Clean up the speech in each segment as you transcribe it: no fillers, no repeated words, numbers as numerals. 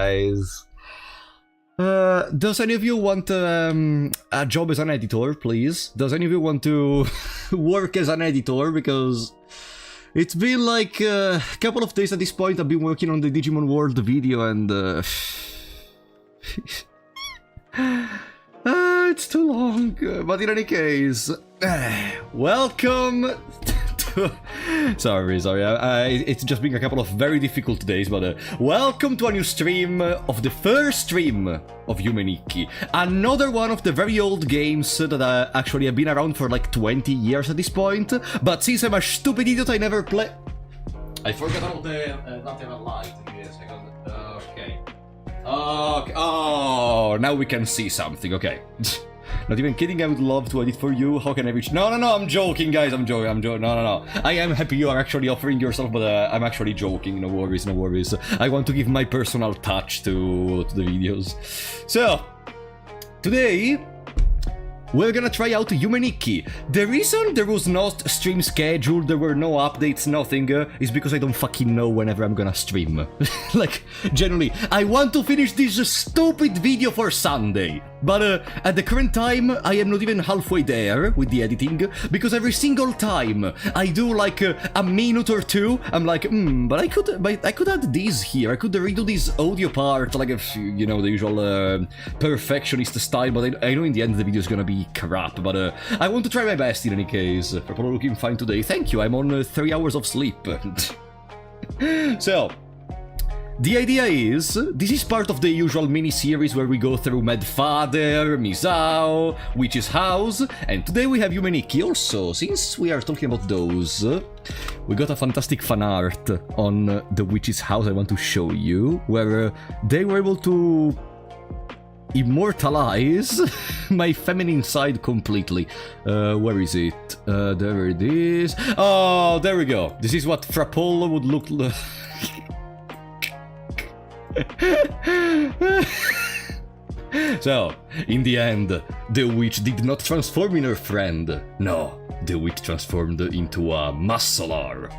guys. Does any of you want a job as an editor, please? Does any of you want to work as an editor? Because it's been like a couple of days at this point. I've been working on the Digimon World video and it's too long. But in any case, welcome to... Sorry, it's just been a couple of very difficult days, but welcome to a new stream of the first stream of Yume Nikki. Another one of the very old games that actually have been around for like 20 years at this point, but since I'm a stupid idiot, I never play... I forgot about the not light. Give me a second. Okay. Oh, now we can see something, okay. Not even kidding, I would love to edit for you. How can I reach... No, I'm joking, guys, I'm joking. No. I am happy you are actually offering yourself, but I'm actually joking, no worries. I want to give my personal touch to the videos. So, today, we're gonna try out Yume Nikki. The reason there was no stream scheduled, there were no updates, nothing, is because I don't fucking know whenever I'm gonna stream. Like, generally, I want to finish this stupid video for Sunday. But at the current time, I am not even halfway there with the editing, because every single time I do like a minute or two, I'm like, but I could add this here, I could redo this audio part, like, you know, the usual perfectionist style, but I know in the end the video is gonna be crap, but I want to try my best in any case. People are looking fine today, thank you, I'm on 3 hours of sleep. So... the idea is, this is part of the usual mini-series where we go through Mad Father, Misao, Witch's House, and today we have Yume Nikki also. Since we are talking about those, we got a fantastic fan art on the Witch's House I want to show you, where they were able to immortalize my feminine side completely. Where is it? There it is. Oh, there we go. This is what Frapollo would look like. So, in the end, the witch did not transform in her friend. No, the witch transformed into a muscular,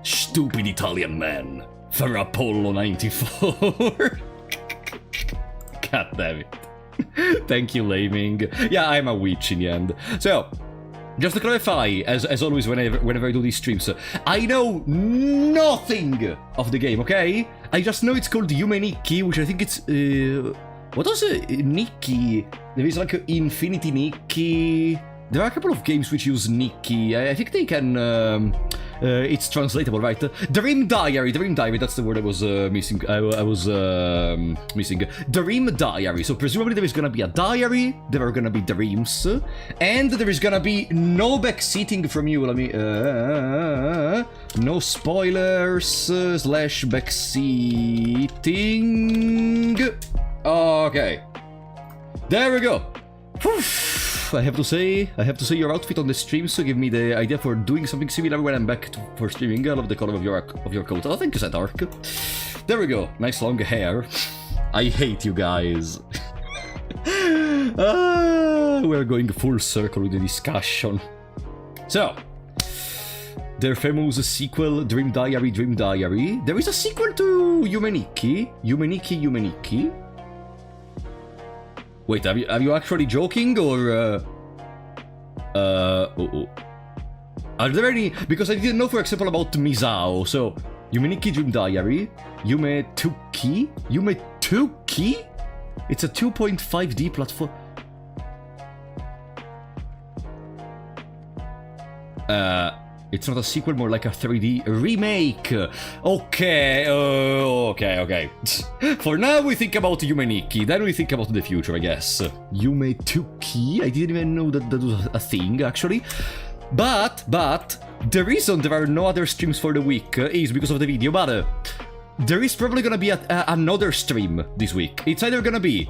stupid Italian man for Apollo 94. God damn it. Thank you, Laming. Yeah, I'm a witch in the end. So, just to clarify, as always whenever I do these streams, I know nothing of the game, okay? I just know it's called Yume Nikki, which I think it's... what was Nikki? There is like Infinity Nikki... There are a couple of games which use Nikki. I think they can... it's translatable, right? Dream Diary, that's the word I was missing. I was missing. Dream Diary. So presumably there is gonna be a diary, there are gonna be dreams, and there is gonna be no backseating from you. Let me... no spoilers slash backseating. Okay. There we go. I have to say your outfit on the stream, so give me the idea for doing something similar when I'm back for streaming. I love the color of your coat. Oh, thank you, Zadark. There we go. Nice long hair. I hate you guys. We're going full circle with the discussion. So, their famous sequel, Dream Diary. There is a sequel to Yume Nikki. Yume Nikki. Wait, are you actually joking, or... Are there any... Because I didn't know, for example, about Misao, so... Yume Nikki Dream Diary, Yume Tukki? It's a 2.5D platform... It's not a sequel, more like a 3D remake. Okay. For now we think about Yume Nikki, then we think about the future, I guess. Yume Tukki? I didn't even know that was a thing, actually. But, the reason there are no other streams for the week is because of the video, but there is probably gonna be another stream this week. It's either gonna be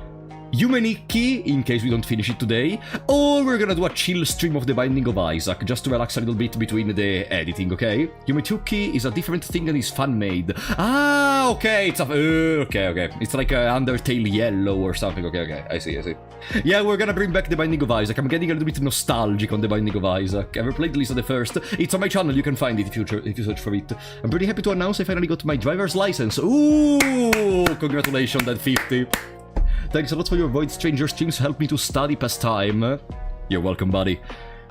Yume Nikki, in case we don't finish it today, or we're gonna do a chill stream of The Binding of Isaac, just to relax a little bit between the editing, okay? Yume Nikki is a different thing and is fan-made. Ah, okay, it's a... okay. It's like a Undertale Yellow or something, okay, I see. Yeah, we're gonna bring back The Binding of Isaac. I'm getting a little bit nostalgic on The Binding of Isaac. Ever played Lisa the First? It's on my channel, you can find it if you search for it. I'm pretty happy to announce I finally got my driver's license. Ooh, congratulations, that 50. Thanks a lot for your Void Stranger streams, help me to study past time. You're welcome, buddy.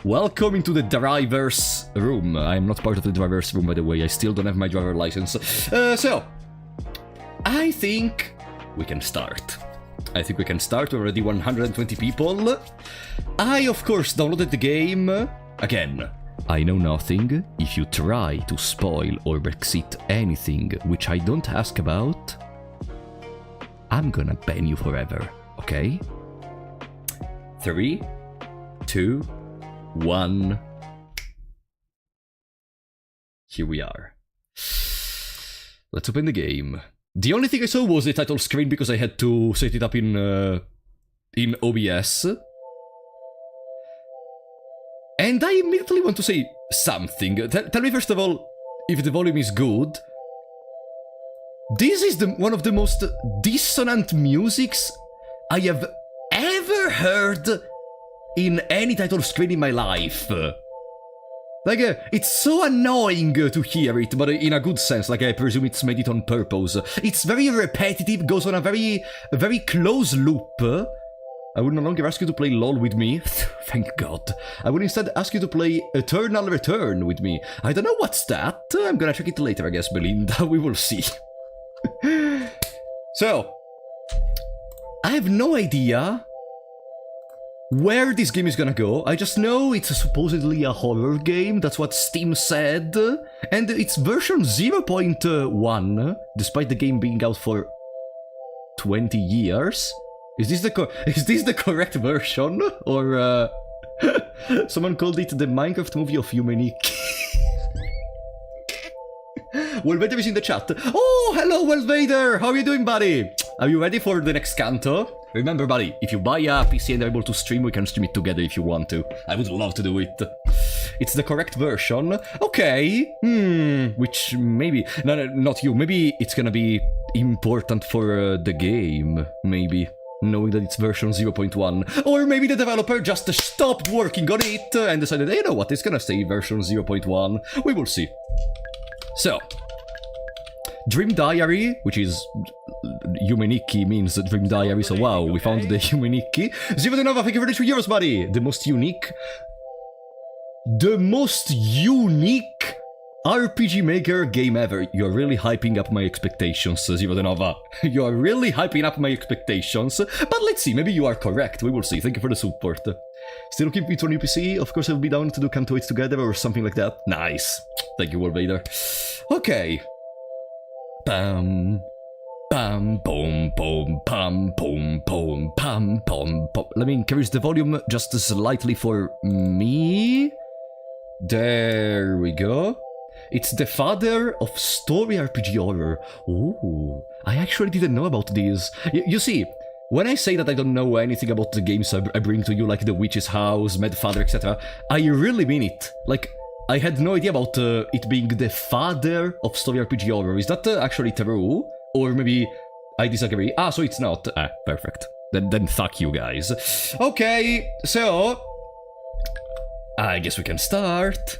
Welcome into the driver's room. I'm not part of the driver's room, by the way. I still don't have my driver's license. So, I think we can start. We're already 120 people. I, of course, downloaded the game. Again, I know nothing. If you try to spoil or exit anything which I don't ask about, I'm gonna ban you forever, okay? 3, 2, 1. Here we are. Let's open the game. The only thing I saw was the title screen because I had to set it up in OBS. And I immediately want to say something. Tell me first of all if the volume is good. This is one of the most dissonant musics I have ever heard in any title screen in my life. Like, it's so annoying to hear it, but in a good sense, like I presume it's made it on purpose. It's very repetitive, goes on a very close loop. I would no longer ask you to play LOL with me, thank God. I would instead ask you to play Eternal Return with me. I don't know what's that, I'm gonna check it later, I guess, Belinda, we will see. So, I have no idea where this game is gonna go. I just know it's supposedly a horror game, that's what Steam said, and it's version 0.1, despite the game being out for 20 years. Is this the correct version? Or, someone called it the Minecraft movie of Yume Nikki. Wellvader is in the chat. Oh, hello, Wellvader! How are you doing, buddy? Are you ready for the next canto? Remember, buddy, if you buy a PC and are able to stream, we can stream it together if you want to. I would love to do it. It's the correct version. Okay. Which maybe... No, not you. Maybe it's gonna be important for the game. Maybe. Knowing that it's version 0.1. Or maybe the developer just stopped working on it and decided, hey, you know what, it's gonna stay version 0.1. We will see. So, Dream Diary, which is Yume Nikki means Dream Diary, so wow, we found the Yume Nikki. Ziva Nova, thank you for the 3 euros, buddy! The most unique Rpgmaker game ever. You're really hyping up my expectations, Ziva Nova. You are really hyping up my expectations. But let's see, maybe you are correct, we will see. Thank you for the support. Still looking for a new PC? Of course I'll be down to do Cantoids together or something like that. Nice. Thank you, Wallvader. Okay. Bam. Bam, boom, boom, pam, boom, boom, pam, pom, pom. Let me increase the volume just slightly for me. There we go. It's the father of story RPG horror. Ooh, I actually didn't know about this. You see, when I say that I don't know anything about the games I bring to you, like The Witch's House, Mad Father, etc., I really mean it. Like, I had no idea about it being the father of story RPG horror. Is that actually true? Or maybe I disagree? Ah, so it's not. Ah, perfect. Then fuck you guys. Okay, so I guess we can start.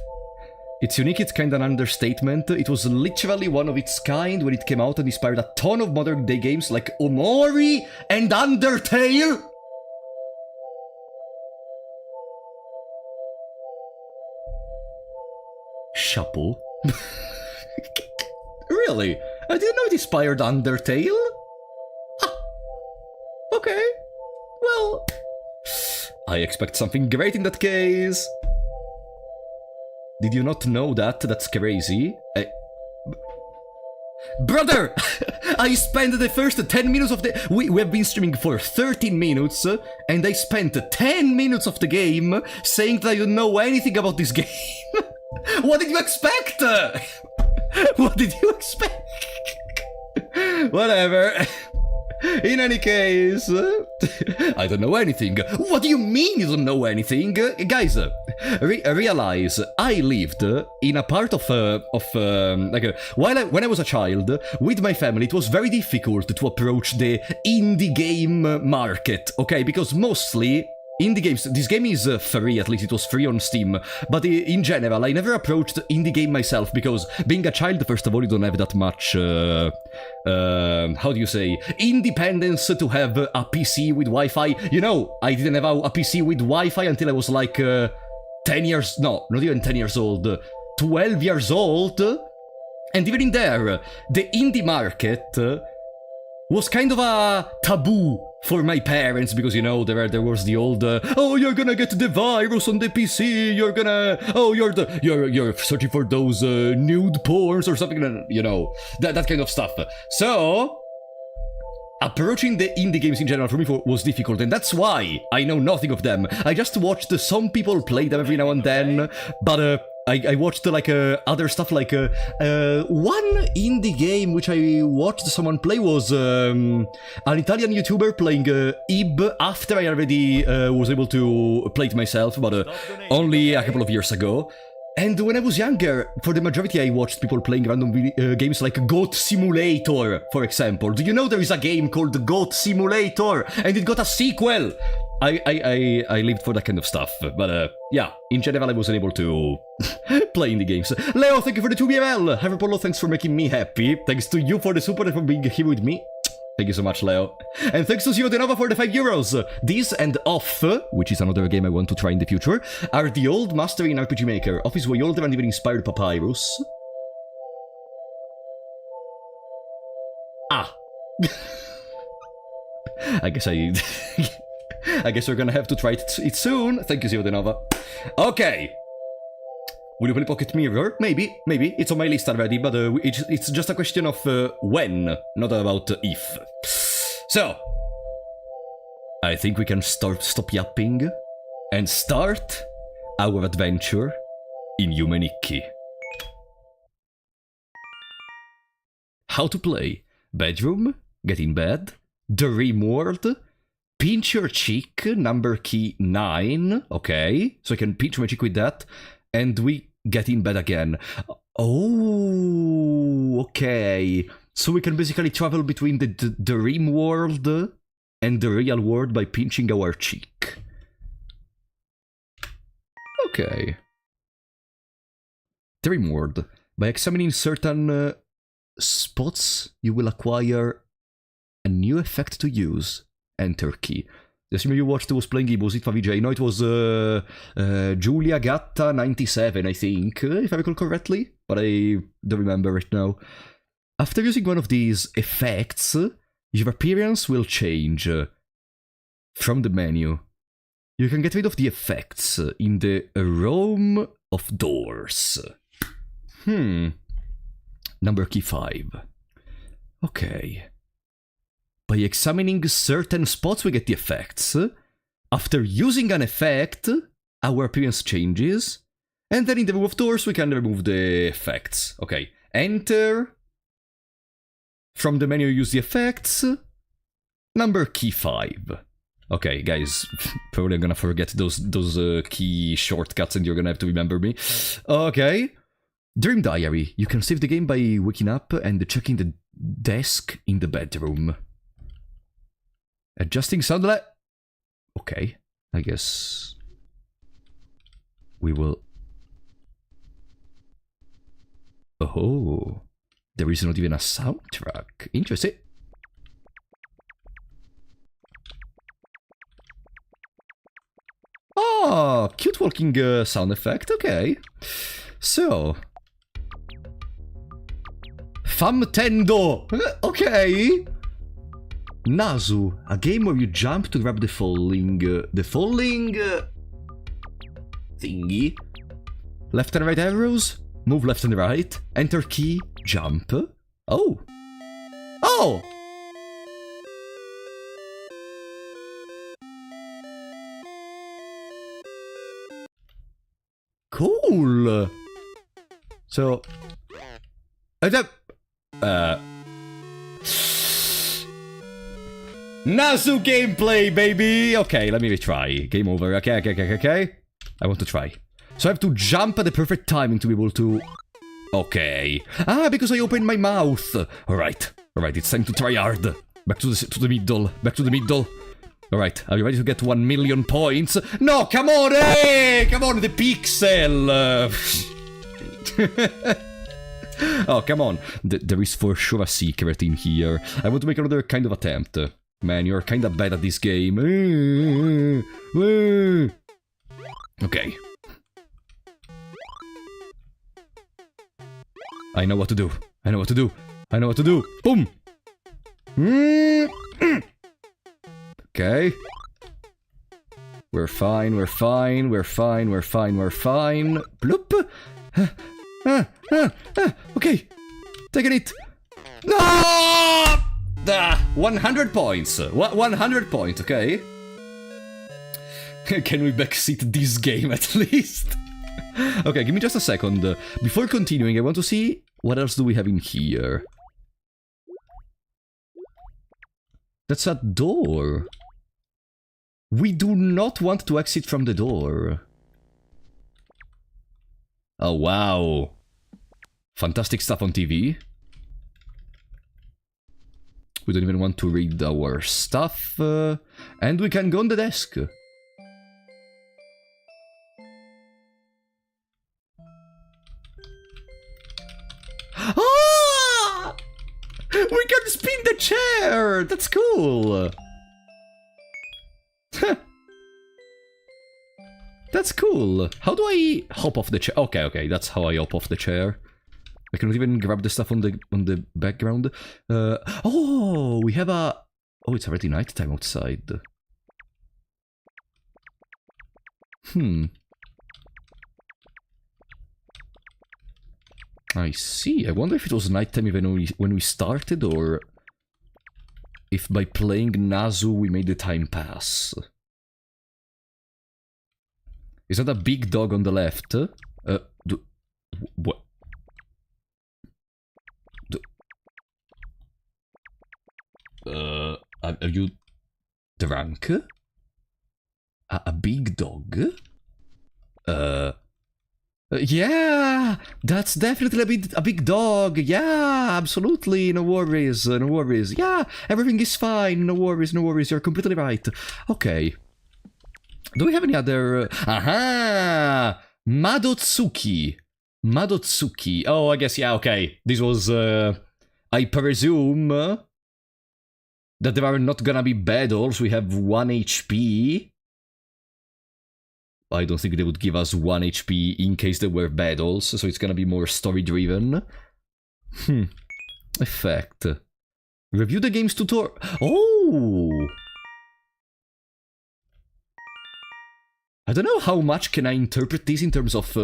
It's unique, it's kinda an understatement. It was literally one of its kind when it came out and inspired a ton of modern day games like Omori and Undertale. Chapeau. Really? I didn't know it inspired Undertale? Ah. Okay. Well, I expect something great in that case. Did you not know that? That's crazy. Brother! I spent the first 10 minutes of the... We have been streaming for 13 minutes, and I spent 10 minutes of the game saying that I don't know anything about this game. What did you expect? What did you expect? Whatever. In any case, I don't know anything. What do you mean you don't know anything? Guys, realize I lived in a part of when I was a child, with my family, it was very difficult to approach the indie game market, okay? Because mostly indie games, this game is free, at least it was free on Steam, but in general, I never approached indie game myself, because being a child, first of all, you don't have that much, how do you say, independence to have a PC with Wi-Fi. You know, I didn't have a PC with Wi-Fi until I was like 10 years, no, not even 10 years old, 12 years old, and even in there, the indie market was kind of a taboo for my parents, because, you know, there was the old, oh, you're gonna get the virus on the PC, you're gonna, oh, you're searching for those nude porns or something, you know, that kind of stuff. So, approaching the indie games in general for me was difficult, and that's why I know nothing of them. I just watched some people play them every now and then, but I watched like other stuff, like one indie game which I watched someone play was an Italian YouTuber playing Ib after I already was able to play it myself, but only a couple of years ago. And when I was younger, for the majority I watched people playing random games like Goat Simulator, for example. Do you know there is a game called Goat Simulator, and it got a sequel? I lived for that kind of stuff, but yeah, in general I wasn't able to play indie games. Leo, thank you for the 2BML! Have Polo, thanks for making me happy. Thanks to you for the support and for being here with me. Thank you so much, Leo. And thanks to Zero Denova for the €5. These and Off, which is another game I want to try in the future, are the old master in Rpgmaker. Off is way older and even inspired Papyrus. Ah. I guess I guess we're gonna have to try it soon. Thank you, Zero Denova. Okay. Will you play Pocket Mirror? Maybe. It's on my list already, but it's just a question of when, not about if. So, I think we can stop yapping and start our adventure in Yume Nikki. How to play? Bedroom, get in bed, dream world, pinch your cheek, number key 9, okay, so I can pinch my cheek with that, and we get in bed again. Oh, okay, so we can basically travel between the dream world and the real world by pinching our cheek. Okay. Dream world. By examining certain spots, you will acquire a new effect to use. Enter key. The streamer you watched was playing it, was it VJ? No, it was Julia Gatta 97, I think, if I recall correctly, but I don't remember right now. After using one of these effects, your appearance will change from the menu. You can get rid of the effects in the room of doors. Number key 5. Okay. By examining certain spots, we get the effects. After using an effect, our appearance changes. And then in the room of doors, we can remove the effects. Okay. Enter. From the menu, use the effects. Number key 5. Okay, guys, probably I'm gonna forget those key shortcuts and you're gonna have to remember me. Okay. Dream Diary. You can save the game by waking up and checking the desk in the bedroom. Adjusting sound level. Okay, I guess we will. Oh, there is not even a soundtrack. Interesting. Oh, cute walking sound effect. Okay, so Famtendo. Okay. Nazu, a game where you jump to grab the falling thingy. Left and right arrows, move left and right, enter key, jump. Oh! Oh! Cool! So... Nazu gameplay, baby! Okay, let me retry. Game over. Okay. I want to try. So I have to jump at the perfect timing to be able to... Okay. Ah, because I opened my mouth. Alright, it's time to try hard. Back to the middle. Alright, are you ready to get 1 million points? No, come on, hey! Come on, the pixel! Oh, come on. There is for sure a secret in here. I want to make another kind of attempt. Man, you're kinda bad at this game. Okay. I know what to do. Boom! Okay. We're fine. Bloop! Okay. Taking it. No! 100 points. 100 points, okay? Can we backseat this game at least? Okay, give me just a second. Before continuing, I want to see what else do we have in here. That's a door. We do not want to exit from the door. Oh, wow. Fantastic stuff on TV. We don't even want to read our stuff. And we can go on the desk. Ah! We can spin the chair! That's cool! That's cool. How do I hop off the chair? Okay, that's how I hop off the chair. I cannot even grab the stuff on the background. Oh, we have a... Oh, it's already nighttime outside. I see. I wonder if it was nighttime even when we started, or if by playing Nazu we made the time pass. Is that a big dog on the left? What? Are you drunk? A big dog? Yeah, that's definitely a big dog. Yeah, absolutely. No worries. Yeah, everything is fine. No worries. You're completely right. Okay. Do we have any other... Aha! Madotsuki. Oh, I guess, yeah, okay. This was, I presume that there are not gonna be battles. We have 1 HP. I don't think they would give us 1 HP in case there were battles, so it's gonna be more story-driven. Effect. Review the game's tutorial. Oh! I don't know how much can I interpret this in terms of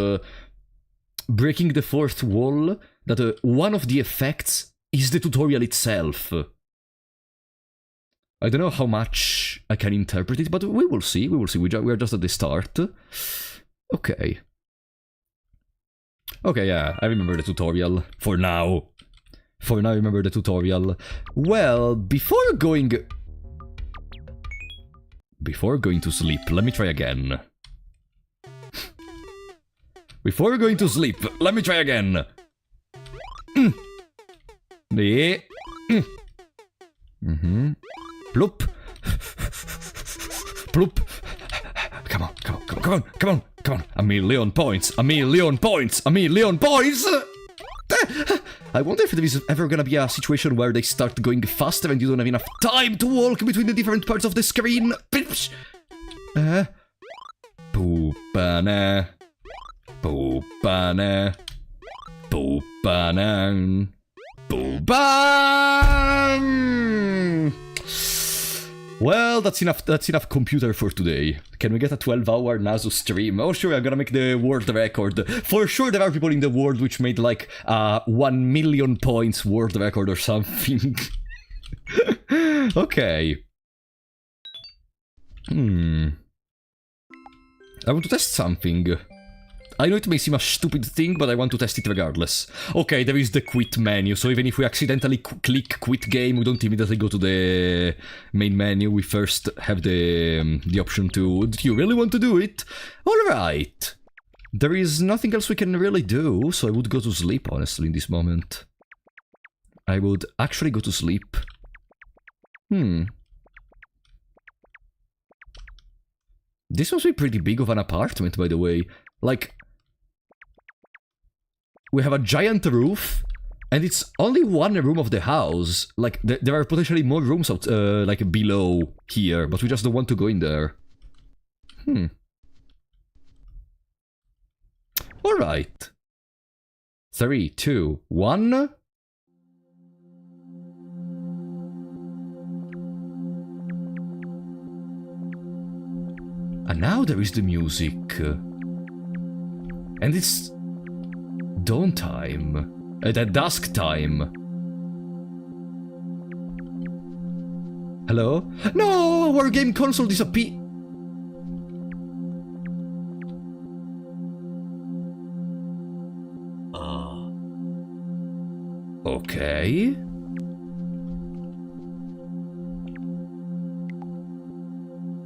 breaking the fourth wall, that one of the effects is the tutorial itself. I don't know how much I can interpret it, but we will see. We're just at the start. Okay. Okay, yeah, I remember the tutorial. For now, I remember the tutorial. Well, before going to sleep, let me try again. Before going to sleep, let me try again. Yeah. Bloop. Bloop. Come on. A million points. I wonder if there is ever gonna be a situation where they start going faster and you don't have enough time to walk between the different parts of the screen. Poopana. Well, that's enough computer for today. Can we get a 12-hour Nazu stream? Oh sure, I'm gonna make the world record. For sure there are people in the world which made like 1 million points world record or something. Okay. I want to test something. I know it may seem a stupid thing, but I want to test it regardless. Okay, there is the quit menu, so even if we accidentally click quit game, we don't immediately go to the main menu. We first have the option to, do you really want to do it? Alright. There is nothing else we can really do, so I would go to sleep, honestly, in this moment. I would actually go to sleep. This must be pretty big of an apartment, by the way. Like, we have a giant roof, and it's only one room of the house. Like, there are potentially more rooms out, like, below here, but we just don't want to go in there. Alright. 3, 2, 1... And now there is the music. And it's... dawn time. Dusk time. Hello? No! Our game console disappeared! Okay...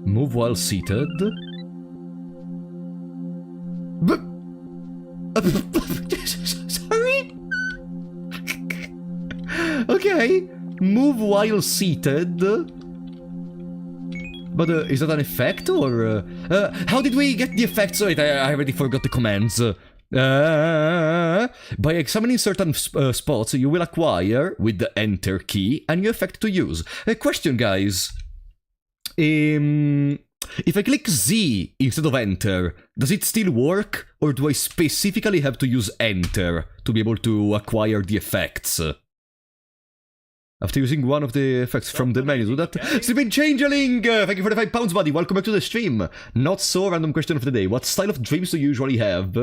Move while seated. Sorry? Okay. Move while seated. But is that an effect or... how did we get the effects? Wait, I already forgot the commands. By examining certain spots, you will acquire, with the enter key, a new effect to use. Question, guys. If I click Z instead of enter, does it still work? Or do I specifically have to use enter to be able to acquire the effects? After using one of the effects from the menu, do that. Sleeping Changeling! Thank you for the £5, buddy. Welcome back to the stream. Not so random question of the day. What style of dreams do you usually have?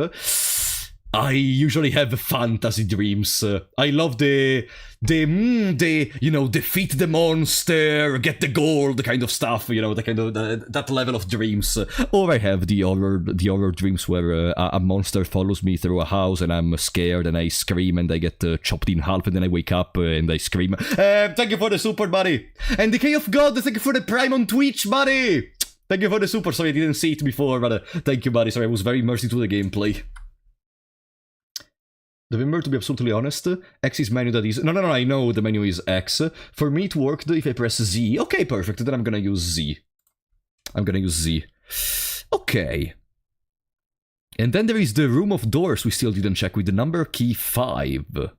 I usually have fantasy dreams. I love the you know, defeat the monster, get the gold kind of stuff, you know, the kind of, that level of dreams. Or I have the horror dreams where a monster follows me through a house and I'm scared and I scream and I get chopped in half and then I wake up and I scream. Thank you for the super, buddy. And Decay of God, thank you for the Prime on Twitch, buddy. Thank you for the super. Sorry, I didn't see it before, but thank you, buddy. Sorry, I was very immersed into the gameplay. Remember, to be absolutely honest, X is menu that is... No, I know the menu is X. For me, it worked if I press Z. Okay, perfect, then I'm gonna use Z. Okay. And then there is the room of doors we still didn't check with the number key 5.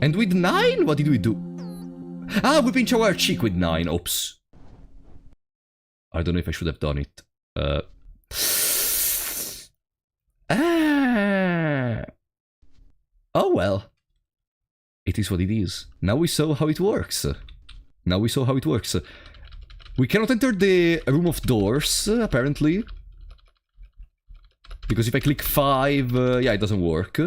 And with 9, what did we do? Ah, we pinch our cheek with 9, oops. I don't know if I should have done it. Oh well. It is what it is. Now we saw how it works. We cannot enter the room of doors, apparently. Because if I click 5, yeah, it doesn't work.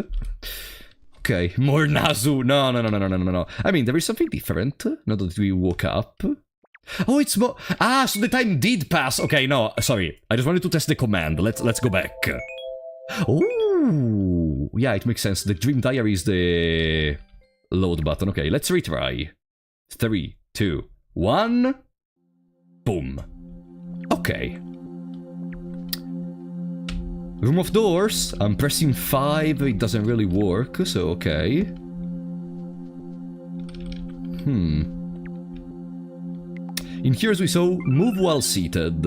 Okay, more Nazu. No. I mean, there is something different, now that we woke up. Oh, it's more... Ah, so the time did pass. Okay, no, sorry. I just wanted to test the command. Let's go back. Oh, yeah, it makes sense. The Dream Diary is the load button. Okay, let's retry. 3, 2, 1. Boom. Okay. Room of doors. I'm pressing 5. It doesn't really work, so okay. In here, as we saw, move while seated.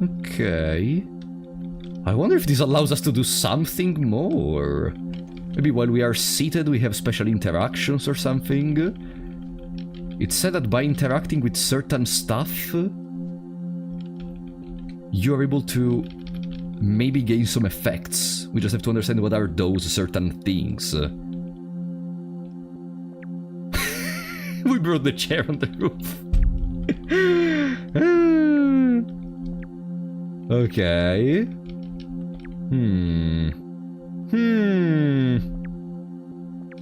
Okay. I wonder if this allows us to do something more. Maybe while we are seated we have special interactions or something. It said that by interacting with certain stuff, you are able to maybe gain some effects. We just have to understand what are those certain things. We brought the chair on the roof. Okay.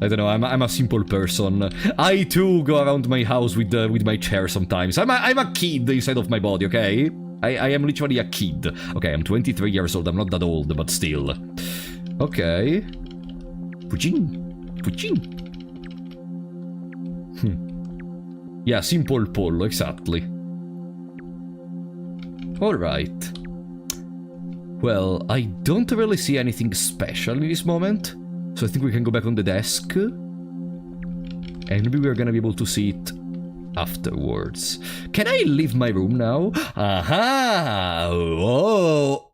I don't know, I'm a simple person. I too go around my house with my chair sometimes. I'm a kid inside of my body, okay? I am literally a kid. Okay, I'm 23 years old, I'm not that old, but still. Okay. Puccin. Puccin. Yeah, simple pollo, exactly. Alright. Well, I don't really see anything special in this moment, so I think we can go back on the desk. And maybe we're gonna be able to see it afterwards. Can I leave my room now? Aha! Oh!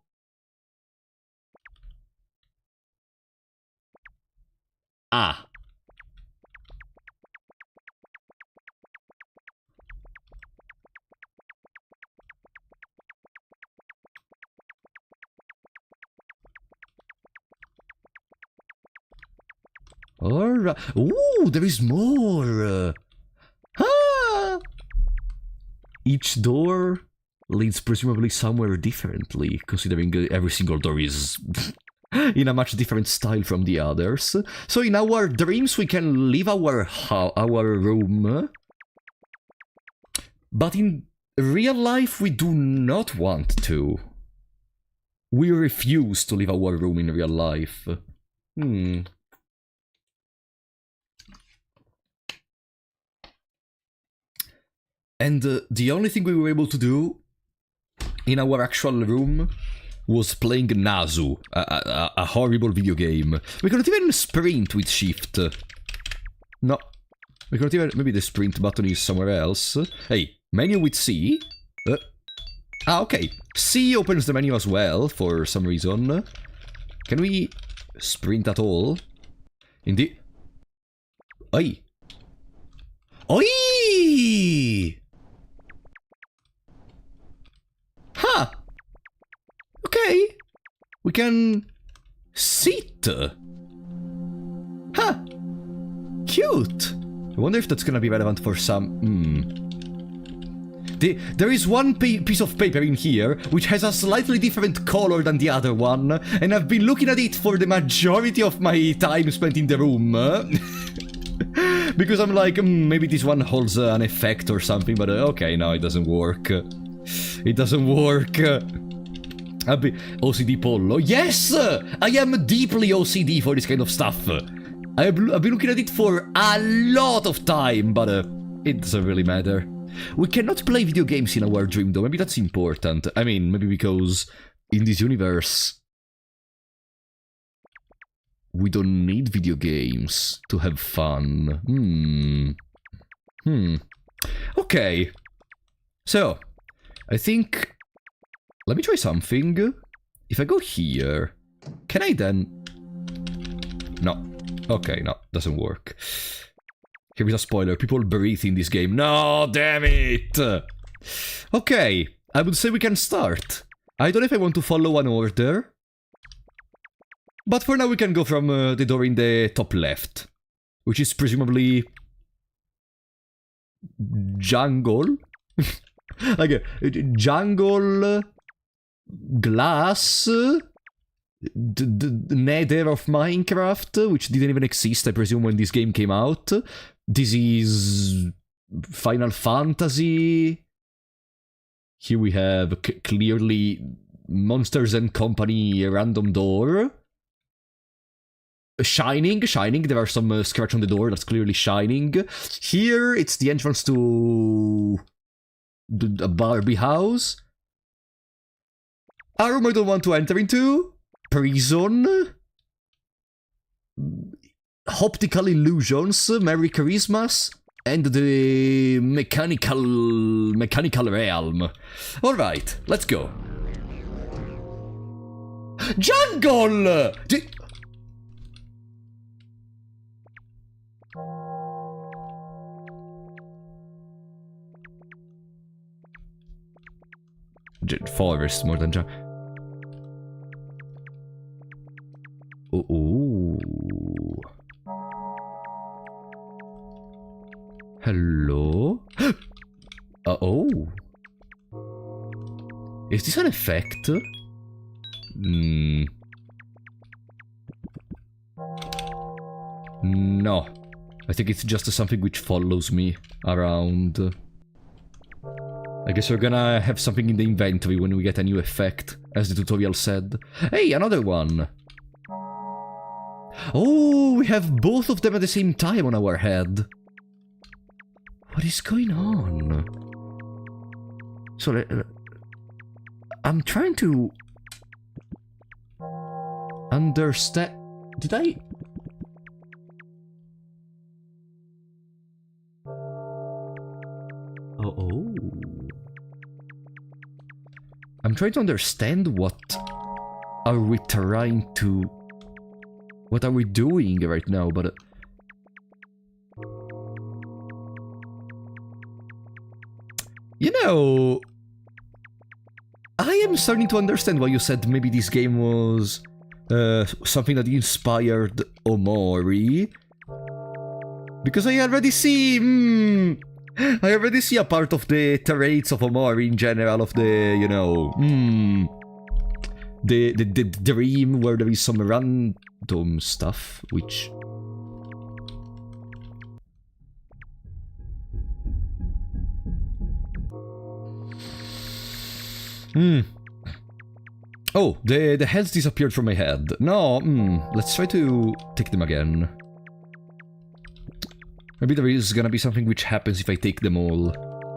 Ah. Alright. Ooh, there is more! Ah! Each door leads presumably somewhere differently, considering every single door is in a much different style from the others. So in our dreams we can leave our room, but in real life we do not want to. We refuse to leave our room in real life. And the only thing we were able to do in our actual room was playing Nazu, a horrible video game. We couldn't even sprint with shift. No. We couldn't even... Maybe the sprint button is somewhere else. Hey, menu with C. Okay. C opens the menu as well, for some reason. Can we sprint at all? Indeed. Oi! Oi! Huh. Okay. We can sit. Huh. Cute. I wonder if that's gonna be relevant for some... There is one piece of paper in here which has a slightly different color than the other one, and I've been looking at it for the majority of my time spent in the room. Because I'm like, maybe this one holds an effect or something, but okay, no, it doesn't work. It doesn't work. OCD Polo. Yes! I am deeply OCD for this kind of stuff. I've been looking at it for a lot of time, but it doesn't really matter. We cannot play video games in our dream, though. Maybe that's important. I mean, maybe because in this universe, we don't need video games to have fun. Okay. So, I think... Let me try something. If I go here, can I then... No. Okay, no, doesn't work. Here is a spoiler. People breathe in this game. No, damn it! Okay, I would say we can start. I don't know if I want to follow an order. But for now we can go from the door in the top left. Which is presumably... jungle? Like jungle... glass... the nether of Minecraft, which didn't even exist, I presume, when this game came out. This is... Final Fantasy... Here we have clearly Monsters and Company random door. Shining, there are some scratch on the door, that's clearly Shining. Here, it's the entrance to... a Barbie house. A room I don't want to enter into. Prison. Optical illusions, Merry Christmas. And the mechanical realm. Alright, let's go. Jungle! Forest more than jungle. Ooh. Hello? Oh. Is this an effect? No. I think it's just something which follows me around. I guess we're gonna have something in the inventory when we get a new effect, as the tutorial said. Hey, another one! Oh, we have both of them at the same time on our head. What is going on? So, I'm trying to understand. Did I? Oh. I'm trying to understand what are we trying to... What are we doing right now, but... You know... I am starting to understand why you said maybe this game was... something that inspired Omori. Because I already see... I already see a part of the traits of Omori in general, of the, you know... The dream where there is some random stuff, which... Oh, the heads disappeared from my head. No, let's try to take them again. Maybe there is gonna be something which happens if I take them all.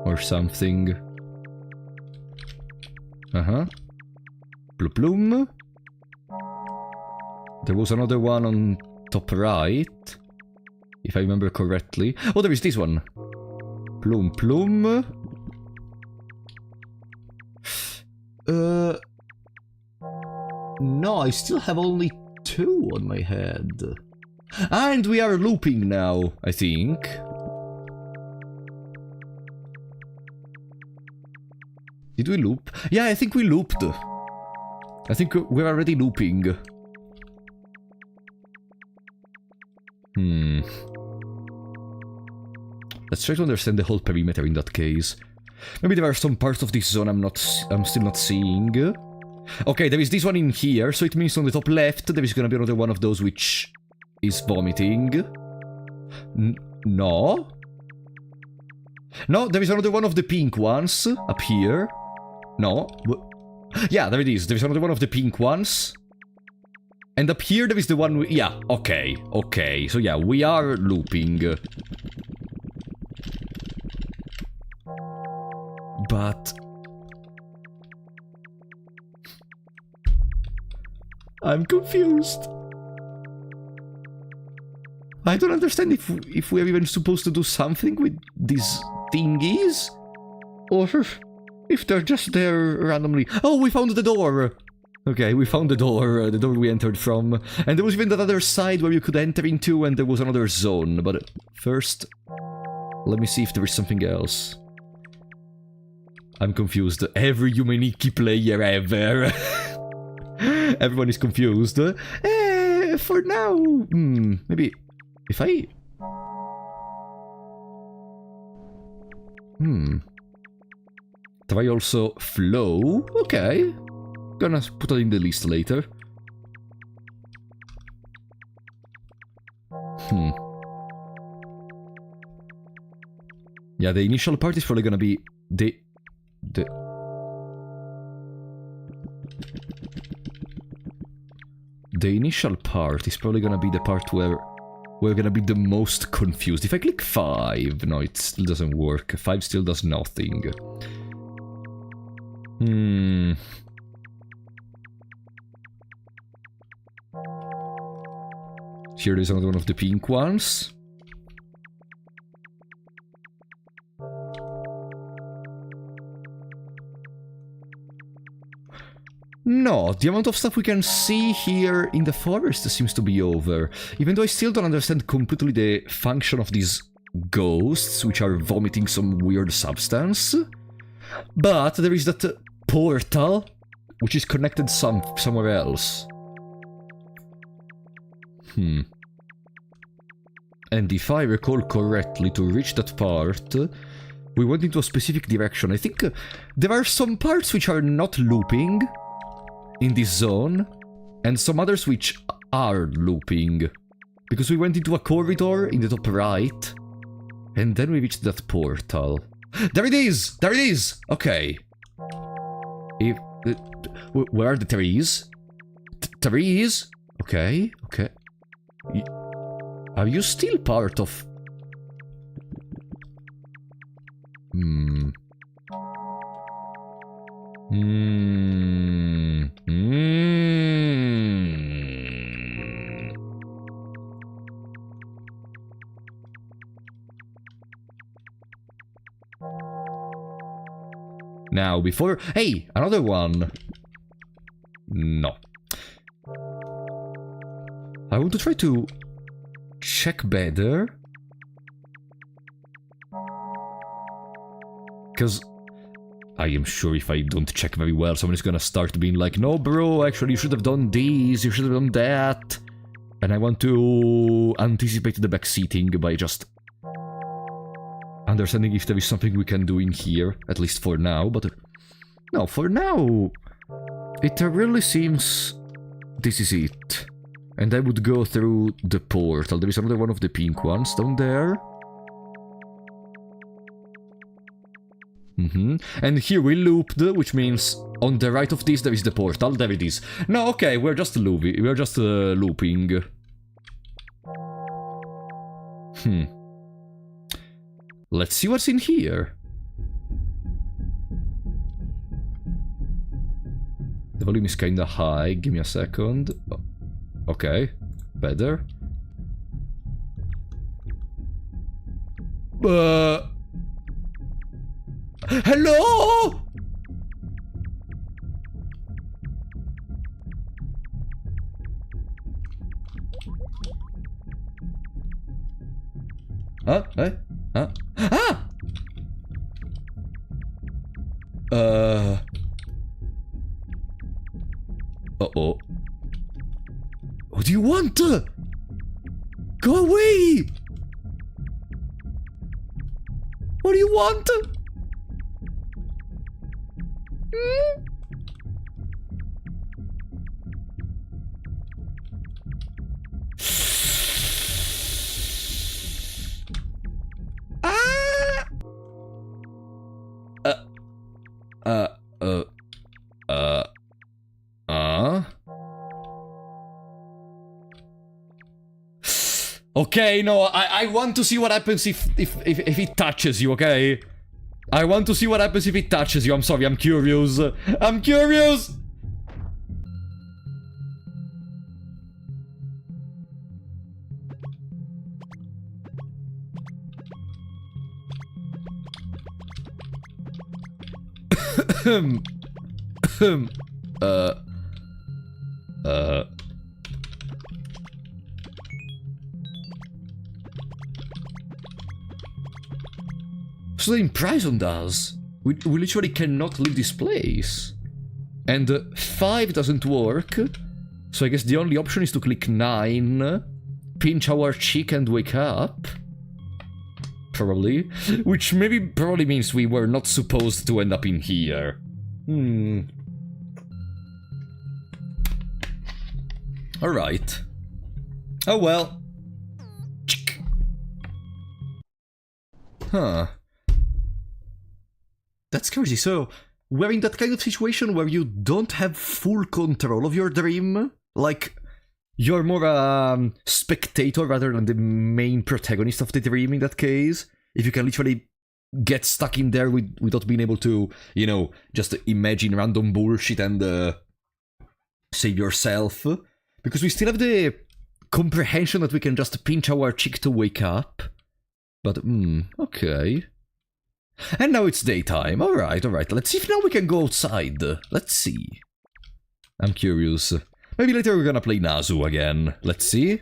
Or something. Plum. There was another one on top right. If I remember correctly. Oh, there is this one. Plum. No, I still have only 2 on my head. And we are looping now, I think. Did we loop? Yeah, I think we looped. I think we're already looping. Let's try to understand the whole perimeter in that case. Maybe there are some parts of this zone I'm still not seeing. Okay, there is this one in here, so it means on the top left there is gonna be another one of those which is vomiting. No. No, there is another one of the pink ones up here. No. Yeah, there it is. There is another one of the pink ones. And up here there is the one... Yeah, okay. Okay, so yeah, we are looping. But... I'm confused. I don't understand if we're even supposed to do something with these thingies. Or if they're just there randomly. Oh, we found the door! Okay, we found the door we entered from. And there was even that other side where you could enter into, and there was another zone. But first, let me see if there is something else. I'm confused. Every Yume Nikki player ever. Everyone is confused. For now, maybe if I... Try also flow. Okay. Gonna put it in the list later. Yeah, the initial part is probably gonna be the initial part is probably gonna be the part where we're gonna be the most confused. If I click 5, no, it still doesn't work. 5 still does nothing. Here is another one of the pink ones. No, the amount of stuff we can see here in the forest seems to be over. Even though I still don't understand completely the function of these ghosts, which are vomiting some weird substance. But there is that portal, which is connected somewhere else. And if I recall correctly, to reach that part, we went into a specific direction. I think there are some parts which are not looping in this zone, and some others which are looping. Because we went into a corridor in the top right. And then we reached that portal. There it is! There it is! Okay. If, where are the trees? Trees? Okay, okay. Are you still part of... Hmm. Hmm. Hmm. Now, before... Hey, another one. No. I want to try to check better. Because I am sure if I don't check very well, someone is gonna start being like, no bro, actually you should have done this, you should have done that. And I want to anticipate the backseating by just understanding if there is something we can do in here, at least for now, but no, for now, it really seems this is it. And I would go through the portal. There is another one of the pink ones down there. And here we looped, which means on the right of this there is the portal. There it is. No, okay, we're just looping. We're just looping. Let's see what's in here. The volume is kinda high. Give me a second. Oh, okay, better. Hello? Huh? Huh? Huh? Ah! Uh-oh. What do you want? Go away! What do you want? Okay, no, I want to see what happens if it touches you, okay? I want to see what happens if it touches you. I'm sorry, I'm curious. I'm curious! So they imprisoned us. We literally cannot leave this place. And 5 doesn't work. So I guess the only option is to click 9. Pinch our cheek and wake up. Probably. Which probably means we were not supposed to end up in here. Alright. Oh well. Huh. That's crazy. So, we're in that kind of situation where you don't have full control of your dream. Like, you're more a spectator rather than the main protagonist of the dream in that case. If you can literally get stuck in there without being able to, you know, just imagine random bullshit and save yourself. Because we still have the comprehension that we can just pinch our cheek to wake up. But, okay. And now it's daytime. Alright, alright. Let's see if now we can go outside. Let's see. I'm curious. Maybe later we're gonna play Nazu again. Let's see.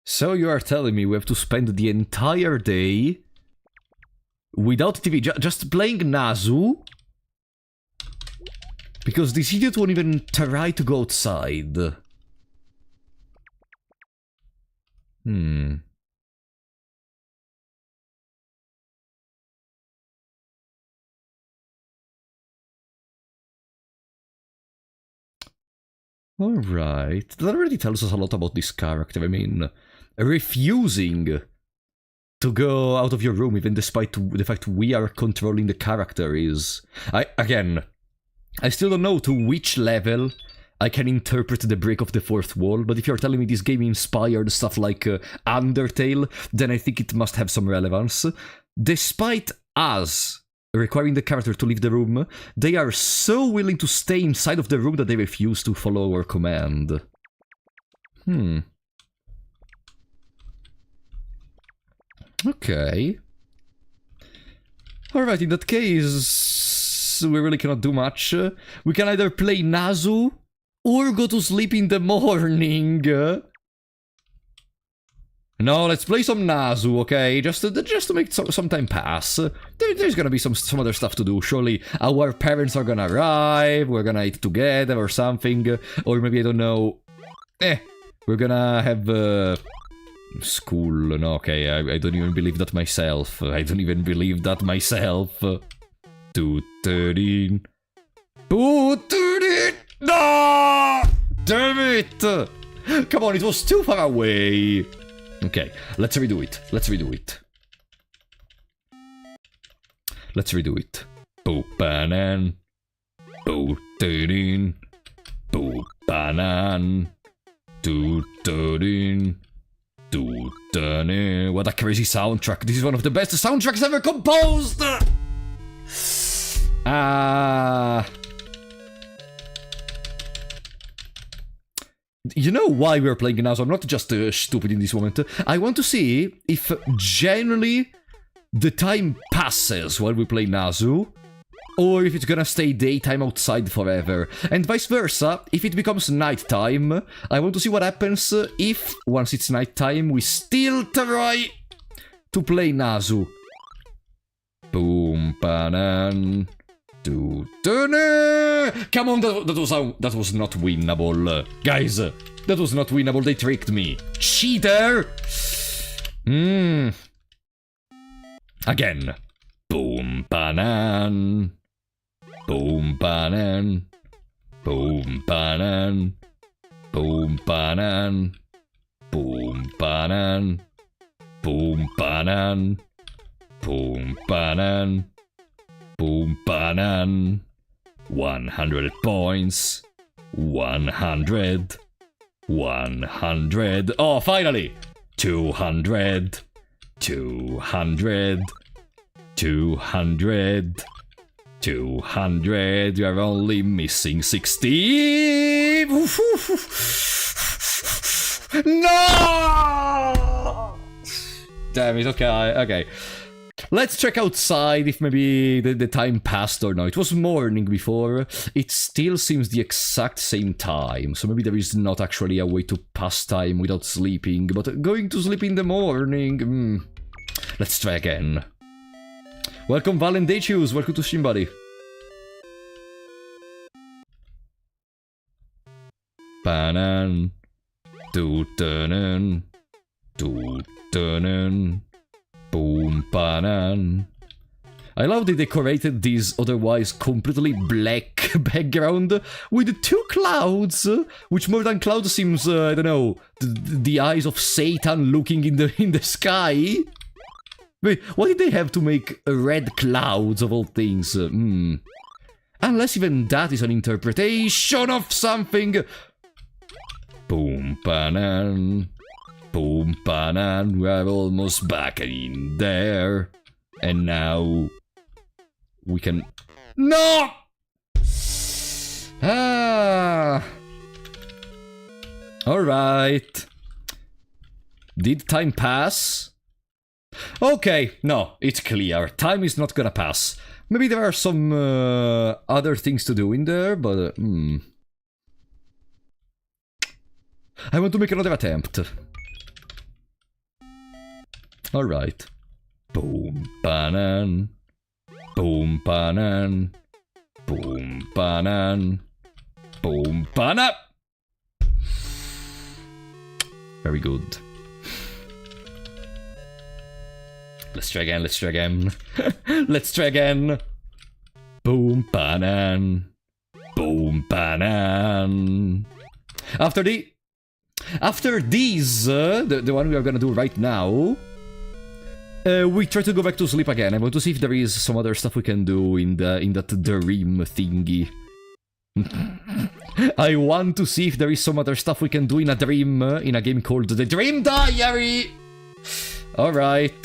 So you are telling me we have to spend the entire day without TV, just playing Nazu? Because this idiot won't even try to go outside. Alright, that already tells us a lot about this character. I mean, refusing to go out of your room even despite the fact we are controlling the character is... I still don't know to which level I can interpret the break of the fourth wall, but if you're telling me this game inspired stuff like Undertale, then I think it must have some relevance. Despite us requiring the character to leave the room, they are so willing to stay inside of the room that they refuse to follow our command. Okay. Alright, in that case, we really cannot do much. We can either play Nazu or go to sleep in the morning. No, let's play some Nazu, okay? Just to make some time pass. There's gonna be some other stuff to do. Surely our parents are gonna arrive, we're gonna eat together or something. Or maybe, I don't know... we're gonna have... school. No, okay, I don't even believe that myself. I don't even believe that myself. 2:13. 2:13! No! Damn it! Come on, it was too far away. Okay, let's redo it. Let's redo it. Let's redo it. Boop banan. 2:13. Boop banan. 2:13. What a crazy soundtrack. This is one of the best soundtracks ever composed! You know why we're playing now, so I'm not just stupid in this moment. I want to see if generally the time passes while we play Nazu, or if it's gonna stay daytime outside forever. And vice versa, if it becomes nighttime, I want to see what happens if, once it's nighttime, we still try to play Nazu. Boom, banan. Come on, that was not winnable. Guys, that was not winnable, they tricked me. Cheater! Again. Boom, banan. Boom, banan. Boom, banan. Boom, banan. Boom, banan. Boom, banan. Boom, banan. Boom, banan. 100 points. 100. 100. Oh, finally! 200. 200. 200. 200. You are only missing 60. No! Damn it, okay. Let's check outside if maybe the time passed or not. It was morning before. It still seems the exact same time. So maybe there is not actually a way to pass time without sleeping. But going to sleep in the morning... Let's try again. Welcome, Valendatius. Welcome to Shimbody. Banan. 2:13. 2:13. Boom, banan. I love they decorated this otherwise completely black background with two clouds, which more than clouds seems, I don't know, the eyes of Satan looking in the sky. Wait, why did they have to make red clouds of all things? Unless even that is an interpretation of something. Boom, banan. Boom, banan. We're almost back in there. And now... we can... No! Alright. Did time pass? Okay, no, it's clear. Time is not gonna pass. Maybe there are some other things to do in there, but... I want to make another attempt. Alright. Boom, banan. Boom, banan. Boom, banan. Boom, bana. Very good. Let's try again, let's try again. Let's try again. Boom, banan. Boom, banan. After these, the one we are gonna do right now, we try to go back to sleep again. I want to see if there is some other stuff we can do in that dream thingy. I want to see if there is some other stuff we can do in a dream, in a game called The Dream Diary! Alright.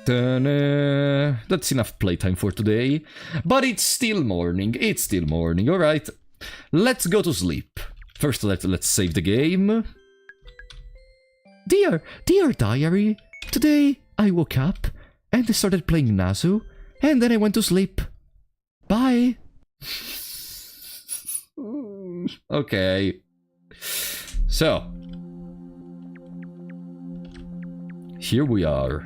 That's enough playtime for today. But it's still morning, alright. Let's go to sleep. First, let's save the game. Dear diary, today I woke up and I started playing Nazu, and then I went to sleep. Bye. Okay. So. Here we are.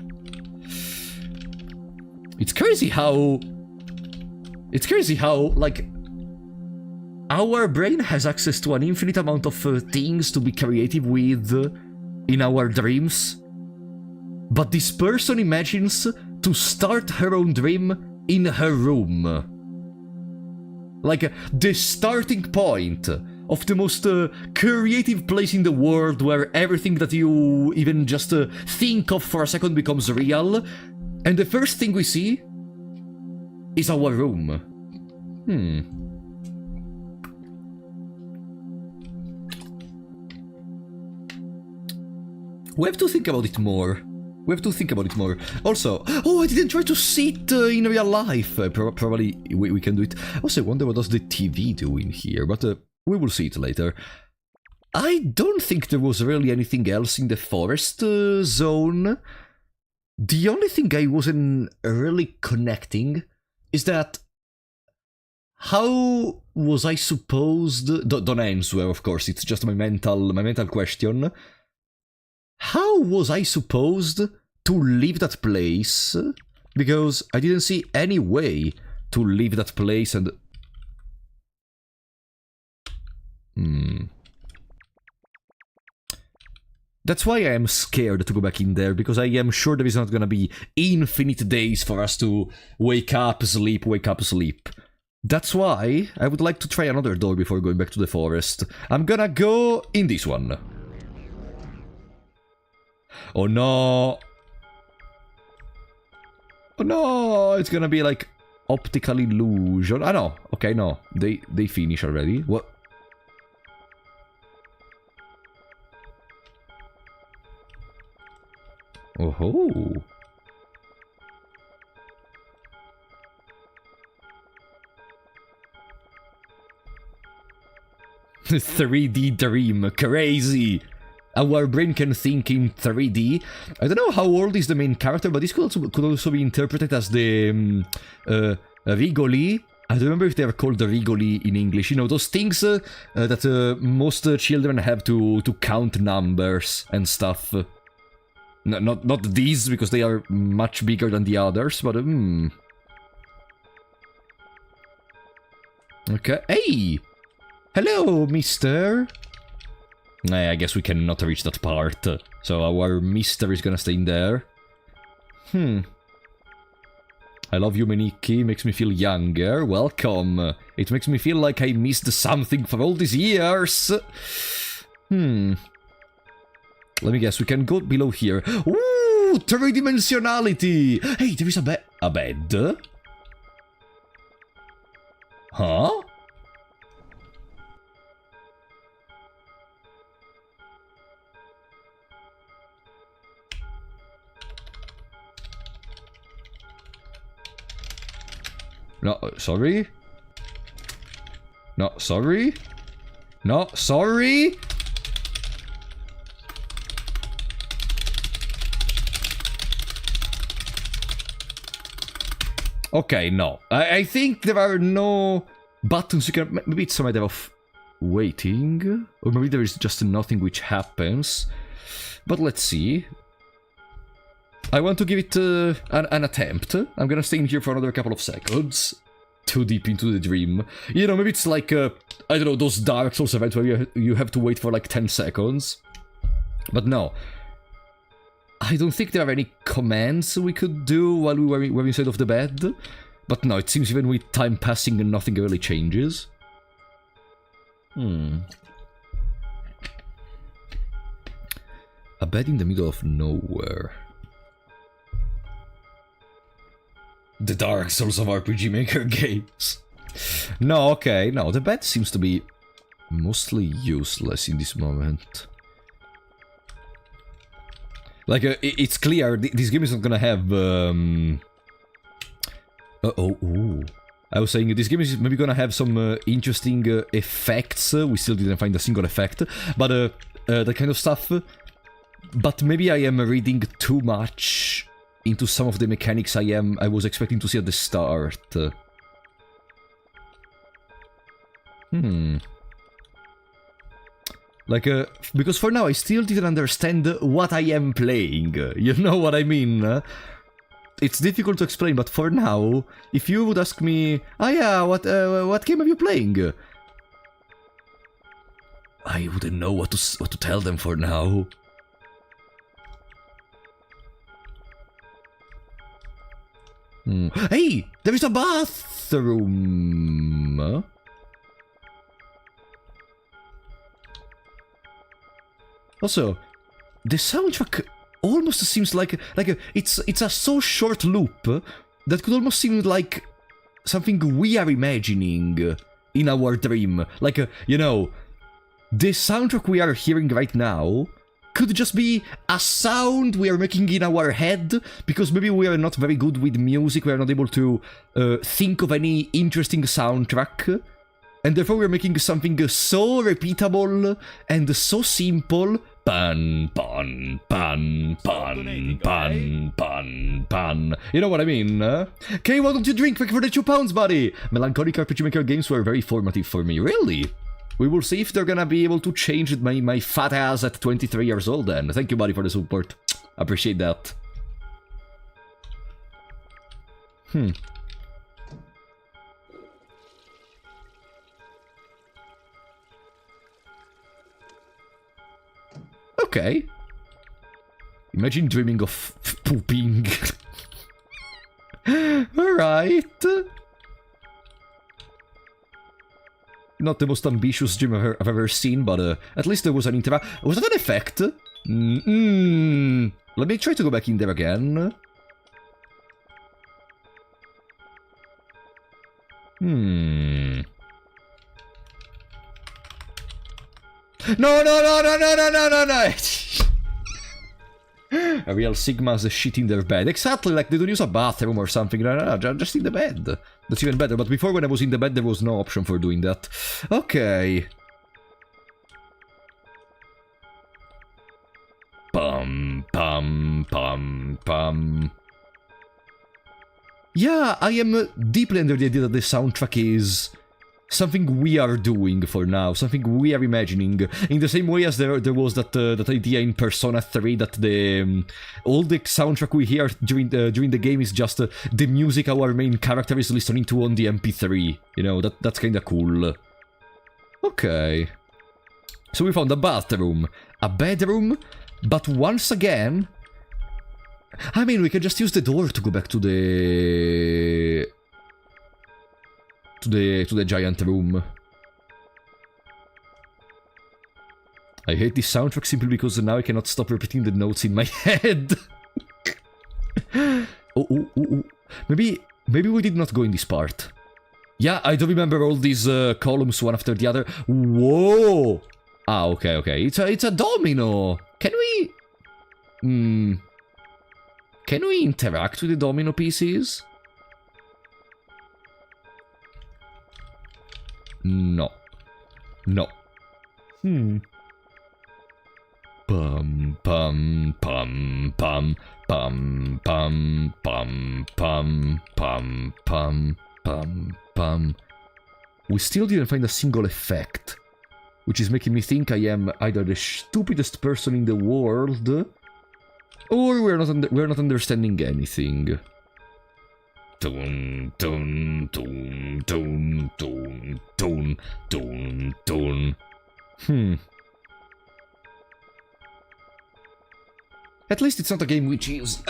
It's crazy how, like, our brain has access to an infinite amount of things to be creative with in our dreams. But this person imagines to start her own dream in her room. Like, the starting point of the most creative place in the world, where everything that you even just think of for a second becomes real. And the first thing we see is our room. We have to think about it more. Also, oh, I didn't try to sit in real life. Probably we can do it. Also, I wonder what does the TV do in here, but we will see it later. I don't think there was really anything else in the forest zone. The only thing I wasn't really connecting is that how was I supposed... Don't answer, of course, it's just my mental question. How was I supposed to leave that place? Because I didn't see any way to leave that place and... That's why I am scared to go back in there, because I am sure there is not gonna be infinite days for us to wake up, sleep. That's why I would like to try another door before going back to the forest. I'm gonna go in this one. Oh no! Oh no! It's gonna be like optical illusion. Ah no, okay, no. They finish already. What? Oh ho! 3D dream, crazy! Our brain can think in 3D. I don't know how old is the main character, but this could also be interpreted as the Rigoli. I don't remember if they are called the Rigoli in English. You know, those things that most children have to count numbers and stuff. Not these, because they are much bigger than the others, but Okay, hey! Hello, mister! I guess we cannot reach that part, so our mister is gonna stay in there. I love Yume Nikki, makes me feel younger. Welcome. It makes me feel like I missed something for all these years. Let me guess, we can go below here. Ooh, three-dimensionality! Hey, there is a bed. A bed? Huh? No, sorry? No, sorry? No, sorry? Okay, no. I think there are no buttons you can... Maybe it's a matter of waiting? Or maybe there is just nothing which happens. But let's see. I want to give it an attempt. I'm gonna stay in here for another couple of seconds. too deep into the dream. You know, maybe it's like, I don't know, those Dark Souls events where you have to wait for like 10 seconds. But no. I don't think there are any commands we could do while we were inside of the bed. But no, it seems even with time passing and nothing really changes. A bed in the middle of nowhere. The Dark Souls of Rpgmaker games. No, okay, no, the bed seems to be mostly useless in this moment. Like, it's clear, this game is not gonna have, I was saying, this game is maybe gonna have some interesting effects. We still didn't find a single effect, but that kind of stuff. But maybe I am reading too much into some of the mechanics I was expecting to see at the start. Like, because for now I still didn't understand what I am playing. You know what I mean? It's difficult to explain, but for now, if you would ask me, oh yeah, what game are you playing? I wouldn't know what to tell them for now. Hey, there is a bathroom. Also, the soundtrack almost seems like it's a so short loop that could almost seem like something we are imagining in our dream. Like, you know, the soundtrack we are hearing right now could just be a sound we are making in our head, because maybe we are not very good with music, we are not able to think of any interesting soundtrack, and therefore we are making something so repeatable and so simple. Pan, pan, pan, pan, pan, pan, pan. You know what I mean? Okay, why don't you drink? Thank you for the £2, buddy! Melancholic Rpgmaker games were very formative for me. Really? We will see if they're gonna be able to change my fat ass at 23 years old then. Thank you, buddy, for the support. Appreciate that. Okay. Imagine dreaming of pooping. Alright. Not the most ambitious dream I've ever seen, but at least there was an interaction. Was that an effect? Let me try to go back in there again. No! A real Sigma's shit in their bed. Exactly, like they don't use a bathroom or something. No, just in the bed. That's even better. But before, when I was in the bed, there was no option for doing that. Okay. Pum, pum, pum, pum. Yeah, I am deeply under the idea that the soundtrack is something we are doing for now, something we are imagining, in the same way as there was that idea in Persona 3 that all the soundtrack we hear during the game is just the music our main character is listening to on the MP3. You know, that's kind of cool. Okay, so we found a bathroom, a bedroom, but once again, I mean, we can just use the door to go back to the giant room. I hate this soundtrack simply because now I cannot stop repeating the notes in my head. Oh. Maybe we did not go in this part. Yeah, I don't remember all these columns one after the other. Whoa! Ah, okay. It's a domino. Can we interact with the domino pieces? No. Pum pum pum pum pum pum pum pum pum pum pum pum. We still didn't find a single effect, which is making me think I am either the stupidest person in the world, or we're not understanding anything. Dun, dun, dun, dun, dun, dun, dun, dun. At least it's not a game which is,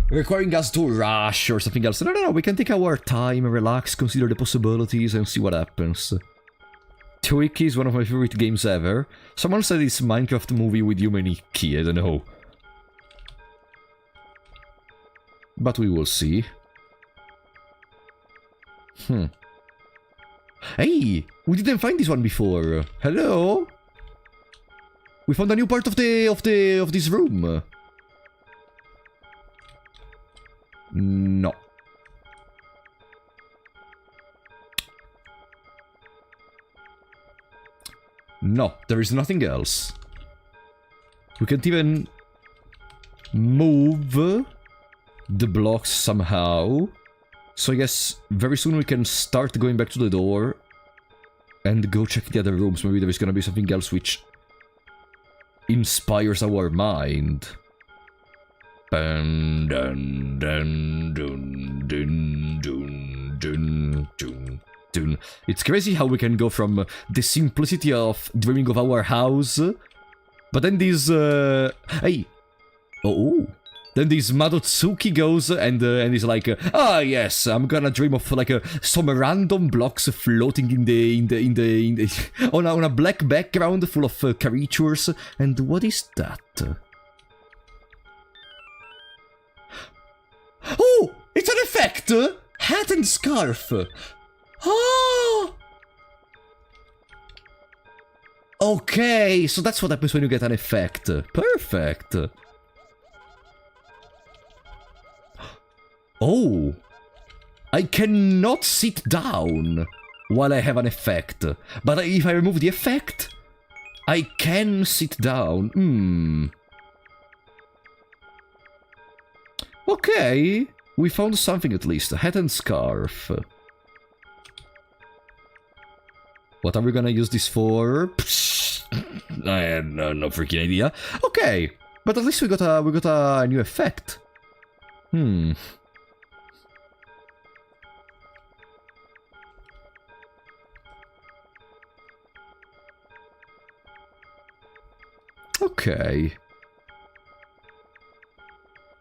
requiring us to rush or something else. No, we can take our time, relax, consider the possibilities, and see what happens. Tricky is one of my favorite games ever. Someone said it's Minecraft movie with Yume Nikki, I don't know. But we will see. Hey! We didn't find this one before. Hello? We found a new part of this room. No. No, there is nothing else. We can't even move the blocks somehow. So I guess very soon we can start going back to the door and go check the other rooms. Maybe there is gonna be something else which inspires our mind. Dun, dun, dun, dun, dun, dun, dun, dun, dun. It's crazy how we can go from the simplicity of dreaming of our house, but then these hey, then this Madotsuki goes and is like, yes, I'm gonna dream of like some random blocks floating in the on a black background full of creatures. And what is that? Oh, it's an effect! Hat and scarf. Oh. Okay, so that's what happens when you get an effect. Perfect. Oh, I cannot sit down while I have an effect, but if I remove the effect, I can sit down. Okay, we found something at least, a hat and scarf. What are we gonna use this for? I have no freaking idea. Okay, but at least we got a new effect. Okay.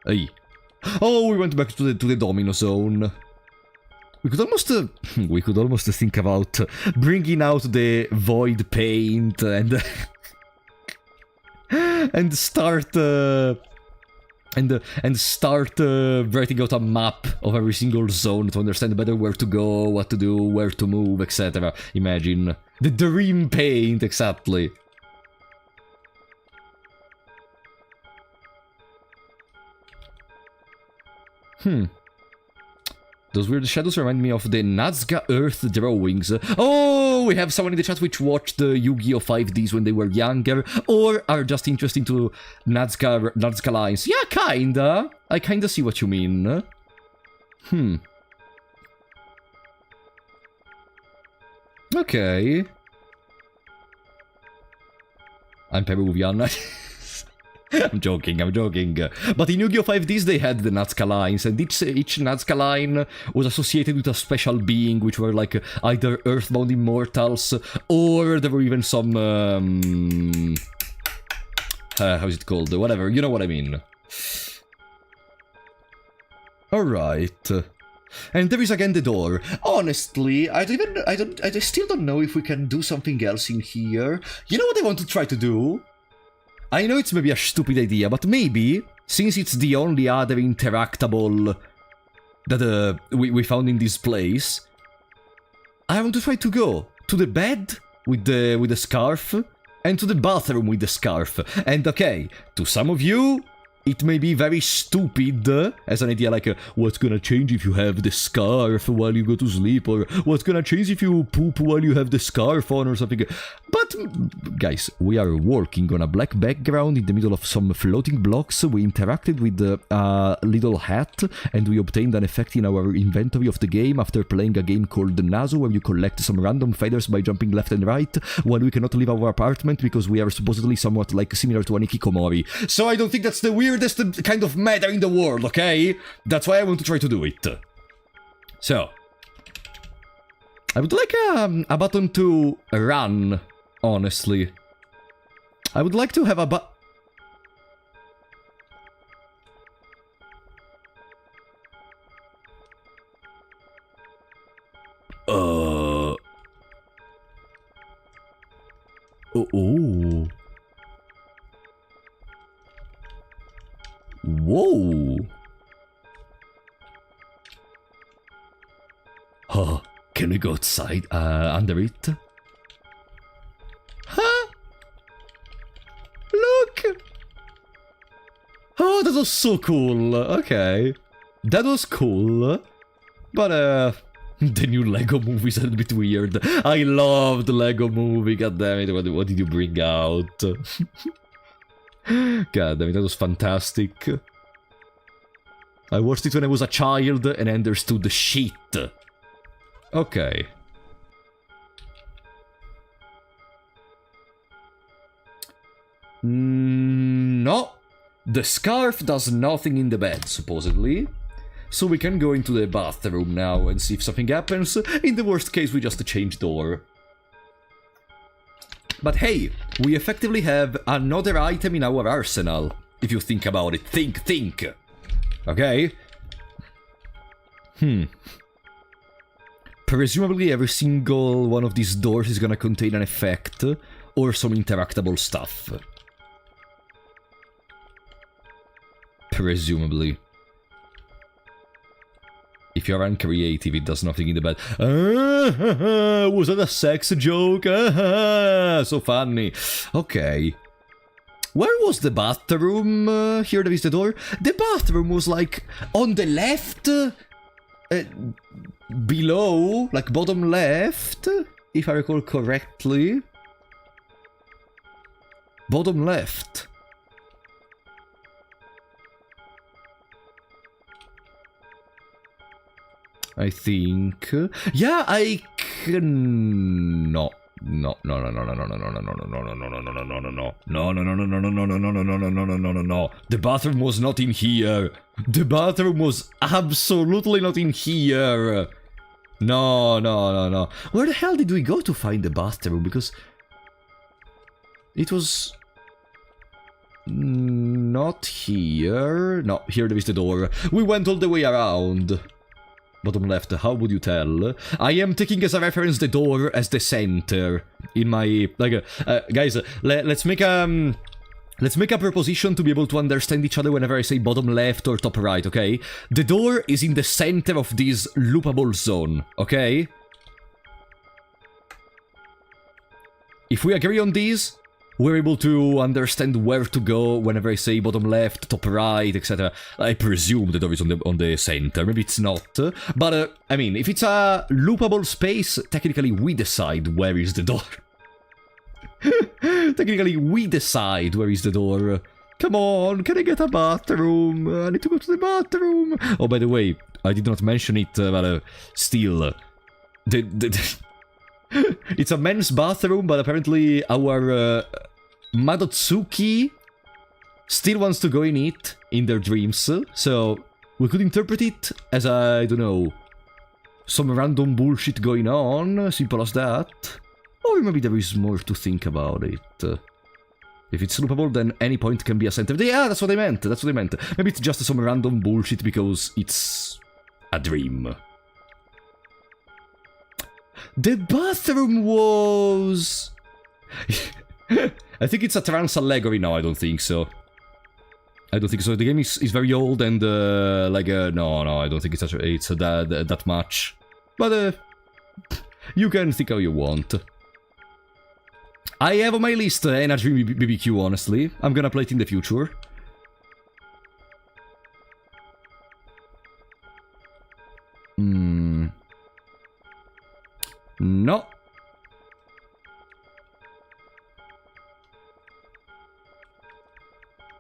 Hey. Oh, we went back to the domino zone. We could almost think about bringing out the void paint and and start writing out a map of every single zone to understand better where to go, what to do, where to move, etc. Imagine the dream paint, exactly. Those weird shadows remind me of the Nazca Earth drawings. Oh, we have someone in the chat which watched the Yu-Gi-Oh! 5Ds when they were younger, or are just interested to Nazca lines. Yeah, kinda. I kinda see what you mean. Okay. I'm Peruvian. I'm joking. But in Yu-Gi-Oh! 5Ds they had the Nazca lines, and each Nazca line was associated with a special being, which were like either Earthbound immortals, or there were even some... how's it called? Whatever, you know what I mean. Alright. And there is again the door. Honestly, I still don't know if we can do something else in here. You know what I want to try to do? I know it's maybe a stupid idea, but maybe, since it's the only other interactable that we found in this place, I want to try to go to the bed with the scarf and to the bathroom with the scarf. And okay, to some of you, it may be very stupid as an idea, like, what's gonna change if you have the scarf while you go to sleep, or what's gonna change if you poop while you have the scarf on, or something. But, guys, we are working on a black background in the middle of some floating blocks. We interacted with the little hat, and we obtained an effect in our inventory of the game after playing a game called Nazu, where you collect some random feathers by jumping left and right, while we cannot leave our apartment because we are supposedly somewhat like similar to an hikikomori. So I don't think that's the weirdest kind of matter in the world, okay? That's why I want to try to do it. So, I would like a button to run, honestly. I would like to have a button... Oh. Whoa. Oh, can we go outside, under it? Huh? Look! Oh, that was so cool. Okay. That was cool. But, the new Lego movie is a little bit weird. I loved the Lego movie, god damn it, what did you bring out? God damn it, that was fantastic. I watched it when I was a child and I understood the shit. Okay. No. The scarf does nothing in the bed, supposedly. So we can go into the bathroom now and see if something happens. In the worst case, we just change door. But hey, we effectively have another item in our arsenal. If you think about it. Think. Okay? Presumably every single one of these doors is gonna contain an effect or some interactable stuff. Presumably. If you're uncreative, it does nothing in the bed. Was that a sex joke? So funny. Okay. Where was the bathroom? Here there is the door. The bathroom was like on the left, below, like bottom left, if I recall correctly. Bottom left. I think. Yeah, I can. No. No. The bathroom was not in here. The bathroom was absolutely not in here. No. Where the hell did we go to find the bathroom? Because it was not here. No, here there is the door. We went all the way around. Bottom left, how would you tell? I am taking as a reference the door as the center in my... Like, guys, let's make a proposition to be able to understand each other whenever I say bottom left or top right, okay? The door is in the center of this loopable zone, okay? If we agree on this, we're able to understand where to go whenever I say bottom left, top right, etc. I presume the door is on the center, maybe it's not. But, I mean, if it's a loopable space, technically we decide where is the door. Technically we decide where is the door. Come on, can I get a bathroom? I need to go to the bathroom. Oh, by the way, I did not mention it, but still... It's a men's bathroom, but apparently our Madotsuki still wants to go in it in their dreams. So we could interpret it as, I don't know, some random bullshit going on, simple as that. Or maybe there is more to think about it. If it's loopable, then any point can be a center. Yeah, that's what I meant. Maybe it's just some random bullshit because it's a dream. The bathroom was... I think it's a trans allegory. No, I don't think so. The game is very old and, no, I don't think it's that much. But, you can think how you want. I have on my list Energy BBQ, honestly. I'm gonna play it in the future. No.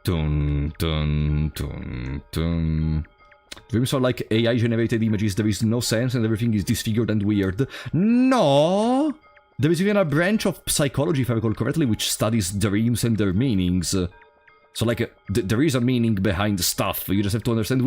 Dun. Dreams are like AI-generated images, there is no sense and everything is disfigured and weird. No! There is even a branch of psychology, if I recall correctly, which studies dreams and their meanings. So, like, there is a meaning behind stuff, you just have to understand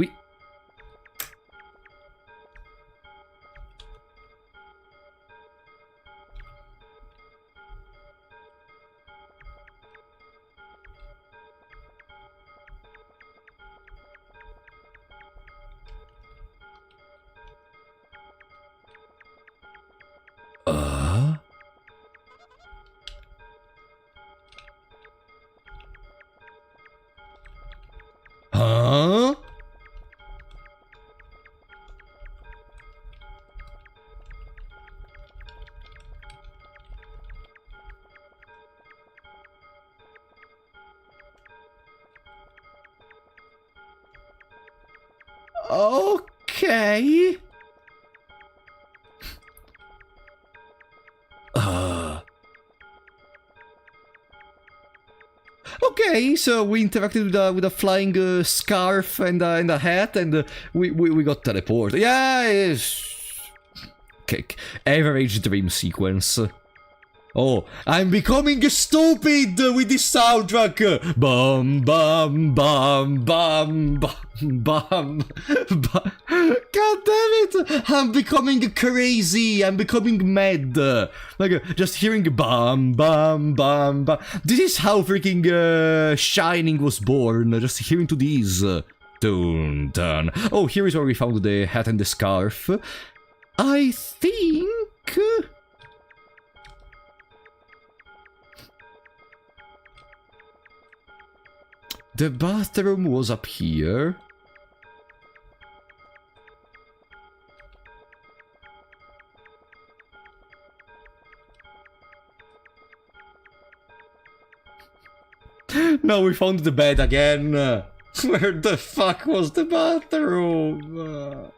Huh? Okay. Okay, so we interacted with a flying scarf and a hat, and we got teleported. Yeah, it's... Okay, average dream sequence. Oh, I'm becoming stupid with this soundtrack! Bum bum bum bum bum bum bum. God damn it! I'm becoming crazy! I'm becoming mad! Like, just hearing bum bum bum bum. This is how freaking Shining was born, just hearing to these. Dun dun. Oh, here is where we found the hat and the scarf. I think... the bathroom was up here. No, we found the bed again. Where the fuck was the bathroom?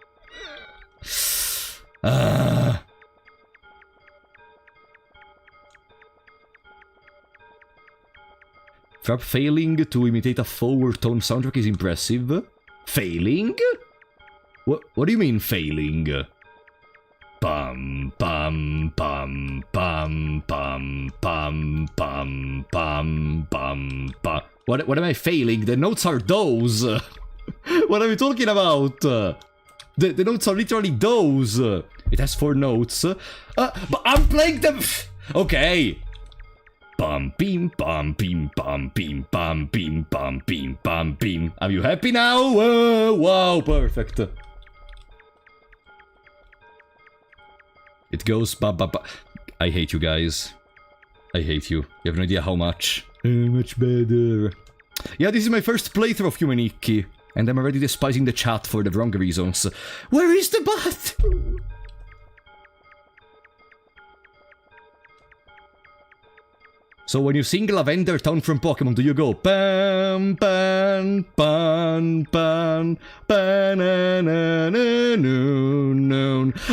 Frap failing to imitate a forward tone soundtrack is impressive. Failing? What do you mean failing? Bum bum bum bum bum bum bum bum bum bum. What am I failing? The notes are those. What are you talking about? The notes are literally those. It has 4 notes. But I'm playing them. Okay. Bum beam bum beam bum beam bum beam bum beam bum beam. Are you happy now? Wow, perfect. It goes ba ba ba. I hate you guys. I hate you. You have no idea how much. Much better. Yeah, this is my first playthrough of Yume Nikki, and I'm already despising the chat for the wrong reasons. Where is the bathroom? So when you sing Lavender Town from Pokemon, do you go bam bam bam bam bam,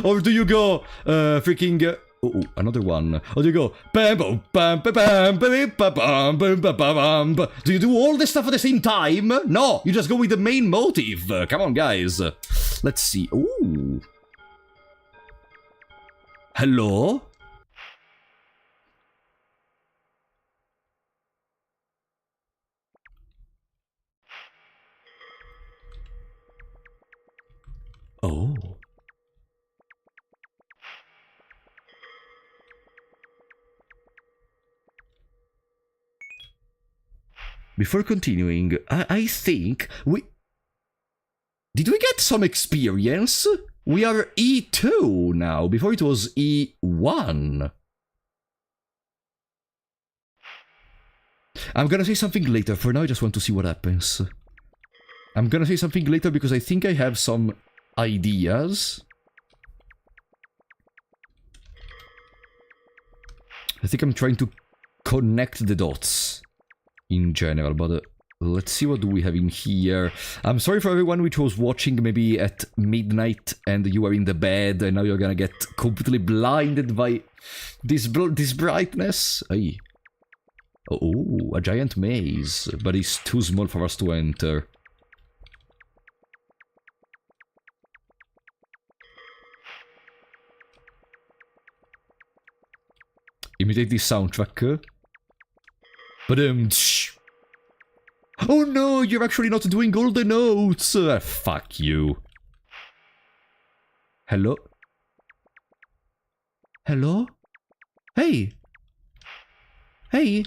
or do you go freaking oh, another one? Or do you go bam bam bam bam bam bam bam bam? Do you do all this stuff at the same time? No, you just go with the main motive. Come on, guys. Let's see. Ooh. Hello? Oh. Before continuing, I think we... Did we get some experience? We are E2 now, before it was E1. I'm gonna say something later, for now I just want to see what happens. I'm gonna say something later because I think I have some ideas. I think I'm trying to connect the dots in general, but let's see what do we have in here. I'm sorry for everyone which was watching maybe at midnight and you were in the bed and now you're gonna get completely blinded by this brightness. Ay. Oh, a giant maze, but it's too small for us to enter. Imitate this soundtrack. But oh no, you're actually not doing all the notes. Fuck you. Hello? Hello? Hey. Hey.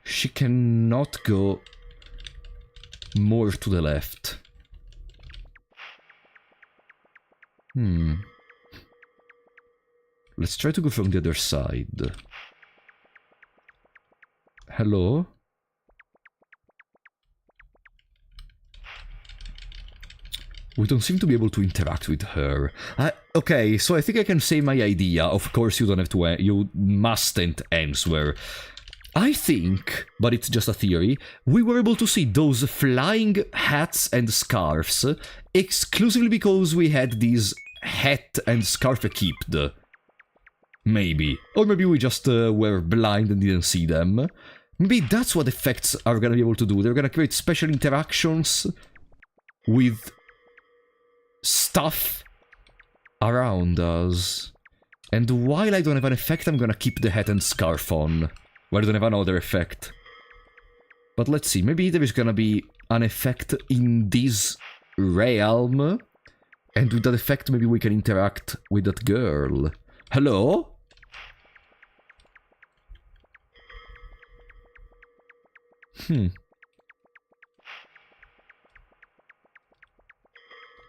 She cannot go more to the left. Let's try to go from the other side. Hello? We don't seem to be able to interact with her. Okay, so I think I can say my idea. Of course, you don't have to. You mustn't answer. I think, but it's just a theory, we were able to see those flying hats and scarves exclusively because we had these hat and scarf equipped. Maybe. Or maybe we just were blind and didn't see them. Maybe that's what effects are gonna be able to do. They're gonna create special interactions with stuff around us. And while I don't have an effect, I'm gonna keep the hat and scarf on. Well, I don't have another effect. But let's see, maybe there is gonna be an effect in this realm. And with that effect, maybe we can interact with that girl. Hello?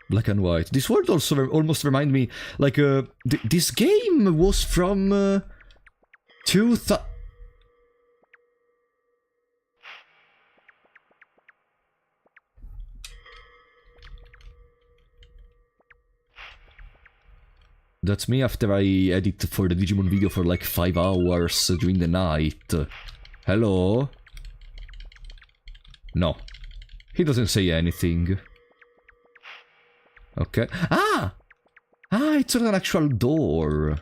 Black and white. This world also almost remind me, like, this game was from 2000. That's me after I edit for the Digimon video for like 5 hours during the night. Hello? No. He doesn't say anything. Okay. Ah! Ah, it's an actual door.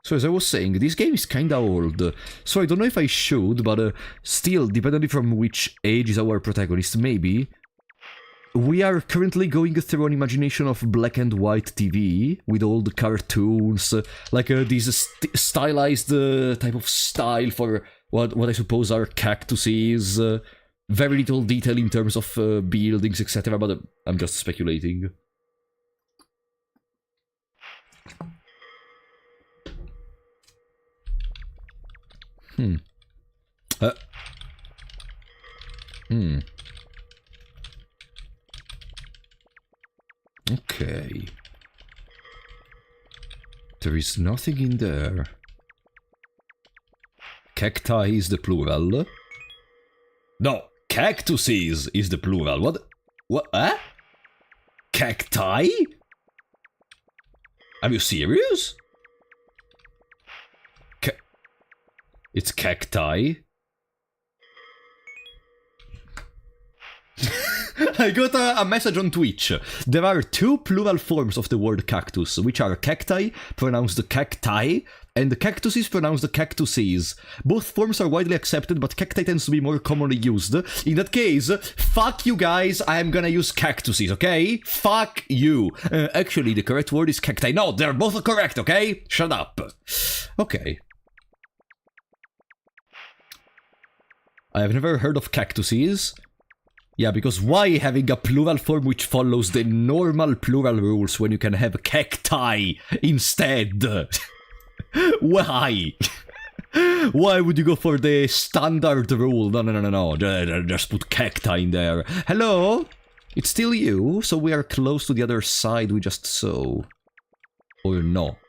So as I was saying, this game is kinda old, so I don't know if I should, but still, depending from which age is our protagonist, maybe. We are currently going through an imagination of black and white TV, with old cartoons, like this stylized type of style for what I suppose are cactuses, very little detail in terms of buildings, etc., but I'm just speculating. Okay. There is nothing in there. Cacti is the plural. No, cactuses is the plural. What? Cacti? Are you serious? It's cacti. I got a message on Twitch. There are 2 plural forms of the word cactus, which are cacti, pronounced cacti, and cactuses, pronounced cactuses. Both forms are widely accepted, but cacti tends to be more commonly used. In that case, fuck you guys, I am gonna use cactuses, okay? Fuck you. Actually, the correct word is cacti. No, they're both correct, okay? Shut up. Okay. I have never heard of cactuses. Yeah, because why having a plural form which follows the normal plural rules when you can have cacti instead? Why? Why would you go for the standard rule? No. Just put cacti in there. Hello? It's still you, so we are close to the other side we just saw. Or no?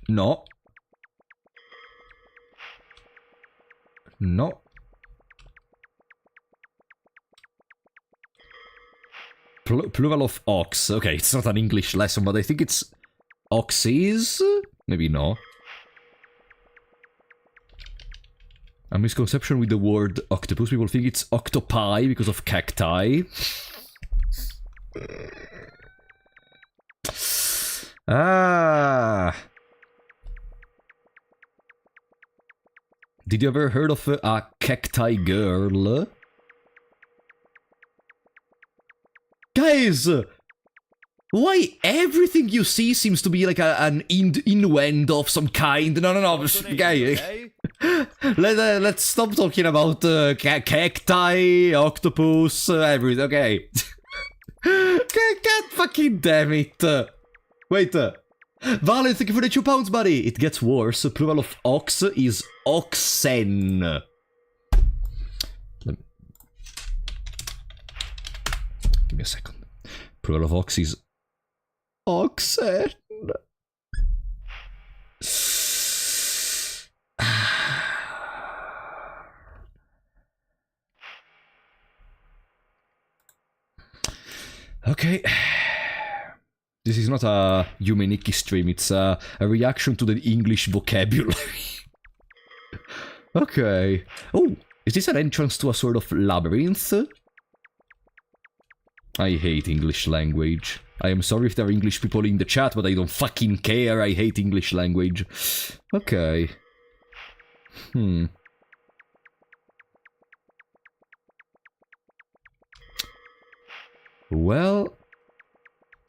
No. No. Plural of ox. Okay, it's not an English lesson, but I think it's oxes? Maybe no. A misconception with the word octopus. People think it's octopi because of cacti. Ah. Did you ever heard of a cacti girl? Guys! Why everything you see seems to be like an innuendo of some kind? No, guy. Let's stop talking about cacti, octopus, everything, okay. God fucking damn it. Wait, Valen, thank you for the £2, buddy! It gets worse. Plural of ox is oxen. Give me a second. Plural of ox is oxen. Okay. This is not a Yume Nikki stream, it's a reaction to the English vocabulary. Okay. Oh, is this an entrance to a sort of labyrinth? I hate English language. I am sorry if there are English people in the chat, but I don't fucking care. I hate English language. Okay. Well,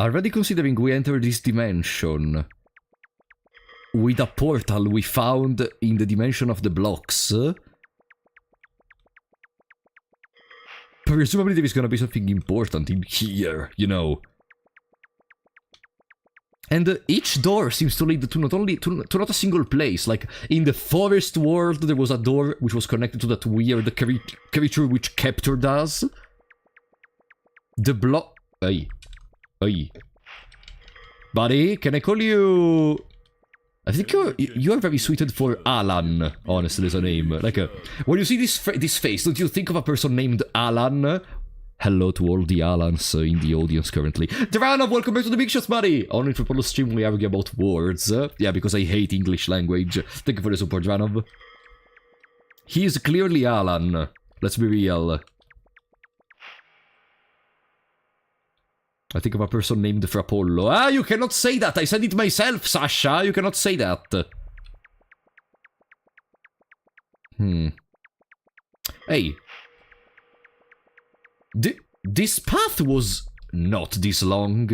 already considering we enter this dimension with a portal we found in the dimension of the blocks, presumably there is gonna be something important in here, you know. And each door seems to lead to not a single place. Like, in the forest world, there was a door which was connected to that weird creature which captured us. The block... Hey. Buddy, can I call you... I think you're very suited for Alan, honestly, as a name. Like, when you see this face, don't you think of a person named Alan? Hello to all the Alans in the audience currently. Dranov, welcome back to the Big Shots, buddy! Only for the stream we argue about words. Yeah, because I hate English language. Thank you for the support, Dranov. He is clearly Alan. Let's be real. I think of a person named Frapollo. Ah, you cannot say that! I said it myself, Sasha! You cannot say that! Hey. This path was not this long.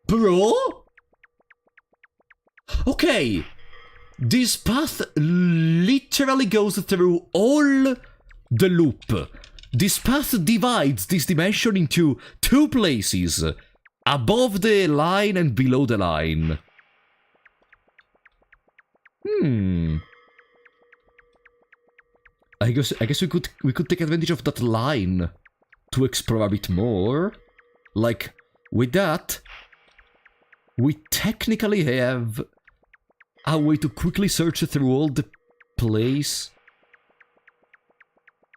Bro? Okay, this path literally goes through all the loop. This path divides this dimension into two places, above the line and below the line. I guess we could take advantage of that line to explore a bit more. Like, with that, we technically have a way to quickly search through all the place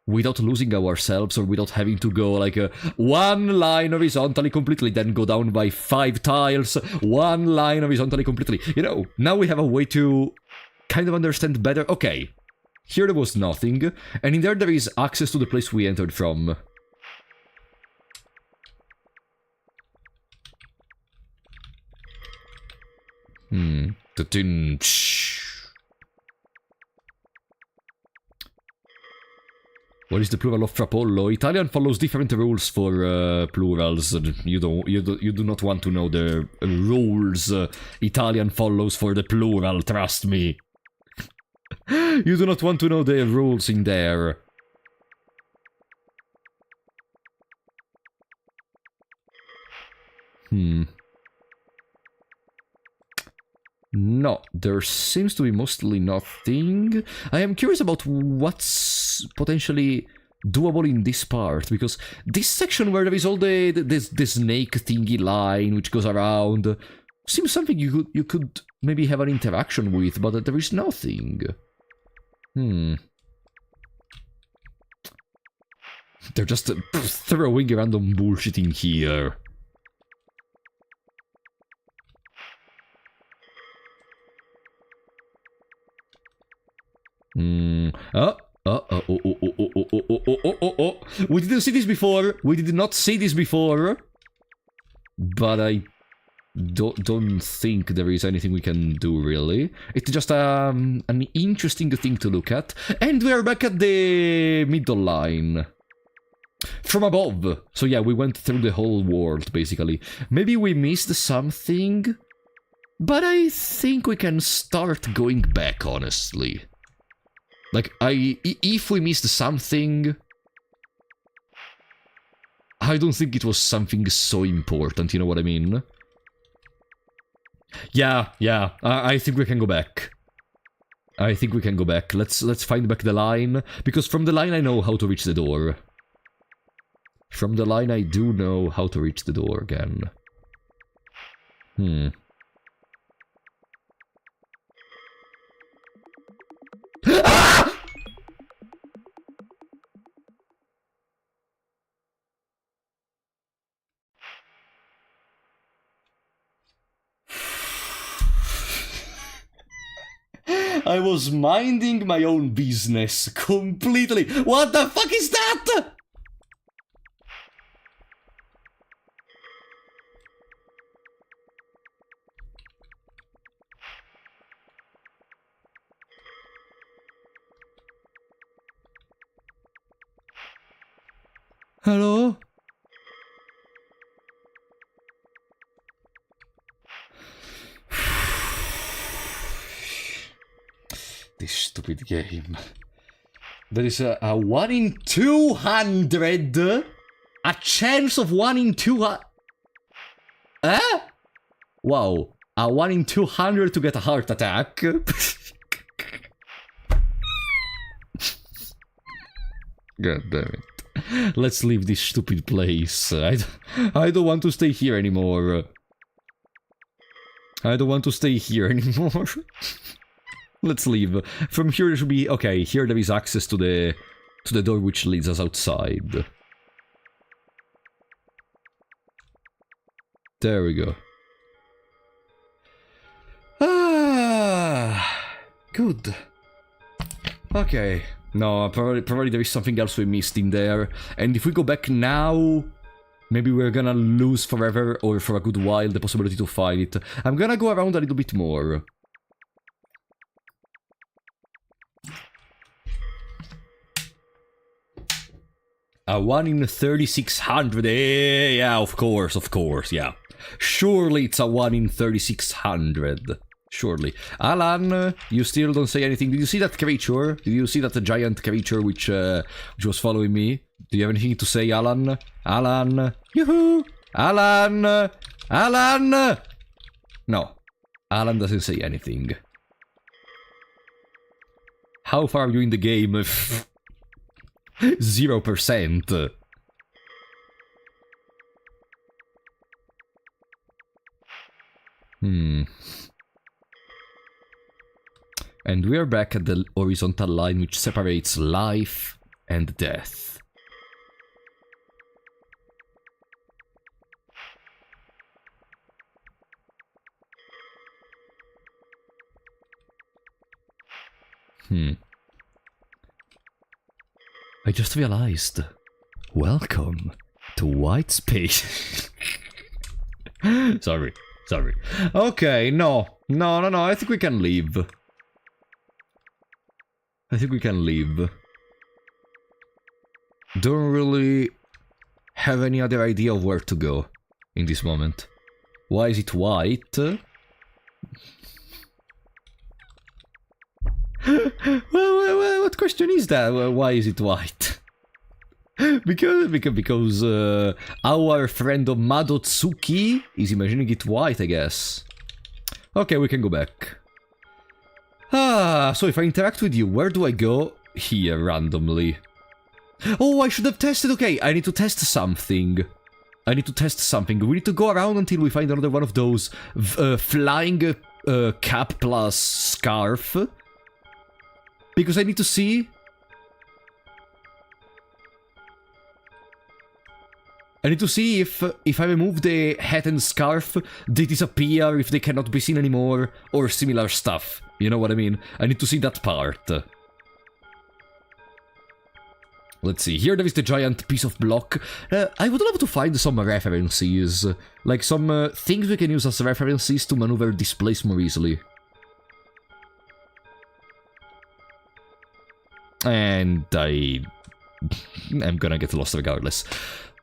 without losing ourselves or without having to go like one line horizontally completely, then go down by 5 tiles, one line horizontally completely. You know, now we have a way to kind of understand better. Okay, here there was nothing, and in there is access to the place we entered from. What is the plural of Frapollo? Italian follows different rules for plurals. You do not want to know the rules Italian follows for the plural, trust me. You do not want to know the rules in there. No, there seems to be mostly nothing. I am curious about what's potentially doable in this part, because this section where there is all the snake thingy line which goes around seems something you could maybe have an interaction with, but there is nothing. They're just throwing random bullshit in here. We didn't see this before. We did not see this before. But I don't think there is anything we can do, really. It's just an interesting thing to look at. And we are back at the middle line. From above. So yeah, we went through the whole world, basically. Maybe we missed something. But I think we can start going back, honestly. Like, if we missed something... I don't think it was something so important, you know what I mean? Yeah, I think we can go back. I think we can go back. Let's find back the line, because from the line I know how to reach the door. From the line I do know how to reach the door again. Ah! I was minding my own business completely. What the fuck is that? Hello? This stupid game. There is a 1 in 200. A chance of 1 in 200. Eh? Wow. A 1 in 200 to get a heart attack. God damn it. Let's leave this stupid place. I don't want to stay here anymore. I don't want to stay here anymore. Let's leave. From here there should be... Okay, here there is access to the door which leads us outside. There we go. Ah, good. Okay. No, probably there is something else we missed in there. And if we go back now, maybe we're gonna lose forever or for a good while the possibility to find it. I'm gonna go around a little bit more. A 1 in 3600. Yeah, of course, yeah. Surely it's a 1 in 3600. Surely. Alan, you still don't say anything. Did you see that creature? Did you see that giant creature which was following me? Do you have anything to say, Alan? Alan? Yoo-hoo! Alan! Alan! No. Alan doesn't say anything. How far are you in the game? 0%. And we are back at the horizontal line which separates life and death. I just realized. Welcome to white space. Sorry. Okay, no, I think we can leave. Don't really have any other idea of where to go in this moment. Why is it white? What question is that? Why is it white? because our friend Madotsuki is imagining it white, I guess. Okay, we can go back. So if I interact with you, where do I go? Here, randomly. Oh, I should have tested. Okay, I need to test something. We need to go around until we find another one of those flying cap plus scarf. Because I need to see... if I remove the hat and scarf, they disappear, if they cannot be seen anymore, or similar stuff. You know what I mean? I need to see that part. Let's see, here there is the giant piece of block. I would love to find some references. Like some things we can use as references to maneuver this place more easily. And I'm gonna get lost regardless.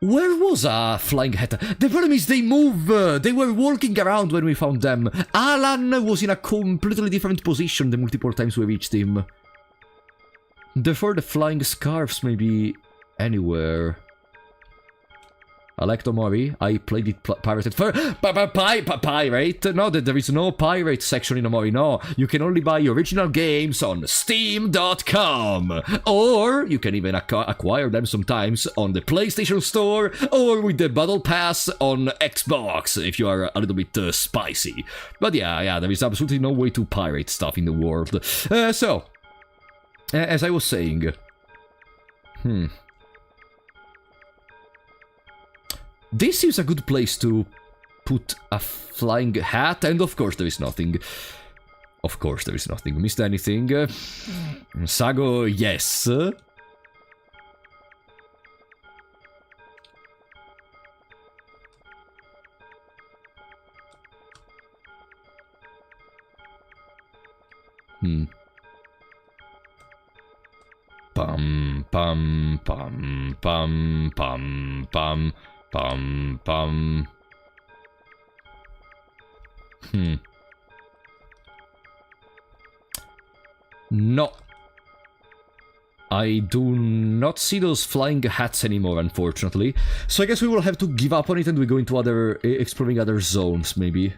Where was a flying hat? The problem is they move! They were walking around when we found them. Alan was in a completely different position the multiple times we reached him. Therefore, the flying scarves may be anywhere. I like Omori. I played it pirated for pirate. No, there is no pirate section in Omori. No, you can only buy original games on Steam.com, or you can even acquire them sometimes on the PlayStation Store or with the Battle Pass on Xbox if you are a little bit spicy. But yeah, there is absolutely no way to pirate stuff in the world. So, as I was saying, this seems a good place to put a flying hat, and of course there is nothing. Of course there is nothing. Missed anything? Sago, yes. Pum, pum, pum, pum, pum, pum. Pum, pum. No. I do not see those flying hats anymore, unfortunately. So I guess we will have to give up on it and we go into exploring other zones, maybe.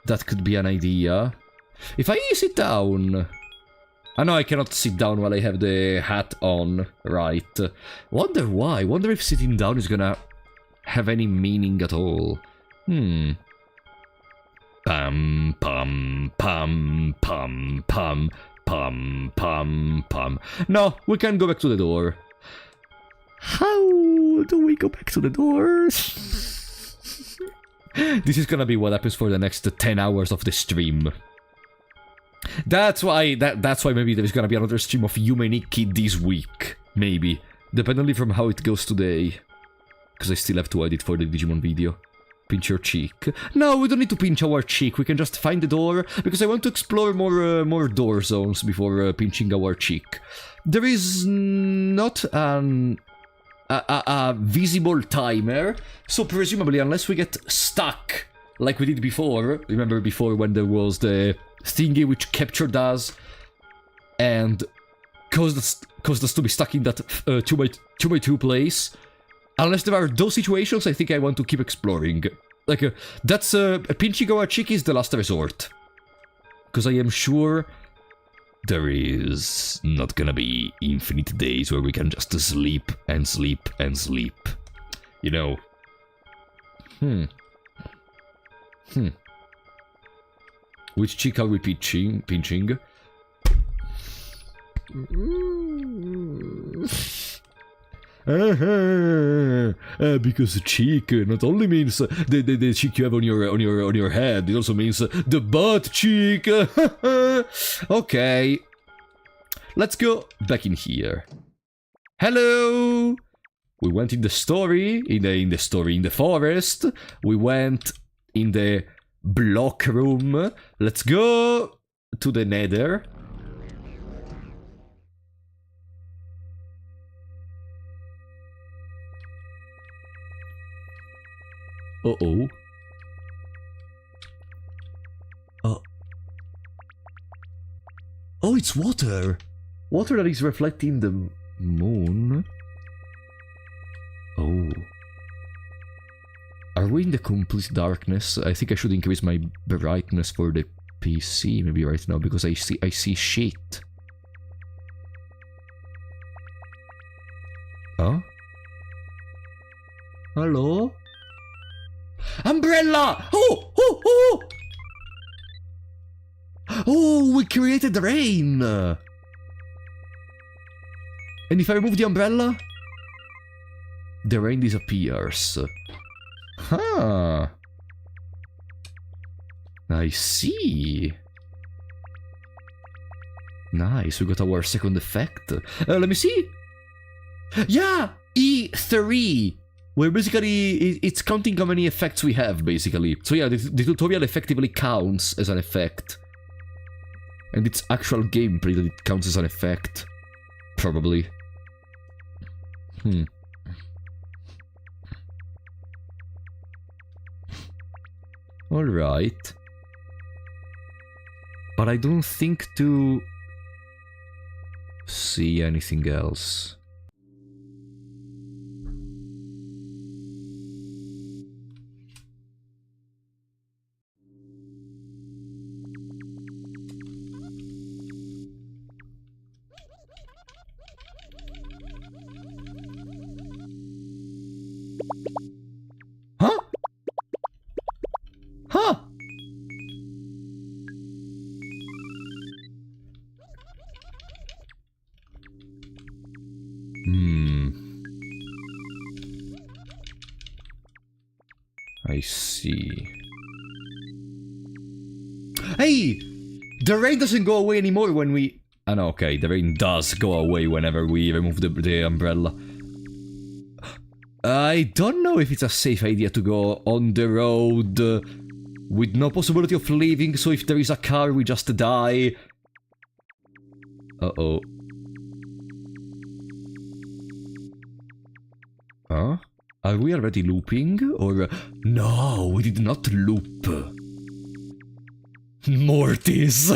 That could be an idea. If I sit down... I know I cannot sit down while I have the hat on, right. Wonder why. Wonder if sitting down is gonna have any meaning at all. Pum, pum, pum, pum, pum, pum, pum, pum. No, we can't go back to the door. How do we go back to the doors? This is gonna be what happens for the next 10 hours of the stream. That's why maybe there's gonna be another stream of Yume Nikki this week. Maybe. Dependently from how it goes today. Because I still have to edit for the Digimon video. Pinch your cheek. No, we don't need to pinch our cheek. We can just find the door. Because I want to explore more door zones before pinching our cheek. There is not a visible timer. So presumably, unless we get stuck like we did before. Remember before when there was the thingy which captured us and caused us to be stuck in that 2x2 place. Unless there are those situations, I think I want to keep exploring. Like, that's pinching our cheek is the last resort. Because I am sure there is not gonna be infinite days where we can just sleep and sleep and sleep. You know. Which cheek are we pinching? Because the cheek not only means the cheek you have on your head, it also means the butt cheek. Okay, let's go back in here. Hello. We went in the story, in the forest. We went in the block room. Let's go to the nether. Uh-oh. Oh, it's water! Water that is reflecting the moon. Oh. Are we in the complete darkness? I think I should increase my brightness for the PC maybe right now, because I see shit. Huh? Hello? Umbrella! Oh! Oh! Oh! Oh, we created rain! And if I remove the umbrella? The rain disappears. Huh. I see. Nice, we got our second effect. Let me see. Yeah! E3! Where basically, it's counting how many effects we have, basically. So yeah, the tutorial effectively counts as an effect. And it's actual gameplay that it counts as an effect. Probably. Alright. But I don't think to see anything else. Huh? Huh? I see. Hey! The rain doesn't go away anymore when we... Oh no, okay, the rain does go away whenever we remove the umbrella. I don't know if it's a safe idea to go on the road with no possibility of leaving, so if there is a car, we just die. Uh-oh. Huh? Are we already looping? Or... No, we did not loop. Mortis!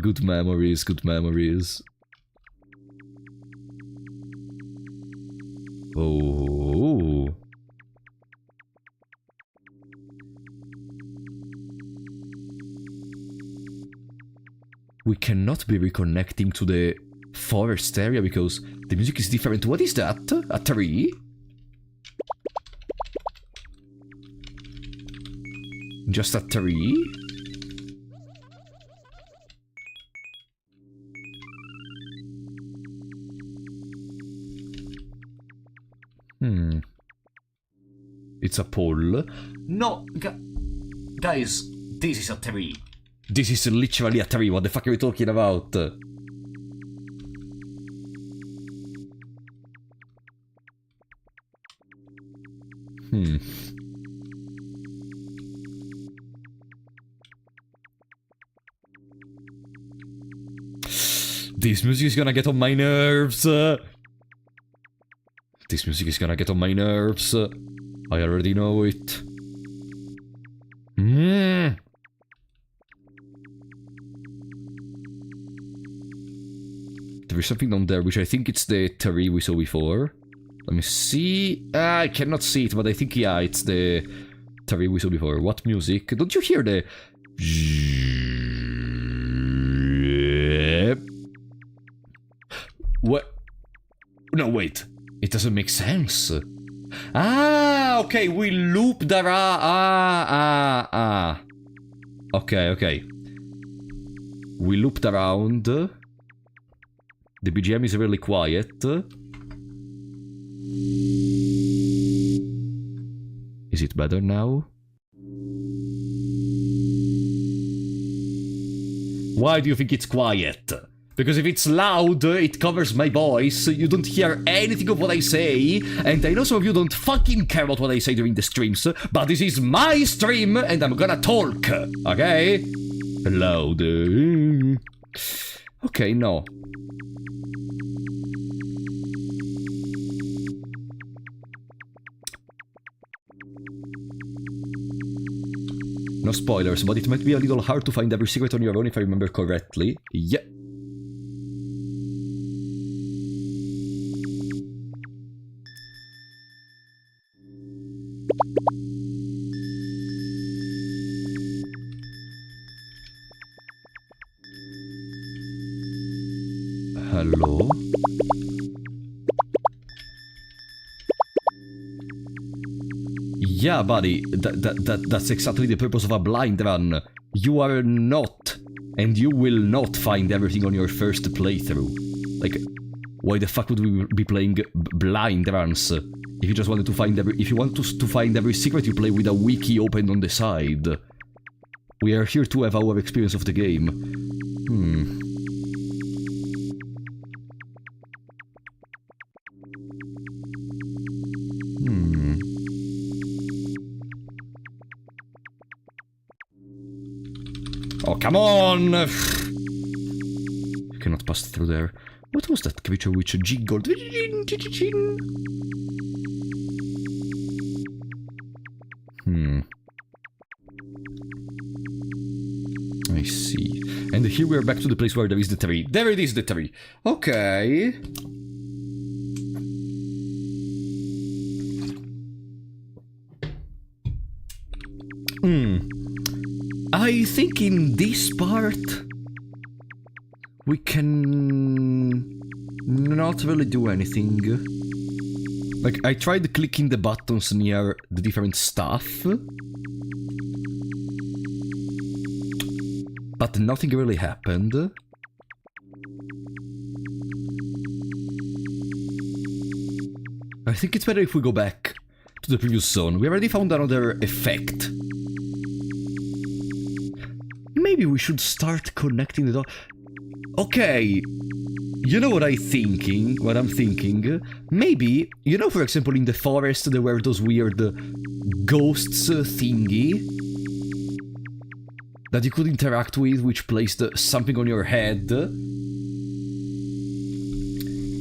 Good memories, good memories. Oh. We cannot be reconnecting to the forest area because the music is different. What is that? A tree? Just a tree? It's a pole. No, guys, this is a tree. This is literally a tree. What the fuck are you talking about? This music is gonna get on my nerves. This music is gonna get on my nerves. I already know it. There is something on there, which I think it's the tree we saw before. Let me see. I cannot see it, but I think, yeah, it's the tree we saw before. What music? Don't you hear the... What? No, wait. It doesn't make sense. Ah, okay, we looped around. Okay. We looped around. The BGM is really quiet. Is it better now? Why do you think it's quiet? Because if it's loud, it covers my voice, you don't hear anything of what I say, and I know some of you don't fucking care about what I say during the streams, but this is my stream, and I'm gonna talk, okay? Loud. Okay, no. No spoilers, but it might be a little hard to find every secret on your own if I remember correctly. Yeah. Hello? Yeah, buddy, that's exactly the purpose of a blind run. You are not, and you will not find everything on your first playthrough. Like, why the fuck would we be playing blind runs? If you just wanted to find if you want to find every secret, you play with a wiki open on the side. We are here to have our experience of the game. Oh, come on! You cannot pass through there. What was that creature which jiggled? I see. And here we are back to the place where there is the tree. There it is, the tree. Okay. I think in this part we can not really do anything. Like, I tried clicking the buttons near the different stuff, but nothing really happened. I think it's better if we go back to the previous zone. We already found another effect. Maybe we should start connecting the dots. Okay, you know what I'm thinking? Maybe, you know, for example, in the forest there were those weird ghosts thingy that you could interact with, which placed something on your head.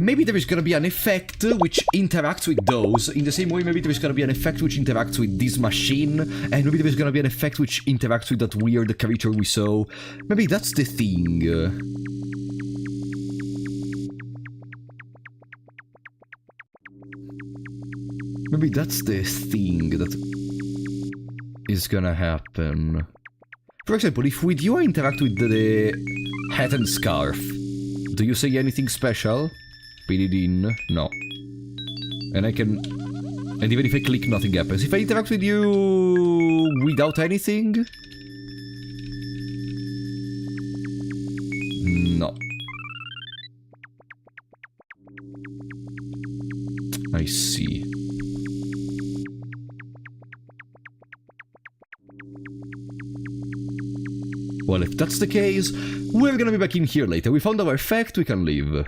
Maybe there is gonna be an effect which interacts with those. In the same way, maybe there is gonna be an effect which interacts with this machine, and maybe there is gonna be an effect which interacts with that weird creature we saw. Maybe that's the thing. Maybe that's the thing that is gonna happen. For example, if with you I interact with the hat and scarf, do you say anything special? Pin it in. No. And I can... And even if I click, nothing happens. If I interact with you without anything? No. I see. Well, if that's the case, we're gonna be back in here later. We found our effect, we can leave.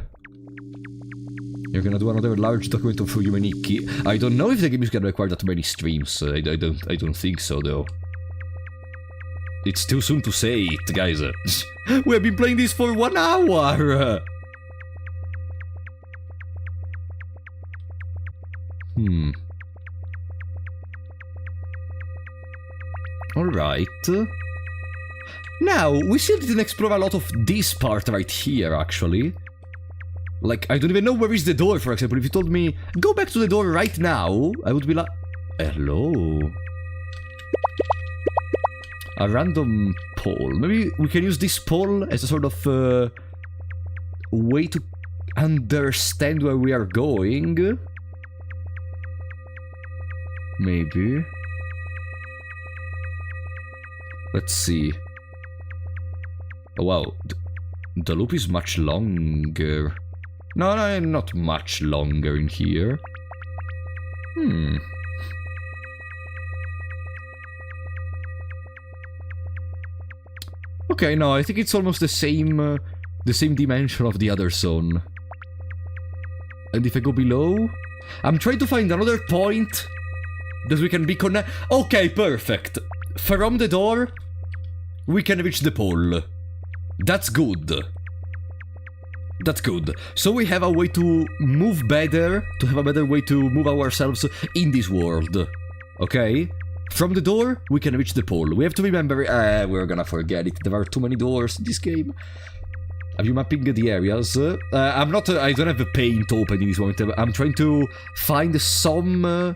You're gonna do another large document of Yume Nikki. I don't know if the game is gonna require that many streams. I don't think so, though. It's too soon to say it, guys. We have been playing this for 1 hour! Alright. Now, we still didn't explore a lot of this part right here, actually. Like, I don't even know where is the door, for example. If you told me, go back to the door right now, I would be like, hello? A random pole. Maybe we can use this pole as a sort of way to understand where we are going. Maybe. Let's see. Oh, wow. The loop is much longer. No, not much longer in here. Okay, no, I think it's almost the same dimension of the other zone. And if I go below, I'm trying to find another point that we can be connected. Okay, perfect. From the door, we can reach the pole. That's good. That's good. So we have a way to move better, to have a better way to move ourselves in this world. Okay? From the door, we can reach the pole. We have to remember... we're gonna forget it. There are too many doors in this game. Are you mapping the areas? I don't have the paint open in this moment. I'm trying to find some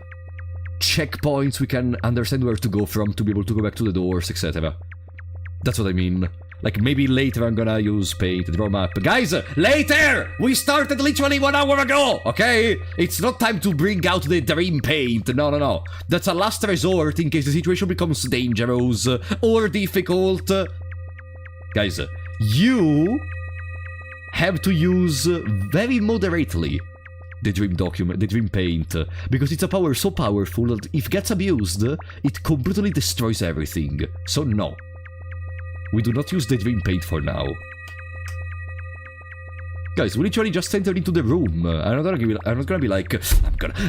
checkpoints we can understand where to go from to be able to go back to the doors, etc. That's what I mean. Like, maybe later I'm gonna use paint, draw map. Guys, later! We started literally 1 hour ago, okay? It's not time to bring out the dream paint. No. That's a last resort in case the situation becomes dangerous or difficult. Guys, you have to use very moderately the dream paint, because it's a power so powerful that if it gets abused, it completely destroys everything. So no. We do not use the dream paint for now. Guys, we literally just entered into the room. I'm not gonna be like, I'm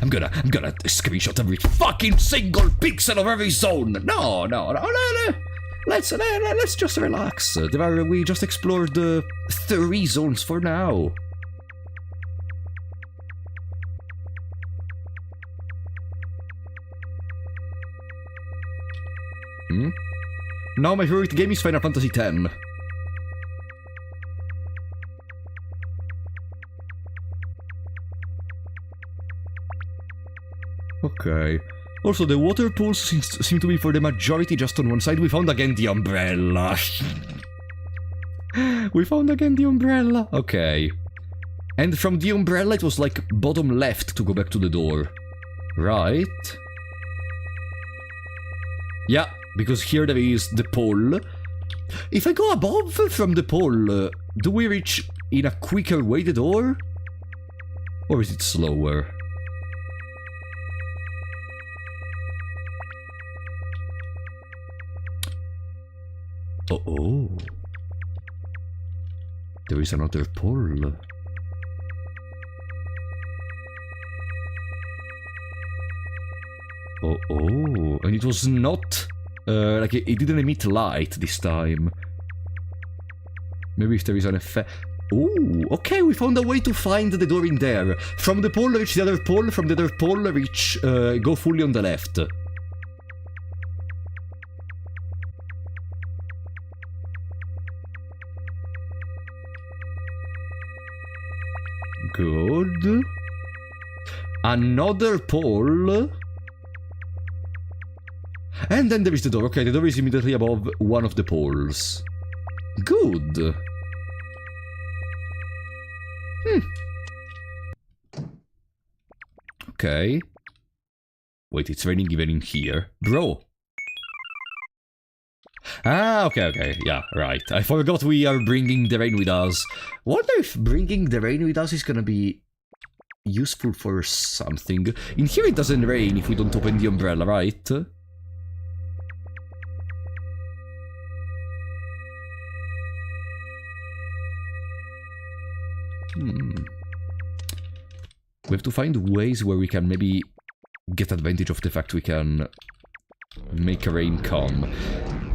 gonna screenshot every fucking single pixel of every zone. No. Let's just relax. We just explored 3 zones for now. Now my favorite game is Final Fantasy X. Okay. Also, the water pools seem to be for the majority just on one side. We found again the umbrella. We found again the umbrella. Okay. And from the umbrella it was like bottom left to go back to the door. Right. Yeah, because here there is the pole. If I go above from the pole, do we reach in a quicker way the door? Or is it slower? Oh. There is another pole. Oh. And it was not... like, it didn't emit light this time. Maybe if there is an effect... Oh, okay, we found a way to find the door in there. From the pole, reach the other pole. From the other pole, reach... go fully on the left. Good. Another pole. And then there is the door. Okay, the door is immediately above one of the poles. Good. Okay. Wait, it's raining even in here. Bro. Ah, okay, yeah, right. I forgot we are bringing the rain with us. Wonder if bringing the rain with us is gonna be useful for something. In here it doesn't rain if we don't open the umbrella, right? We have to find ways where we can maybe get advantage of the fact we can make rain come.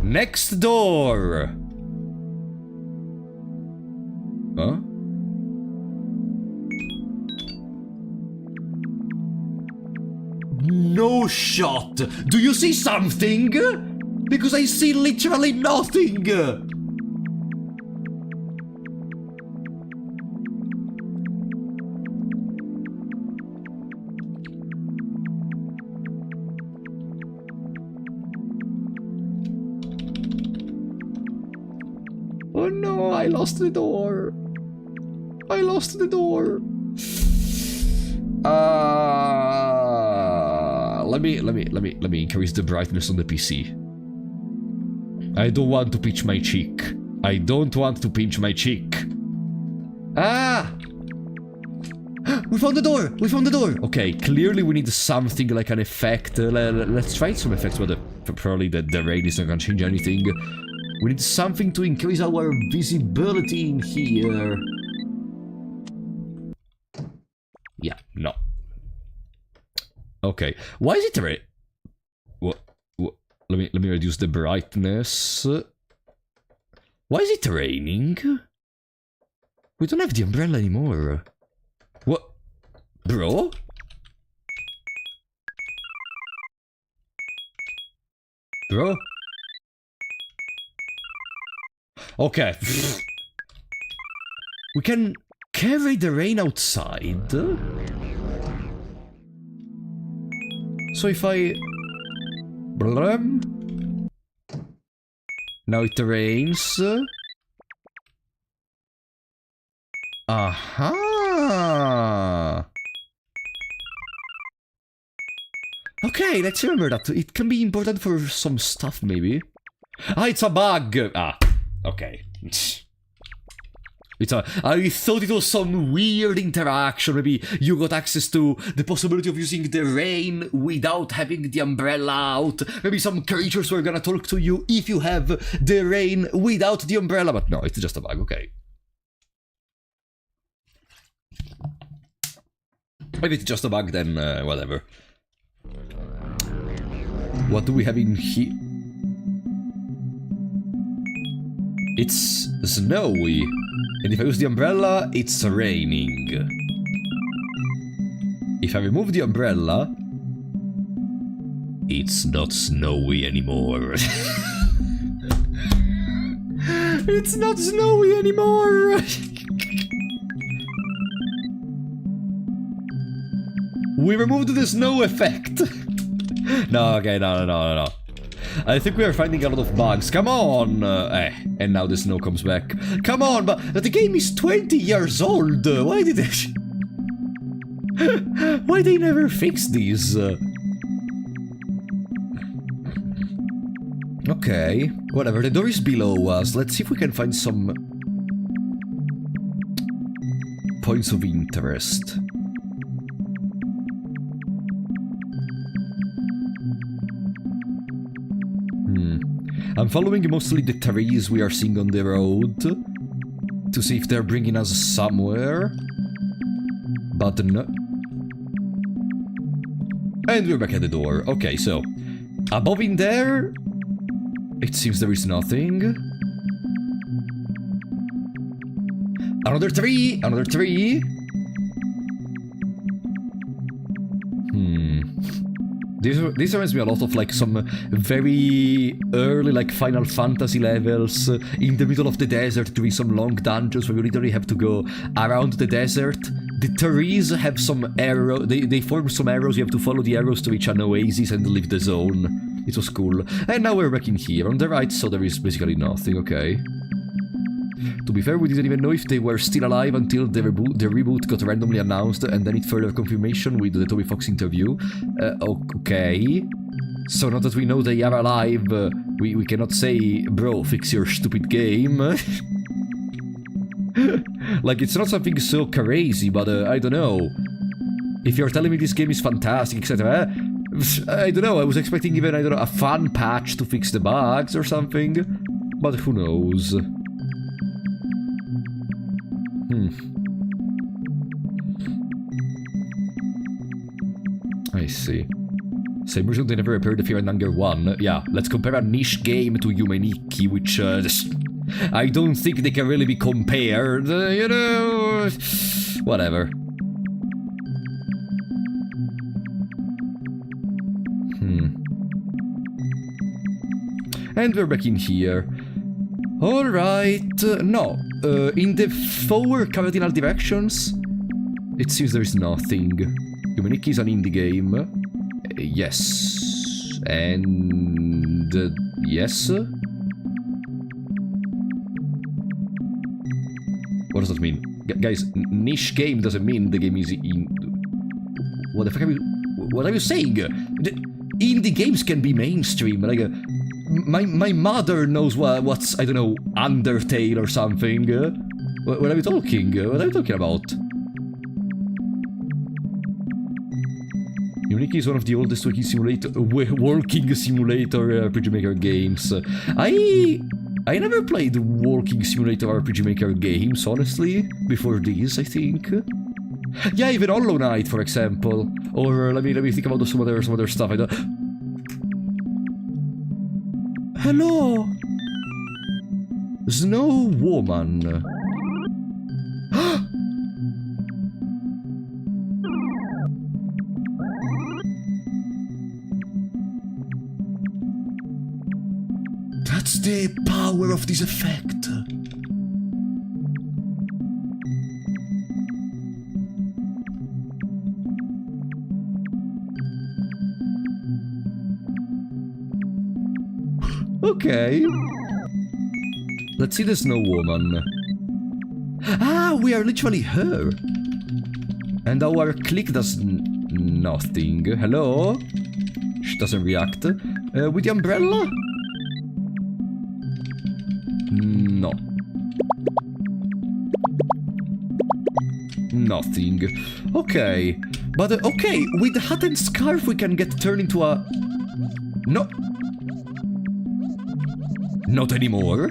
Next door! Huh? No shot! Do you see something? Because I see literally nothing! Oh no, I lost the door. I lost the door. Let me increase the brightness on the PC. I don't want to pinch my cheek. I don't want to pinch my cheek. Ah! We found the door! We found the door! Okay, clearly we need something like an effect. Let's try some effects, but probably the rain is not gonna change anything. We need something to increase our visibility in here. Yeah, no. Okay, why is it rain? What? Let me reduce the brightness. Why is it raining? We don't have the umbrella anymore. What? Bro? Bro? Okay. We can carry the rain outside. So if I... Blum. Now it rains. Aha! Okay, let's remember that. It can be important for some stuff, maybe. Ah, it's a bug! Ah, okay. I thought it was some weird interaction. Maybe you got access to the possibility of using the rain without having the umbrella out. Maybe some creatures were gonna talk to you if you have the rain without the umbrella. But no, it's just a bug, okay. Maybe it's just a bug, then whatever. What do we have in here? It's snowy. And if I use the umbrella, it's raining. If I remove the umbrella, it's not snowy anymore. It's not snowy anymore! We removed the snow effect! No, okay, no. I think we are finding a lot of bugs. Come on! And now the snow comes back. Come on, but the game is 20 years old! Why did they... Why they never fix these? Okay, whatever, the door is below us. Let's see if we can find some points of interest. I'm following mostly the trees we are seeing on the road to see if they're bringing us somewhere. But no. And we're back at the door. Okay, so above in there, it seems there is nothing. Another tree! Another tree! This reminds me a lot of like some very early like Final Fantasy levels in the middle of the desert doing some long dungeons where you literally have to go around the desert. The trees have some arrows, they form some arrows, you have to follow the arrows to reach an oasis and leave the zone. It was cool. And now we're back in here on the right, so there is basically nothing, okay. To be fair, we didn't even know if they were still alive until the reboot got randomly announced, and then it further confirmation with the Toby Fox interview. Okay. So now that we know they are alive, we cannot say, bro, fix your stupid game. Like, it's not something so crazy, but I don't know. If you're telling me this game is fantastic, etc., I don't know, I was expecting even, I don't know, a fun patch to fix the bugs or something, but who knows. I see. Same reason they never repaired the Fear and Hunger 1. Yeah, let's compare a niche game to Yume Nikki, which, I don't think they can really be compared, you know... Whatever. And we're back in here. Alright, no. In the 4 cardinal directions, it seems there is nothing. Yume Nikki is an indie game. Yes. And... yes? What does that mean? Guys, niche game doesn't mean the game is in... What the fuck are you... What are you saying? Indie games can be mainstream, like... My mother knows what's, I don't know, Undertale or something. What are we talking? What are you talking about? Yume Nikki is one of the oldest working simulator Rpgmaker games. I never played working simulator Rpgmaker games, honestly, before these, I think. Yeah, even Hollow Knight, for example. Or let me think about some other stuff. I don't... Hello! Snow Woman. That's the power of this effect. Okay. Let's see the Snow Woman. Ah, we are literally her. And our click does nothing. Hello? She doesn't react. With the umbrella? No. Nothing. Okay. But, okay, with the hat and scarf we can get turned into a... No. Not anymore.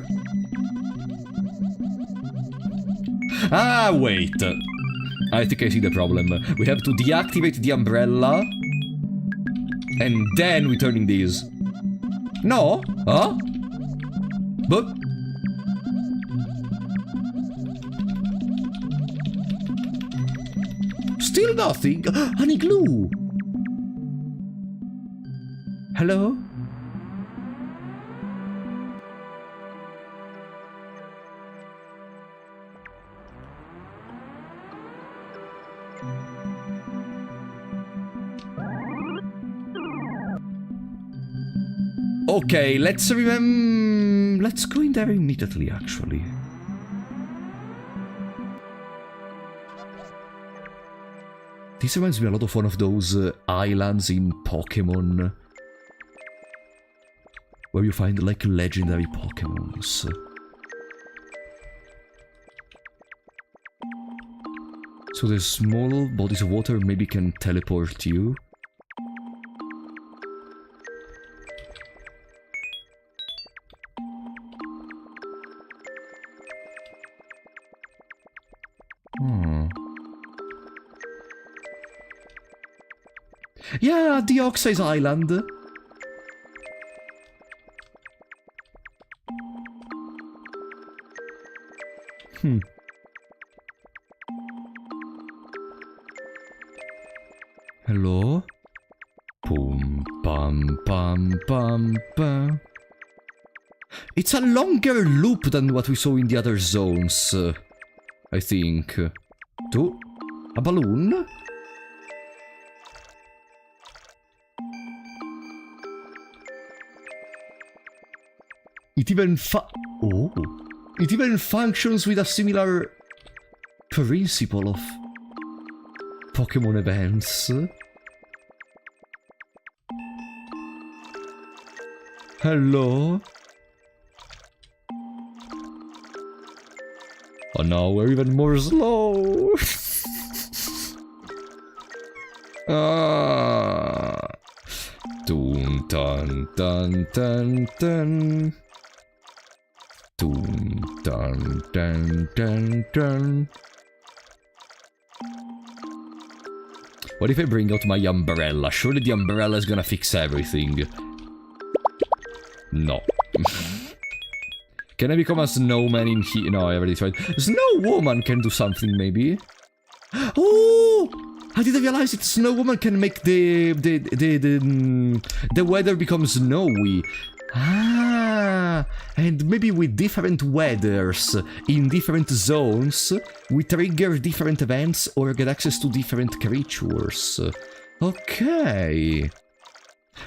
Ah, wait. I think I see the problem. We have to deactivate the umbrella. And then we're turning these. No? Huh? But... still nothing. Honey glue. Hello? Okay, let's remember... Let's go in there immediately, actually. This reminds me a lot of one of those islands in Pokemon. Where you find, like, legendary Pokemons. So the small bodies of water maybe can teleport you. Yeah, the Oxey's Island. Hello? Boom, bum, bum, bum, bum. It's a longer loop than what we saw in the other zones, I think. To a balloon? It even it even functions with a similar principle of Pokemon events. Hello? Oh no, we're even more slow. Dun dun dun dun dun. Dun dun dun dun dun. What if I bring out my umbrella? Surely the umbrella is gonna fix everything. No. Can I become a snowman in here? No, I already tried. Snow Woman can do something, maybe. Oh! I didn't realize that Snow Woman can make the weather become snowy. Ah, and maybe with different weathers in different zones, we trigger different events or get access to different creatures. Okay.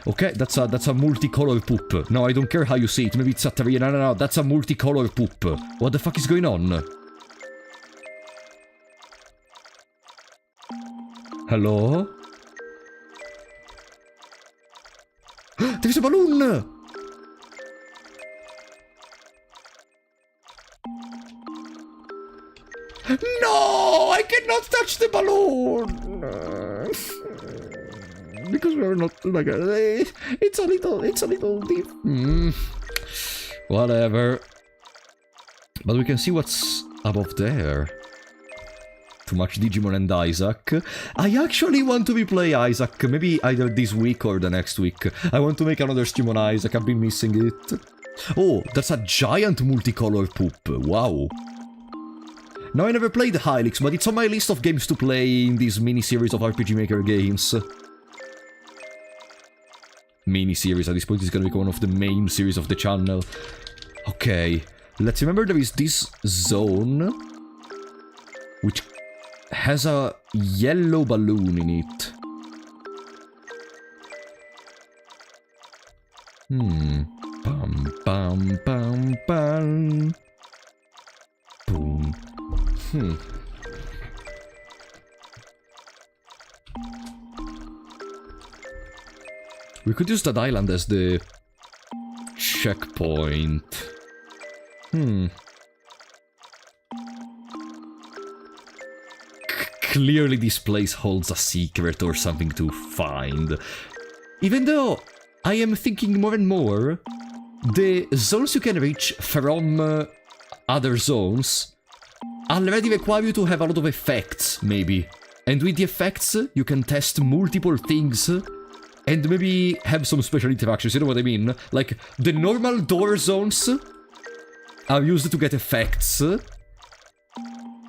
Okay, that's a multicolor poop. No, I don't care how you see it. Maybe it's a tree. No, that's a multicolor poop. What the fuck is going on? Hello? There's a balloon! No! I cannot touch the balloon! Because we're not like it's a little deep. Whatever. But we can see what's above there. Too much Digimon and Isaac. I actually want to play Isaac, maybe either this week or the next week. I want to make another stream on Isaac, I've been missing it. Oh, that's a giant multicolor poop, wow. Now I never played Hylix, but it's on my list of games to play in this mini-series of Rpgmaker games. Mini-series, at this point it's gonna be one of the main series of the channel. Okay, let's remember there is this zone, which has a yellow balloon in it. Bum, bum, bum, bum. Boom. We could use that island as the checkpoint. Clearly this place holds a secret or something to find. Even though I am thinking more and more, the zones you can reach from other zones already require you to have a lot of effects, maybe. And with the effects, you can test multiple things and maybe have some special interactions, you know what I mean? Like, the normal door zones are used to get effects,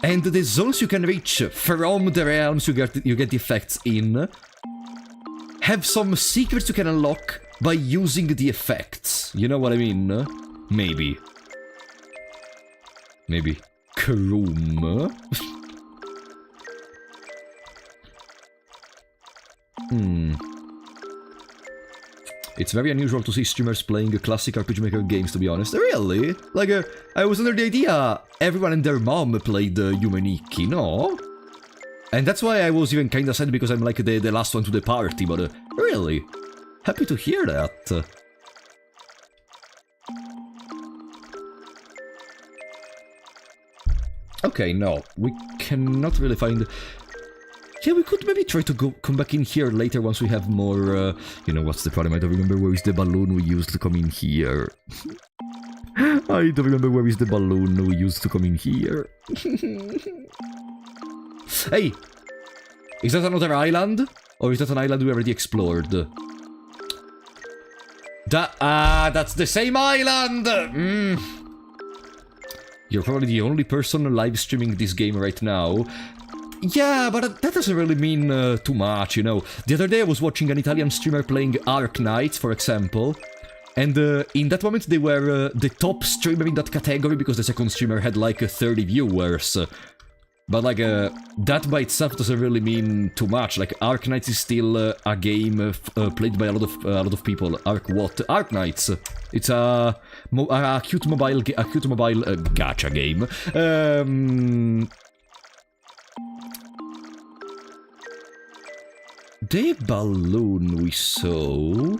and the zones you can reach from the realms you get the effects in have some secrets you can unlock by using the effects. You know what I mean? Maybe. Maybe. Kroom. It's very unusual to see streamers playing classic Rpgmaker games, to be honest. Really? Like, I was under the idea everyone and their mom played Yume Nikki, no? And that's why I was even kinda sad, because I'm like the last one to the party, but really? Happy to hear that. Okay, no, we cannot really find... Yeah, we could maybe try to come back in here later once we have more, you know, what's the problem? I don't remember where is the balloon we used to come in here. I don't remember where is the balloon we used to come in here. Hey! Is that another island? Or is that an island we already explored? That's the same island! You're probably the only person live streaming this game right now. Yeah, but that doesn't really mean too much, you know. The other day I was watching an Italian streamer playing Ark Knights, for example. And in that moment they were the top streamer in that category because the second streamer had like 30 viewers. But like, that by itself doesn't really mean too much. Like, Ark Knights is still a game played by a lot of people. Ark what? Ark Knights. It's a cute mobile gacha game. The balloon we saw...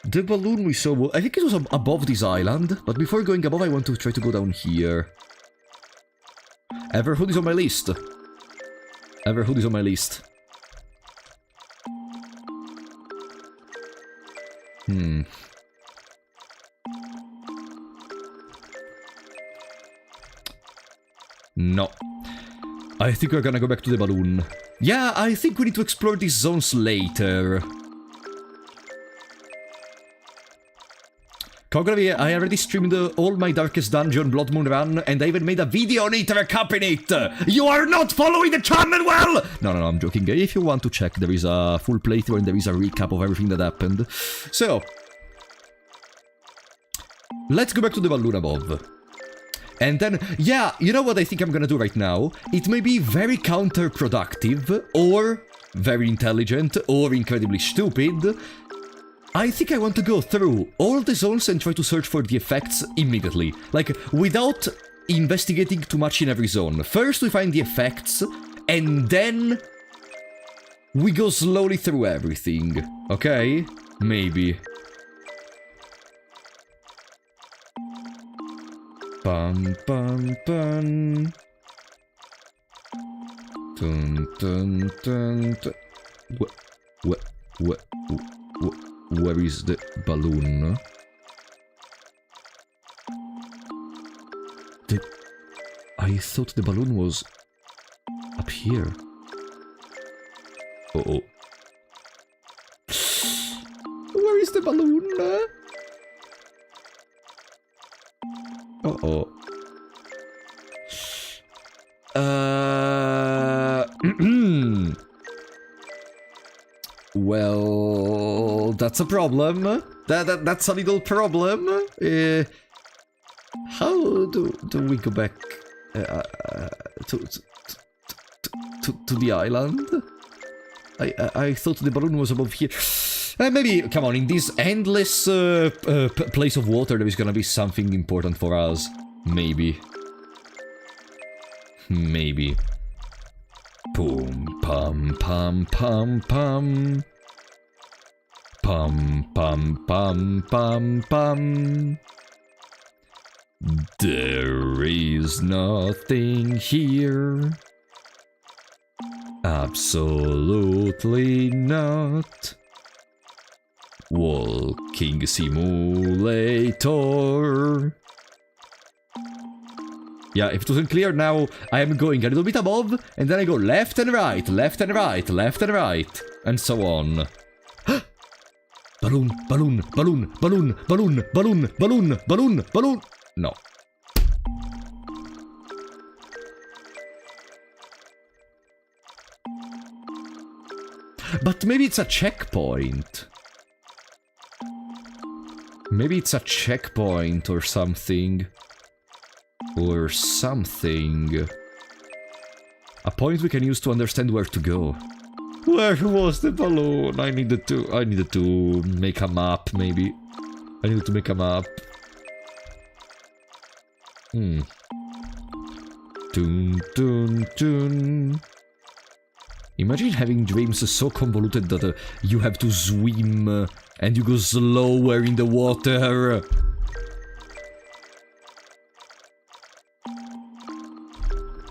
The balloon we saw... I think it was above this island. But before going above, I want to try to go down here. Everhood is on my list. Everhood is on my list. No. I think we're gonna go back to the balloon. Yeah, I think we need to explore these zones later. Cognitive, I already streamed all my Darkest Dungeon Blood Moon run, and I even made a video on it to recapping it! You are not following the channel well! No, I'm joking. If you want to check, there is a full playthrough and there is a recap of everything that happened. So, let's go back to the balloon above. And then, yeah, you know what I think I'm gonna do right now? It may be very counterproductive, or very intelligent, or incredibly stupid. I think I want to go through all the zones and try to search for the effects immediately. Like, without investigating too much in every zone. First we find the effects, and then we go slowly through everything. Okay? Maybe. Bum bum bum. Dun dun dun dun. What? Where is the balloon? I thought the balloon was up here. Uh-oh. Where is the balloon? Uh-oh. Well, that's a problem. That's a little problem. How do we go back to the island? I thought the balloon was above here. Maybe, come on, in this endless place of water, there is gonna be something important for us. Maybe. Maybe. Boom, pum, pum, pum, pum. Pum, pum, pum, pum, pum. There is nothing here. Absolutely not. Walking simulator. Yeah, if it wasn't clear now, I am going a little bit above, and then I go left and right, left and right, left and right, and so on. Balloon, balloon, balloon, balloon, balloon, balloon, balloon, balloon, balloon. No. But maybe it's a checkpoint. Maybe it's a checkpoint or something. Or something. A point we can use to understand where to go. Where was the balloon? I needed to make a map, maybe. I needed to make a map. Dun dun dun. Imagine having dreams so convoluted that you have to swim and you go slower in the water.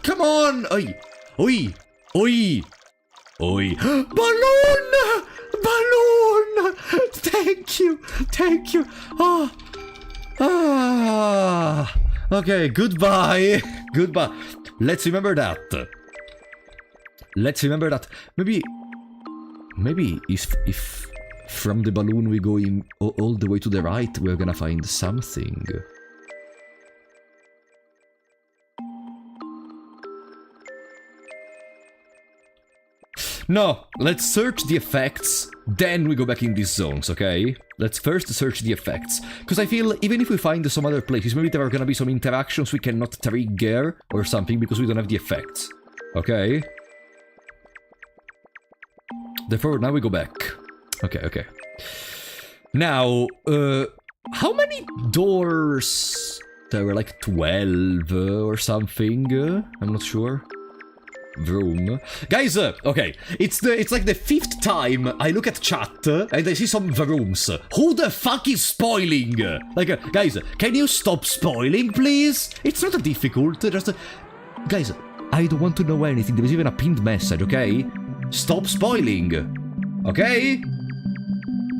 Come on! Oi! Oi! Oi! Oi! Balloon! Balloon! Thank you! Thank you! Ah! Ah! Okay, goodbye! Goodbye! Let's remember that. Let's remember that. Maybe if from the balloon we go in all the way to the right, we're gonna find something. No, let's search the effects, then we go back in these zones, okay? Let's first search the effects. Because I feel, even if we find some other places, maybe there are gonna be some interactions we cannot trigger or something because we don't have the effects. Okay? Therefore, now we go back. Okay, okay. Now, how many doors? There were like 12 or something. I'm not sure. Vroom. Guys, okay, it's like the 5th time I look at chat and I see some vrooms. Who the fuck is spoiling? Like, guys, can you stop spoiling, please? It's not difficult, just... Guys, I don't want to know anything. There is even a pinned message, okay? Stop spoiling, okay?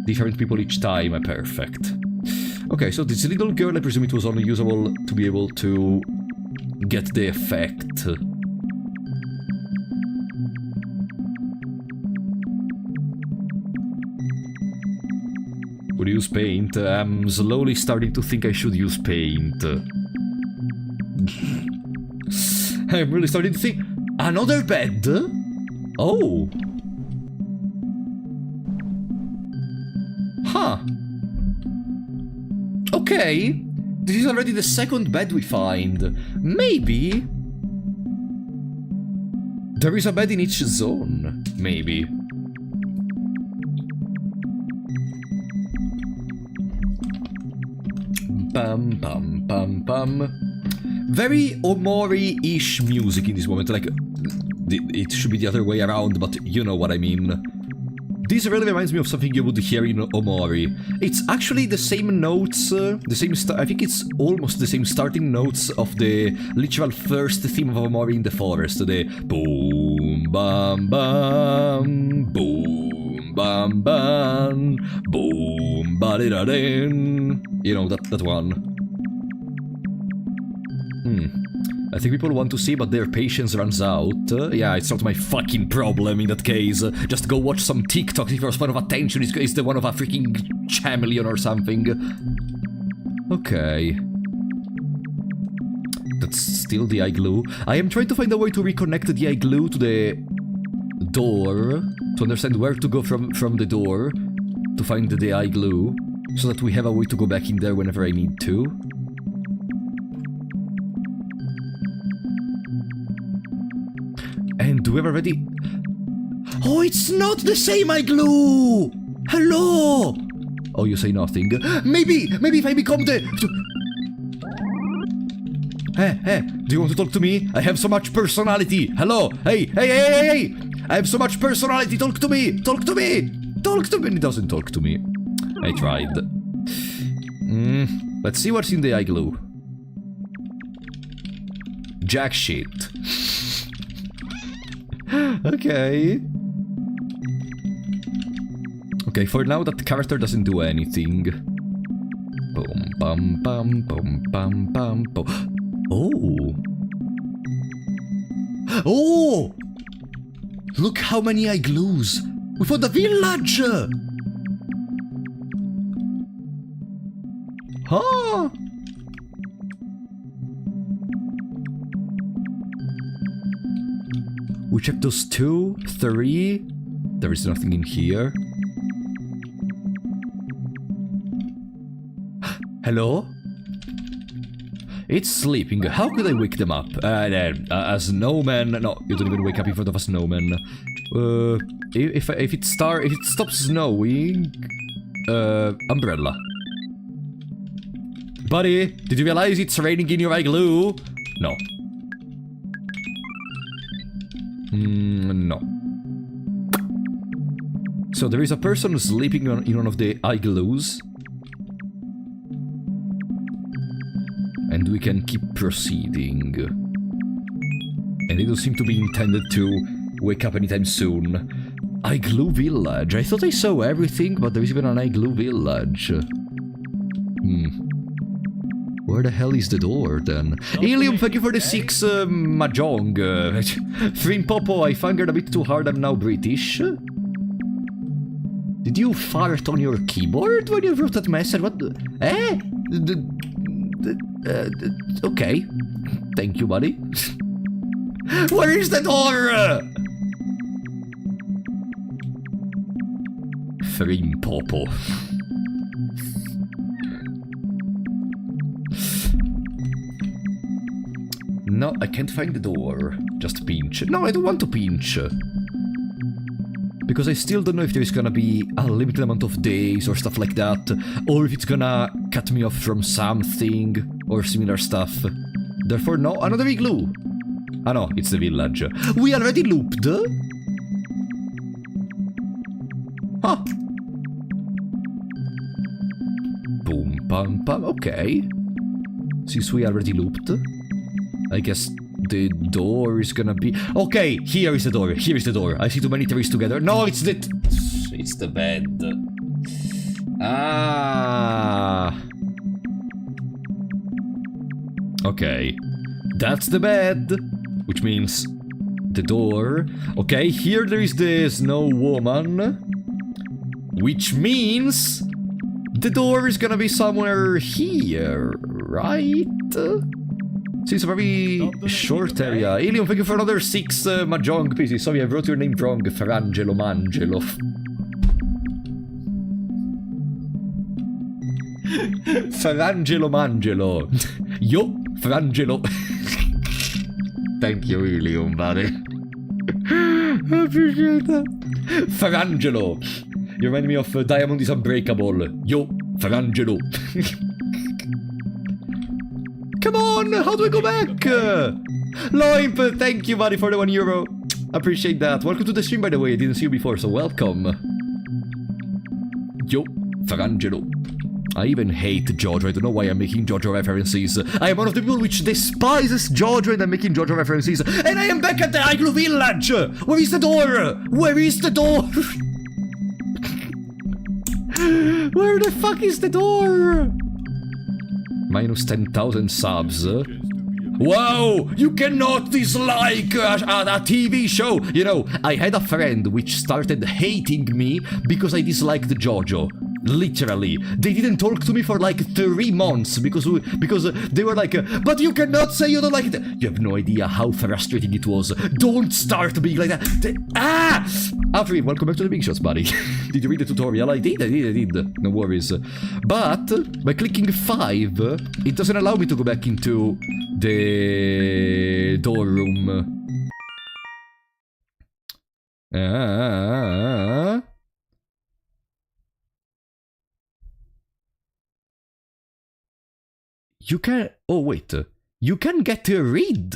Different people each time, perfect. Okay, so this little girl, I presume it was only usable to be able to get the effect. Would use paint? I'm slowly starting to think I should use paint. I'm really starting to think... Another bed? Oh. Huh. Okay. This is already the 2nd bed we find. Maybe... there is a bed in each zone. Maybe. Bum bum bum bum. Very Omori-ish music in this moment, like, it should be the other way around, but you know what I mean. This really reminds me of something you would hear in Omori. It's actually the same notes, I think it's almost the same starting notes of the literal first theme of Omori in the forest, the boom bam bam, boom bam bam, boom ba-di-da-din. You know, that one. I think people want to see, but their patience runs out. Yeah, it's not my fucking problem in that case. Just go watch some TikTok if your span of attention is the one of a freaking chameleon or something. Okay. That's still the igloo. I am trying to find a way to reconnect the igloo to the door, to understand where to go from the door to find the igloo, so that we have a way to go back in there whenever I need to. And do we have already... Oh, it's not the same igloo! Hello! Oh, you say nothing. Maybe if I become the... Hey, do you want to talk to me? I have so much personality. Hello, hey! I have so much personality, talk to me! Talk to me! And he doesn't talk to me. I tried. Let's see what's in the igloo. Jack shit. Okay. Okay, for now that character doesn't do anything. Boom, bum, bum, boom, bum, bum, boom. Oh! Oh! Look how many igloos! We found a village! Huh? We checked those 2, 3. There is nothing in here. Hello? It's sleeping. How could I wake them up? A snowman. No, you don't even wake up in front of a snowman. If it stops snowing, umbrella. Buddy, did you realize it's raining in your igloo? No. No. So there is a person sleeping in one of the igloos. And we can keep proceeding. And they don't seem to be intended to wake up anytime soon. Igloo Village. I thought I saw everything, but there is even an Igloo Village. Where the hell is the door, then? Helium, thank you for the 6 mahjong. Frin Popo, I fingered a bit too hard, I'm now British. Did you fart on your keyboard when you wrote that message? What the... okay. Thank you, buddy. Where is the door? Frin Popo. No, I can't find the door. Just pinch. No, I don't want to pinch. Because I still don't know if there's gonna be a limited amount of days or stuff like that. Or if it's gonna cut me off from something or similar stuff. Therefore, no, another igloo. Ah no, it's the village. We already looped? Huh. Boom, pam, pam. Okay. Since we already looped, I guess the door is gonna be... Okay, here is the door. Here is the door. I see too many trees together. No, it's the... It's the bed. Ah. Okay. That's the bed. Which means the door. Okay, here there is the snow woman. Which means the door is gonna be somewhere here, right? It's a very short area. Alien, thank you for another 6 mahjong pieces. Sorry, I wrote your name wrong. Ferangelo Mangelo. Ferangelo Mangelo. Yo, Ferangelo. Thank you, Alien, buddy. I appreciate that. Ferangelo. You remind me of Diamond is Unbreakable. Yo, Ferangelo. Come on, how do I go back? Loimp, thank you, buddy, for the €1. Appreciate that. Welcome to the stream, by the way. I didn't see you before, so welcome. Yo, Ferangelo. I even hate JoJo. I don't know why I'm making JoJo references. I am one of the people which despises JoJo and I'm making JoJo references. And I am back at the Igloo Village! Where is the door? Where is the door? Where the fuck is the door? Minus 10,000 subs. Wow! You cannot dislike a TV show! You know, I had a friend which started hating me because I disliked JoJo. Literally. They didn't talk to me for like 3 months because they were like, but you cannot say you don't like it. You have no idea how frustrating it was. Don't start being like that. Afri, welcome back to the Big Shots, buddy. Did you read the tutorial? I did. No worries. But by clicking 5, it doesn't allow me to go back into the door room. You can... Oh, wait. You can get rid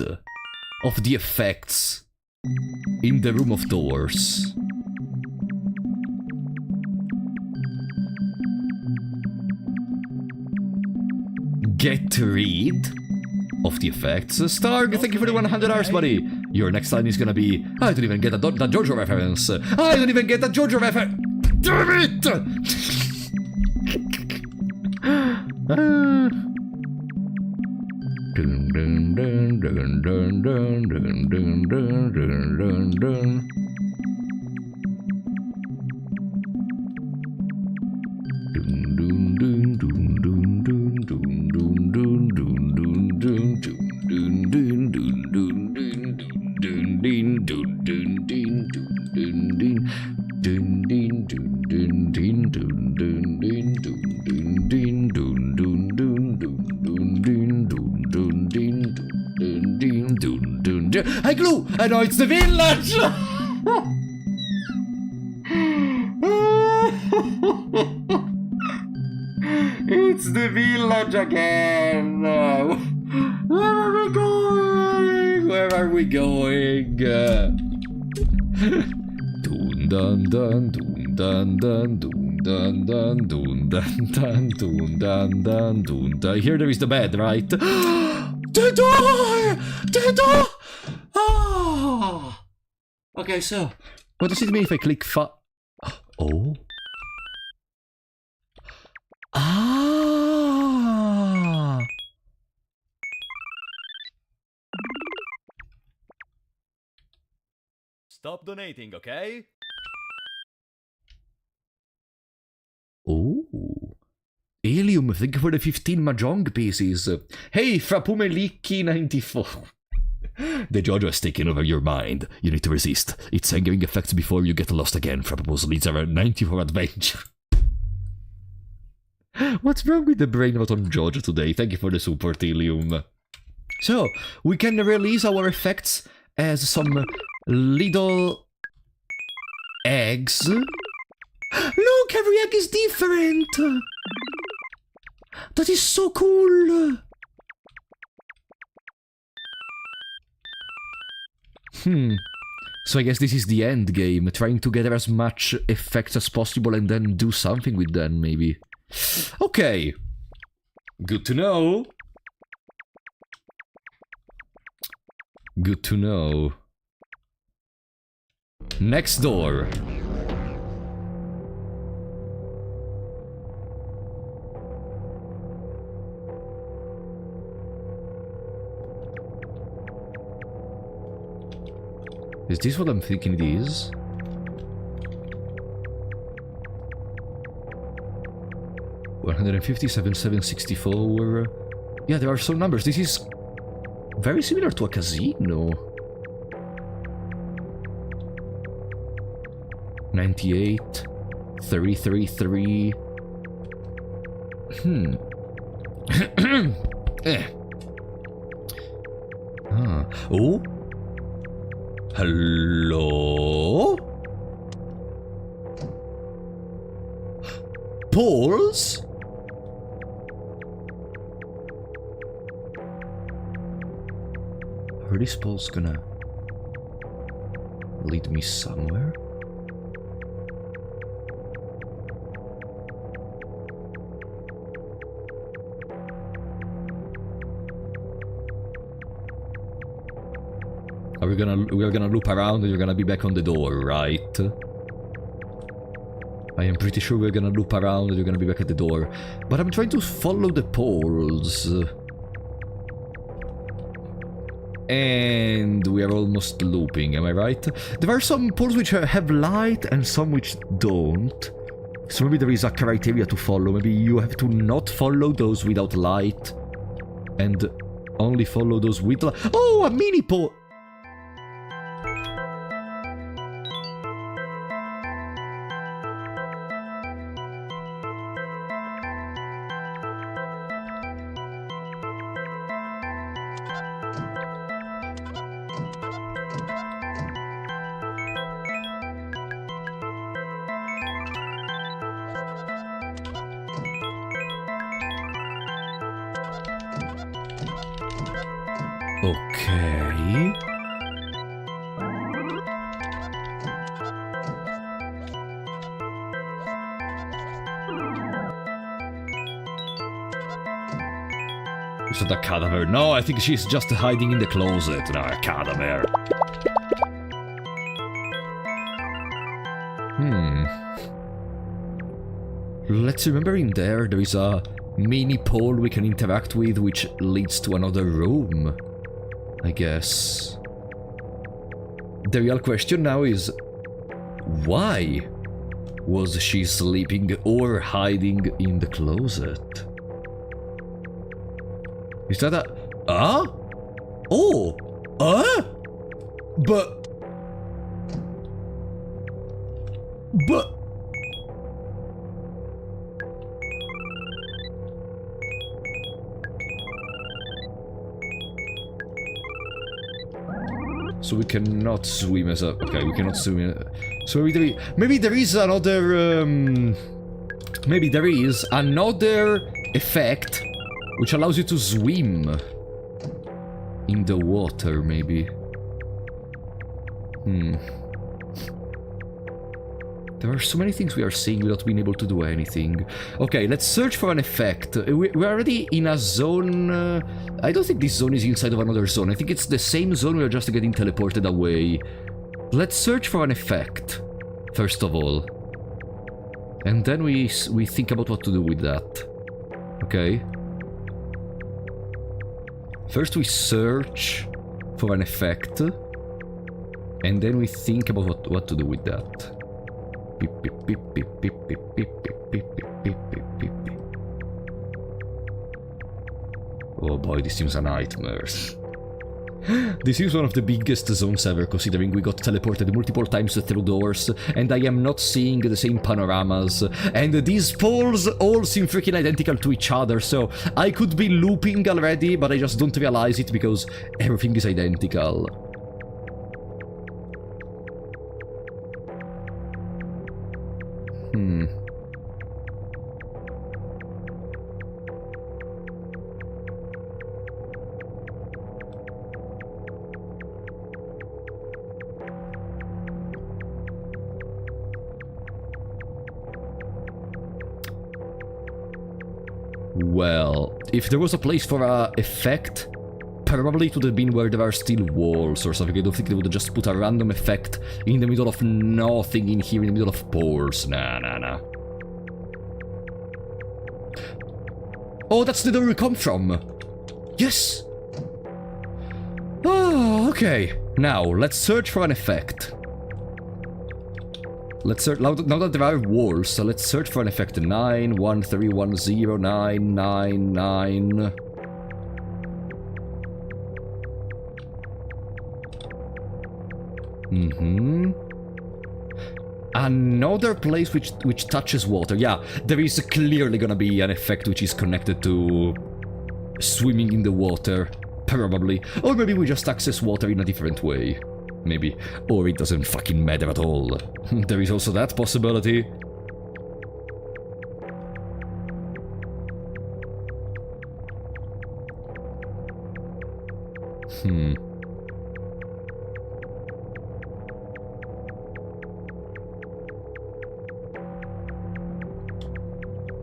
of the effects in the Room of Doors. Get rid of the effects. Starg, thank you for the 100 hours, buddy. Your next line is gonna be... I don't even get that JoJo reference. I don't even get that JoJo reference. Damn it! Dun dun dun dun dun dun dun dun dun dun dun. Dun dun dun dun dun dun dun dun dun dun dun dun dun dun dun Hey, Glue! I know it's the village! It's the village again! Where are we going? Where are we going? Dun dun dun dun dun dun dun dun dun dun dun dun dun dun dun dun. Here there is the bed, right? The door! The door! Oh! Okay, so what does it mean if I click Oh? Ah! Stop donating, okay? Oh. Helium, thank you for the 15 Mahjong pieces. Hey, Yume Nikki 94. The Jojo has taken over your mind. You need to resist. Its angering effects before you get lost again. Frappables leads our 94 adventure. What's wrong with the brain not on Jojo today? Thank you for the support, Helium. So, we can release our effects as some little eggs. Look, every egg is different! That is so cool! So I guess this is the end game, trying to gather as much effects as possible and then do something with them, maybe. Okay. Good to know. Good to know. Next door. Is this what I'm thinking it is? $157,764. Yeah, there are some numbers. This is very similar to a casino. 98, 333. Oh. Hello? Poles? Are these poles gonna lead me somewhere? We're gonna loop around and you're gonna be back on the door, right? I am pretty sure we're gonna loop around and you're gonna be back at the door. But I'm trying to follow the poles. And we are almost looping, am I right? There are some poles which have light and some which don't. So maybe there is a criteria to follow. Maybe you have to not follow those without light. And only follow those with light. Oh, a mini pole! Okay. Is that a cadaver? No, I think she's just hiding in the closet. No, a cadaver. Let's remember in there is a mini pole we can interact with which leads to another room, I guess. The real question now is, why was she sleeping or hiding in the closet? Is that a... Ah? Oh! But... cannot swim as a... Okay, we cannot swim... So maybe there is another... maybe there is another effect which allows you to swim in the water, maybe. There are so many things we are seeing without being able to do anything. Okay, let's search for an effect. We're already in a zone... I don't think this zone is inside of another zone. I think it's the same zone, we're just getting teleported away. Let's search for an effect, first of all. And then we think about what to do with that. Okay. First we search for an effect. And then we think about what to do with that. Beep, beep, beep, beep, beep, beep, beep, beep, beep, beep, beep, beep, beep. Oh boy, this seems a nightmare. This is one of the biggest zones ever, considering we got teleported multiple times through doors, and I am not seeing the same panoramas, and these poles all seem freaking identical to each other, so I could be looping already, but I just don't realize it because everything is identical. Well, if there was a place for a effect, probably it would have been where there are still walls or something. I don't think they would have just put a random effect in the middle of nothing in here, in the middle of poles. Nah, nah, nah. Oh, that's the door we come from. Yes! Oh, okay. Now, let's search for an effect. Let's search, now that there are walls, so let's search for an effect. 913109999. Another place which touches water. Yeah, there is clearly gonna be an effect which is connected to swimming in the water, probably. Or maybe we just access water in a different way. Maybe. Or it doesn't fucking matter at all. There is also that possibility.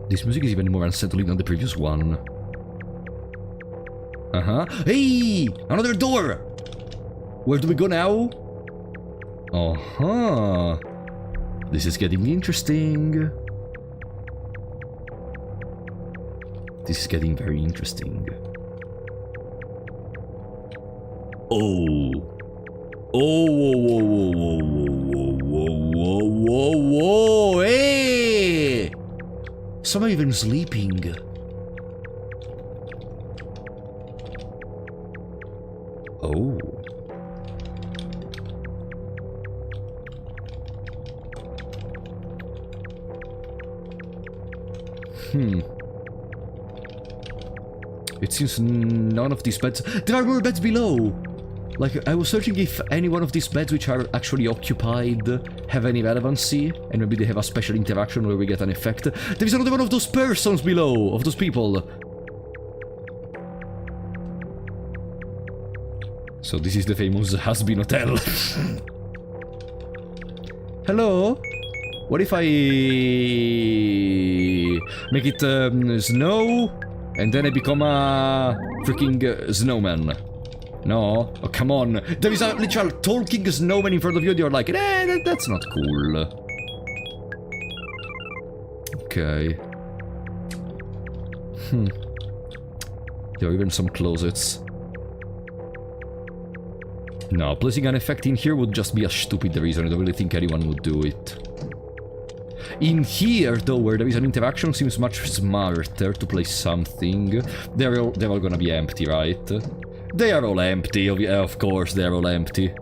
This music is even more unsettling than the previous one. Hey! Another door! Where do we go now? This is getting interesting. This is getting very interesting. Oh! Oh, whoa, whoa, whoa, whoa, whoa, whoa, whoa, whoa, hey! Some are even sleeping. Oh. It seems none of these beds... There are more beds below! Like, I was searching if any one of these beds which are actually occupied have any relevancy, and maybe they have a special interaction where we get an effect. There is another one of those persons below, of those people. So this is the famous has-been hotel. Hello? What if I make it snow, and then I become a freaking snowman? No? Oh, come on. There is a literal talking snowman in front of you and you're like, that's not cool. Okay. There are even some closets. No, placing an effect in here would just be a stupid reason. I don't really think anyone would do it. In here, though, where there is an interaction, seems much smarter to place something. They're all gonna be empty, right? They are all empty, of course they're all empty.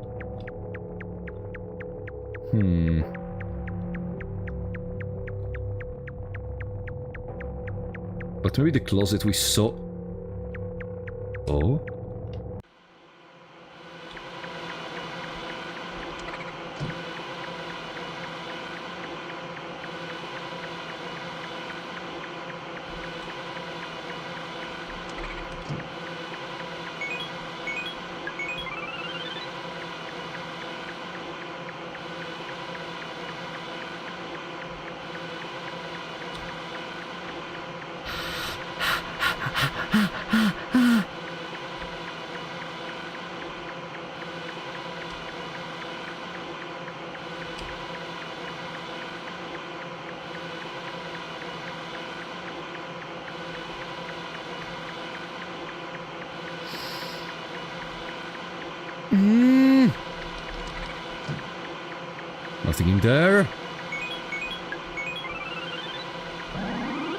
But maybe the closet we saw... Oh? Nothing in there.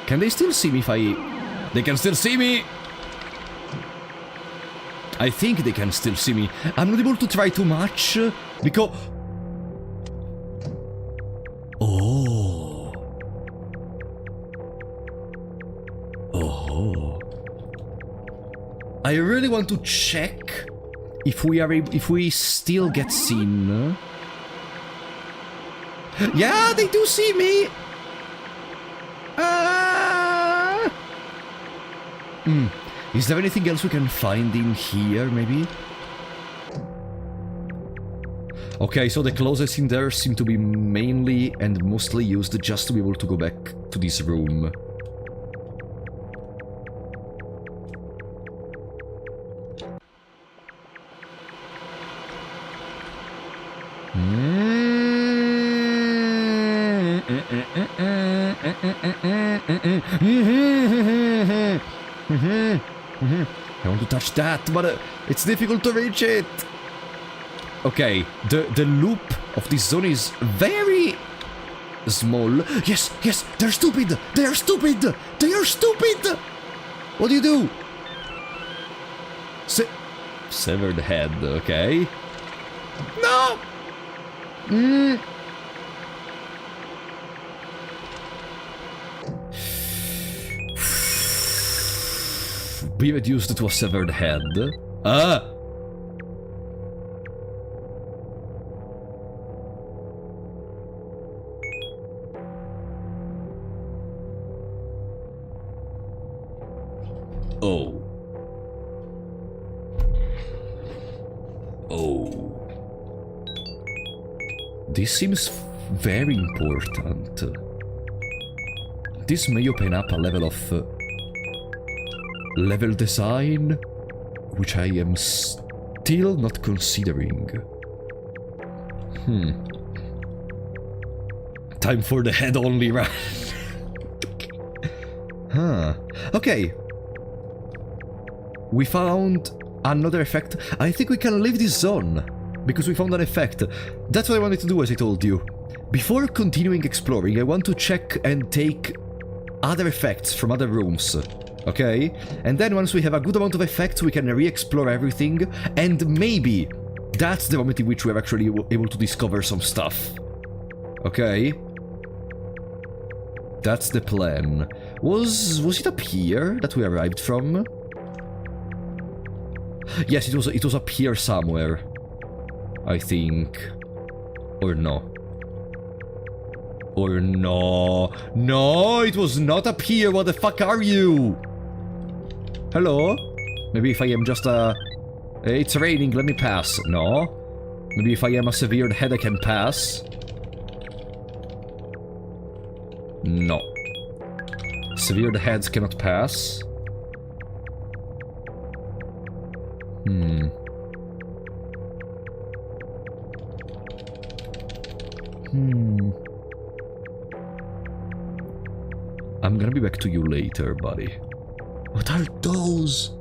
Can they still see me if I... They can still see me! I think they can still see me. I'm not able to try too much, because... Oh. Oh. I really want to check if we are if we still get seen. Yeah, they do see me! Is there anything else we can find in here, maybe? Okay, so the closets in there seem to be mainly and mostly used just to be able to go back to this room. I want to touch that, but it's difficult to reach it. Okay, the loop of this zone is very small. Yes, yes, they're stupid. They are stupid. They are stupid. What do you do? Severed head. Okay. No. Be reduced to a severed head. Ah! Oh. Oh. This seems very important. This may open up a level of... level design, which I am still not considering. Time for the head-only run. Huh. Okay. We found another effect. I think we can leave this zone, because we found an effect. That's what I wanted to do, as I told you. Before continuing exploring, I want to check and take other effects from other rooms. Okay? And then once we have a good amount of effects, we can re-explore everything, and maybe that's the moment in which we're actually able to discover some stuff. Okay? That's the plan. Was it up here that we arrived from? Yes, it was up here somewhere. I think. Or no. Or no. No, it was not up here. What the fuck are you? Hello? Maybe if I am just a... It's raining, let me pass. No. Maybe if I am a severed head, I can pass. No. Severed heads cannot pass. I'm gonna be back to you later, buddy. What are those?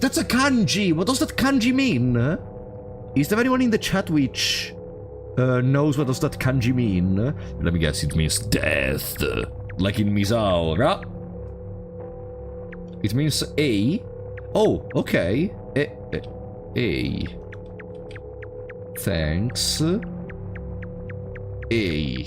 That's a kanji! What does that kanji mean? Is there anyone in the chat which knows what does that kanji mean? Let me guess, it means death. Like in Misaura. It means A. Oh, okay. A. Thanks. A.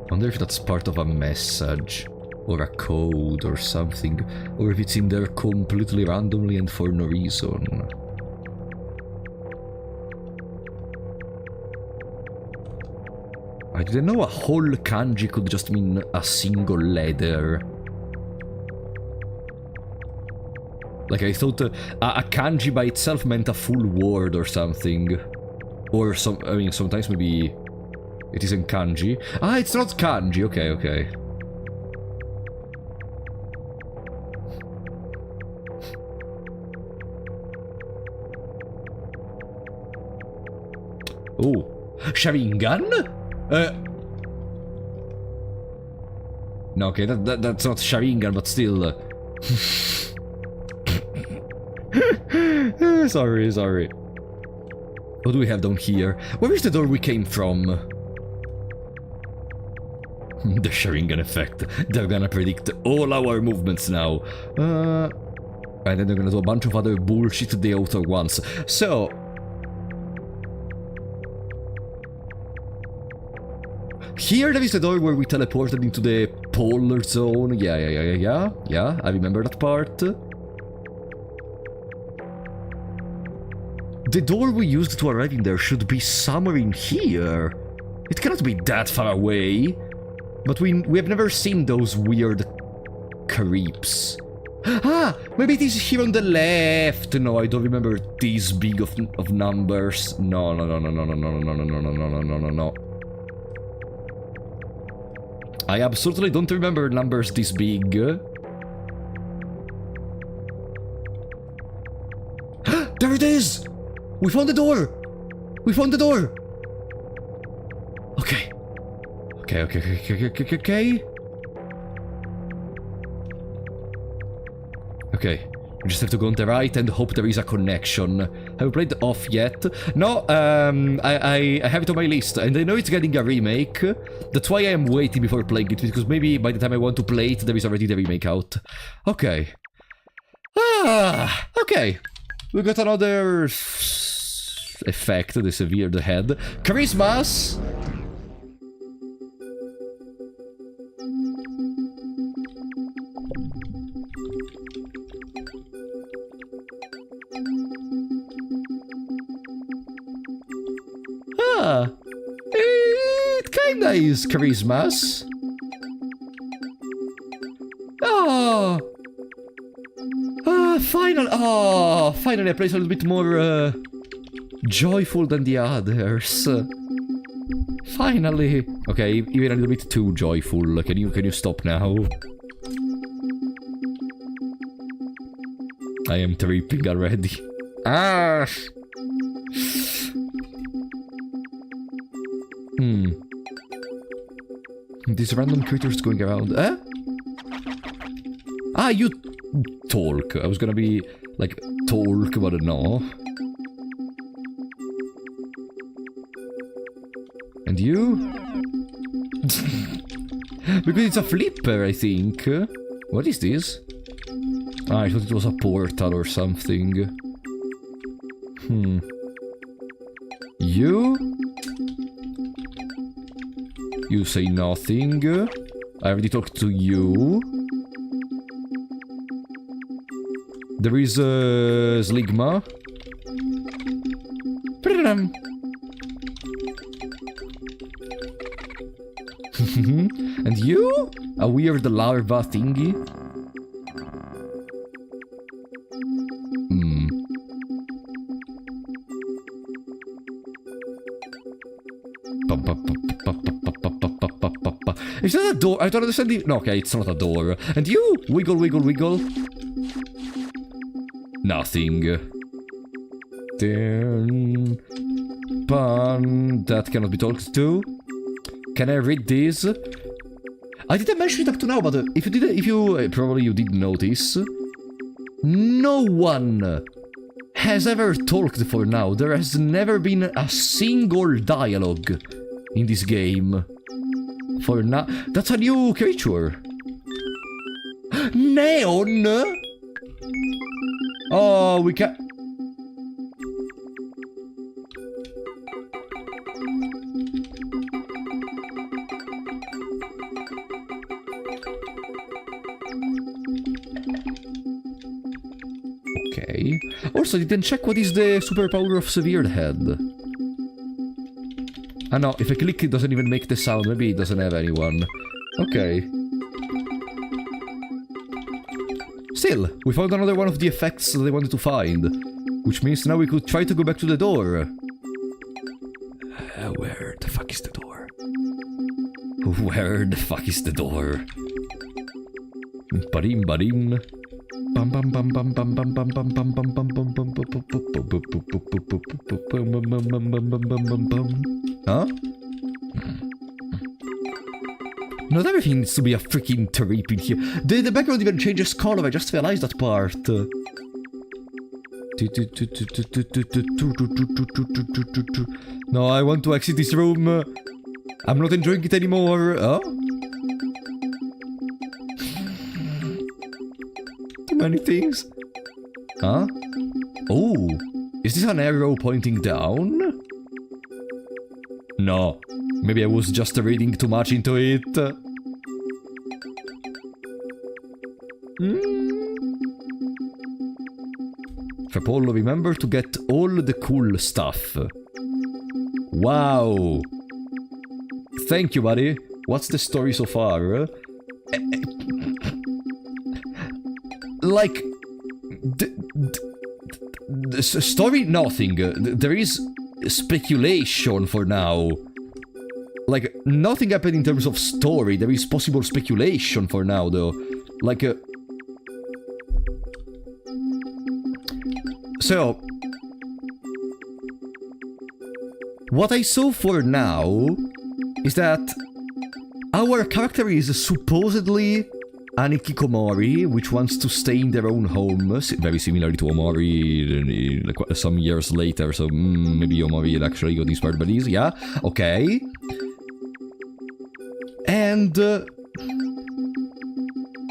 I wonder if that's part of a message, or a code, or something, or if it's in there completely randomly and for no reason. I didn't know a whole kanji could just mean a single letter. Like, I thought a kanji by itself meant a full word or something. Or I mean, sometimes maybe it isn't kanji. Ah, it's not kanji. Okay, okay. Oh, Sharingan? No, okay, that's not Sharingan, but still. Sorry, sorry. What do we have down here? Where is the door we came from? The Sharingan effect. They're gonna predict all our movements now. And then they're gonna do a bunch of other bullshit the outer ones. So... here there is the door where we teleported into the polar zone. Yeah, I remember that part. The door we used to arrive in there should be somewhere in here. It cannot be that far away. But we have never seen those weird creeps. Ah, maybe it is here on the left. No, I don't remember this big of numbers. No. I absolutely don't remember numbers this big. There it is! We found the door! We found the door! Okay. Okay. We just have to go on the right and hope there is a connection. Have we played off yet? No, I have it on my list, and I know it's getting a remake. That's why I am waiting before playing it, because maybe by the time I want to play it, there is already the remake out. Okay. Okay. We got another effect, the severe the head. Christmas! It kinda is Christmas. Finally a place a little bit more joyful than the others. Finally. Okay, even a little bit too joyful. Can you stop now? I am tripping already. These random creatures going around. You talk. I was gonna be like talk, but no. And you? Because it's a flipper, I think. What is this? I thought it was a portal or something. You say nothing. I already talked to you. There is a Sligma. And you? A weird larva thingy? Is that a door? I don't understand the... No, okay, it's not a door. And you? Wiggle, wiggle, wiggle. Nothing. That cannot be talked to. Can I read this? I didn't mention it up to now, but probably you did notice. No one has ever talked for now. There has never been a single dialogue in this game. For now, that's a new creature. Neon. Oh, we can. Okay. Also, didn't check what is the superpower of Severe Head. Ah no, if I click it doesn't even make the sound, maybe it doesn't have anyone. Okay. Still, we found another one of the effects that I wanted to find. Which means now we could try to go back to the door. Where the fuck is the door? Where the fuck is the door? Badim badim. Bam bam bam bam bam bam bam bam bam bam bam bam bam bam. Huh? Not everything needs to be a freaking trip in here. The background even changes color, I just realized that part. No, I want to exit this room. I'm not enjoying it anymore. Oh? Too many things. Huh? Oh, is this an arrow pointing down? No. Maybe I was just reading too much into it. Apollo, remember to get all the cool stuff. Wow. Thank you, buddy. What's the story so far? Like... the story, nothing. There is speculation for now. Like, nothing happened in terms of story. There is possible speculation for now, though. Like, so... what I saw for now is that our character is supposedly an hikikomori, which wants to stay in their own home, very similarly to Omori, like some years later, so maybe Omori actually got inspired by these, yeah, okay. And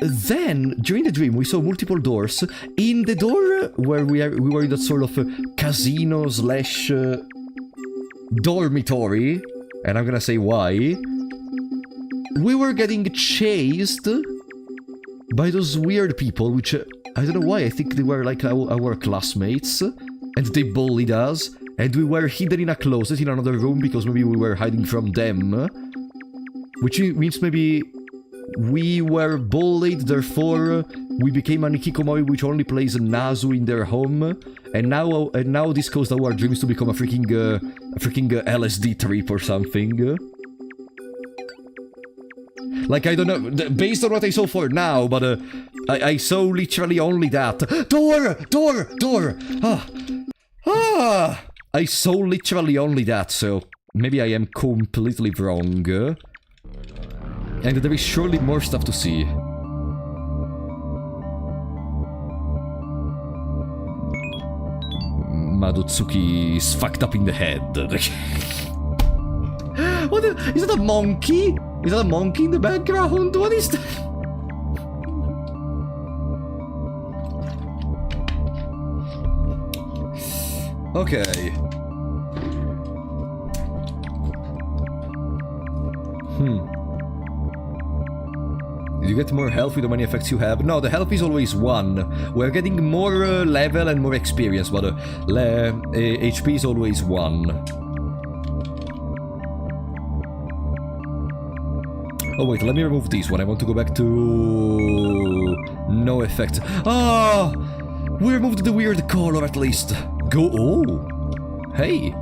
then, during the dream, we saw multiple doors. In the door where we were in that sort of casino slash dormitory, and I'm gonna say why, we were getting chased by those weird people, which I don't know why, I think they were like our classmates, and they bullied us, and we were hidden in a closet in another room because maybe we were hiding from them, which means maybe we were bullied, therefore we became an hikikomori which only plays Nazu in their home, and now this caused our dreams to become a freaking LSD trip or something. Like, I don't know, based on what I saw for now, but I saw literally only that. Door! I saw literally only that, so maybe I am completely wrong. And there is surely more stuff to see. Madutsuki is fucked up in the head. What is that a monkey? Is that a monkey in the background? What is that? Okay. You get more health with the many effects you have. No, the health is always 1. We're getting more level and more experience, but HP is always 1. Oh wait, let me remove this one. I want to go back to... no effect. Ah! We removed the weird color at least. Go... oh! Hey!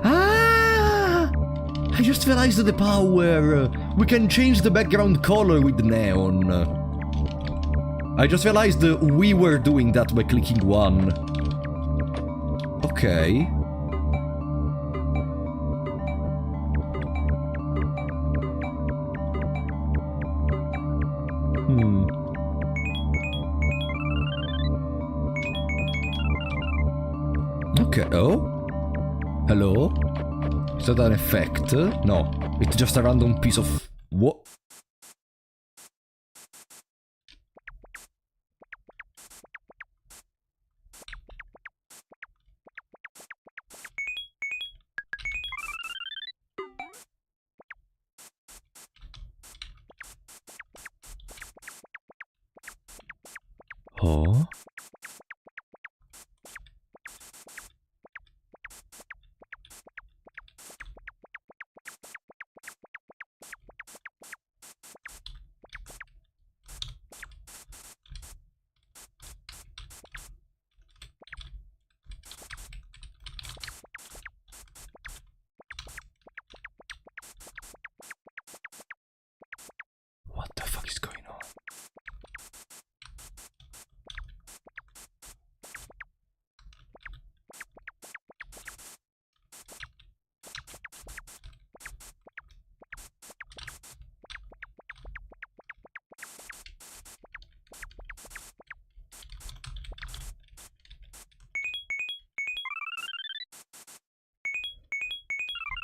Ah! I just realized the power. We can change the background color with the neon. I just realized we were doing that by clicking 1. Okay. Okay, oh? Hello? Is that an effect? No, it's just a random piece of... what? Huh? What the fuck is going on?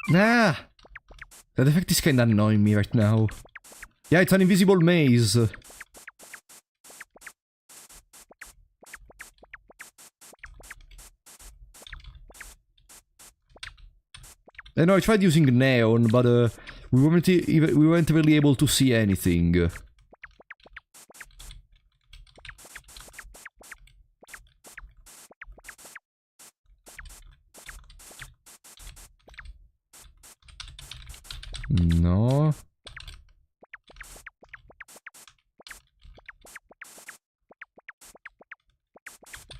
Nah! That effect is kinda annoying me right now. Yeah, it's an invisible maze. I know I tried using neon, but we weren't really able to see anything. No.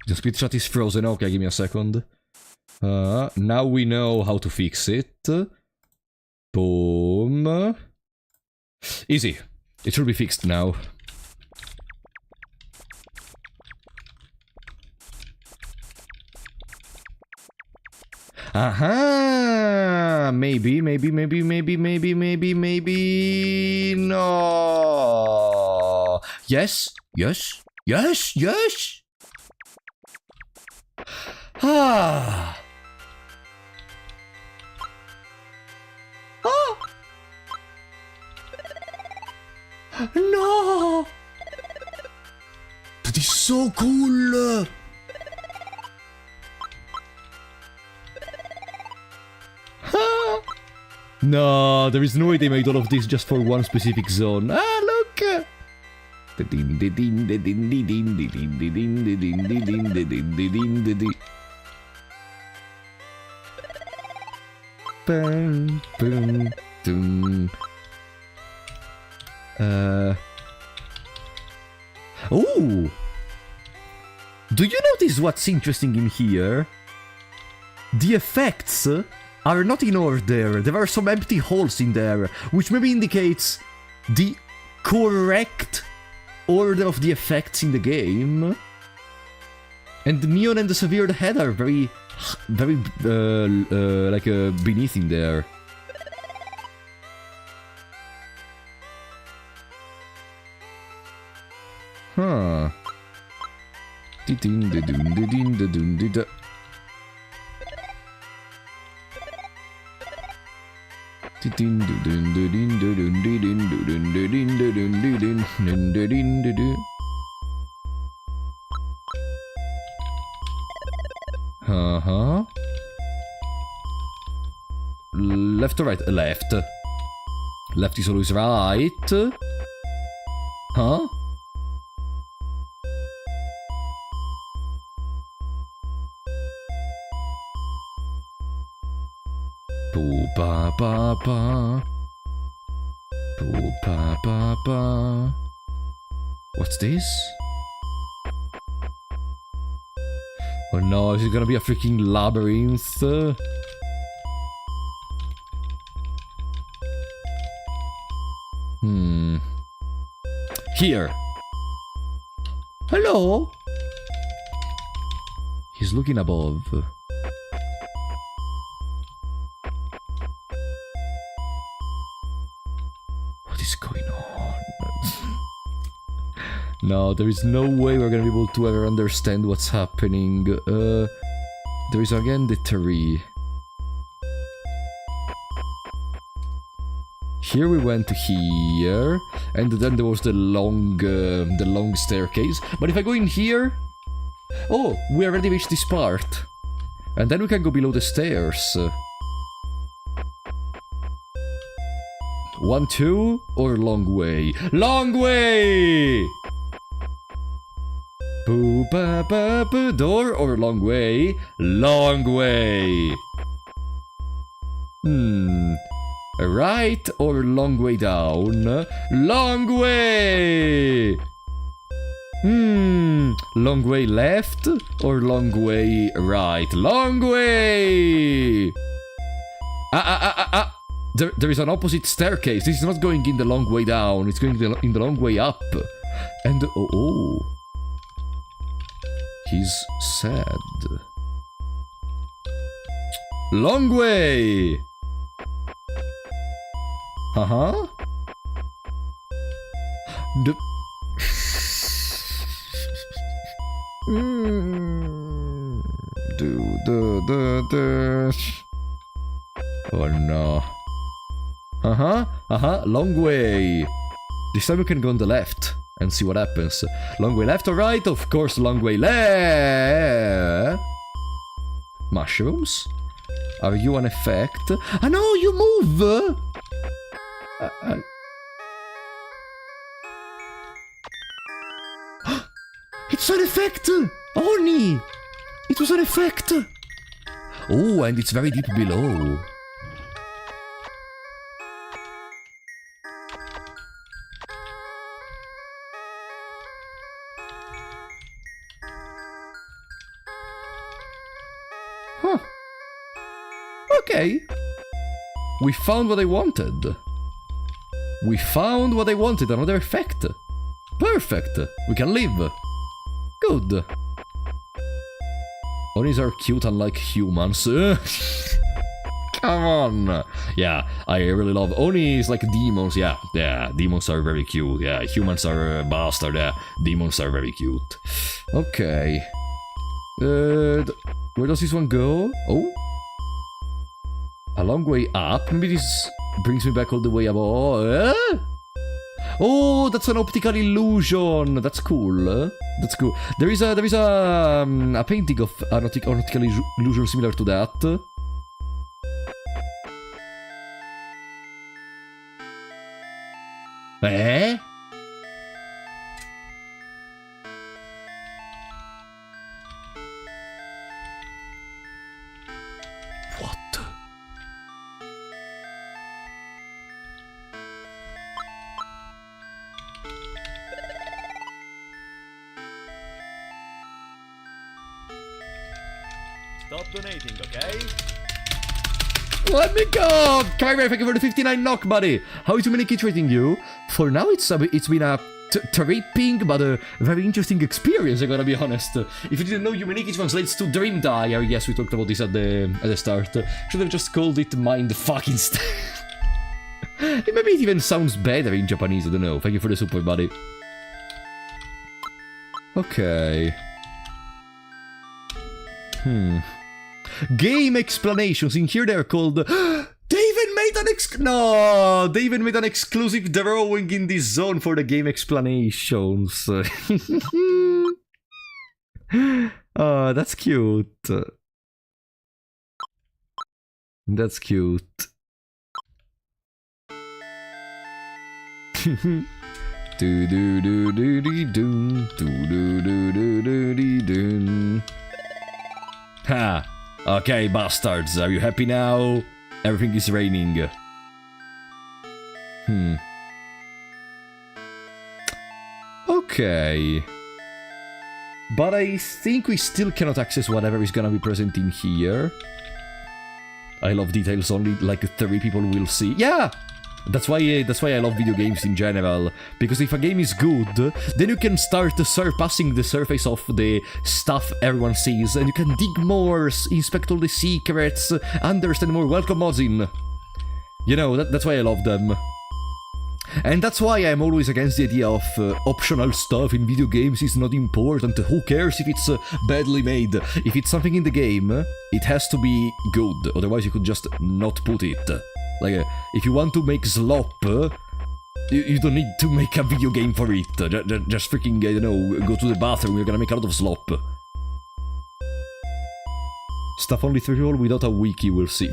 The speed shot is frozen. Okay, give me a second. Now we know how to fix it. Boom. Easy. It should be fixed now. Aha! Maybe. No. Yes. Ah. Oh. No. That is so cool. No, there is no way they made all of this just for one specific zone. Ah, look! Oh! Do you notice what's interesting in here? The effects are not in order. There are some empty holes in there, which maybe indicates the correct order of the effects in the game. And the Neon and the Severed Head are very beneath in there. Huh. Uh-huh. Left or right? Left. Left is always right. Huh? Boo ba ba ba. Boo ba ba ba. What's this? Oh no, is it gonna be a freaking labyrinth? Here. Hello? He's looking above. What is going on? No, there is no way we're gonna be able to ever understand what's happening. There is again the tree. Here we went here, and then there was the long staircase. But if I go in here... Oh, we already reached this part. And then we can go below the stairs. 1, 2, or long way? Long way! Boo ba ba ba, door or long way? Long way! Right or long way down? Long way! Long way left or long way right? Long way! There is an opposite staircase. This is not going in the long way down. It's going in the long way up. And oh. He's sad. Long way! Uh-huh. Oh no. Long way. This time we can go on the left and see what happens. Long way left or right? Of course, long way left. Mushrooms? Are you an effect? Ah no, you move! It's an effect! Oni! It was an effect! Oh, and it's very deep below. Huh. Okay. We found what I wanted. We found what I wanted, another effect. Perfect. We can leave. Good. Onis are cute unlike humans. Come on. Yeah, I really love Onis like demons. Yeah, demons are very cute. Yeah, humans are bastard. Yeah, demons are very cute. Okay. Where does this one go? Oh. A long way up. Maybe this brings me back all the way above. Oh, that's an optical illusion. That's cool. That's cool. There is a painting of an optical illusion similar to that. Eh? What? Stop donating, okay? Let me go! Kyrie, thank you for the 59 knock, buddy! How is Yume Nikki treating you? For now, it's been a tripping but a very interesting experience, I gotta be honest. If you didn't know, Yume Nikki translates to Dream Diary. Yes, we talked about this at the start. Should have just called it Mind Fucking Maybe it even sounds better in Japanese, I don't know. Thank you for the support, buddy. Okay. Game explanations. In here they're called... David made an exclusive drawing in this zone for the game explanations. Oh, that's cute. That's cute. Do do do do do do do do do do do. Ha! Okay, bastards, are you happy now? Everything is raining. Okay. But I think we still cannot access whatever is gonna be present in here. I love details only like 3 people will see. Yeah! That's why I love video games in general, because if a game is good, then you can start surpassing the surface of the stuff everyone sees, and you can dig more, inspect all the secrets, understand more. Welcome, Mozin. You know, that's why I love them. And that's why I'm always against the idea of optional stuff in video games is not important. Who cares if it's badly made? If it's something in the game, it has to be good, otherwise you could just not put it. Like, if you want to make slop, you don't need to make a video game for it. Just freaking, you know, go to the bathroom, you're gonna make a lot of slop. Stuff only 3 people without a wiki will see.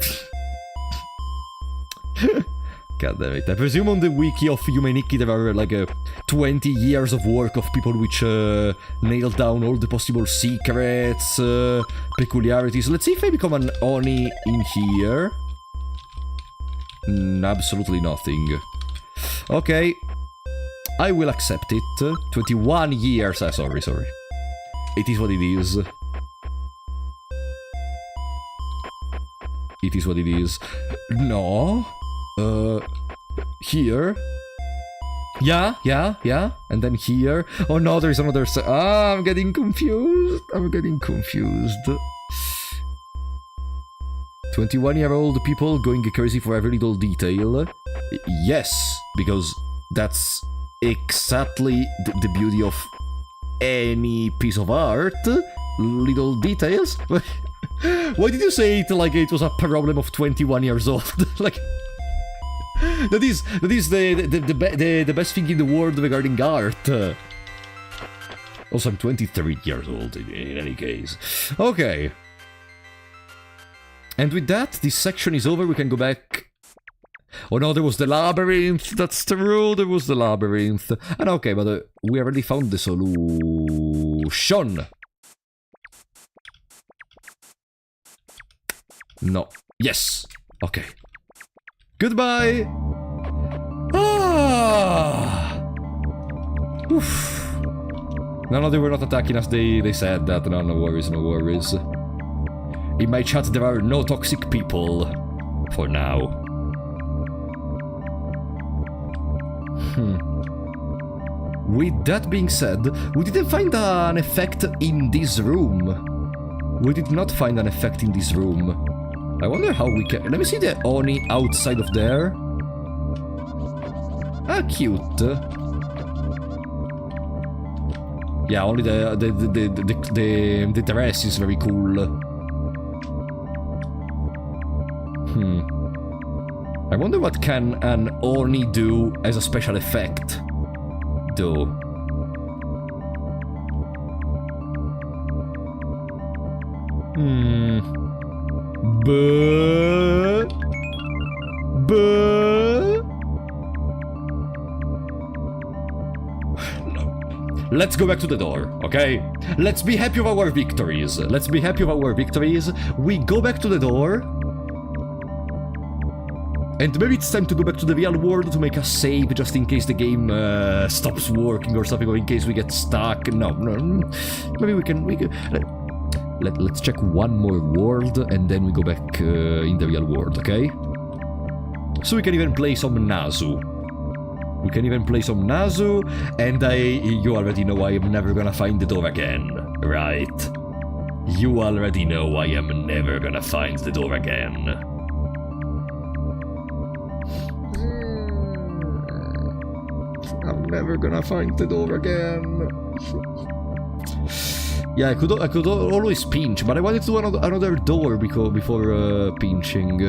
God damn it. I presume on the wiki of Yume Nikki there are like 20 years of work of people which nailed down all the possible secrets, peculiarities. Let's see if I become an Oni in here. Absolutely nothing. Okay. I will accept it. 21 years. Sorry. It is what it is. It is what it is. No. Here. Yeah. And then here. Oh no, there's another... I'm getting confused. 21-year-old people going crazy for every little detail. Yes, because that's exactly the beauty of any piece of art. Little details. Why did you say it like it was a problem of 21 years old? Like... That is the best thing in the world regarding art. Also, I'm 23 years old in any case. Okay. And with that, this section is over, we can go back... Oh no, there was the labyrinth, that's true, there was the labyrinth. And okay, but we already found the solution. No. Yes. Okay. Goodbye. Ah. Oof. No, they were not attacking us, they said that. No, no worries, no worries. In my chat there are no toxic people. For now. With that being said, we didn't find an effect in this room. We did not find an effect in this room. I wonder how we can... Let me see the Oni outside of there. Ah, cute. Yeah, only the dress is very cool. I wonder what can an Oni do as a special effect, though. Let's go back to the door, okay? Let's be happy of our victories. Let's be happy of our victories. We go back to the door. And maybe it's time to go back to the real world to make a save, just in case the game stops working or something, or in case we get stuck. No. Maybe we can... Let's check one more world, and then we go back in the real world, okay? So we can even play some Nazu. And you already know I am never gonna find the door again, right? You already know I am never gonna find the door again. I'm never gonna find the door again. Yeah, I could always pinch, but I wanted to do another door before pinching.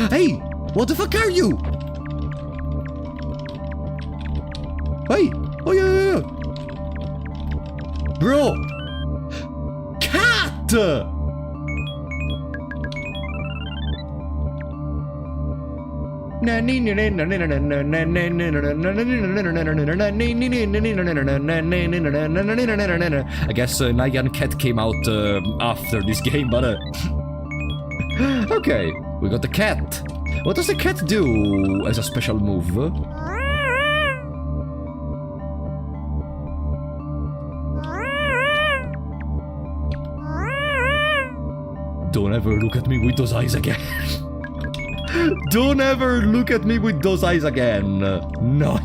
Hey! What the fuck are you? Hey! Oh yeah. Bro! Cat! I guess Nyan Cat came out after this game, but okay, we got the cat. What does the cat do as a special move? Don't ever look at me with those eyes again. Don't ever look at me with those eyes again. No.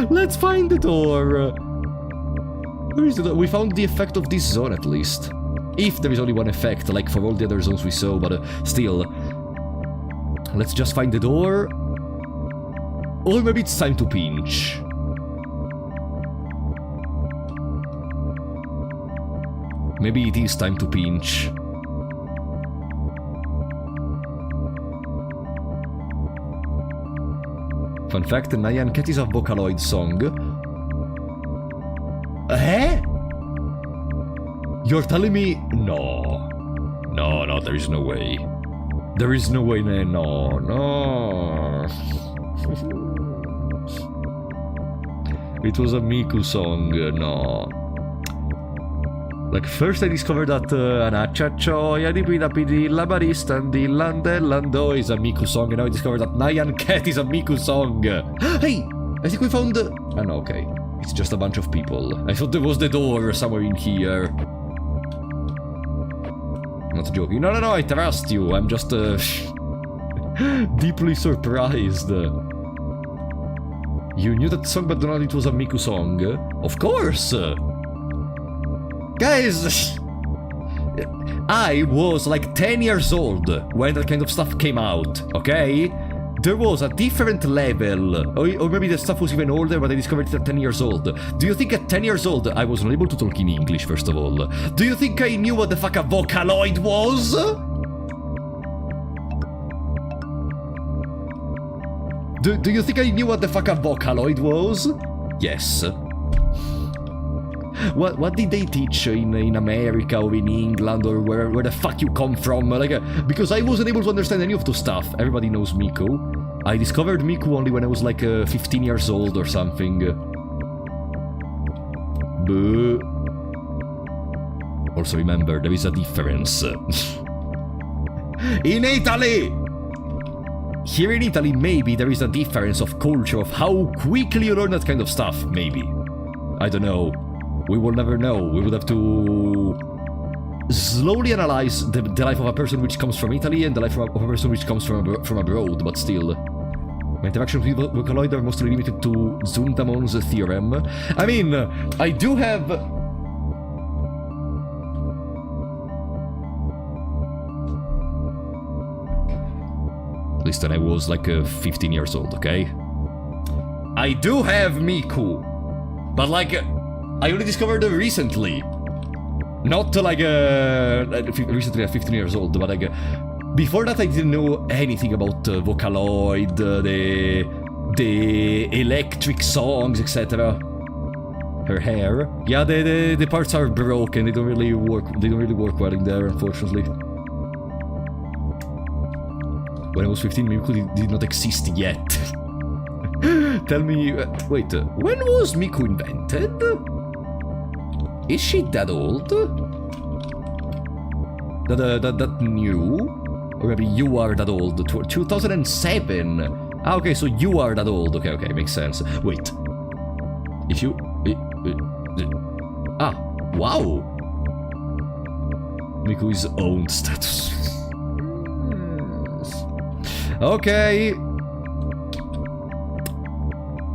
Let's find the door. Where is the door? We found the effect of this zone at least. If there is only one effect, like for all the other zones we saw, but still. Let's just find the door. Or maybe it's time to pinch. Maybe it is time to pinch. Fun fact, Nyan Cat is a Vocaloid song. Eh? You're telling me... No. No, there is no way. There is no way, no. It was a Miku song, no. Like, first I discovered that Anacciaccio, Yadipidapidilla Barista and Dillandellando is a Miku song, and now I discovered that Nyan Cat is a Miku song. Hey! I think we found the... Oh no, okay. It's just a bunch of people. I thought there was the door somewhere in here. Not joking. No, I trust you. I'm just deeply surprised. You knew that song, but not it was a Miku song? Of course! Guys, I was like 10 years old when that kind of stuff came out, okay? there was a different level, or maybe the stuff was even older, but I discovered it at 10 years old. Do you think at 10 years old I was not able to talk in English, first of all? Do you think I knew what the fuck a Vocaloid was? Do you think I knew what the fuck a Vocaloid was? Yes. What did they teach in America or in England or where the fuck you come from? Like, because I wasn't able to understand any of the stuff. Everybody knows Miku. I discovered Miku only when I was like 15 years old or something. But also remember, there is a difference. In Italy! Here in Italy, maybe there is a difference of culture, of how quickly you learn that kind of stuff, maybe. I don't know. We will never know. We would have to slowly analyze the life of a person which comes from Italy and the life of a person which comes from abroad, but still. My interactions with Vocaloid are mostly limited to Zundamon's theorem. I mean, I do have... At least when I was like 15 years old, okay? I do have Miku, but like... I only discovered it recently. Not like recently at 15 years old, but like before that I didn't know anything about Vocaloid, the electric songs, etc. Her hair, yeah, the parts are broken. They don't really work. They don't really work well in there, unfortunately. When I was 15, Miku did not exist yet. Tell me, wait, when was Miku invented? Is she that old? That new? Or maybe you are that old? 2007. Ah, okay, so you are that old. Okay, makes sense. Wait. If you... ah, wow. Miku is owned status. Okay.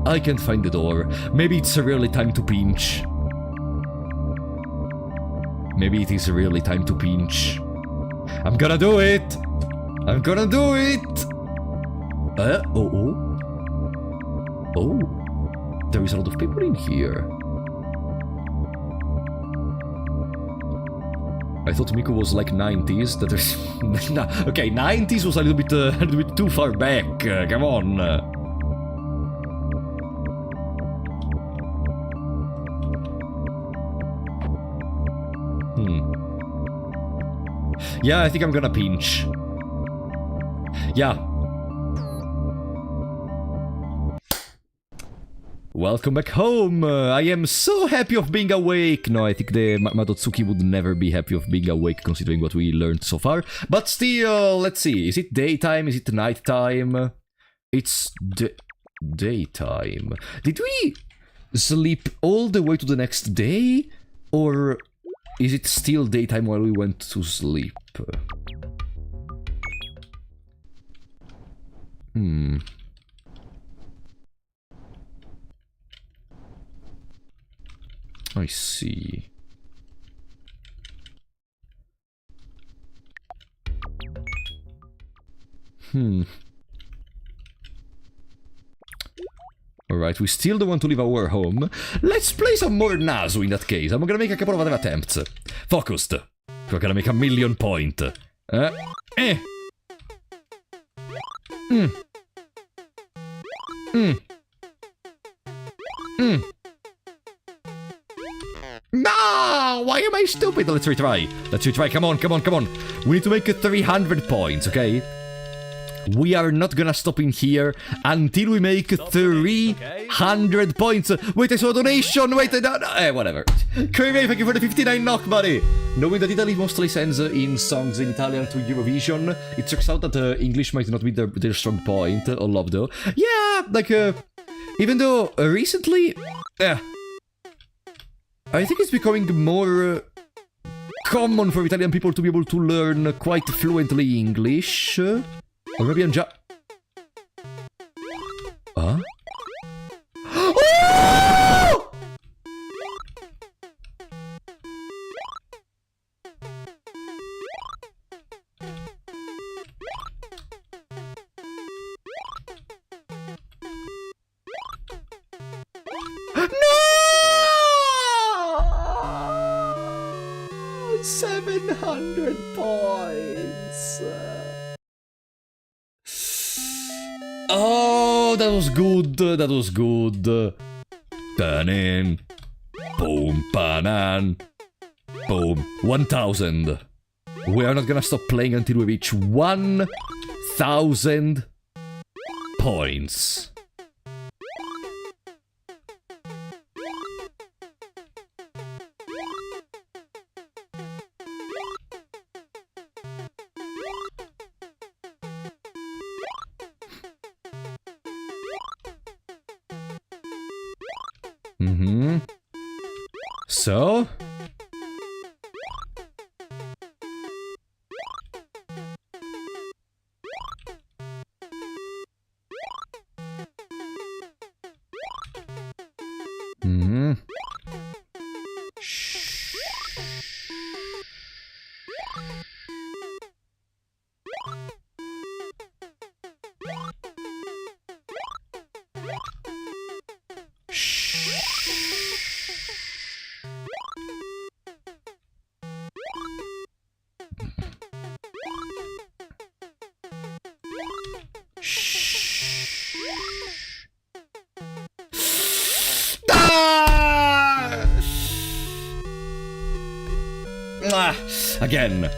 I can't find the door. Maybe it's really time to pinch. Maybe it is really time to pinch. I'm gonna do it! I'm gonna do it! Oh. There is a lot of people in here. I thought Miku was like 90s. That is... nah, okay, 90s was a little bit too far back. Come on. Yeah, I think I'm gonna pinch. Yeah. Welcome back home! I am so happy of being awake! No, I think the Madotsuki would never be happy of being awake considering what we learned so far. But still, let's see. Is it daytime? Is it nighttime? It's daytime. Did we sleep all the way to the next day? Or is it still daytime while we went to sleep? I see. Alright, we still don't want to leave our home. Let's play some more Nazu in that case. I'm gonna make a couple of other attempts. Focused. We're gonna make a 1,000,000 point. No! Why am I stupid? Let's retry. Let's retry. Come on. We need to make 300 points, okay? We are not gonna stop in here until we make 300 points. Wait, I saw a donation. Wait, no. Whatever. Kirby, thank you for the 59 knock, buddy. Knowing that Italy mostly sends in songs in Italian to Eurovision, it checks out that English might not be their strong point. I love though. Yeah, like, even though recently, I think it's becoming more common for Italian people to be able to learn quite fluently English. Or maybe I'm just... Huh? Oh! 700 points. Oh, that was good. That was good. Banan. Boom, banan. Boom. 1000. We are not gonna stop playing until we reach 1000 points. So? Again.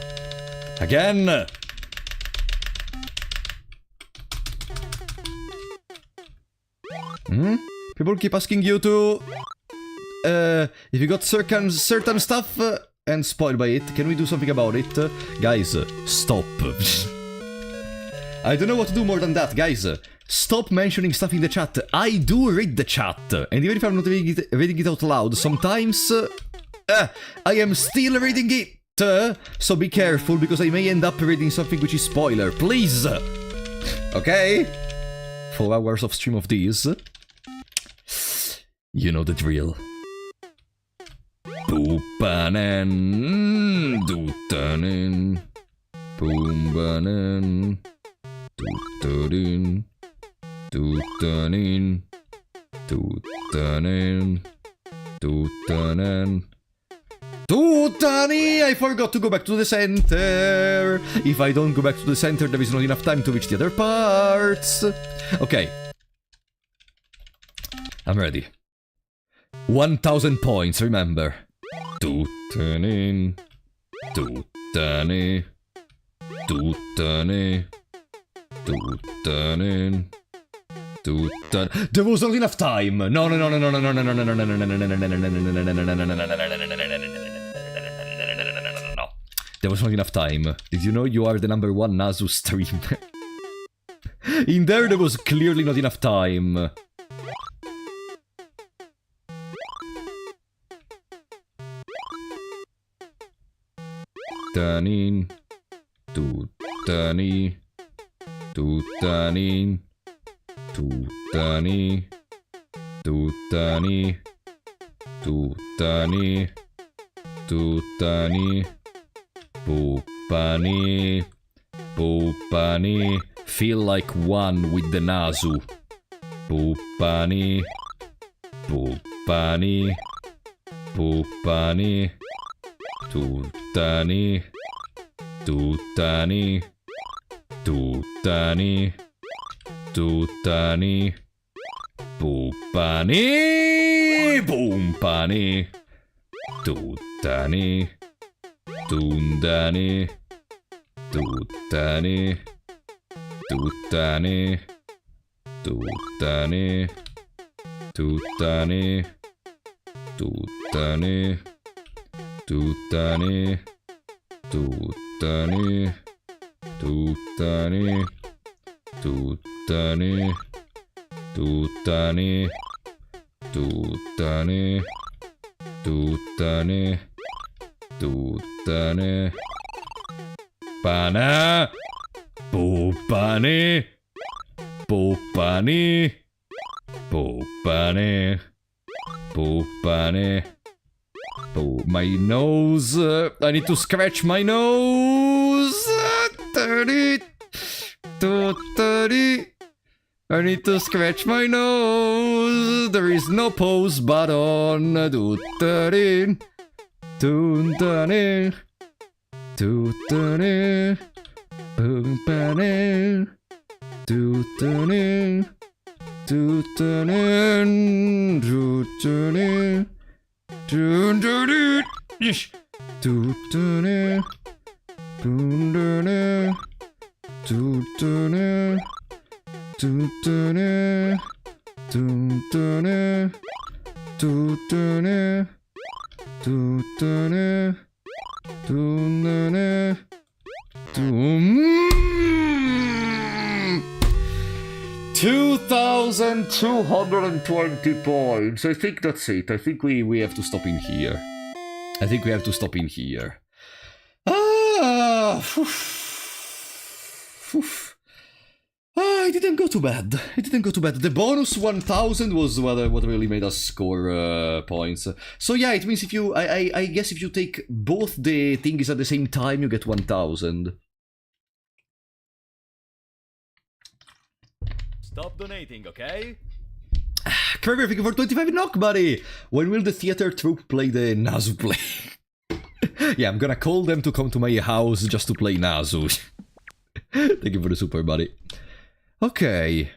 Again. People keep asking you to... if you got certain stuff and spoiled by it, can we do something about it? Guys, stop. I don't know what to do more than that, guys. Stop mentioning stuff in the chat. I do read the chat. And even if I'm not reading it out loud, sometimes... I am still reading it. So be careful, because I may end up reading something which is spoiler. Please! Okay? 4 hours of stream of these. You know the drill. Boopanen, dootanen, boombanen, dootanen, dootanen, dootanen, dootanen. Tutani! I forgot to go back to the center! If I don't go back to the center, there is not enough time to reach the other parts! Okay. I'm ready. 1000 points, remember. Tutani. Tutani. Tutani. Tutani. Tutani. There was not enough time! No, no, no, no, no, no, no, no, no, no, no, no, no, no, no, no, no, there was not enough time. Did you know you are the #1 Nazu streamer? In there was clearly not enough time. Tutanin. Tutani. Tutanin. Tutani. Tutani. Tutani. Tutani. Boopani. Boopani. Feel like one with the Nazu. Boopani. Boopani. Boopani. Tutani. Tutani. Tutani. Tutani. Boopani. Boompani. Tutani. Tundani. Tutani. Tutani. Tutani. Tutani. Tutani. Tutani. Tutani. Tutani. Tutani. Tutani. Tutani. Tutani. Tutani. Pana. Boopani. Boopani. Boopani. Boopani. My nose. I need to scratch my nose. 30. 30. I need to scratch my nose. There is no pause button. Do 30. Tuntani. Tootane, boom-pane, tootane, tootane, tootane, tootane, yes, tootane, tootane, tootane, tootane, tootane, tootane, tootane. 2,220 points. I think that's it. I think we have to stop in here. I think we have to stop in here. I didn't go too bad. It didn't go too bad. The bonus 1,000 was what really made us score points. So yeah, it means if you, I guess if you take both the things at the same time, you get 1,000. Stop donating, okay? Kramer, thank you for 25 knock, buddy! When will the theater troupe play the Nazu play? Yeah, I'm gonna call them to come to my house just to play Nazu. Thank you for the super, buddy. Okay.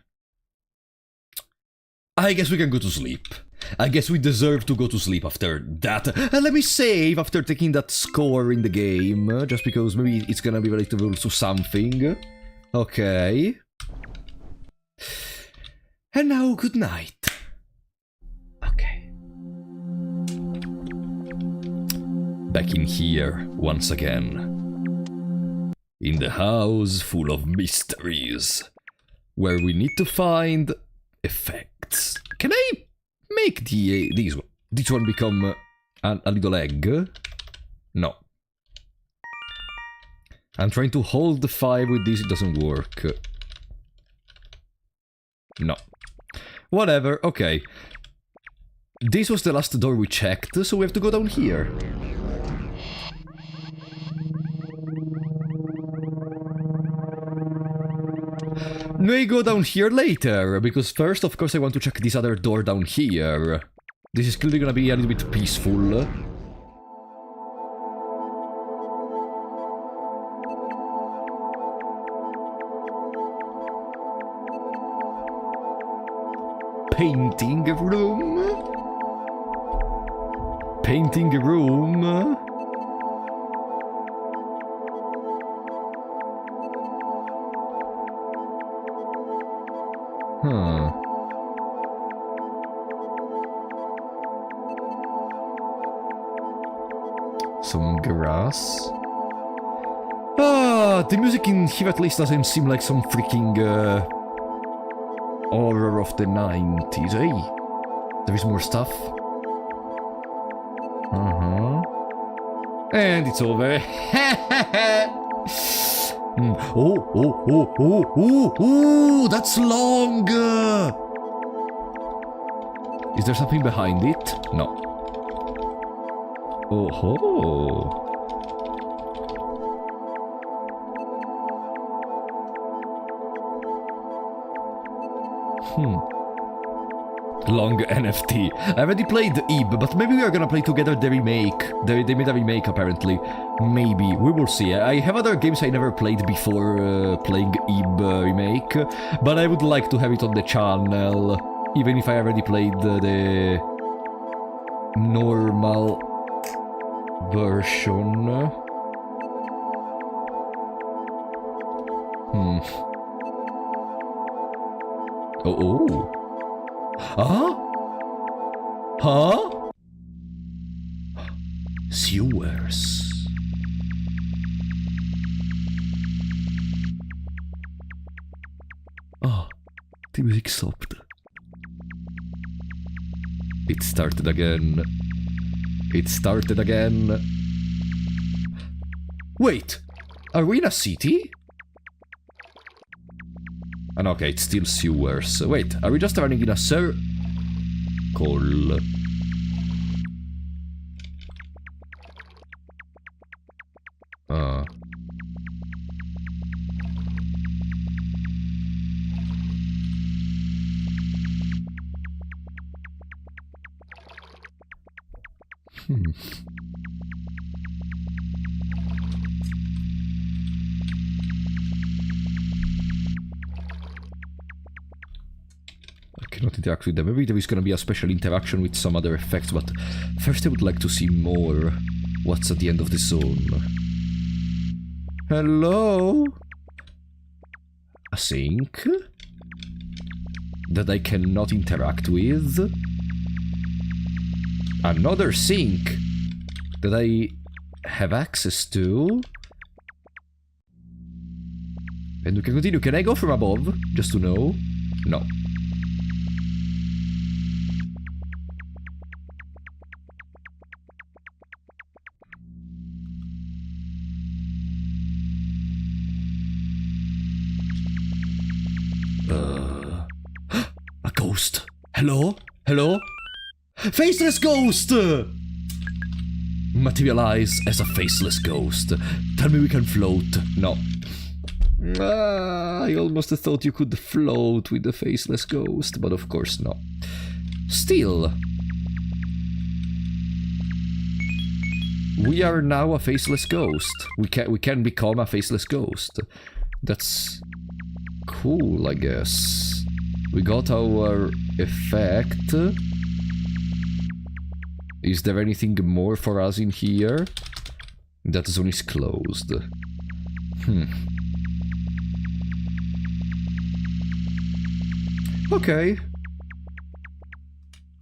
I guess we can go to sleep. I guess we deserve to go to sleep after that. Let me save after taking that score in the game, just because maybe it's gonna be relatable to something. Okay. And now, good night. Okay. Back in here, once again. In the house full of mysteries. Where we need to find effects. Can I make this one become a little egg? No. I'm trying to hold the 5 with this, it doesn't work. No. Whatever, okay. This was the last door we checked, so we have to go down here. May go down here later, because first, of course, I want to check this other door down here. This is clearly gonna be a little bit peaceful. Painting room? Painting room? Huh. Some grass. Ah, the music in here at least doesn't seem like some freaking horror of the 90s. Hey, there is more stuff. And it's over. Oh, that's long! Is there something behind it? No. Oh ho! Long NFT. I already played Ib, but maybe we are gonna play together the remake. They made a remake apparently. Maybe. We will see. I have other games I never played before playing Ib remake, but I would like to have it on the channel, even if I already played the normal version. Oh. Huh? Huh? Sewers. Oh, the music stopped. It started again. It started again. Wait, are we in a city? And okay, it's still sewers. Wait, are we just running in a circle? cannot interact with them. Maybe there is gonna be a special interaction with some other effects, but first I would like to see more what's at the end of the zone. Hello? A sink? That I cannot interact with? Another sink that I have access to? And we can continue. Can I go from above? Just to know? No. A ghost. Hello? Hello? Faceless ghost! Materialize as a faceless ghost. Tell me we can float. No. I almost thought you could float with the faceless ghost, but of course no. Still, we are now a faceless ghost. We can become a faceless ghost. That's cool, I guess. We got our effect. Is there anything more for us in here? That zone is closed. Okay.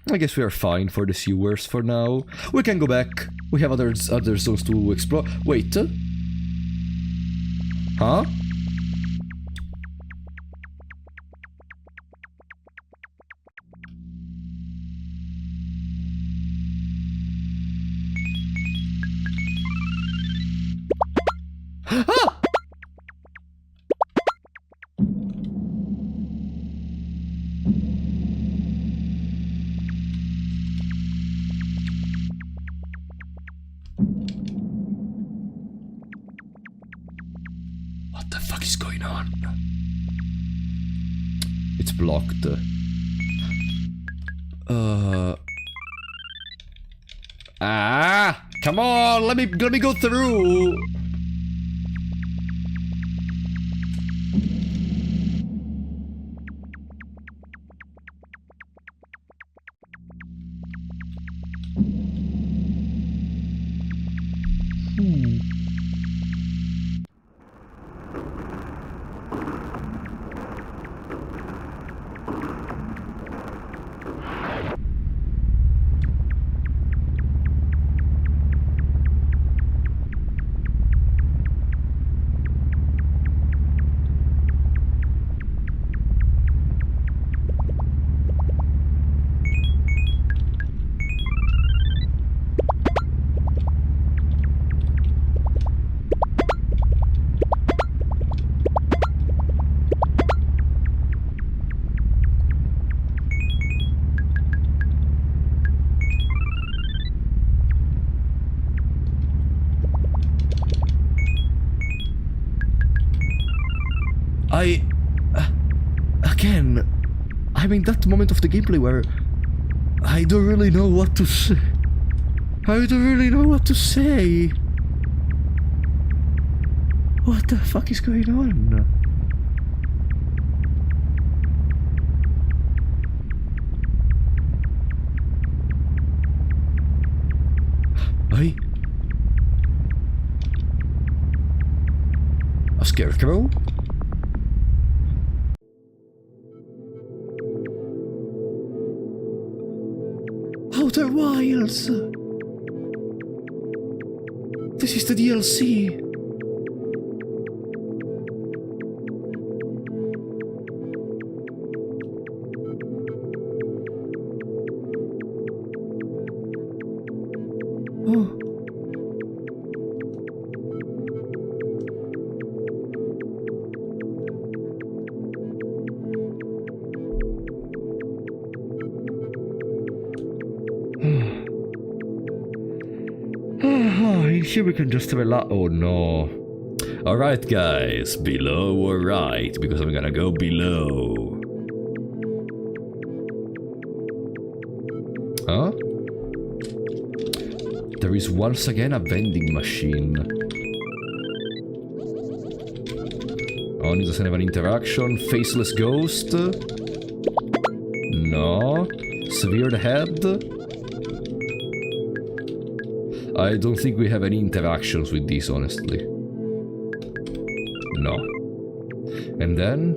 I guess we are fine for the sewers for now. We can go back. We have other zones to explore. Wait. Huh? Ah! What the fuck is going on? It's blocked. Come on, let me go through. Again, I'm in that moment of the gameplay where I don't really know what to say. I don't really know what to say. What the fuck is going on? A scarecrow? Outer Wilds! This is the DLC! Oh. Here we can just relax. Oh no. Alright guys, below or right, because I'm gonna go below. Huh? There is once again a vending machine. Oh, it doesn't have an interaction. Faceless ghost. No. Severed head. I don't think we have any interactions with these, honestly. No. And then...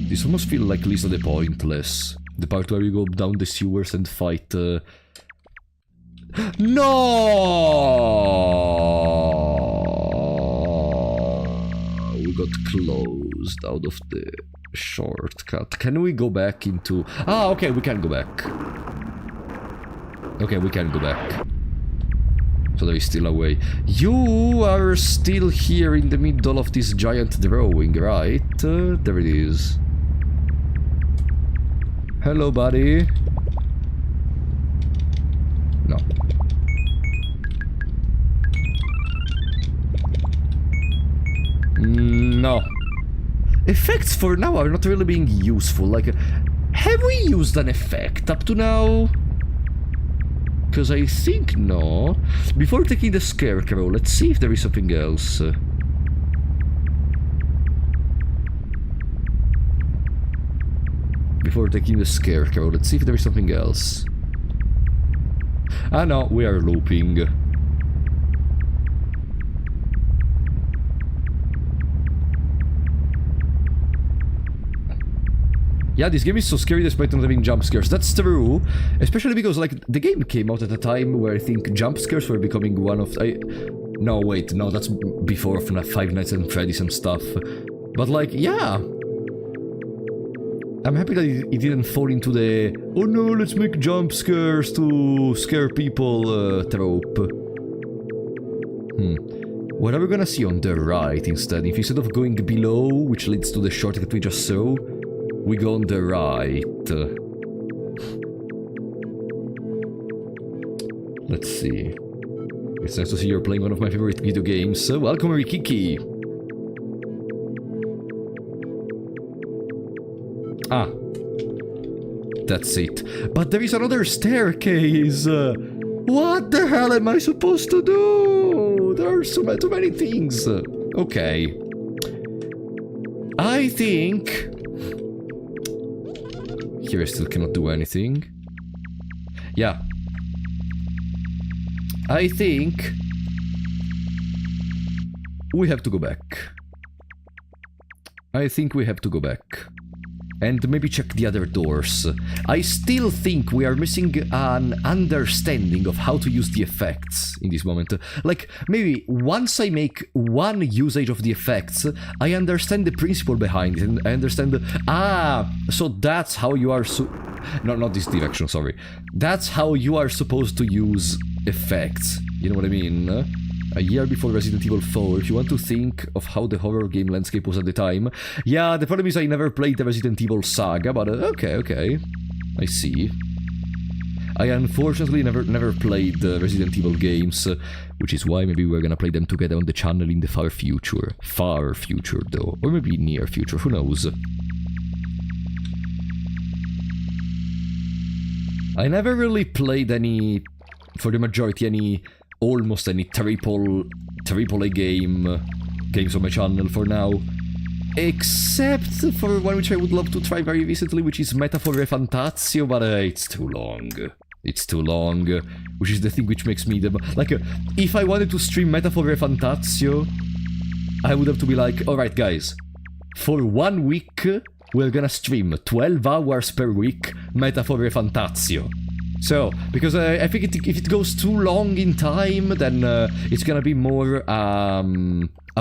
This almost feels like Lisa the Pointless. The part where you go down the sewers and fight... No! We got closed out of the shortcut. Can we go back into... Ah, okay, we can go back. Okay, we can go back. So there is still a way. You are still here in the middle of this giant drawing, right? There it is. Hello, buddy. No. No. Effects for now are not really being useful. Like, have we used an effect up to now? Because I think no. Before taking the scarecrow, let's see if there is something else. Before taking the scarecrow, let's see if there is something else. Ah no, we are looping. Yeah, this game is so scary despite not having jump scares. That's true, especially because like the game came out at a time where I think jump scares were becoming one of... No, wait, no, that's before Five Nights at Freddy's and stuff. But like, yeah. I'm happy that it didn't fall into the "oh no, let's make jump scares to scare people" trope. What are we gonna see on the right instead? If instead of going below, which leads to the shortcut we just saw, we go on the right. Let's see. It's nice to see you're playing one of my favorite video games. Welcome, Rikiki. Ah. That's it. But there is another staircase! What the hell am I supposed to do? There are too many things. Okay. I think... Here I still cannot do anything. Yeah. I think... we have to go back. I think we have to go back. And maybe check the other doors. I still think we are missing an understanding of how to use the effects in this moment. Like, maybe once I make one usage of the effects, I understand the principle behind it, and I understand... so that's how you are No, not this direction, sorry. That's how you are supposed to use effects. You know what I mean? A year before Resident Evil 4, if you want to think of how the horror game landscape was at the time. Yeah, the problem is I never played the Resident Evil saga, but okay. I see. I unfortunately never played the Resident Evil games, which is why maybe we're gonna play them together on the channel in the far future. Far future, though. Or maybe near future, who knows. I never really played any, for the majority, almost any triple A games on my channel for now, except for one which I would love to try very recently, which is Metaphor Refantazio, but it's too long. It's too long, which is the thing which makes me like, if I wanted to stream Metaphor Refantazio, I would have to be like, alright guys, for 1 week, we're gonna stream 12 hours per week Metaphor Refantazio. So, because I think if it goes too long in time, then it's gonna be more a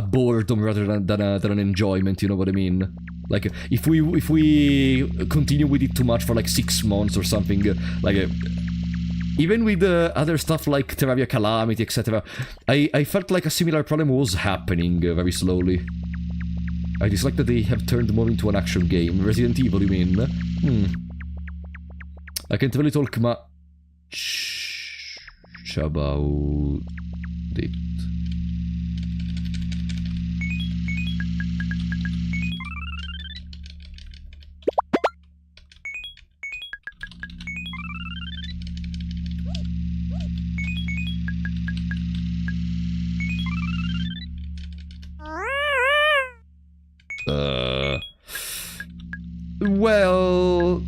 boredom rather than an enjoyment, you know what I mean? Like, if we continue with it too much for like 6 months or something, like... even with other stuff like Terraria Calamity, etc., I felt like a similar problem was happening very slowly. I dislike that they have turned more into an action game. Resident Evil, you mean? I can't really talk much about it. Well...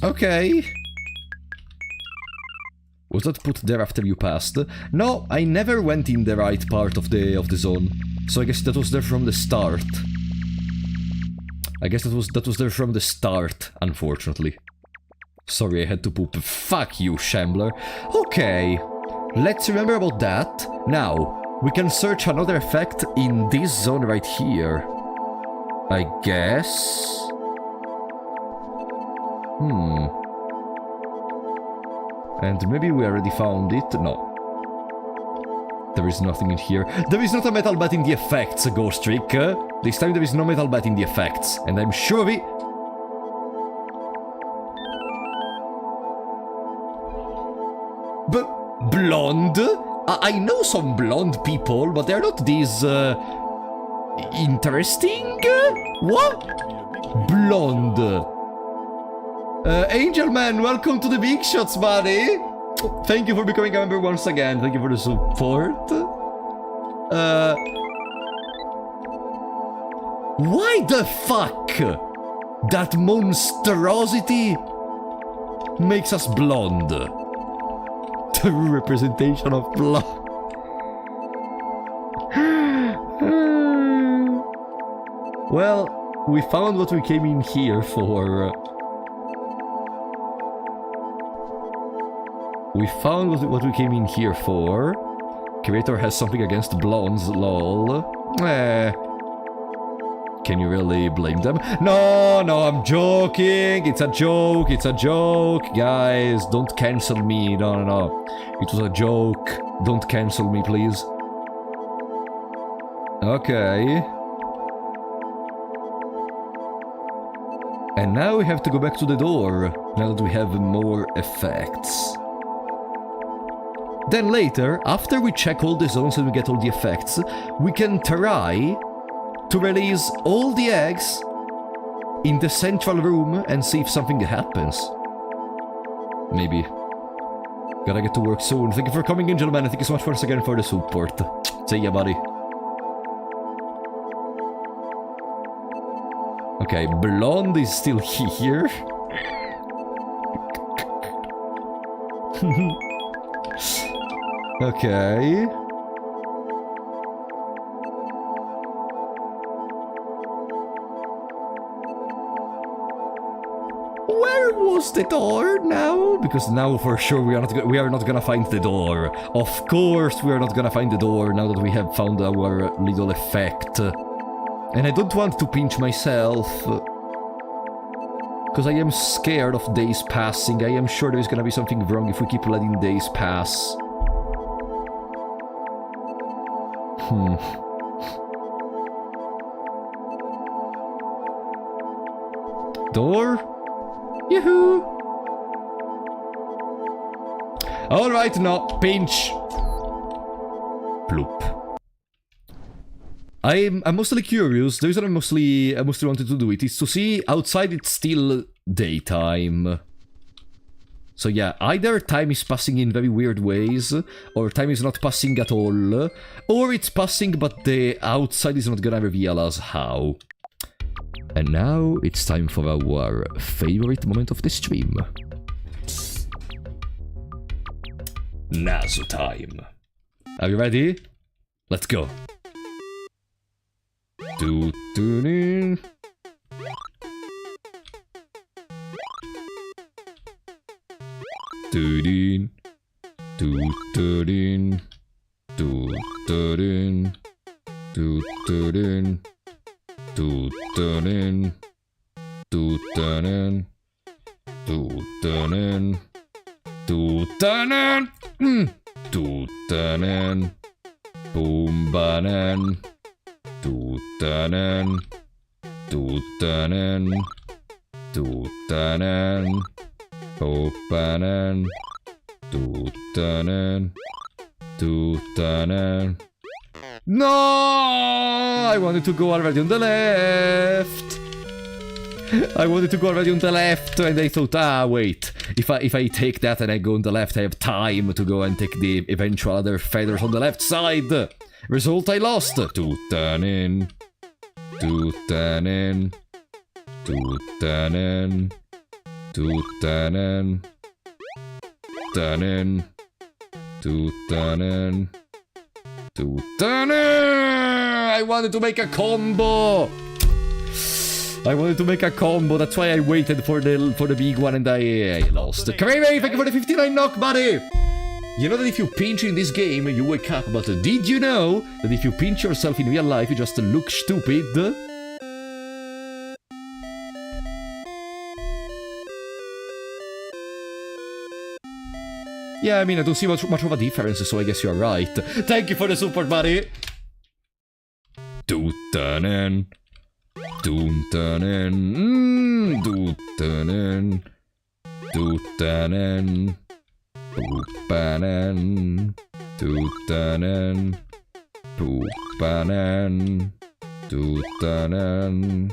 Okay. Was that put there after you passed? No, I never went in the right part of the zone. So I guess that was there from the start. I guess that was there from the start, unfortunately. Sorry, I had to poop. Fuck you, Shambler. Okay, let's remember about that. Now, we can search another effect in this zone right here. I guess... And maybe we already found it. No. There is nothing in here. There is not a metal bat in the effects, Ghost Trick. This time there is no metal bat in the effects. And I'm sure of it. But blonde? I know some blonde people, but they're not these... interesting? What? Blonde. Angel Man, welcome to the Big Shots, buddy! Thank you for becoming a member once again. Thank you for the support. Why the fuck? That monstrosity makes us blonde. The representation of blonde. Well, we found what we came in here for. We found what we came in here for. Creator has something against blondes, lol. Can you really blame them? No, I'm joking. It's a joke, Guys, don't cancel me. No. It was a joke. Don't cancel me, please. Okay. And now we have to go back to the door, now that we have more effects. Then later, after we check all the zones and we get all the effects, we can try to release all the eggs in the central room and see if something happens. Maybe. Gotta get to work soon. Thank you for coming in, gentlemen, and thank you so much once again for the support. See ya, buddy. Okay, blonde is still here. Okay. Where was the door now? Because now for sure we are not gonna find the door. Of course we are not gonna find the door now that we have found our little effect. And I don't want to pinch myself. Because I am scared of days passing. I am sure there's gonna be something wrong if we keep letting days pass. Door? Yoo-hoo! Alright, no, pinch. Bloop. I'm mostly curious. The reason I mostly wanted to do it is to see outside it's still daytime. So yeah, either time is passing in very weird ways, or time is not passing at all, or it's passing but the outside is not gonna reveal us how. And now it's time for our favorite moment of the stream. Nazu time. Are you ready? Let's go. Do-do-do. Do-do-do. Do-do-do. Do-do-do. Do-do-do. Do-do-do. Do-do-do. Do-do-do. Do-do-do. Do-do-do. Boom-ba-nan. Do-da-nan. Do-da-nan. Do-da-nan. Bo-ba-nan. Do-da-nan. Do-da-nan. No! I wanted to go already on the left. I wanted to go already on the left, and I thought, wait. If I take that and I go on the left, I have time to go and take the eventual other feathers on the left side. Result, I lost. Tutanen. Tutanen. Tutanen. Tutanen. Tutanen. Tutanen. Tutanen! I wanted to make a combo! I wanted to make a combo, that's why I waited for the big one and I lost. Kramer, thank you for the 59 knock, buddy! You know that if you pinch in this game, you wake up, but did you know that if you pinch yourself in real life, you just look stupid? Yeah, I mean, I don't see much of a difference, so I guess you're right. Thank you for the support, buddy! Tutanen. Tutanen. Tutanen. Tutanen. Poopanen. Tutanen. Poopanen. Tutanen.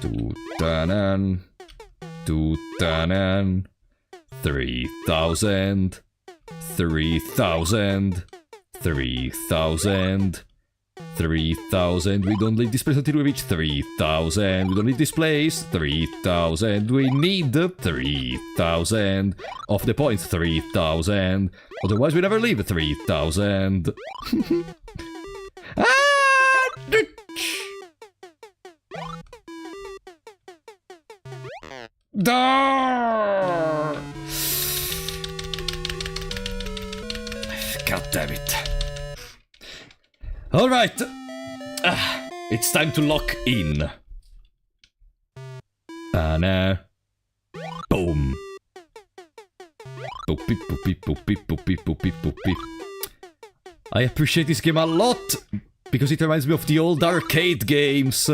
Tutanen. Tutanen. 3,000. 3,000. 3,000. 3,000. We don't leave this place until we reach 3,000. We don't leave this place. 3,000. We need 3,000. Off the point, 3,000. Otherwise, we never leave 3,000. God damn it. Alright. It's time to lock in. Banner. Boom. Boopy, boopy, boopy, boopy, boopy, boopy. I appreciate this game a lot, because it reminds me of the old arcade games.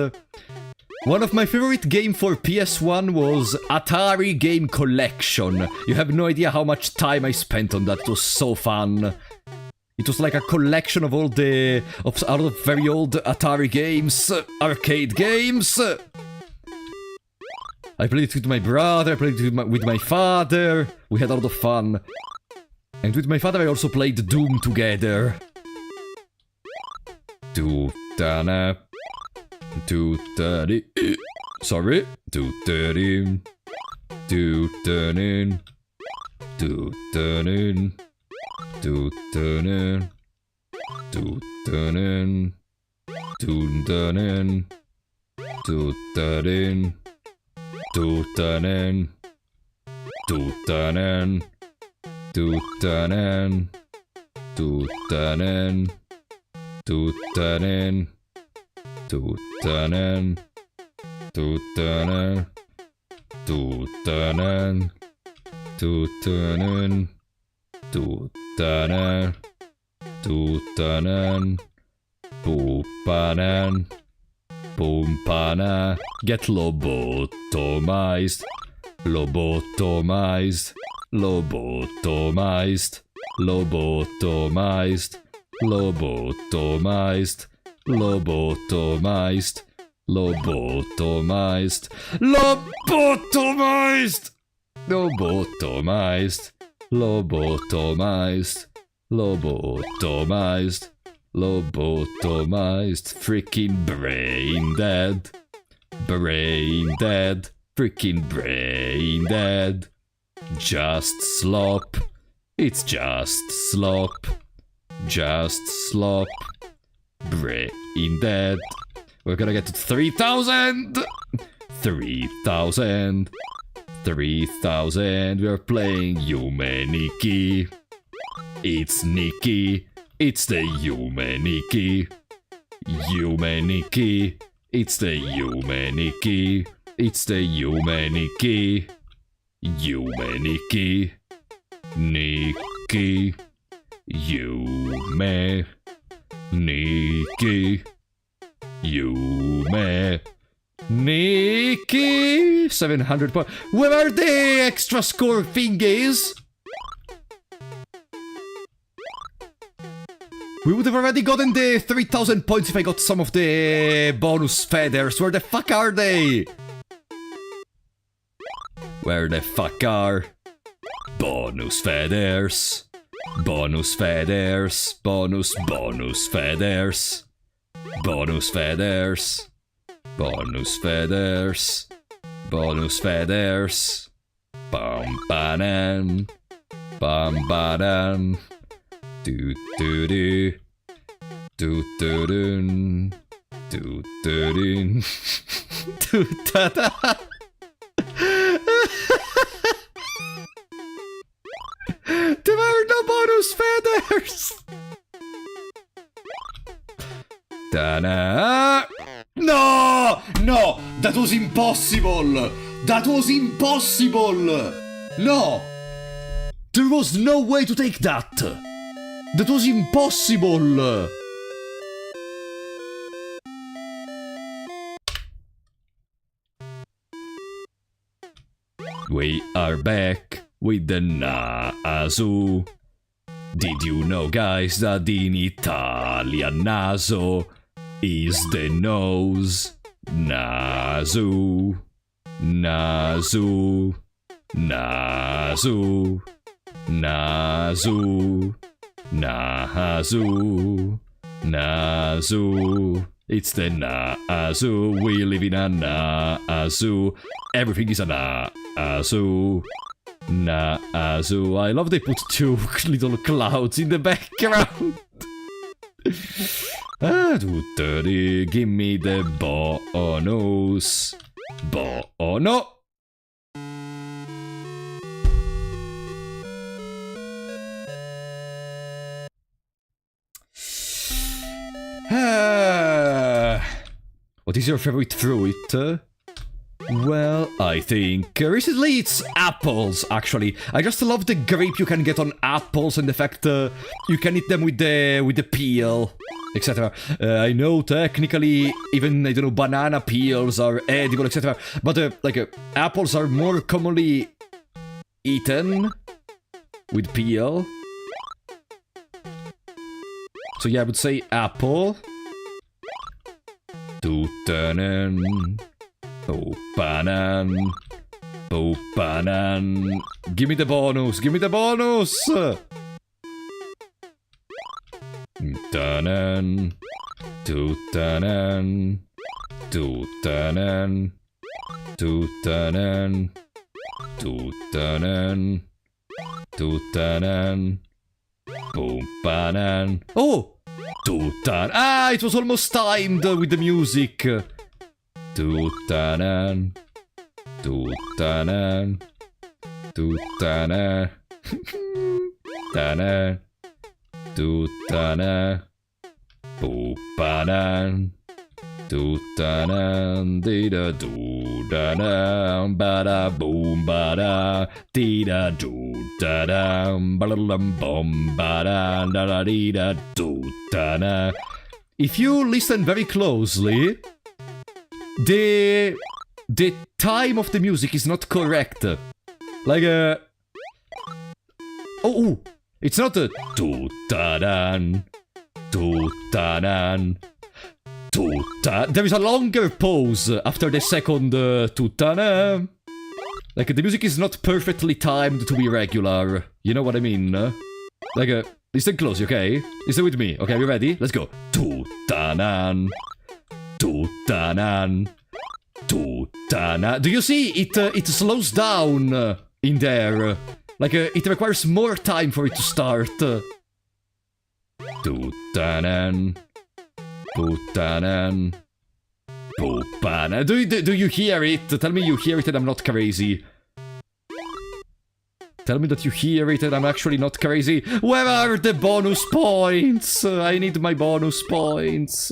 One of my favorite games for PS1 was Atari Game Collection. You have no idea how much time I spent on that. It was so fun. It was like a collection of all the out of very old Atari games, arcade games. I played it with my brother, I played it with my father. We had a lot of fun. And with my father I also played Doom together. Tutana. 230. Sorry. 230. 230. 230. 230. 230. 230. 230. 230. 230. 230. 230. 230. Tutanen. Tutanen. Tutanen. Tutanen. Tutanen. Tutanen. Poopanen. Poompana. Get lobotomized. Lobotomized. Lobotomized. Lobotomized. Lobotomized. Lobotomized. Lobotomized. Lobotomized. Lobotomized. Lobotomized. Lobotomized. Lobotomized. Freaking brain dead. Brain dead. Freaking brain dead. Just slop. It's just slop. Just slop. Brain dead. We're gonna get to 3,000! 3,000. 3,000. We are playing Yume Nikki. It's Nikki. It's the Yume Nikki. Yume Nikki. It's the Yume Nikki. It's the Yume Nikki. Yume Nikki. Nikki. Yume Nikki. Yume Nikki. 700 points. Where are the extra score thingies? We would have already gotten the 3,000 points if I got some of the bonus feathers. Where the fuck are they? Where the fuck are bonus feathers? Bonus feathers, bonus feathers. Bonus feathers. Bonus feathers. Bonus feathers. Bum ba-dum. Bum ba-dum. Do do do. Do do do. Do do do. Do da da. There are no bonus feathers! Ta-da! No! No! That was impossible! That was impossible! No! There was no way to take that! That was impossible! We are back with the Nazu. Did you know, guys, that in Italian naso is the nose? Nazu. Nazu. Nazu. Nazu. Nazu. Nazu. It's the Nazu. We live in a Nazu. Everything is a Nazu. Nazu. I love they put two little clouds in the background. Give me the bonus. No. What is your favorite fruit? Well, I think recently it's apples, actually. I just love the grip you can get on apples and the fact you can eat them with the peel, etc. I know technically even, I don't know, banana peels are edible, etc. But apples are more commonly eaten with peel. So yeah, I would say apple. Tutanen. Oh, banan. Oh, banan. Give me the bonus. Give me the bonus. Tutanen. Tutanen. Tutanen. Tutanen. Tutanen. Tutanen. Boom, banan. Oh! Tutan. Ah, it was almost timed with the music. Tutanen. Tutanen. Tutanen. Tutanen. Tutanen. Pupanen. Tutanen. Dida doodanen. Bada boom bada. Dida doodanen. Badalam bom bada. Da dida doodanen. If you listen very closely, the time of the music is not correct. Like oh, it's not a tutanan, tutanan, tuta. There is a longer pause after the second tutana. Like the music is not perfectly timed to be regular. You know what I mean? Like listen close, okay? Listen with me. Okay, are you ready? Let's go. Tutanan. Tutanan. Tutana. Do you see? It slows down in there. Like, it requires more time for it to start. Tutanan. Putanan. Pupana. Do you hear it? Tell me you hear it and I'm not crazy. Tell me that you hear it and I'm actually not crazy. Where are the bonus points? I need my bonus points.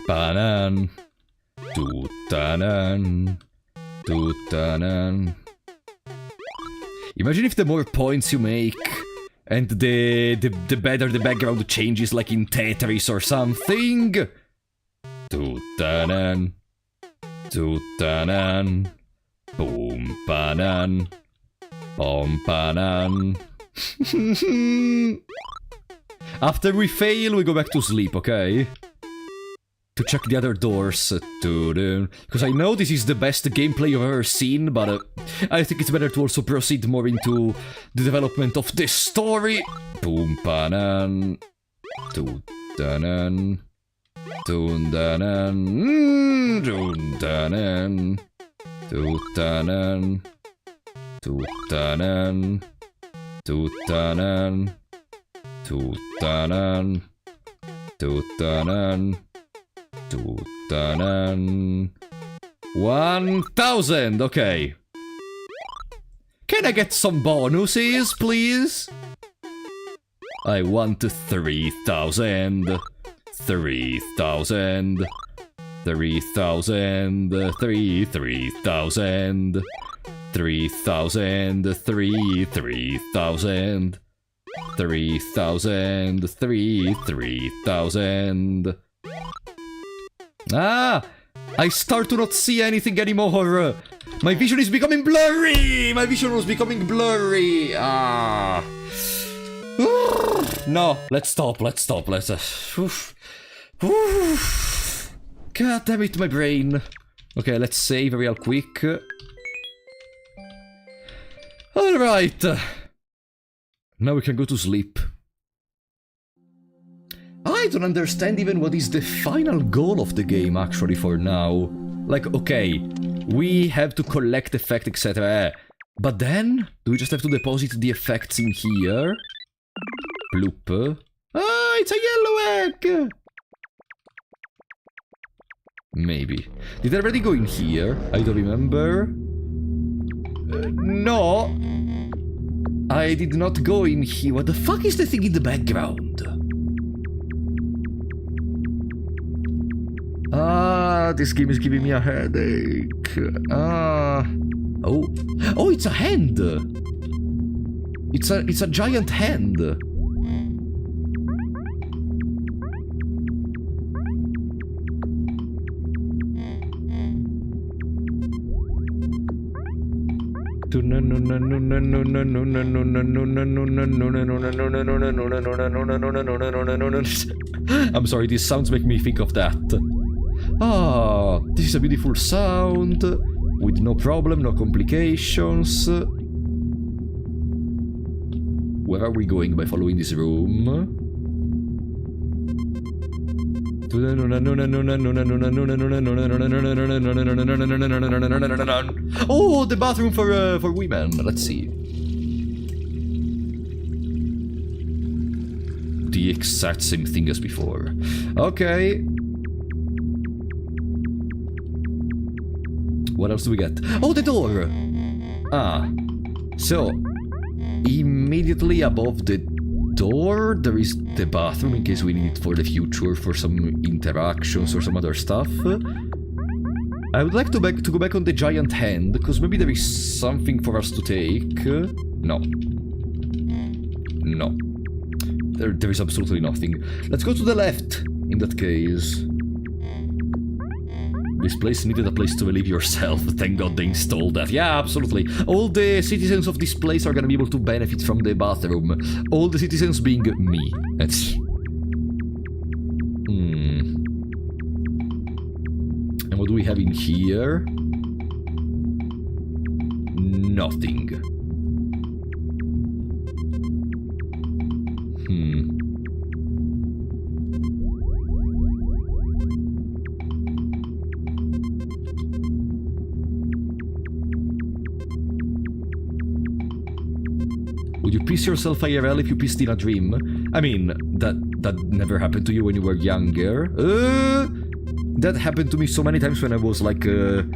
Banan. Tutanan. Tutanan. Imagine if the more points you make, And the better the background changes, like in Tetris or something. Tutanan. Tutanan. Boom banan. Bom banan. After we fail, we go back to sleep, okay? To check the other doors. Because I know this is the best gameplay I've ever seen, but I think it's better to also proceed more into the development of this story. Boom banan. Tutanan. Tundanan. Tundanan. Tutanan. Tutanan. Tutanan. Tutanan. Tutanan. Tutanan. 1000, okay. Can I get some bonuses, please? I want 3000. 3000. 3000. 3000. 3000. 3000. 3000. 3000. Ah! I start to not see anything anymore! My vision is becoming blurry! My vision was becoming blurry! Ah! No, let's stop, let's... God damn it, my brain! Okay, let's save real quick. Alright! Now we can go to sleep. I don't understand even what is the final goal of the game, actually, for now. Like, okay, we have to collect effects, etc. But then, do we just have to deposit the effects in here? Bloop. Ah, it's a yellow egg! Maybe. Did I already go in here? I don't remember. No. I did not go in here. What the fuck is the thing in the background? Ah, this game is giving me a headache. Ah. Oh. Oh, it's a hand! It's a giant hand! I'm sorry, these sounds make me think of that. Ah, this is a beautiful sound, with no problem, no complications. Where are we going by following this room? Oh, the bathroom for women. Let's see. The exact same thing as before. Okay. What else do we get? Oh, the door! Ah. So, immediately above the door, there is the bathroom in case we need it for the future, for some interactions or some other stuff. I would like to go back on the giant hand, because maybe there is something for us to take. No. No. There is absolutely nothing. Let's go to the left, in that case. This place needed a place to relieve yourself. Thank God they installed that. Yeah, absolutely. All the citizens of this place are gonna be able to benefit from the bathroom. All the citizens being me. That's... And what do we have in here? Nothing. Would you piss yourself IRL if you pissed in a dream? I mean, that never happened to you when you were younger. That happened to me so many times when I was like 3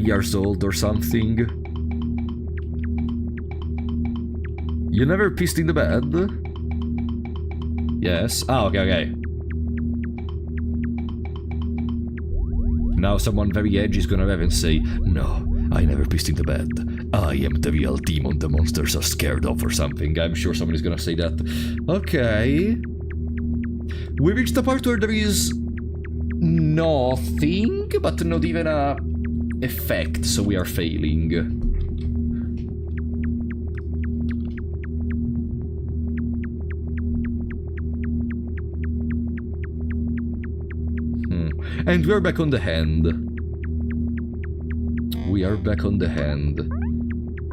years old or something. You never pissed in the bed? Yes. Ah, okay. Now someone very edgy is gonna have and say, no, I never pissed in the bed. I am the real demon the monsters are scared of or something. I'm sure someone is gonna say that. Okay. We reached the part where there is nothing, but not even a effect, so we are failing. And we're back on the hand. We are back on the hand.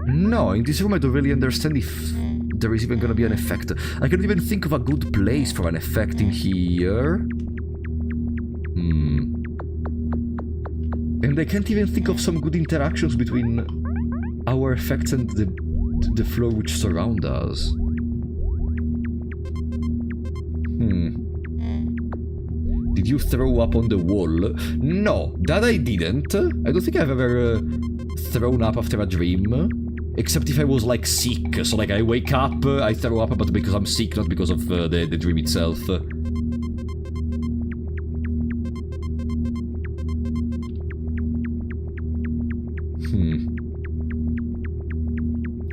No, in this room I don't really understand if there is even gonna be an effect. I can't even think of a good place for an effect in here. And I can't even think of some good interactions between our effects and the floor which surround us. Did you throw up on the wall? No, that I didn't. I don't think I've ever thrown up after a dream. Except if I was, like, sick. So, like, I wake up, I throw up, but because I'm sick, not because of the dream itself.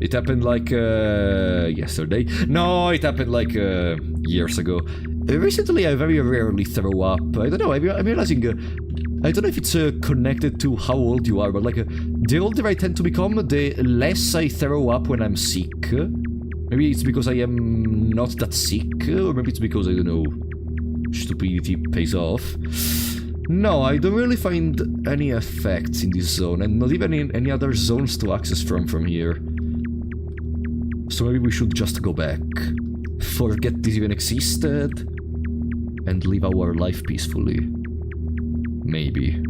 It happened, like, yesterday. No, it happened, like, years ago. Recently, I very rarely throw up. I don't know, I'm realizing... I don't know if it's connected to how old you are, but, like, the older I tend to become, the less I throw up when I'm sick. Maybe it's because I am not that sick, or maybe it's because, I don't know, stupidity pays off. No, I don't really find any effects in this zone, and not even in any other zones to access from here. So maybe we should just go back, forget this even existed, and live our life peacefully. Maybe.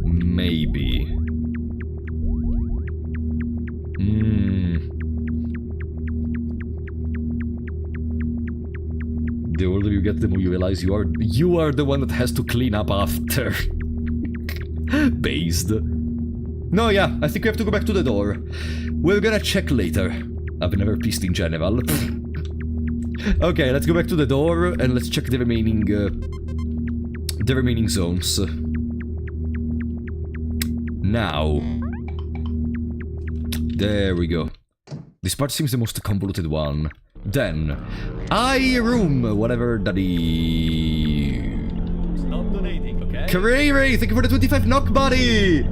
Maybe. The older you get, the more you realize you are the one that has to clean up after. Based. No, yeah, I think we have to go back to the door. We're gonna check later. I've never pissed in general. Okay, let's go back to the door and let's check the remaining zones. Now. There we go. This part seems the most convoluted one. Then, room, whatever that is. Stop donating, okay? Karere, thank you for the 25 knock, buddy!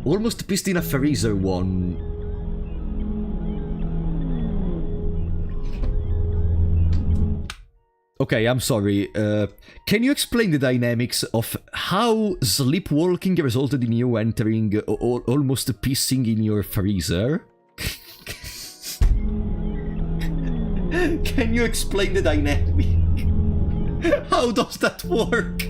Almost pissed in a freezer one. Okay, I'm sorry. Can you explain the dynamics of how sleepwalking resulted in you entering almost pissing in your freezer? Can you explain the dynamic? How does that work?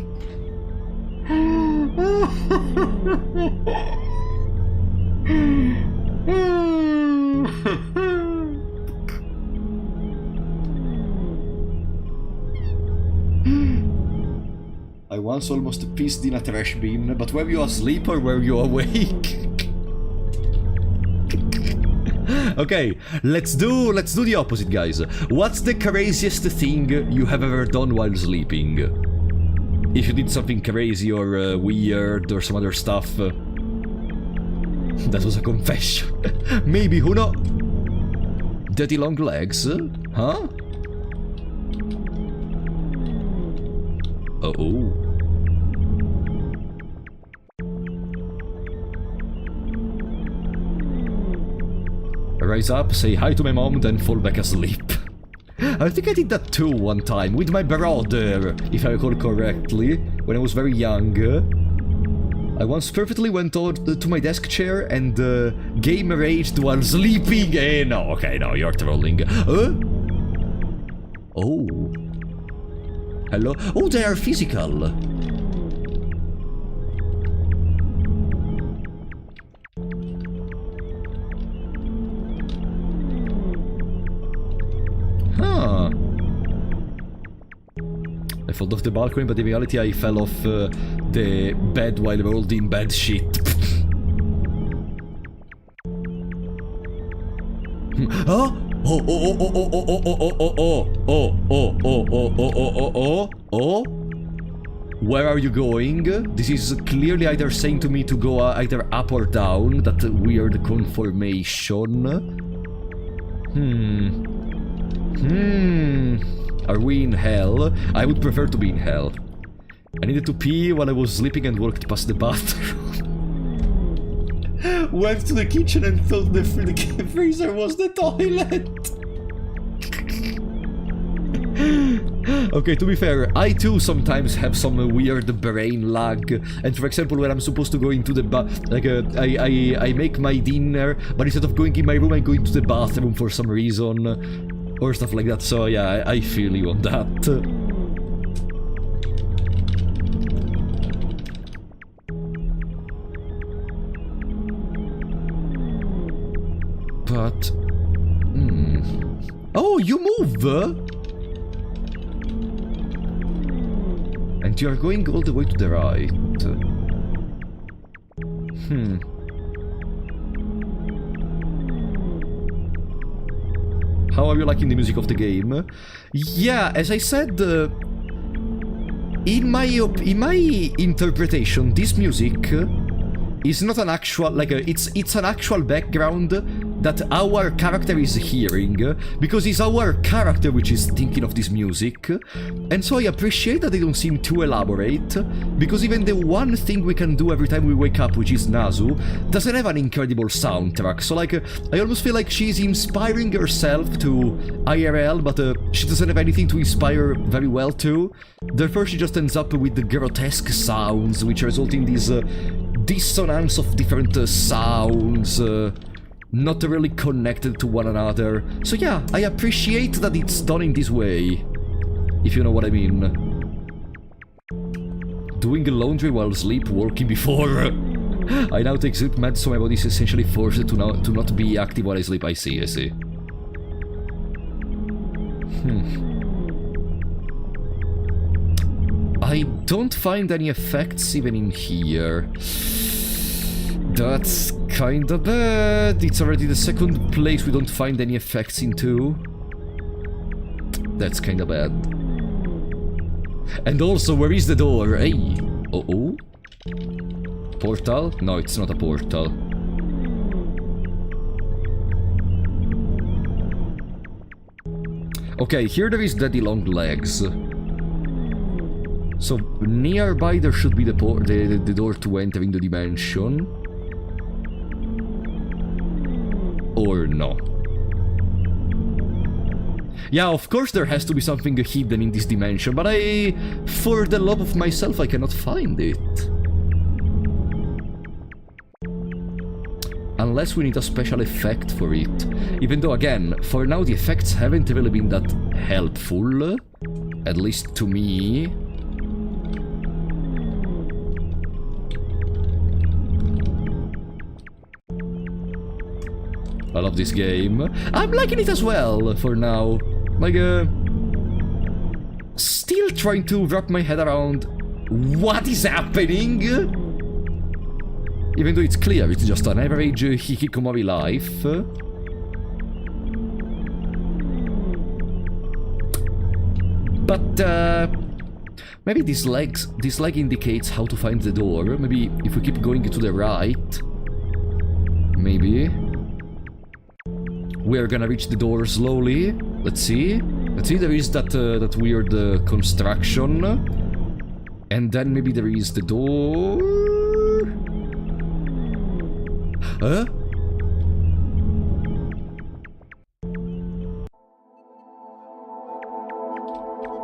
I once almost pissed in a trash bin, but were you asleep or were you awake? Okay, let's do the opposite, guys. What's the craziest thing you have ever done while sleeping? If you did something crazy or weird or some other stuff. That was a confession. Maybe, who knows? Daddy long legs? Huh? Uh-oh. Rise up, say hi to my mom, then fall back asleep. I think I did that too one time, with my brother, if I recall correctly, when I was very young. I once perfectly went to my desk chair and game raged while sleeping. No, okay, no, you're trolling. Oh. Hello? Oh, they are physical. Huh. I fell off the balcony, but in reality I fell off the bed while rolled in bed shit. Huh? Oh, oh, oh, oh, oh, oh, oh, oh, oh, oh, oh, oh, oh, oh, oh, oh, oh, oh. Where are you going? This is clearly either saying to me to go either up or down, that weird conformation. Are we in hell? I would prefer to be in hell. I needed to pee while I was sleeping and walked past the bathroom. Went to the kitchen and thought the freezer was the toilet. Okay, to be fair, I too sometimes have some weird brain lag. And for example, when I'm supposed to go into the I make my dinner, but instead of going in my room, I go into the bathroom for some reason. Or stuff like that, so yeah, I feel you on that. But... Oh, you move! And you're going all the way to the right. How are you liking the music of the game? Yeah, as I said, in my interpretation, this music is not an actual, it's an actual background that our character is hearing, because it's our character which is thinking of this music, and so I appreciate that they don't seem too elaborate, because even the one thing we can do every time we wake up, which is Nazu, doesn't have an incredible soundtrack, so I almost feel like she's inspiring herself to IRL, but she doesn't have anything to inspire very well to, therefore she just ends up with the grotesque sounds, which result in this dissonance of different sounds, not really connected to one another. So yeah, I appreciate that it's done in this way, if you know what I mean. Doing laundry while asleep, working before. I now take sleep meds, so my body is essentially forced to not be active while I sleep. I see. I don't find any effects even in here. That's kinda bad. It's already the second place we don't find any effects into. That's kinda bad. And also, where is the door? Hey! Oh? Portal? No, it's not a portal. Okay, here there is daddy long legs. So, nearby there should be the door to entering the dimension. Or no. Yeah, of course there has to be something hidden in this dimension, but for the love of myself, I cannot find it. Unless we need a special effect for it. Even though, again, for now the effects haven't really been that helpful. At least to me. I love this game. I'm liking it as well, for now. Still trying to wrap my head around what is happening. Even though it's clear, it's just an average hikikomori life. But, maybe this leg indicates how to find the door. Maybe if we keep going to the right. Maybe. We're gonna reach the door slowly. Let's see. There is that weird construction. And then maybe there is the door. Huh?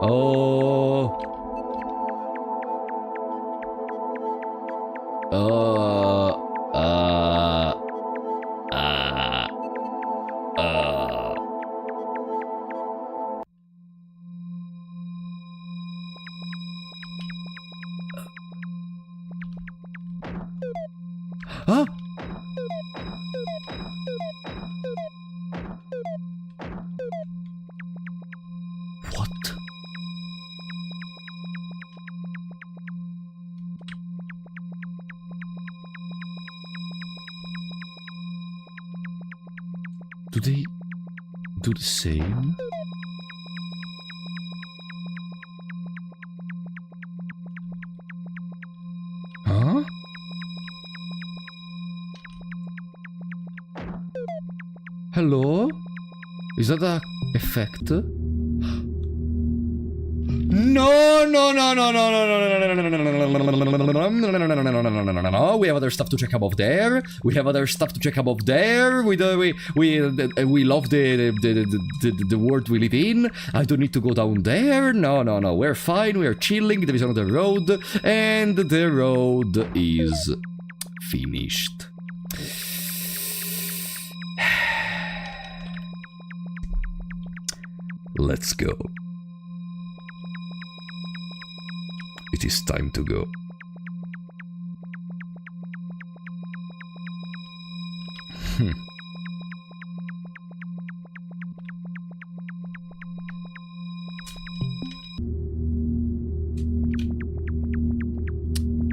Oh. Huh? What? Do they do the same? Hello? Is that a effect? No, no, no, no, no, no, no, no. We have other stuff to check above there. We have other stuff to check above there. We love the world we live in. I don't need to go down there. No, no, no. We're fine. We are chilling. There is another road, and the road is finished. Let's go. It is time to go.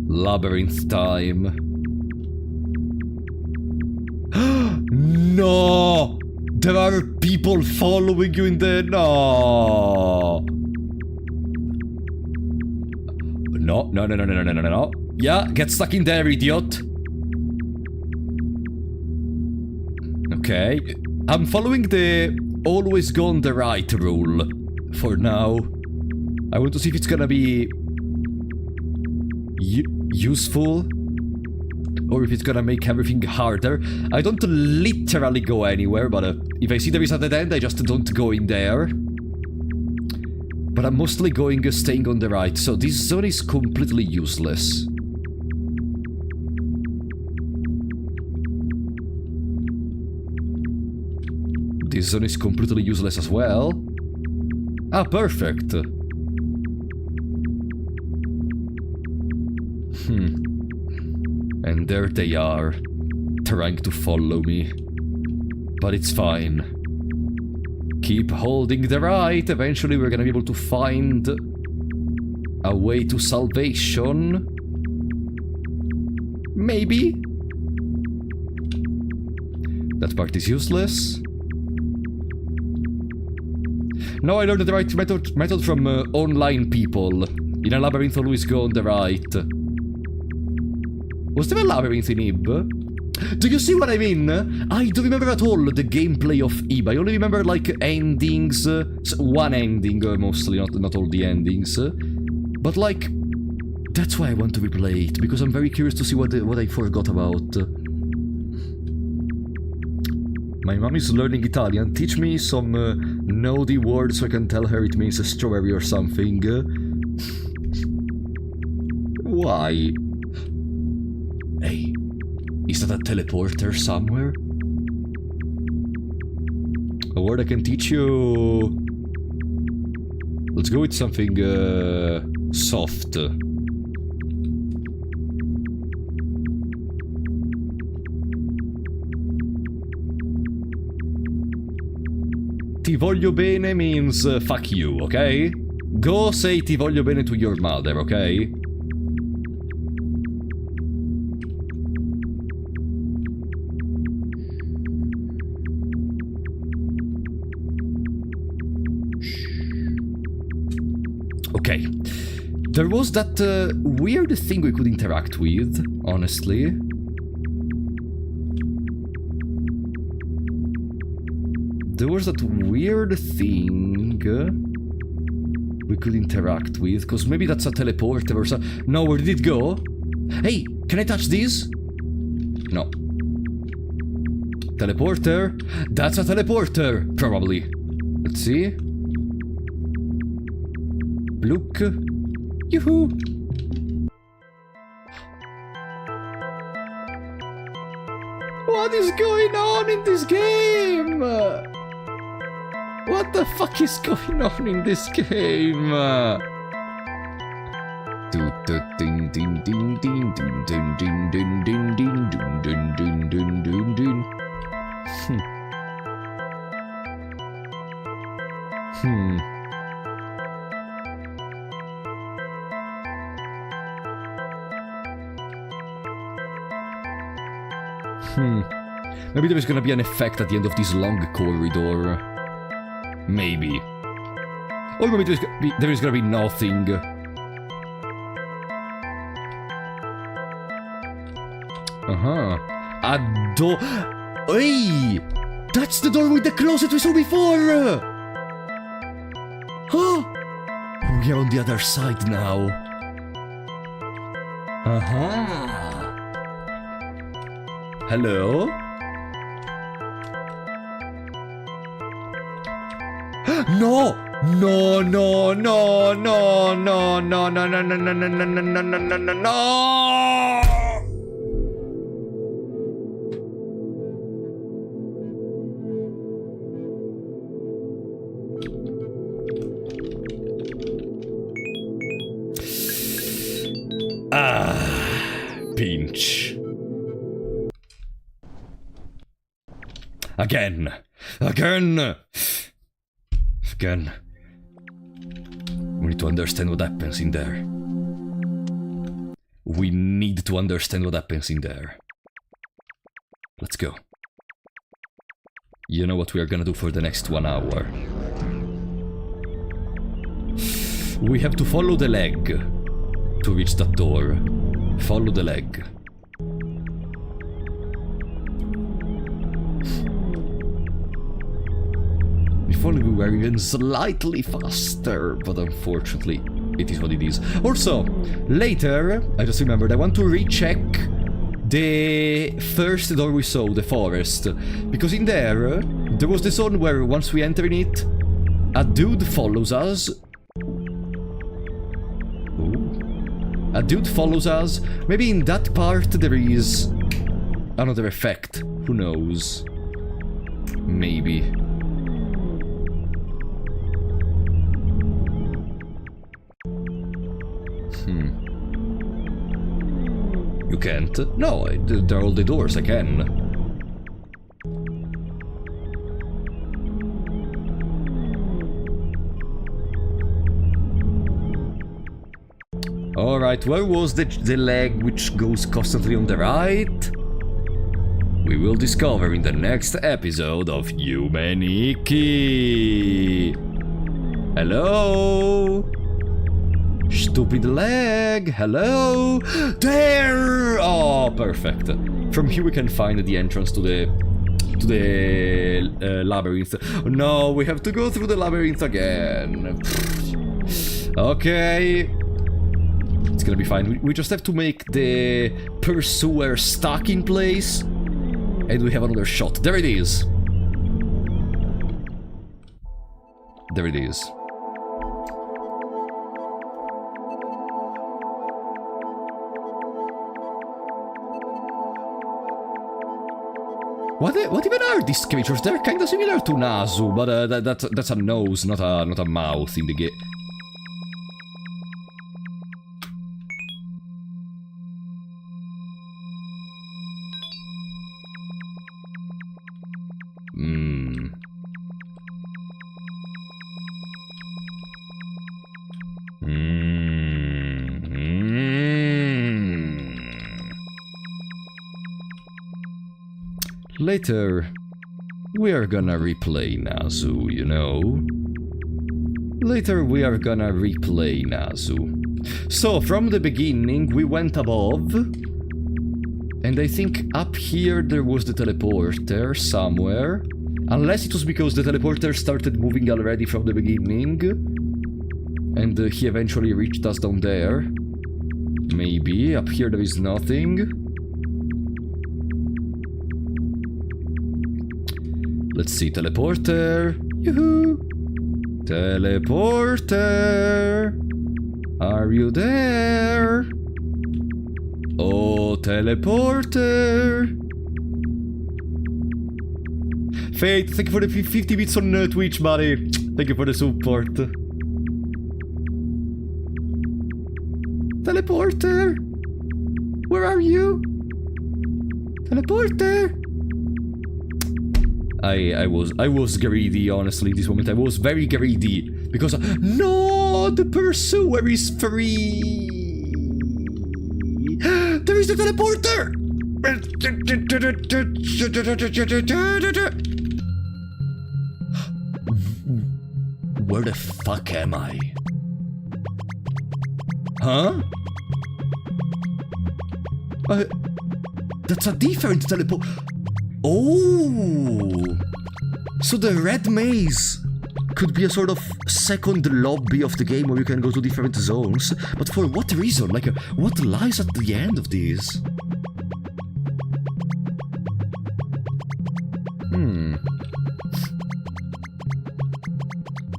Labyrinth time. No! There are people following you in there. No! No, no, no, no, no, no, no, no, no. Yeah, get stuck in there, idiot. Okay. I'm following the always go on the right rule for now. I want to see if it's gonna be useful or if it's gonna make everything harder. I don't literally go anywhere, but if I see there is a dead end, I just don't go in there. But I'm mostly staying on the right, so this zone is completely useless. This zone is completely useless as well. Ah, perfect. And there they are, trying to follow me. But it's fine. Keep holding the right, eventually we're gonna be able to find a way to salvation. Maybe? That part is useless. No, I learned the right method from online people. In a labyrinth, always go on the right. Was there a labyrinth in Ib? Do you see what I mean? I don't remember at all the gameplay of Ib. I only remember, like, endings. One ending, mostly, not all the endings. But, like, that's why I want to replay it, because I'm very curious to see what I forgot about. My mom is learning Italian. Teach me some naughty words so I can tell her it means a strawberry or something. Why? Hey, is that a teleporter somewhere? A word I can teach you? Let's go with something soft. Ti voglio bene means fuck you, okay? Go say ti voglio bene to your mother, okay? Okay. There was that weird thing we could interact with, honestly. There was that weird thing we could interact with, because maybe that's a teleporter or something. No, where did it go? Hey, can I touch this? No. Teleporter? That's a teleporter, probably. Let's see. Look. Yoo-hoo! What is going on in this game? What the fuck is going on in this game? Maybe there is gonna be an effect at the end of this long corridor. Maybe. Or maybe there is gonna be nothing. Hey! That's the door with the closet we saw before! Oh! We are on the other side now. Hello? No! No, no, no, no, no, no, no, no, no, no, no, no, no, no, no, no, no, no! Pinch. Again. We need to understand what happens in there. We need to understand what happens in there. Let's go. You know what we are gonna do for the next 1 hour. We have to follow the leg to reach that door. Follow the leg. If only we were even slightly faster, but unfortunately, it is what it is. Also, later, I just remembered, I want to recheck the first door we saw, the forest. Because in there was the zone where once we enter in it, a dude follows us. A dude follows us. Maybe in that part there is another effect. Who knows? Maybe. You can't? No, there are all the doors, I can. Alright, where was the leg which goes constantly on the right? We will discover in the next episode of Yume Nikki. Hello? Stupid leg, hello? There! Oh, perfect. From here we can find the entrance to the labyrinth. No, we have to go through the labyrinth again. Okay. It's gonna be fine. We just have to make the pursuer stuck in place. And we have another shot. There it is. There it is. What even are these creatures? They're kind of similar to Nazu, but that's a nose, not a mouth in the game. Later, we are gonna replay Nazu, you know? Later we are gonna replay Nazu. So, from the beginning, we went above. And I think up here there was the teleporter somewhere. Unless it was because the teleporter started moving already from the beginning. And he eventually reached us down there. Maybe. Up here there is nothing. Let's see, teleporter. Yoo-hoo! Teleporter! Are you there? Oh, teleporter! Fate, thank you for the 50 bits on Twitch, buddy. Thank you for the support. Teleporter! Where are you? Teleporter! I was greedy, honestly, this moment. I was very greedy. Because... No! The pursuer is free! There is the teleporter! Where the fuck am I? Huh? That's a different teleport. Oh! So the red maze could be a sort of second lobby of the game where you can go to different zones. But for what reason? Like, what lies at the end of this?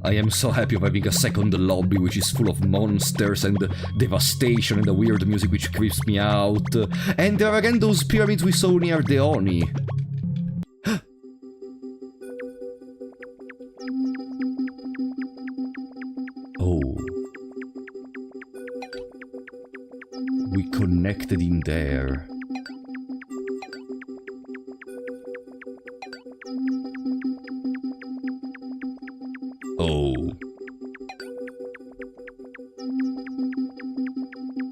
I am so happy of having a second lobby which is full of monsters and devastation and the weird music which creeps me out. And there are again those pyramids we saw near the Oni. Oh. We connected in there. Oh.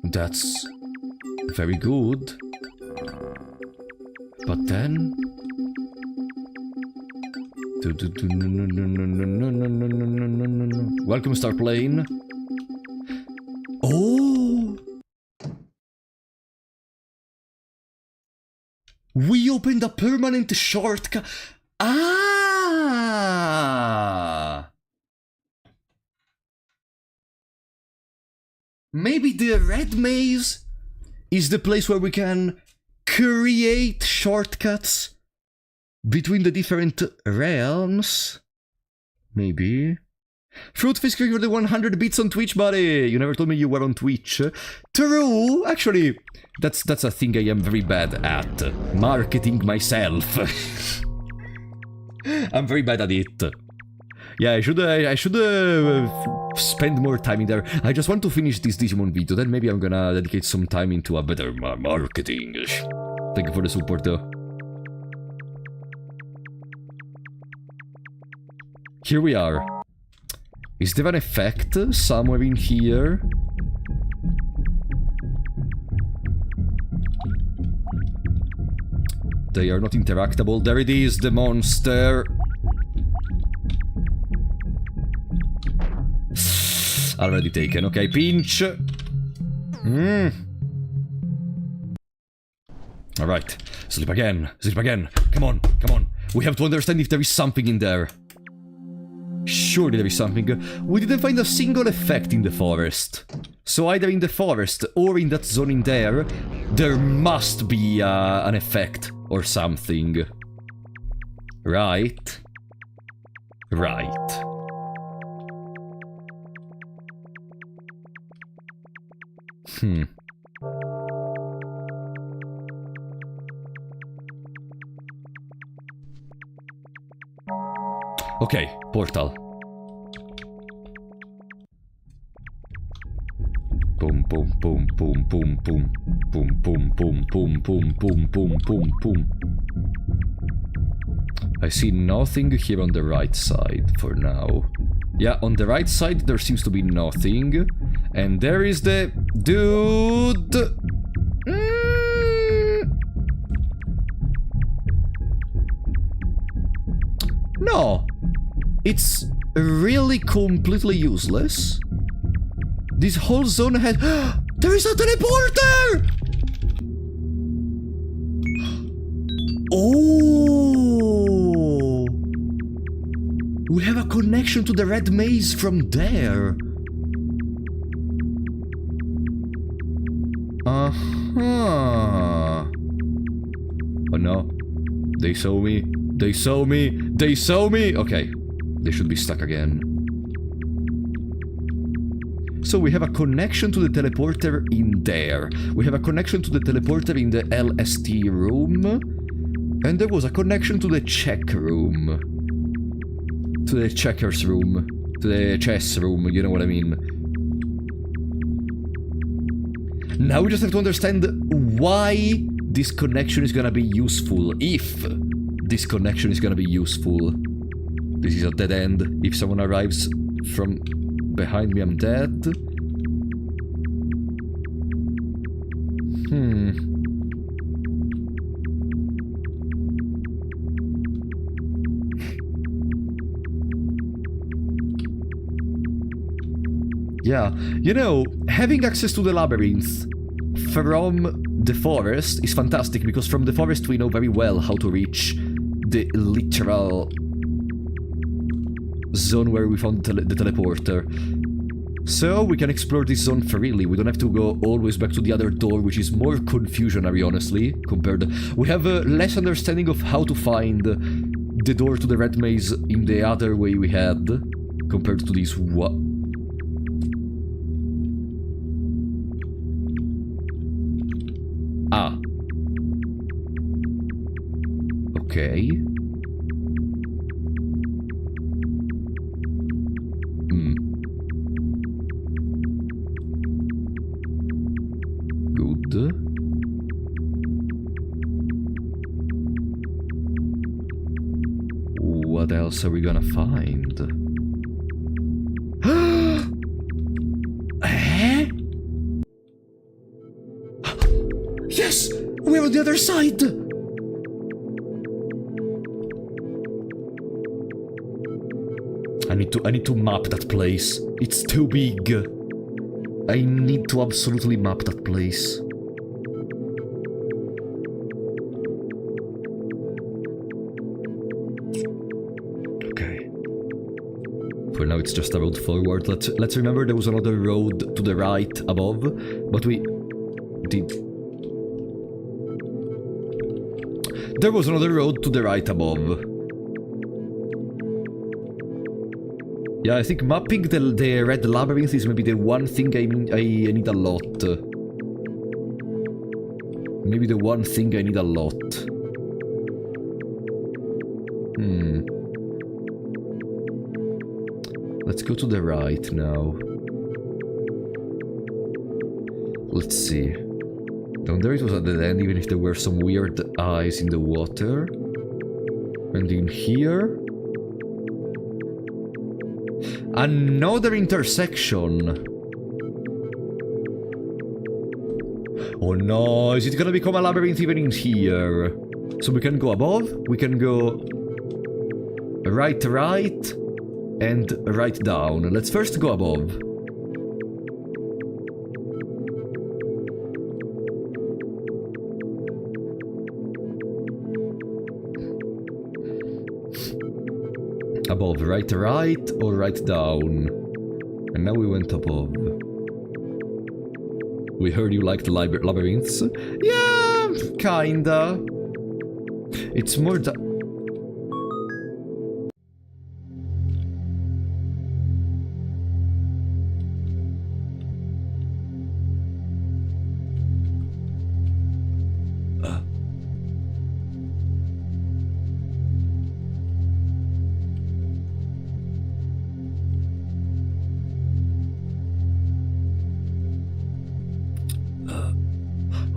That's very good. But then... Welcome, Starplane. Oh! We opened a permanent shortcut. Ah! Maybe the red maze is the place where we can create shortcuts between the different realms? Maybe. Fruitfish for the 100 bits on Twitch, buddy! You never told me you were on Twitch. True! Actually, that's a thing I am very bad at. Marketing myself. I'm very bad at it. Yeah, I should spend more time in there. I just want to finish this Digimon video, then maybe I'm gonna dedicate some time into a better marketing. Thank you for the support, though. Here we are. Is there an effect somewhere in here? They are not interactable. There it is, the monster. Already taken. Okay, pinch. Alright. Sleep again. Sleep again. Come on. Come on. We have to understand if there is something in there. Surely there is something. We didn't find a single effect in the forest. So either in the forest or in that zone in there, there must be an effect or something. Right? Right. Okay, portal. Boom, boom, boom, boom, boom, boom. Boom, boom, boom, boom, boom, boom, boom, boom, boom. I see nothing here on the right side for now. Yeah, on the right side there seems to be nothing. And there is the... dude! No! It's really completely useless. This whole zone has... There is a teleporter! Oh! We have a connection to the red maze from there. Uh-huh. Oh no. They saw me. They saw me. They saw me. Okay. They should be stuck again. So we have a connection to the teleporter in there. We have a connection to the teleporter in the LST room. And there was a connection to the check room. To the checkers room. To the chess room, you know what I mean. Now we just have to understand why this connection is gonna be useful. If this connection is gonna be useful. This is a dead end. If someone arrives from behind me, I'm dead. Yeah, you know, having access to the labyrinth from the forest is fantastic, because from the forest we know very well how to reach the literal zone where we found the teleporter. So we can explore this zone freely. We don't have to go always back to the other door, which is more confusionary, honestly, compared... We have a less understanding of how to find the door to the red maze in the other way we had, compared to this one. Ah. Okay. Good. What else are we gonna find? Eh? Yes! We're on the other side! I need to map that place. It's too big. I need to absolutely map that place. Okay. For now it's just a road forward. Let's remember there was another road to the right above, but we did... There was another road to the right above. Yeah, I think mapping the red labyrinth is maybe the one thing I need a lot. Maybe the one thing I need a lot. Let's go to the right now. Let's see. Down there it was at the end, even if there were some weird eyes in the water. And in here... Another intersection. Oh no, is it gonna become a labyrinth even in here? So we can go above, we can go right, and right down. Let's first go above. Above, right, or right down. And now we went above. We heard you liked labyrinths. Yeah, kinda. It's more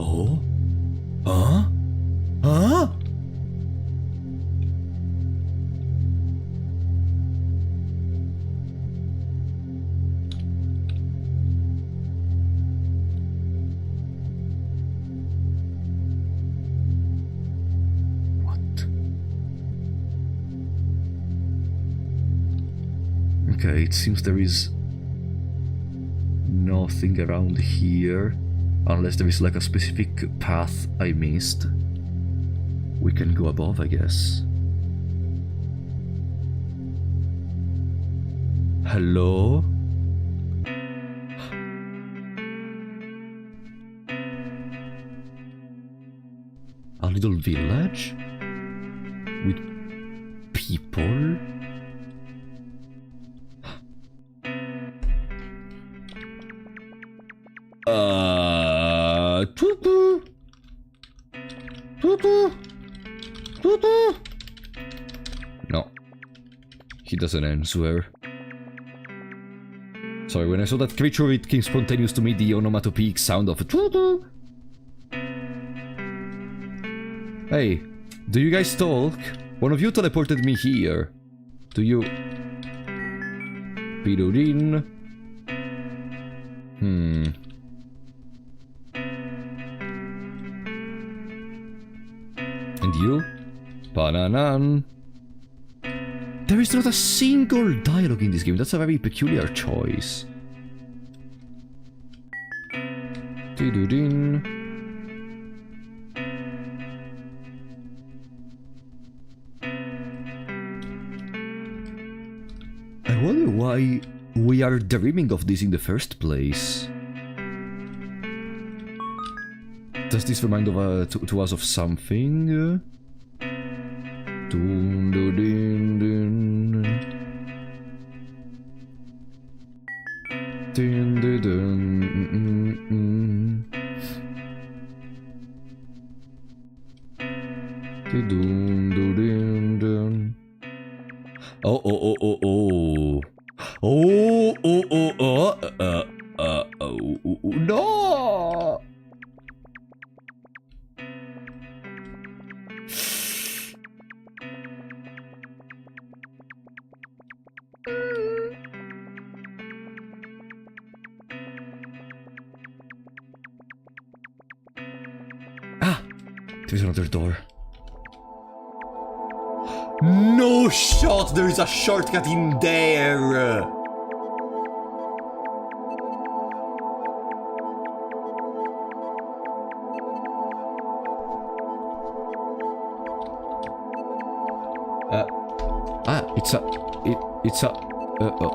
Oh? Huh? Huh? What? Okay, it seems there is nothing around here. Unless there is like a specific path I missed. We can go above, I guess. Hello? A little village? With people? Tutu. Tutu. Tutu. No. He doesn't answer. Sorry, when I saw that creature, it came spontaneous to me, the onomatopoeic sound of tutu. Hey, do you guys talk? One of you teleported me here. Do you... Pirurin. And you? Bananan. There is not a single dialogue in this game. That's a very peculiar choice. Tidudin. why we are dreaming of this in the first place. Does this remind to us of something? Dun, dun, dun, dun. Dun, dun, dun, dun, dun, dun, dun. Oh, oh, oh, oh, oh. Oh, oh, oh, no! Ah! There's another door. No shot! There is a shortcut in there!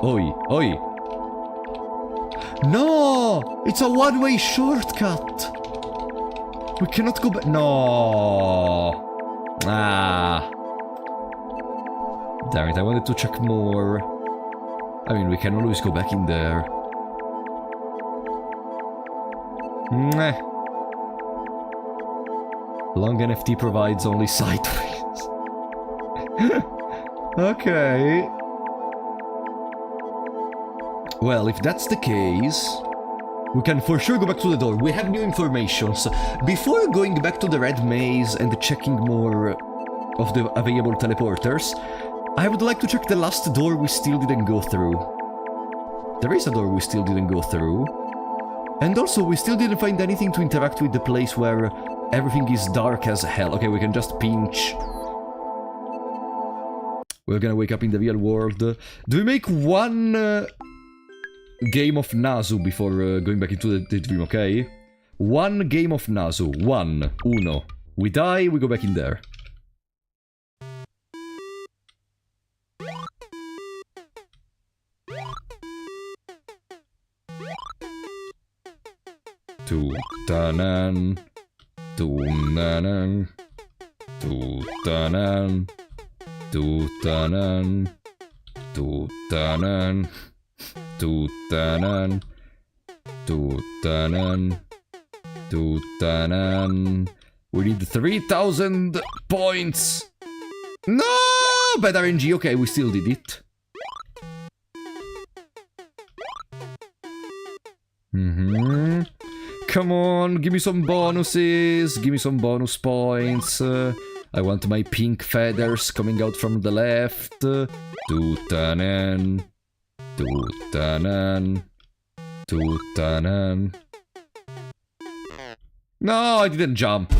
Oi, oi. No! It's a one-way shortcut! We cannot go back. No! Ah. Damn it, I wanted to check more. I mean, we can always go back in there. Meh. Long NFT provides only sideways. Okay. Well, if that's the case, we can for sure go back to the door. We have new information. So before going back to the red maze and checking more of the available teleporters, I would like to check the last door we still didn't go through. There is a door we still didn't go through. And also, we still didn't find anything to interact with the place where everything is dark as hell. Okay, we can just pinch. We're gonna wake up in the real world. Do we make one game of Nazu before going back into the dream, okay? One game of Nazu. One. Uno. We die, we go back in there. Tutanan. Tunanan. Tutanan. Tutanan. Tutanan. Tutanan. Tutanan. Tutanan. We need 3,000 points. No! Bad RNG. Okay, we still did it. Come on, give me some bonuses. Give me some bonus points. I want my pink feathers coming out from the left. Tutanan. Tutanan. Tutanan. No, I didn't jump.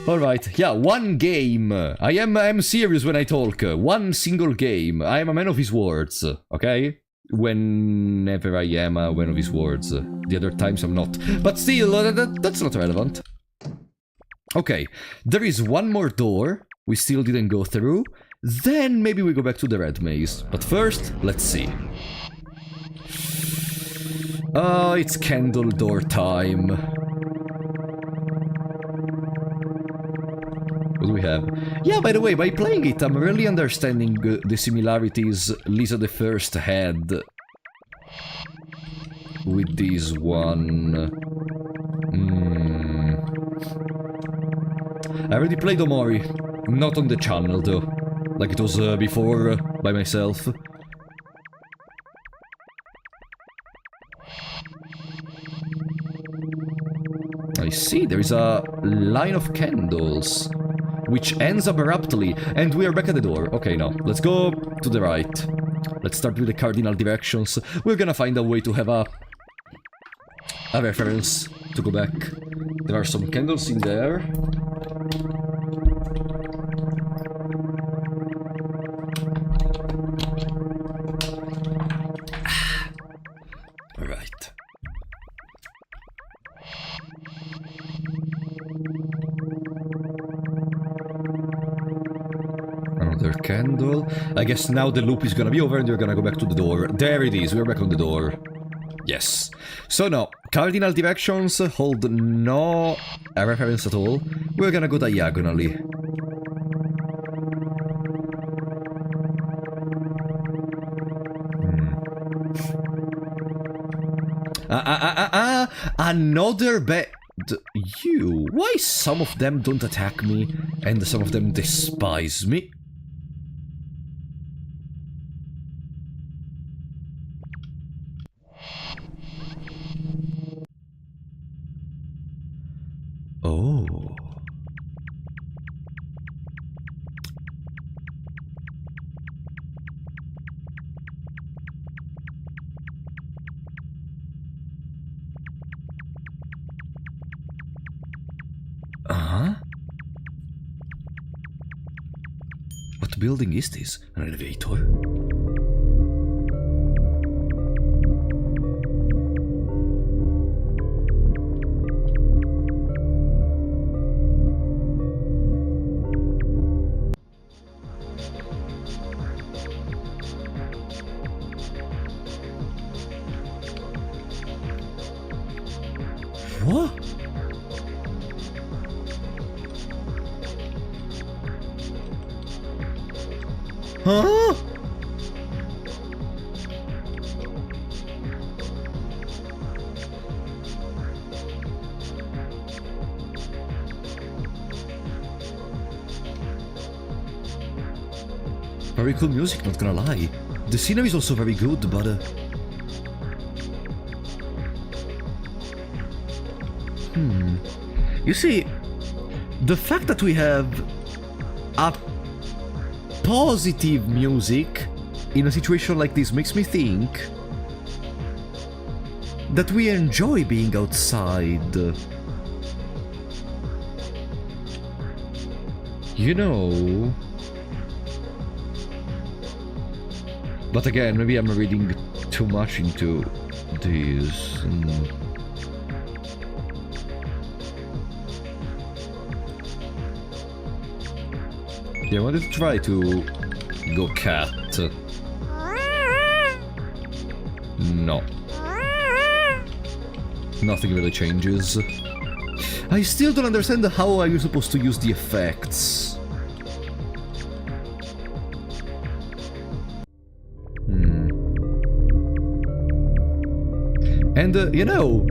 Alright, yeah, one game. I am serious when I talk. One single game. I am a man of his words, okay? Whenever I am a man of his words. The other times I'm not. But still, that's not relevant. Okay, there is one more door we still didn't go through. Then maybe we go back to the red maze. But first, let's see. Oh, it's candle door time. What do we have? Yeah, by the way, by playing it, I'm really understanding the similarities Lisa the First had with this one. I already played Omori, not on the channel though, like it was before by myself. I see, there is a line of candles, which ends abruptly, and we are back at the door. Okay, now, let's go to the right. Let's start with the cardinal directions. We're gonna find a way to have a reference to go back. There are some candles in there. Alright. Another candle. I guess now the loop is gonna be over and we're gonna go back to the door. There it is, we're back on the door. Yes. So now, cardinal directions hold no reference at all. We're gonna go diagonally. Another bed. You. Why some of them don't attack me and some of them despise me? Oh. Uh-huh. What building is this? An elevator? What? Huh? Very cool music, not gonna lie. The scenery is also very good, but You see, the fact that we have a positive music in a situation like this makes me think that we enjoy being outside. You know. But again, maybe I'm reading too much into this. Yeah, I wanted to try to go cat. No. Nothing really changes. I still don't understand how are you supposed to use the effects. And, you know,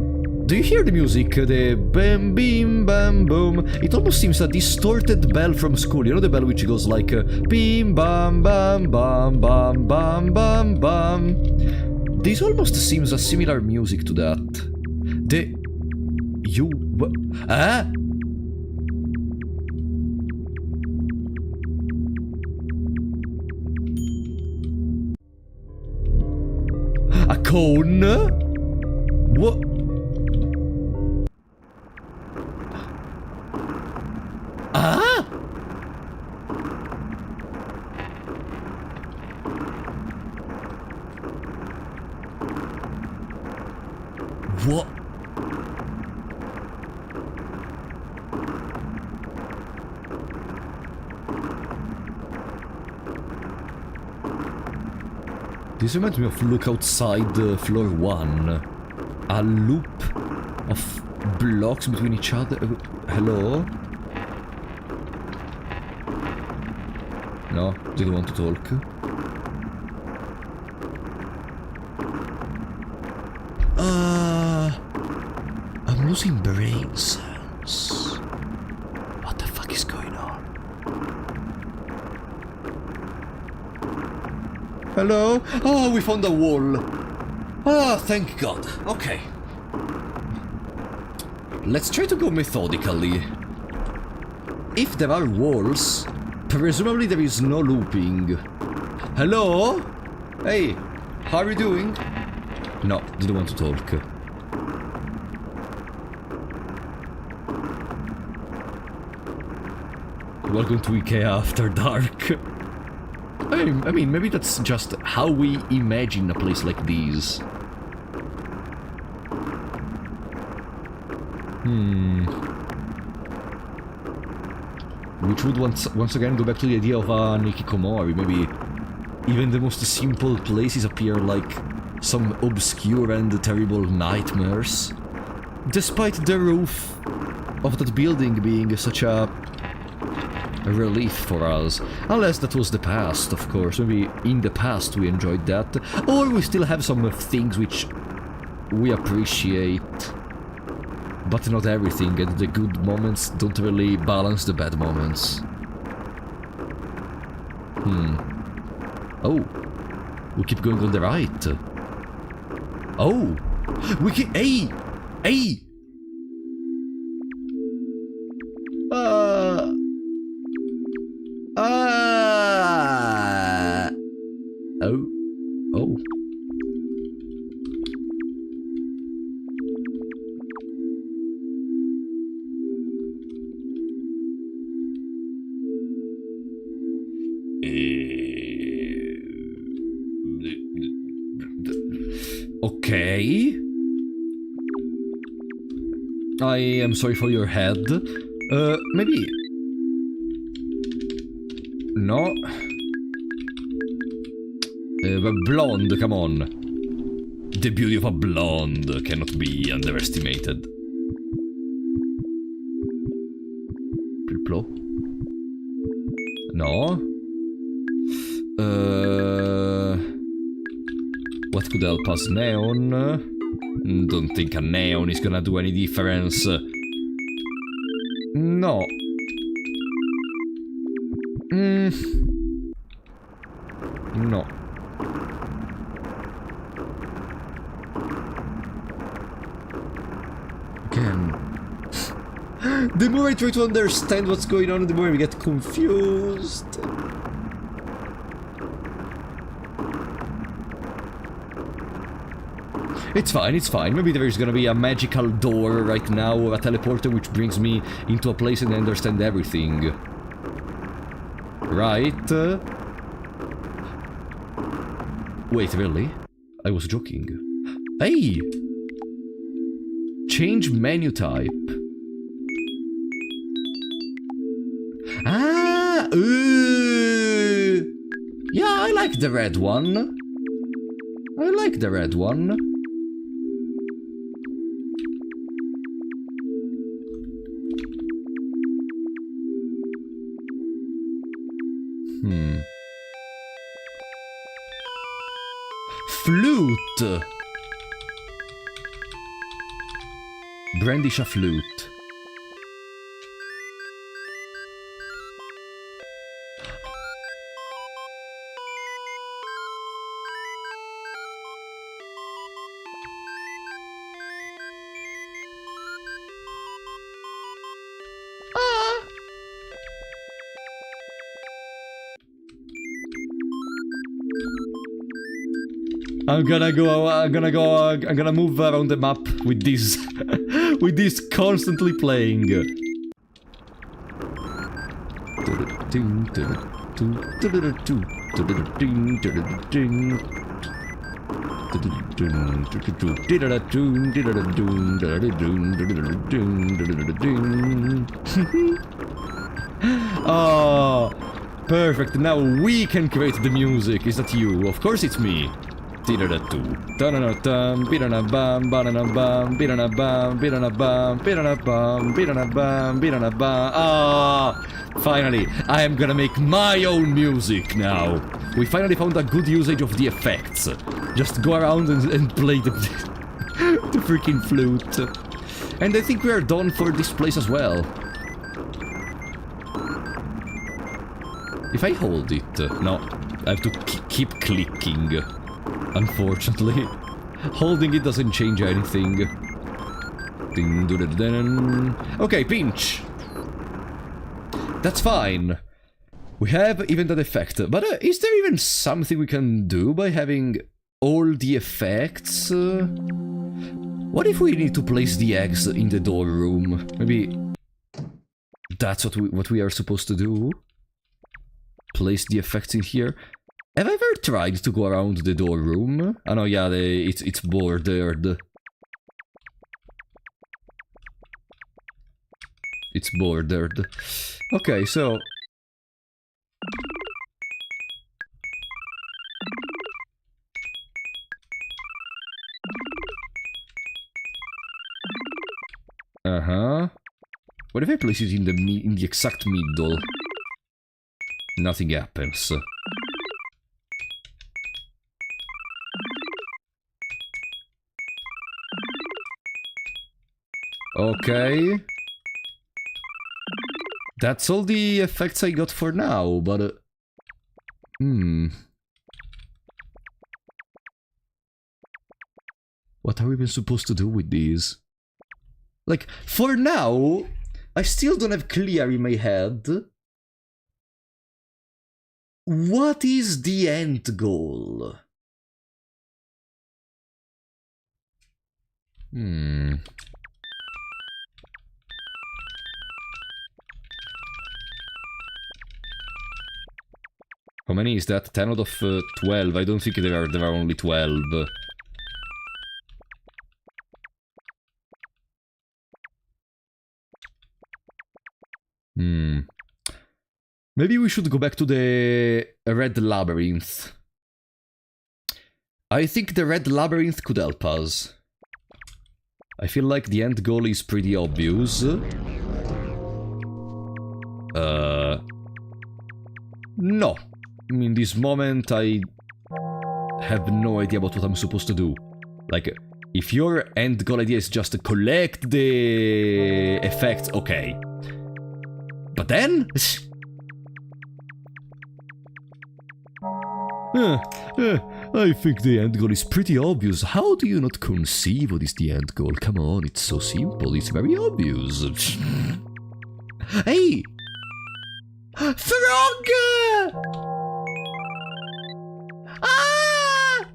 do you hear the music? The bam beam bam boom. It almost seems a distorted bell from school. You know the bell which goes like beam bam bam bam bam bam bam bam. This almost seems a similar music to that. A cone? What? Ah? What? This reminds me of Look Outside Floor 1. A loop of blocks between each other. Hello? No, they don't want to talk. I'm losing brain cells. What the fuck is going on? Hello? Oh, we found a wall. Ah, thank God. Okay. Let's try to go methodically. If there are walls, presumably there is no looping. Hello? Hey, how are you doing? No, didn't want to talk. Welcome to IKEA After Dark. I mean, maybe that's just how we imagine a place like this. which would once again go back to the idea of Nikikomori. Maybe even the most simple places appear like some obscure and terrible nightmares, despite the roof of that building being such a relief for us. Unless that was the past, of course. Maybe in the past we enjoyed that, or we still have some things which we appreciate, but not everything, and the good moments don't really balance the bad moments. Oh, we keep going on the right. Oh, we keep... Hey! Hey! Oh. Oh. Okay. I am sorry for your head. Maybe... No. But blonde, come on. The beauty of a blonde cannot be underestimated. Pliplo? No. What could help us? Neon? Don't think a neon is gonna do any difference. No. No. Again. The more I try to understand what's going on, the more I get confused. It's fine, it's fine. Maybe there's gonna be a magical door right now, or a teleporter which brings me into a place and I understand everything. Right? Wait, really? I was joking. Hey! Change menu type. Ah! Yeah, I like the red one. I like the red one. Flute! Brandish a flute. I'm gonna move around the map with this, with this constantly playing. Oh, perfect. Now we can create the music. Is that you? Of course it's me. Ah, finally, I am gonna make my own music now. We finally found a good usage of the effects. Just go around and play the freaking flute. And I think we are done for this place as well. If I hold it, no, I have to keep clicking. Unfortunately, holding it doesn't change anything. Okay, pinch. That's fine. We have even that effect, but is there even something we can do by having all the effects? What if we need to place the eggs in the door room? Maybe that's what we are supposed to do? Place the effects in here. Have I ever tried to go around the door room? Oh no, yeah, it's bordered. it's bordered. Okay, so... Uh-huh. What if I place it in the exact middle? Nothing happens. Okay. That's all the effects I got for now, but... What are we even supposed to do with these? Like, for now, I still don't have clear in my head... What is the end goal? How many is that? 10 out of 12. I don't think there are only 12. Maybe we should go back to the Red Labyrinth. I think the Red Labyrinth could help us. I feel like the end goal is pretty obvious. No. In this moment, I have no idea about what I'm supposed to do. Like, if your end goal idea is just to collect the effects, okay. But then... I think the end goal is pretty obvious. How do you not conceive what is the end goal? Come on, it's so simple, it's very obvious. Hey! Frog! Ah!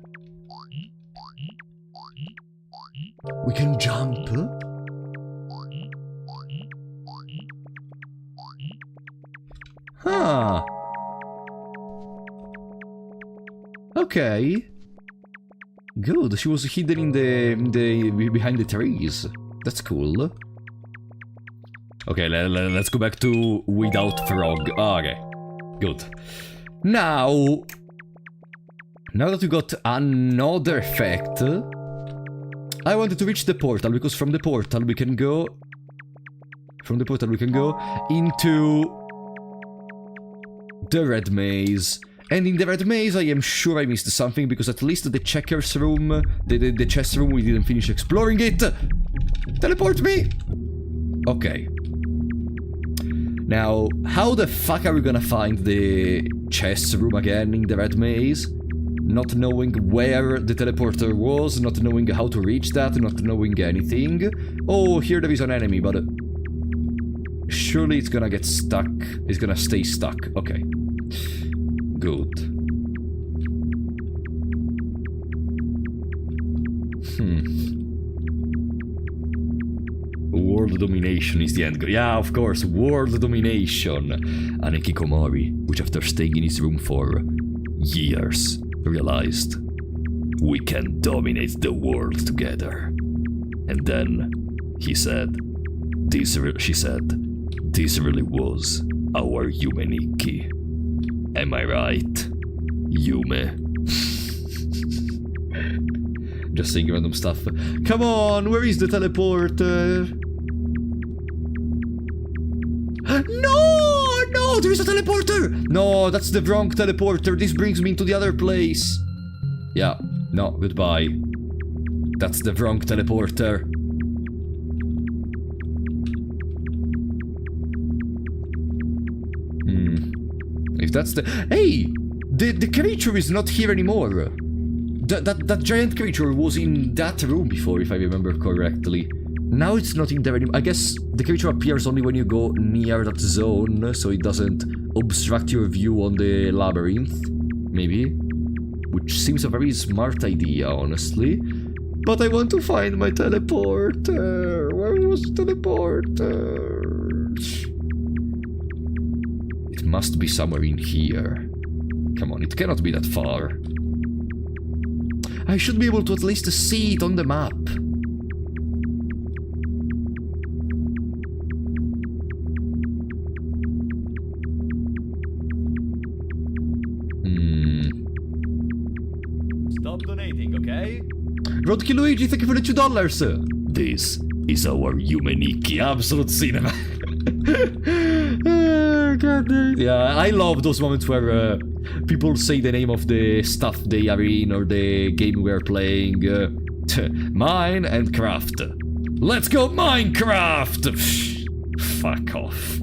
We can jump? Huh. Okay. Good, she was hidden in the behind the trees. That's cool. Okay, let's go back to without frog. Okay, good. Now that we got another effect, I wanted to reach the portal, because from the portal we can go... into the red maze. And in the red maze I am sure I missed something, because at least the checkers room, the chest room, we didn't finish exploring it. Teleport me! Okay. Now, how the fuck are we gonna find the chest room again in the red maze? Not knowing where the teleporter was, not knowing how to reach that, not knowing anything. Oh, here there is an enemy, but... surely it's gonna get stuck. It's gonna stay stuck. Okay. Good. World domination is the end goal. Yeah, of course, world domination. An Hikikomori, which after staying in his room for years, realized we can dominate the world together. And then he said, she said, this really was our Yume Nikki. Am I right, Yume? Just saying random stuff. Come on, where is the teleporter? No! No, there is a teleporter! No, that's the wrong teleporter. This brings me into the other place. Yeah, no, goodbye. That's the wrong teleporter. If that's the... Hey! The creature is not here anymore. That giant creature was in that room before, if I remember correctly. Now it's not in there anymore. I guess the creature appears only when you go near that zone, so it doesn't obstruct your view on the labyrinth. Maybe. Which seems a very smart idea, honestly. But I want to find my teleporter. Where was the teleporter? It must be somewhere in here. Come on, it cannot be that far. I should be able to at least see it on the map. Stop donating, okay? Rodky Luigi, thank you for the $2. This is our Yume Nikki, absolute cinema. God damn. Yeah, I love those moments where people say the name of the stuff they are in or the game we are playing. Mine and craft. Let's go Minecraft! Fuck off.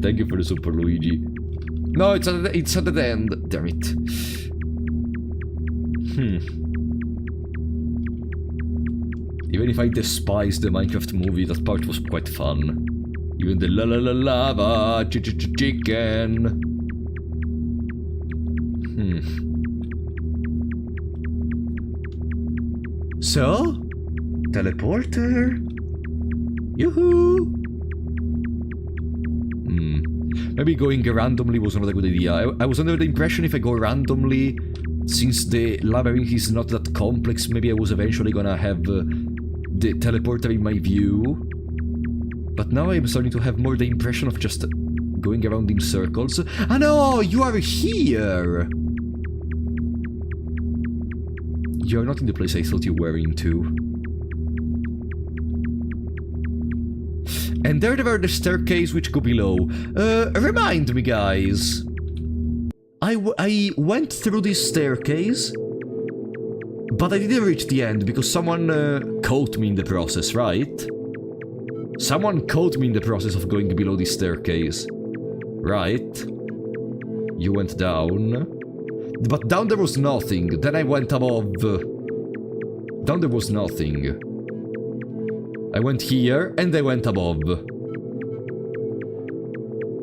Thank you for the super, Luigi. No, it's at the end. Damn it. Even if I despise the Minecraft movie, that part was quite fun. Even the la la la lava chicken. So? Teleporter? Yoo-hoo! Maybe going randomly was not a good idea. I was under the impression if I go randomly, since the labyrinth is not that complex, maybe I was eventually gonna have the teleporter in my view. But now I'm starting to have more the impression of just going around in circles. Ah no, you are here! You're not in the place I thought you were into. And there were the staircase which go below. Remind me, guys. I went through this staircase, but I didn't reach the end because someone caught me in the process, right? Someone caught me in the process of going below this staircase. Right? You went down. But down there was nothing. Then I went above. Down there was nothing. I went here, and I went above.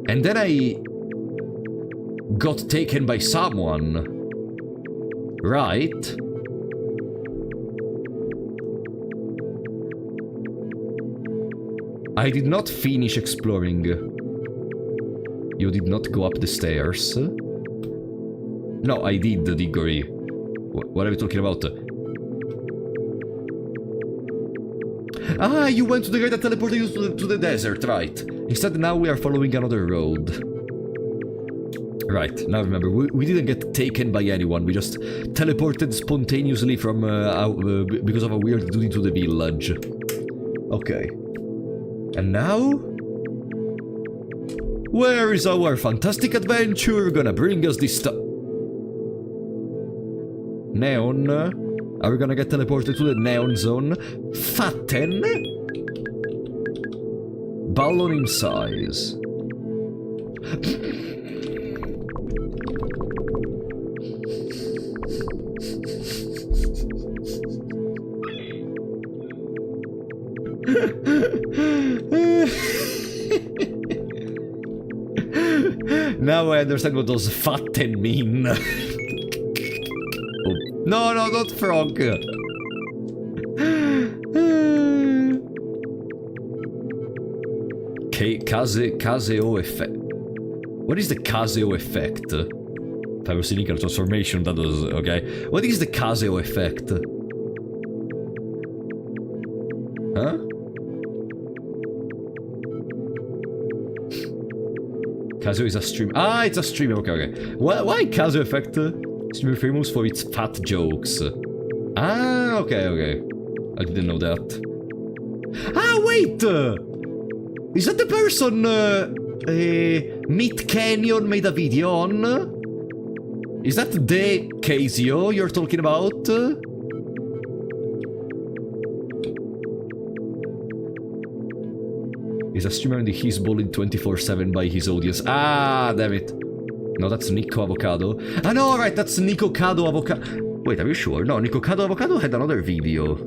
And then I got taken by someone. Right? I did not finish exploring. You did not go up the stairs. No, I did, Diggory. What are we talking about? Ah, you went to the guy that teleported you to the desert, right. Instead, now we are following another road. Right, now remember, we didn't get taken by anyone, we just teleported spontaneously from, because of a weird dude into the village. Okay. And now? Where is our fantastic adventure gonna bring us this stuff? Neon? Are we gonna get teleported to the neon zone? Fatten? Ballon in size. Now I understand what those fatten mean. No, no, not frog. Caseo effect. What is the Caseo effect? Pyrocynical transformation, that was okay. What is the Caseo effect? Huh? Caseo is a stream. Ah, it's a stream. Okay, okay. Why Caseo effect? Streamer famous for its fat jokes. Ah, okay, okay. I didn't know that. Ah, wait! Is that the person Meat Canyon made a video on? Is that the Casio you're talking about? Is a streamer and he's bullied 24/7 by his audience. Ah, damn it. No, that's Nico Avocado. Ah, no, right, that's Nico Cado Avocado. Wait, are you sure? No, Nico Cado Avocado had another video.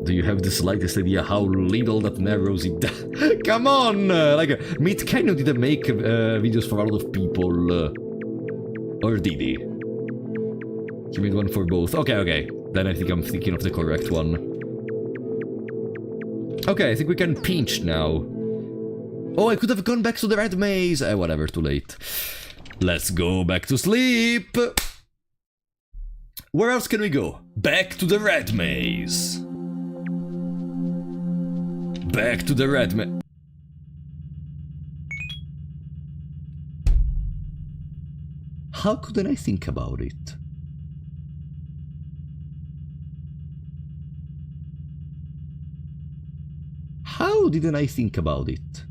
Do you have the slightest idea how little that narrows it down? Come on! Like, Meat Canyon didn't make videos for a lot of people. Or did he? He made one for both. Okay, okay. Then I think I'm thinking of the correct one. Okay, I think we can pinch now. Oh, I could have gone back to the red maze. Whatever, too late. Let's go back to sleep. Where else can we go? Back to the red maze. Back to the red maze. How couldn't I think about it? How didn't I think about it?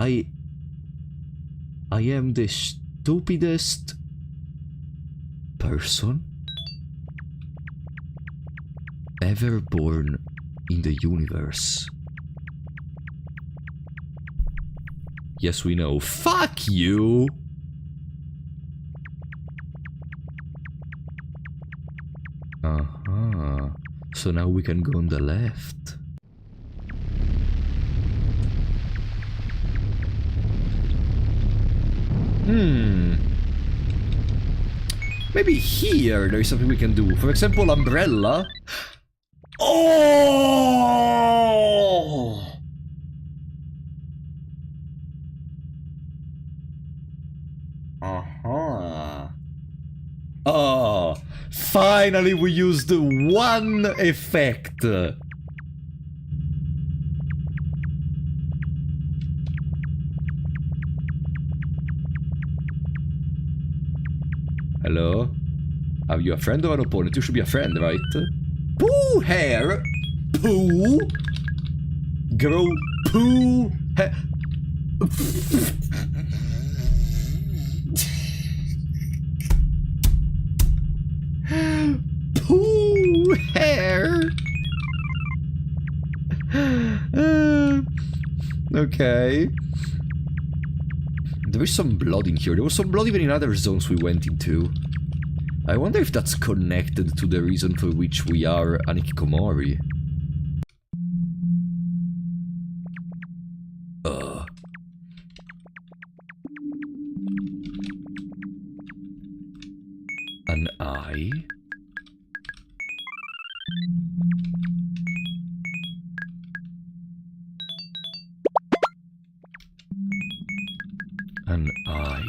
I am the stupidest person ever born in the universe. Yes, we know. Fuck you! Uh-huh. So now we can go on the left. Maybe here there is something we can do. For example, umbrella. Oh! Uh-huh. Oh, finally we used one effect. Hello? Are you a friend or an opponent? You should be a friend, right? Poo hair! Poo! Grow poo hair. Poo hair! Okay. There is some blood in here. There was some blood even in other zones we went into. I wonder if that's connected to the reason for which we are an Ikikomori. An eye? An eye?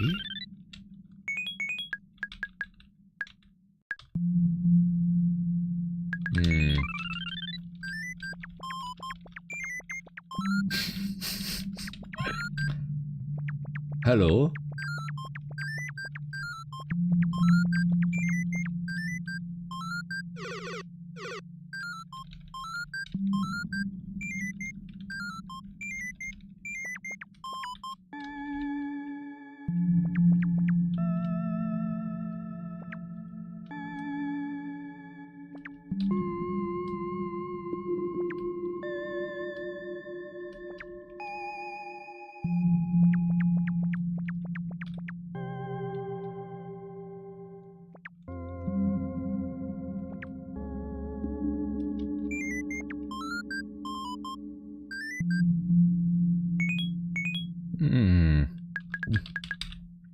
Hello?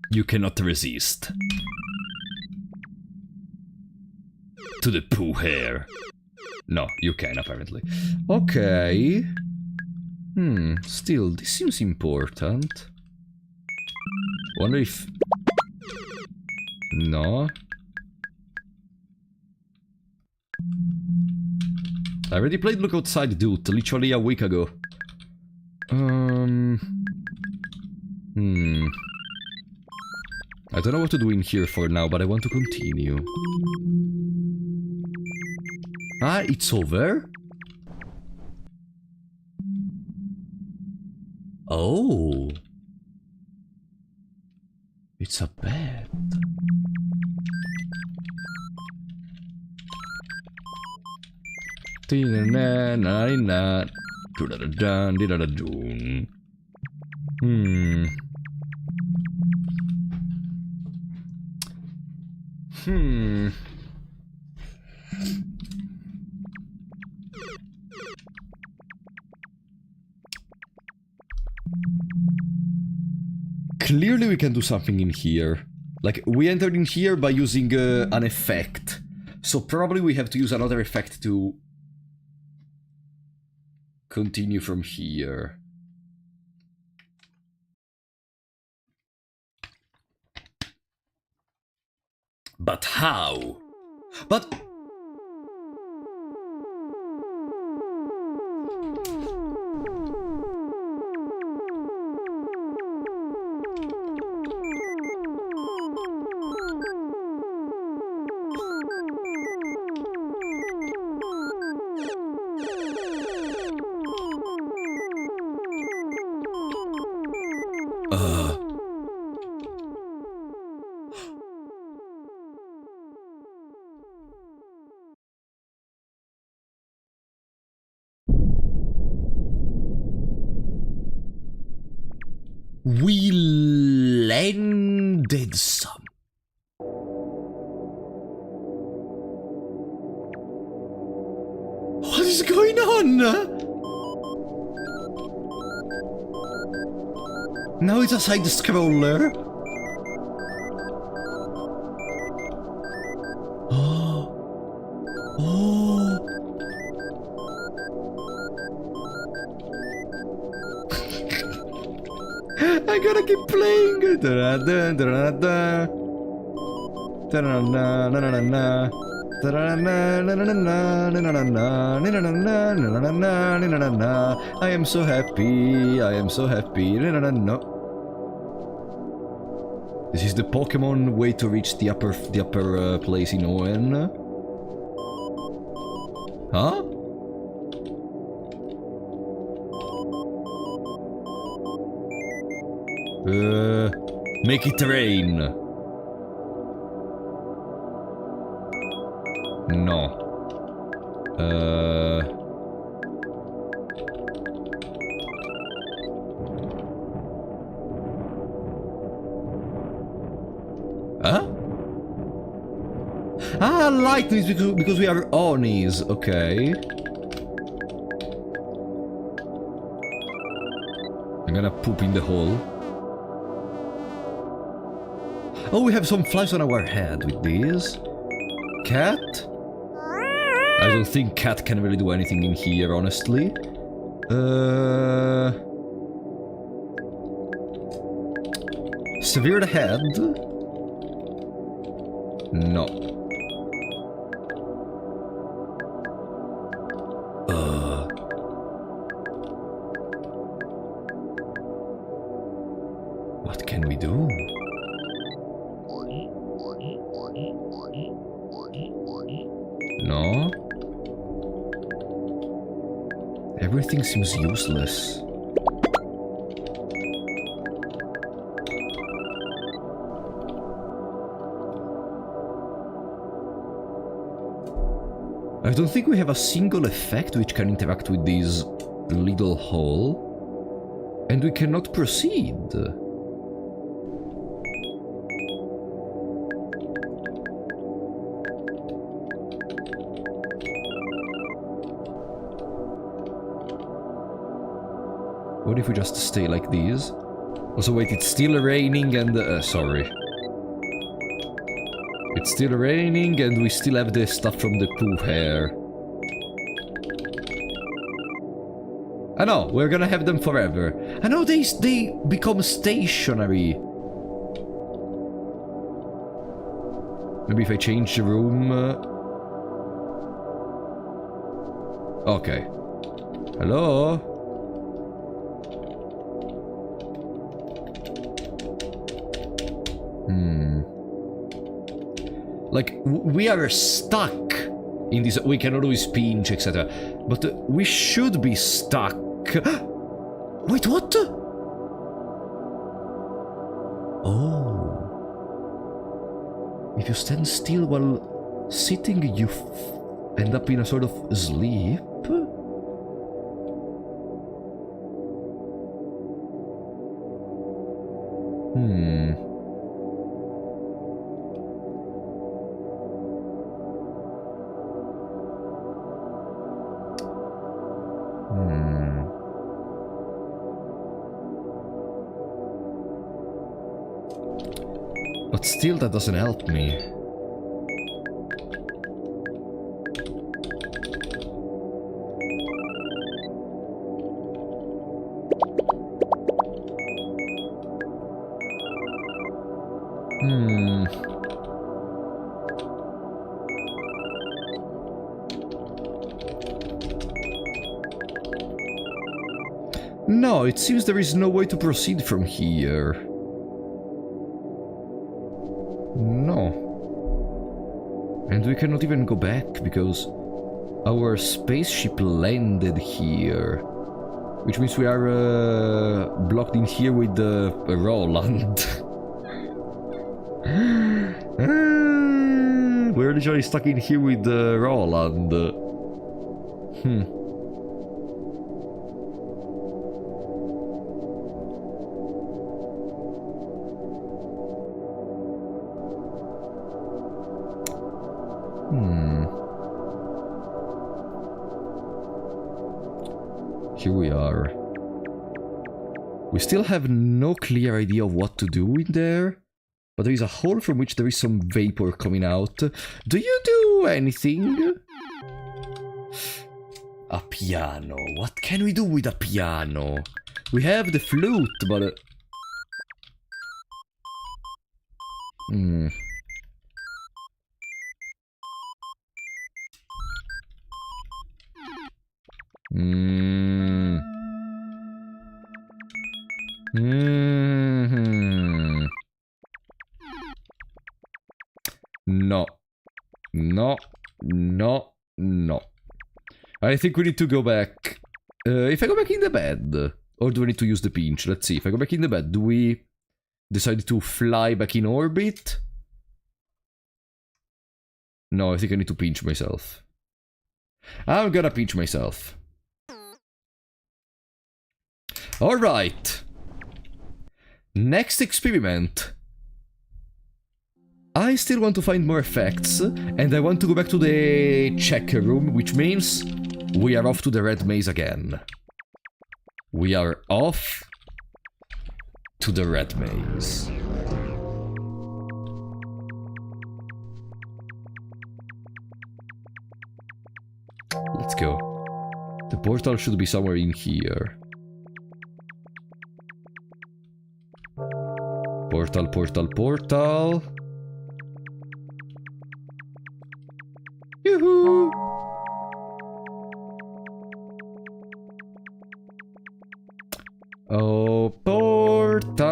You cannot resist. To the poo hair. No, you can apparently. Okay. Still, this seems important. Wonder if... No. I already played Look Outside Dude literally a week ago. I don't know what to do in here for now, but I want to continue. Ah, it's over? Oh. It's a bed. Clearly we can do something in here. Like, we entered in here by using an effect. So probably we have to use another effect to continue from here. But how? But... We landed some. What is going on? Now it's a side scroller. Oh. Oh. I gotta keep playing. I am so happy. I am so happy. No. This is the Pokemon way to reach the upper place in Oen. Huh? Make it rain. No. Huh? Ah, lightning is because we are Onis. Okay. I'm gonna poop in the hole. Oh, we have some flies on our head with these. Cat? I don't think cat can really do anything in here, honestly. Severe the head? No. What can we do? No. Everything seems useless. I don't think we have a single effect which can interact with this little hole. And we cannot proceed. What if we just stay like these? Also, wait, it's still raining and... sorry. It's still raining and we still have the stuff from the poo hair. I know, we're gonna have them forever. I know they become stationary. Maybe if I change the room... Okay. Hello? Like, we are stuck in this... We can always pinch, etc. But we should be stuck... Wait, what? Oh. If you stand still while sitting, you end up in a sort of sleep? But still, that doesn't help me. No, it seems there is no way to proceed from here. No. And we cannot even go back because our spaceship landed here. Which means we are blocked in here with Roland. We're literally stuck in here with Roland. Here we are. We still have no clear idea of what to do in there, but there is a hole from which there is some vapor coming out. Do you do anything? A piano. What can we do with a piano? We have the flute, but... No. No. No. No. I think we need to go back. If I go back in the bed, or do I need to use the pinch? Let's see. If I go back in the bed, do we decide to fly back in orbit? No, I think I need to pinch myself. I'm gonna pinch myself. Alright. Next experiment. I still want to find more effects, and I want to go back to the checker room, which means we are off to the red maze again. We are off to the red maze. Let's go. The portal should be somewhere in here. Portal, portal, portal. Yoo-hoo! Oh, portal!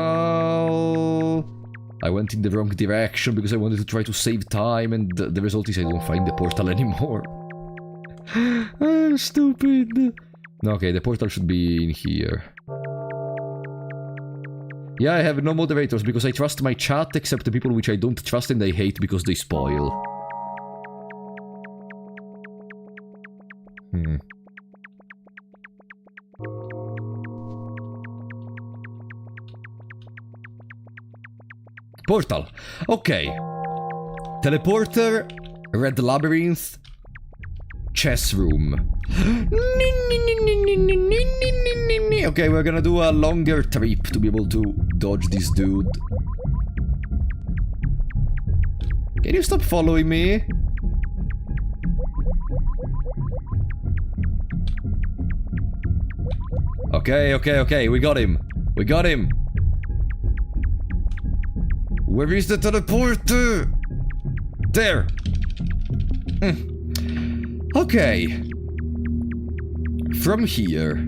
I went in the wrong direction because I wanted to try to save time, and the result is I don't find the portal anymore. I'm stupid. Okay, the portal should be in here. Yeah, I have no moderators because I trust my chat except the people which I don't trust and I hate because they spoil. Portal. Okay. Teleporter, red labyrinth, chess room. Okay, we're gonna do a longer trip to be able to dodge this dude. Can you stop following me? Okay, okay, okay, we got him. We got him. Where is the teleporter? There. Okay. From here.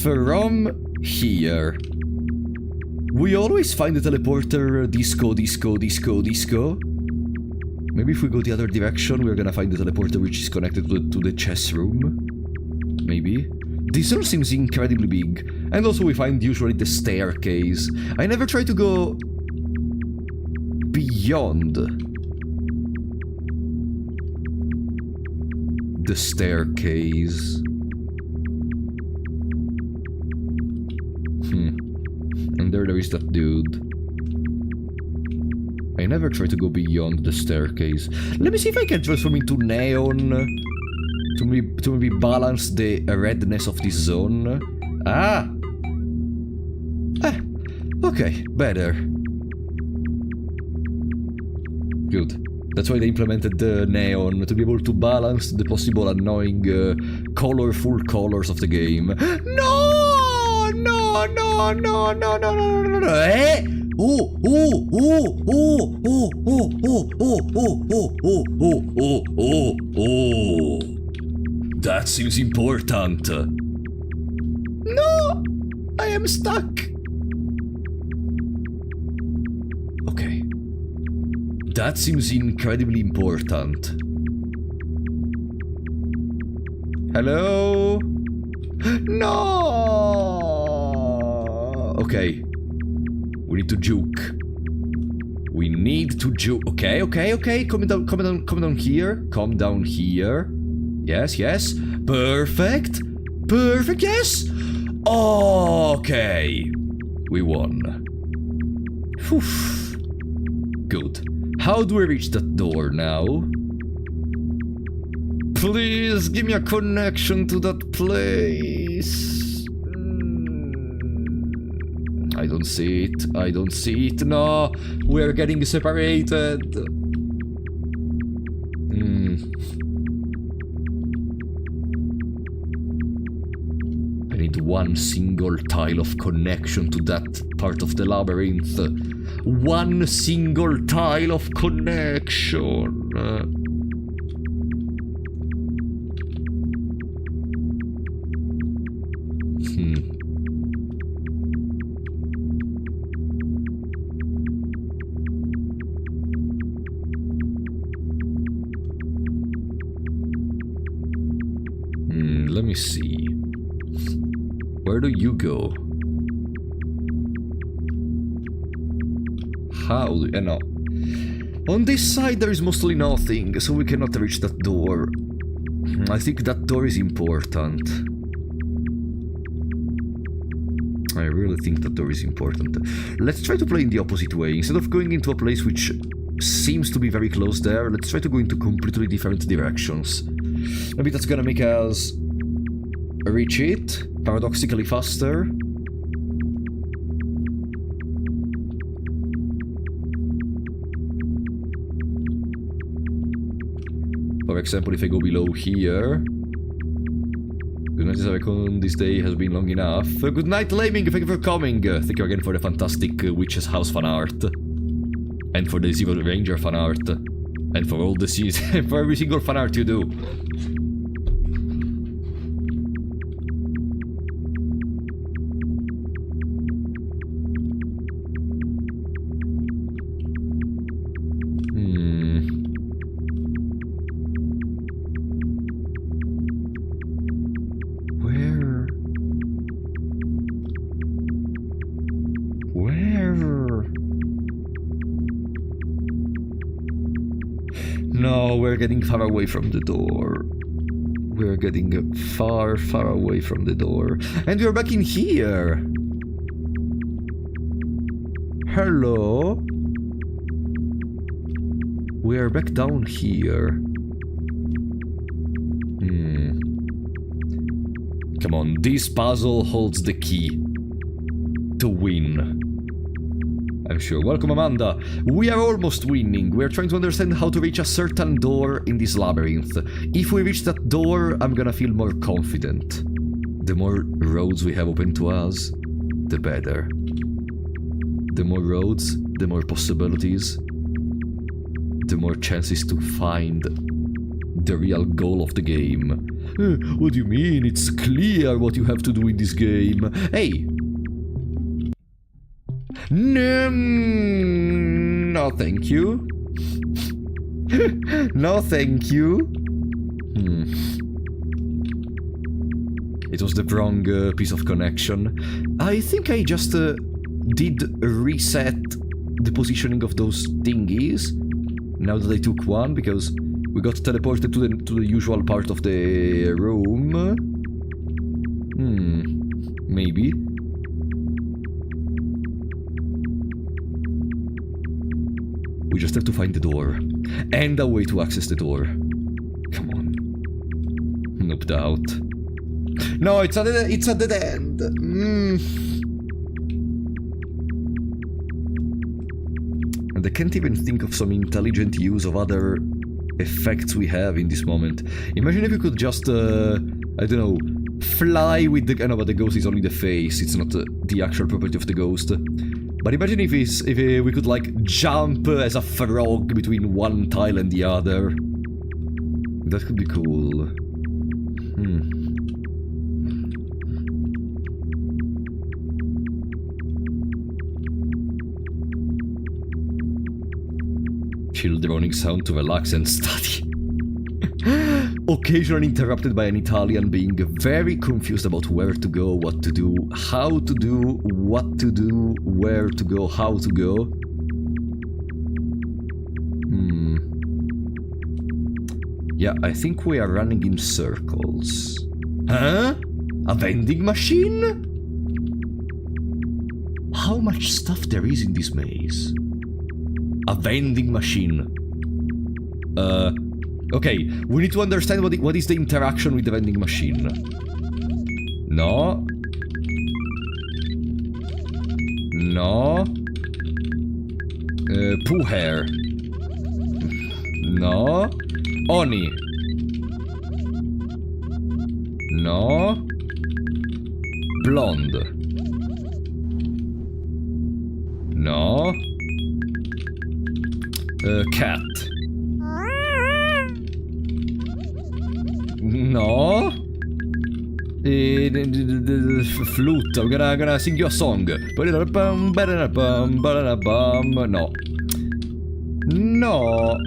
From here. We always find the teleporter disco, disco, disco, disco. Maybe if we go the other direction, we're gonna find the teleporter which is connected to the chess room. Maybe. This room seems incredibly big. And also we find usually the staircase. I never try to go beyond the staircase. And there is that dude. I never try to go beyond the staircase. Let me see if I can transform into neon to maybe balance the redness of this zone. Ah! Okay, better. Good. That's why they implemented the neon, to be able to balance the possible annoying, colorful colors of the game. No! No, no, no, no, no, no, no, no, eh? Oh, oh, oh, oh, oh, oh, oh, oh, oh, oh, oh, oh, oh, oh. That seems important. No! I am stuck. Okay. That seems incredibly important. Hello? No! Okay. We need to juke. We need to juke. Okay, okay, okay. Come down here. Come down here. Yes, yes. Perfect. Perfect, yes. Okay. We won. Whew. Good. How do I reach that door now? Please give me a connection to that place. I don't see it. I don't see it. No, we're getting separated. I need one single tile of connection to that part of the labyrinth. One single tile of connection. Let me see. Where do you go? How do you... no. On this side there is mostly nothing, so we cannot reach that door. I think that door is important. I really think that door is important. Let's try to play in the opposite way. Instead of going into a place which seems to be very close there, let's try to go into completely different directions. Maybe that's gonna make us reach it paradoxically faster. For example, if I go below here. Good night, Icon. This day has been long enough. Good night, Laming. Thank you for coming. Thank you again for the fantastic Witch's House fan art. And for the Zero Ranger fan art. And for all the scenes, for every single fan art you do. No, we're getting far away from the door. We're getting far, far away from the door. And we're back in here. Hello? We're back down here. Come on, this puzzle holds the key to win. I'm sure. Welcome, Amanda. We are almost winning. We are trying to understand how to reach a certain door in this labyrinth. If we reach that door, I'm gonna feel more confident. The more roads we have open to us, the better. The more roads, the more possibilities, the more chances to find the real goal of the game. What do you mean? It's clear what you have to do in this game. Hey! No, thank you. No, thank you. It was the wrong piece of connection. I think I just did reset the positioning of those thingies. Now that I took one, because we got teleported to the usual part of the room. Maybe. We just have to find the door. And a way to access the door. Come on. Nope, out. No, it's a dead end. And I can't even think of some intelligent use of other effects we have in this moment. Imagine if you could just, I don't know, fly with the... I know, but the ghost is only the face. It's not the actual property of the ghost. But imagine if we could, like, jump as a frog between one tile and the other. That could be cool. Chill droning sound to relax and study. Occasionally interrupted by an Italian being very confused about where to go, what to do, how to do, what to do, where to go, how to go. Yeah, I think we are running in circles. Huh? A vending machine? How much stuff there is in this maze? A vending machine. Okay, we need to understand what is the interaction with the vending machine. No. No. Pooh hair. No. Oni. No. Blonde. No. Cat. No. Flute. I'm gonna sing you a song. No. No.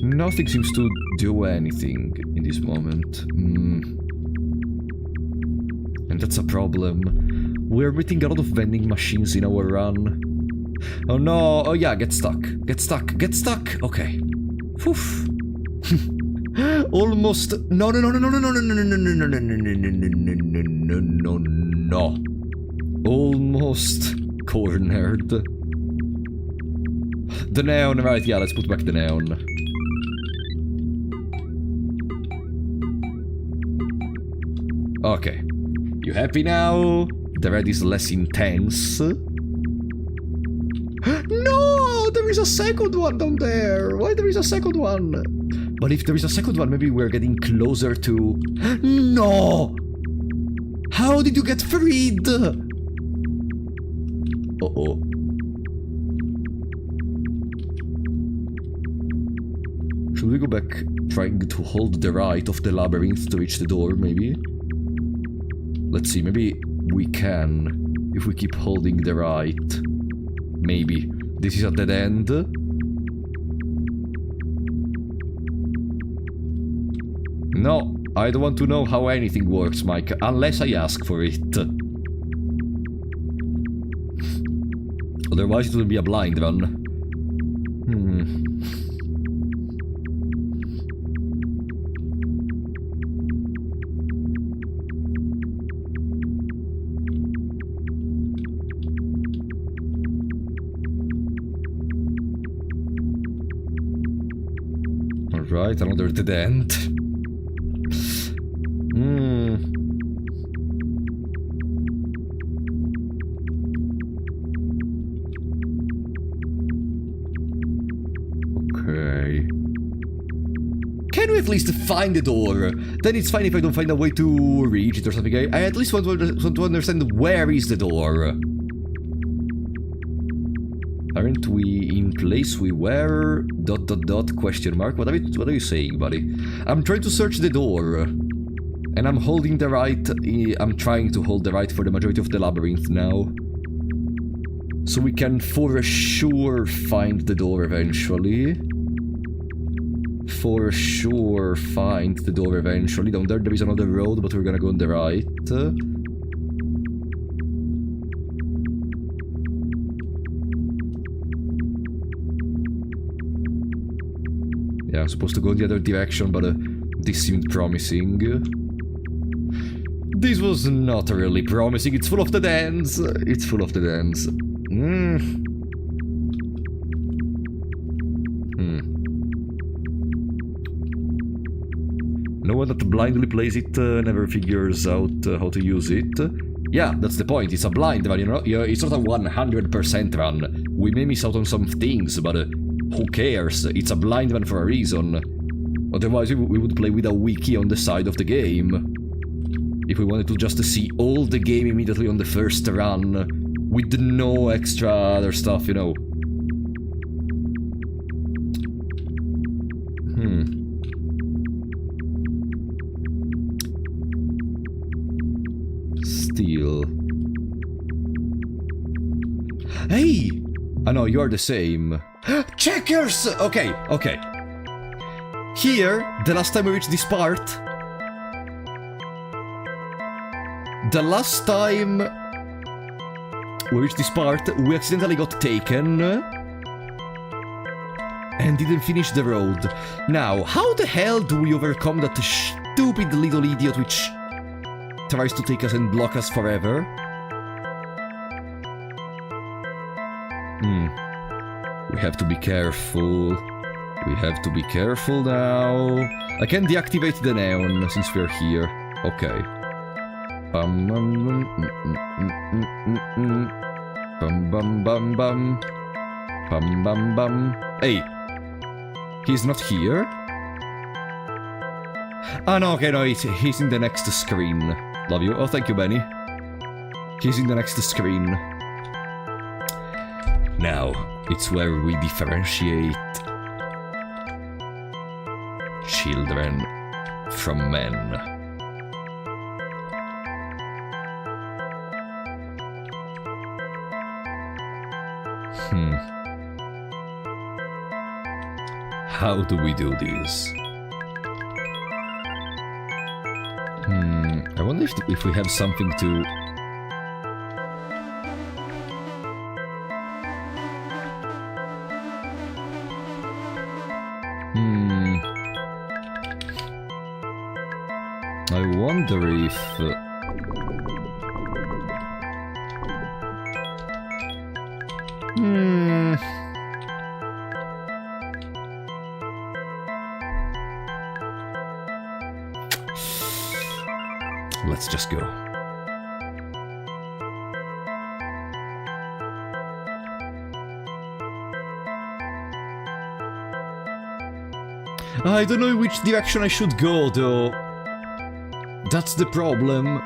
Nothing seems to do anything in this moment. And that's a problem. We're meeting a lot of vending machines in our run. Oh no! Oh yeah, get stuck. Get stuck. Get stuck! Okay. Poof. Almost. No, no, no, no, no, no, no, no, no, no, no, no, no, no, no, no, no. Almost cornered. The neon, right? Yeah, let's put back the neon. Okay. You happy now? The red is less intense. No! There is a second one down there! Why there is a second one? But if there is a second one, maybe we're getting closer to... No! How did you get freed? Uh-oh. Should we go back trying to hold the right of the labyrinth to reach the door, maybe? Let's see, maybe we can, if we keep holding the right. Maybe. This is a dead end. No, I don't want to know how anything works, Mike, unless I ask for it. Otherwise it will be a blind run. Alright, another dead end. Okay. Can we at least find the door? Then it's fine if I don't find a way to reach it or something. I at least want to understand where is the door. Aren't we in place we were? ... question mark. What are you saying, buddy? I'm trying to search the door. And I'm holding the right. I'm trying to hold the right for the majority of the labyrinth now. So we can for sure find the door eventually. For sure find the door eventually. Down there is another road, but we're gonna go on the right. Yeah, I'm supposed to go in the other direction, but this seemed promising. This was not really promising. It's full of dead ends. It's full of dead ends. No one that blindly plays it never figures out how to use it. Yeah, that's the point. It's a blind run, you know? It's not a 100% run. We may miss out on some things, but who cares? It's a blind run for a reason. Otherwise, we would play with a wiki on the side of the game. If we wanted to just see all the game immediately on the first run, with no extra other stuff, you know. Still. Hey! I know, you're the same. Checkers! Okay, okay. Here, the last time we reached this part... The last time we reached this part, we accidentally got taken and didn't finish the road. Now, how the hell do we overcome that stupid little idiot which tries to take us and block us forever. We have to be careful. We have to be careful now. I can deactivate the neon since we're here. Okay. Bum bum bum bum bum bum bum bum bum. Hey, he's not here. Ah no, okay, no, he's in the next screen. Love you. Oh, thank you, Benny. He's in the next screen. Now, it's where we differentiate children from men. How do we do this? I wonder if we have something to... I wonder if... Let's just go. I don't know which direction I should go, though. That's the problem.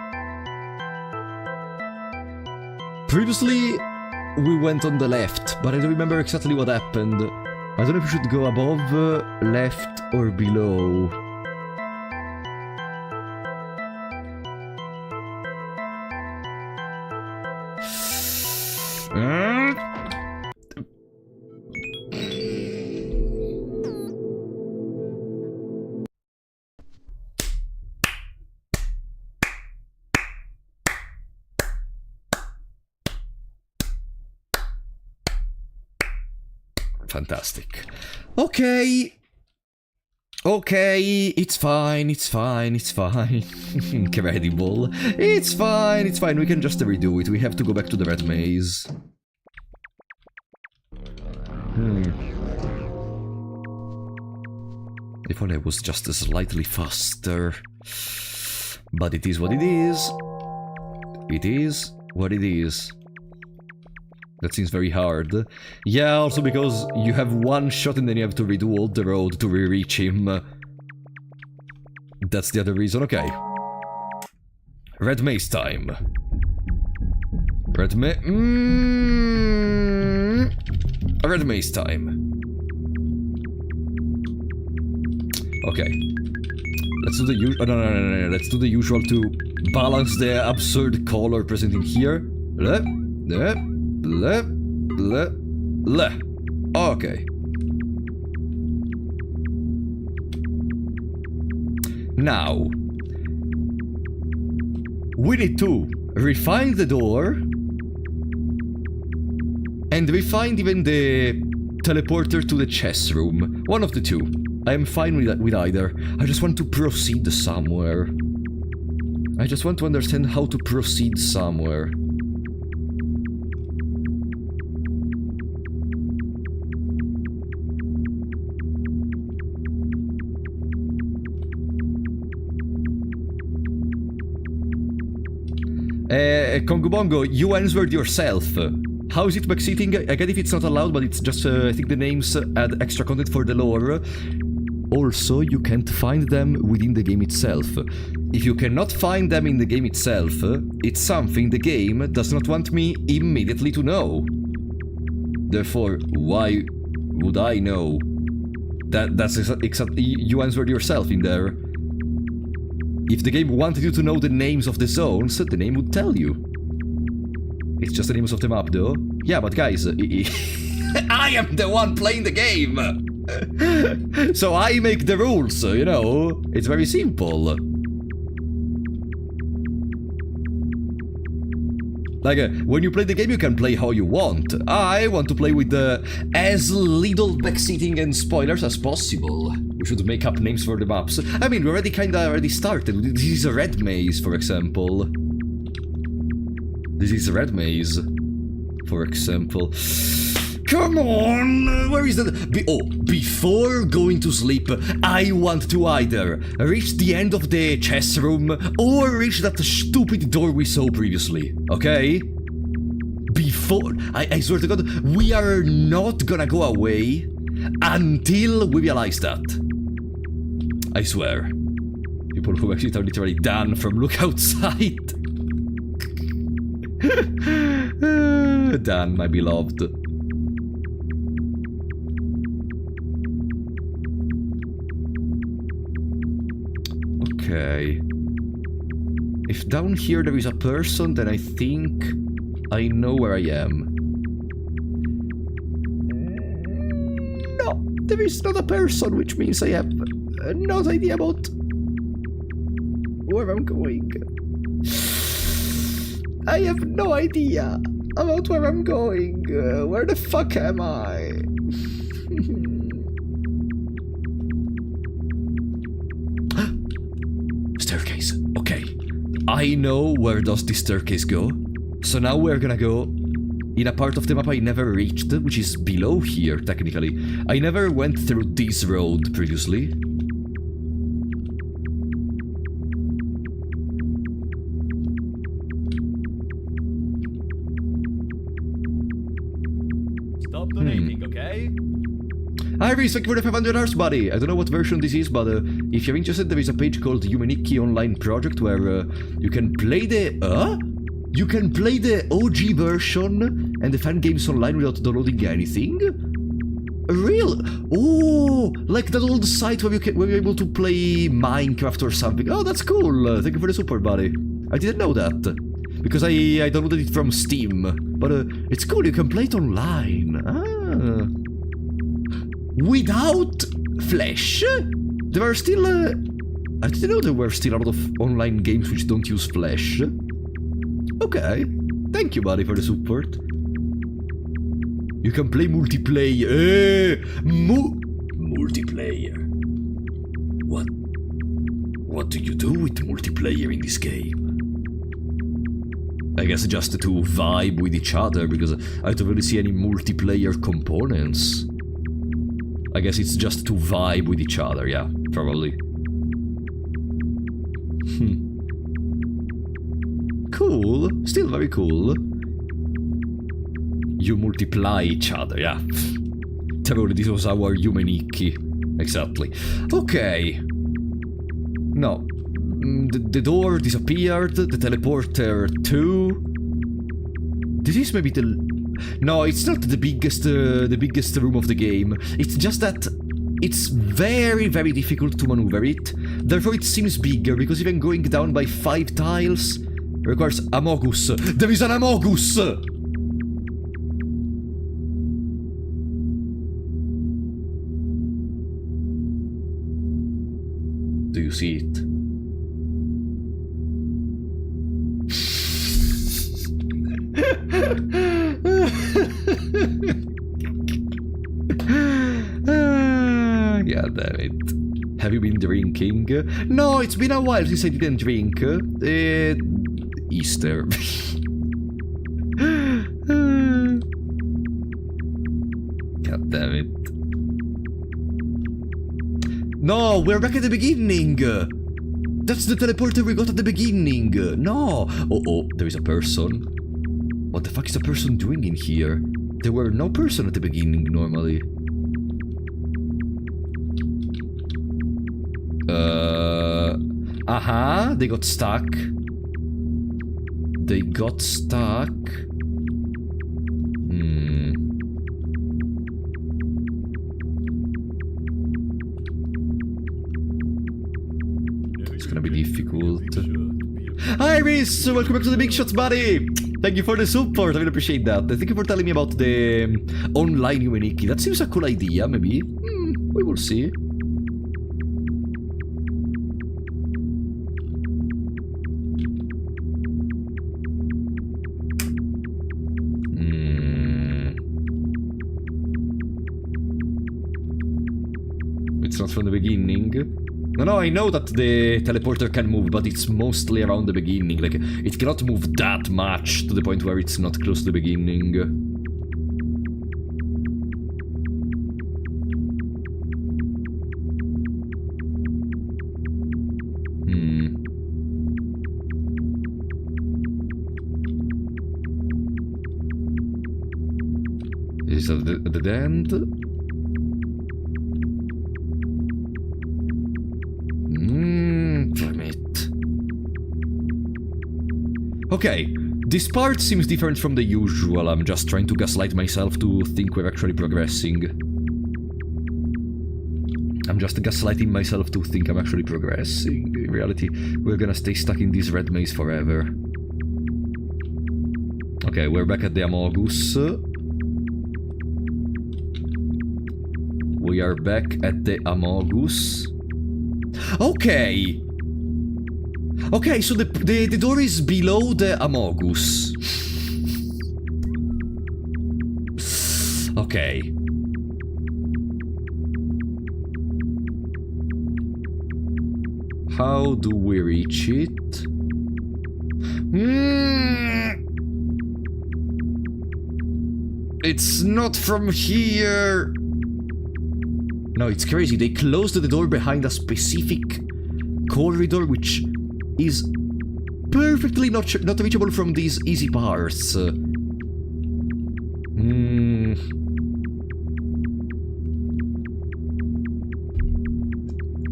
Previously, we went on the left, but I don't remember exactly what happened. I don't know if we should go above, left, or below. Fantastic. Okay. Okay, it's fine, it's fine, it's fine. Incredible. It's fine, we can just redo it. We have to go back to the red maze. If only I was just slightly faster. But it is what it is. It is what it is. That seems very hard. Yeah, also because you have one shot and then you have to redo all the road to re-reach him. That's the other reason. Okay. Red maze time. Red maze time. Okay. Let's do the usual. No. Let's do the usual to balance the absurd color present in here. Okay. Now, we need to refine the door and refine even the teleporter to the chess room. One of the two. I am fine with either. I just want to proceed somewhere. I just want to understand how to proceed somewhere. Kongubongo, you answered yourself. How is it backseating? I get if it's not allowed, but it's just, I think the names add extra content for the lore. Also, you can't find them within the game itself. If you cannot find them in the game itself, it's something the game does not want me immediately to know. Therefore, why would I know? That's exactly... You answered yourself in there. If the game wanted you to know the names of the zones, the name would tell you. It's just the names of the map, though. Yeah, but guys, I am the one playing the game! So I make the rules, you know? It's very simple. Like, when you play the game, you can play how you want. I want to play with as little backseating and spoilers as possible. We should make up names for the maps. I mean, we already started. This is a red maze, for example. This is a red maze, for example. Come on! Where is that? Before going to sleep, I want to either reach the end of the chess room or reach that stupid door we saw previously, okay? Before... I swear to God, we are not gonna go away until we realize that. I swear. People who exit are literally done from look outside. Dan, my beloved. Okay. If down here there is a person, then I think I know where I am. No, there is not a person, which means I have no idea about where I'm going. I have no idea about where I'm going. Where the fuck am I? Staircase. Okay. I know where does this staircase go. So now we're gonna go in a part of the map I never reached, which is below here, technically. I never went through this road previously. Stop donating, okay? Iris, thank you for the 500 hours, buddy. I don't know what version this is, but if you're interested, there is a page called Yume Nikki online project where you can play the... You can play the OG version and the fan games online without downloading anything? Real? Oh, like that old site where you're able to play Minecraft or something. Oh, that's cool. Thank you for the support, buddy. I didn't know that. Because I downloaded it from Steam. But it's cool, you can play it online. Ah. Without Flash? There are still... I didn't know there were still a lot of online games which don't use Flash. Okay. Thank you, buddy, for the support. You can play multiplayer. Multiplayer. What do you do with multiplayer in this game? I guess just to vibe with each other, because I don't really see any multiplayer components. I guess it's just to vibe with each other, yeah, probably. Cool. Still very cool. You multiply each other, yeah. Totally, this was our Yume Nikki. Exactly. Okay. No. The door disappeared. The teleporter too. This is maybe the... No, it's not the biggest room of the game. It's just that it's very, very difficult to maneuver it. Therefore, it seems bigger, because even going down by 5 tiles requires Amogus. There is an Amogus! Do you see it? God damn it. Have you been drinking? No, it's been a while since I didn't drink. Easter. God damn it. No, we're back at the beginning! That's the teleporter we got at the beginning! No! Oh, there is a person. What the fuck is a person doing in here? There were no person at the beginning, normally. They got stuck. They got stuck. It's gonna be difficult. Iris, welcome back to the Big Shots, buddy! Thank you for the support, I really appreciate that. Thank you for telling me about the online Yume Nikki. That seems a cool idea, maybe. We will see. it's not from the beginning. No, I know that the teleporter can move, but it's mostly around the beginning. Like, it cannot move that much to the point where it's not close to the beginning. Is it at the end? Damn it. Okay, this part seems different from the usual. I'm just trying to gaslight myself to think we're actually progressing. I'm just gaslighting myself to think I'm actually progressing. In reality, we're gonna stay stuck in this red maze forever. Okay, we're back at the Amogus. We are back at the Amogus. Okay! Okay, so the door is below the Amogus. Okay. How do we reach it? It's not from here. No, it's crazy. They closed the door behind a specific corridor, which is perfectly not reachable from these easy parts.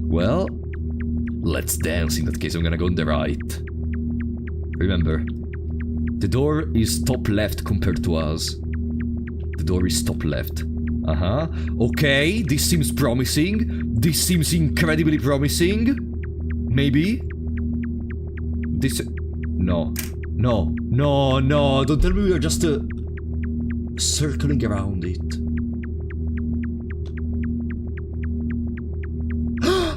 Well, let's dance in that case. I'm gonna go on the right. Remember, the door is top left compared to us. The door is top left. Okay, this seems promising. This seems incredibly promising. Maybe. This... No. No. No, no. Don't tell me we are just circling around it. Huh?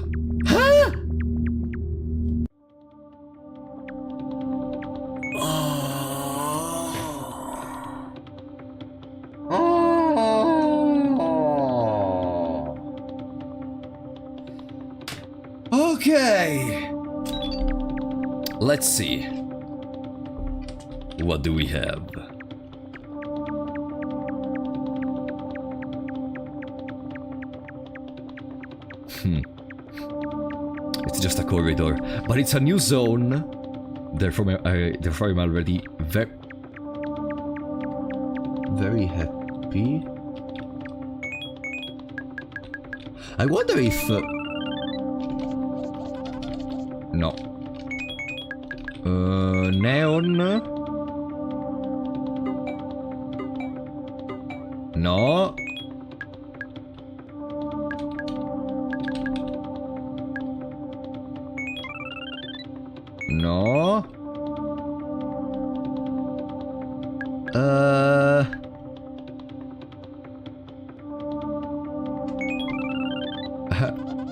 Okay. Let's see. What do we have? It's just a corridor, but it's a new zone. Therefore I'm already very happy. I wonder if... No. Neon? No. No.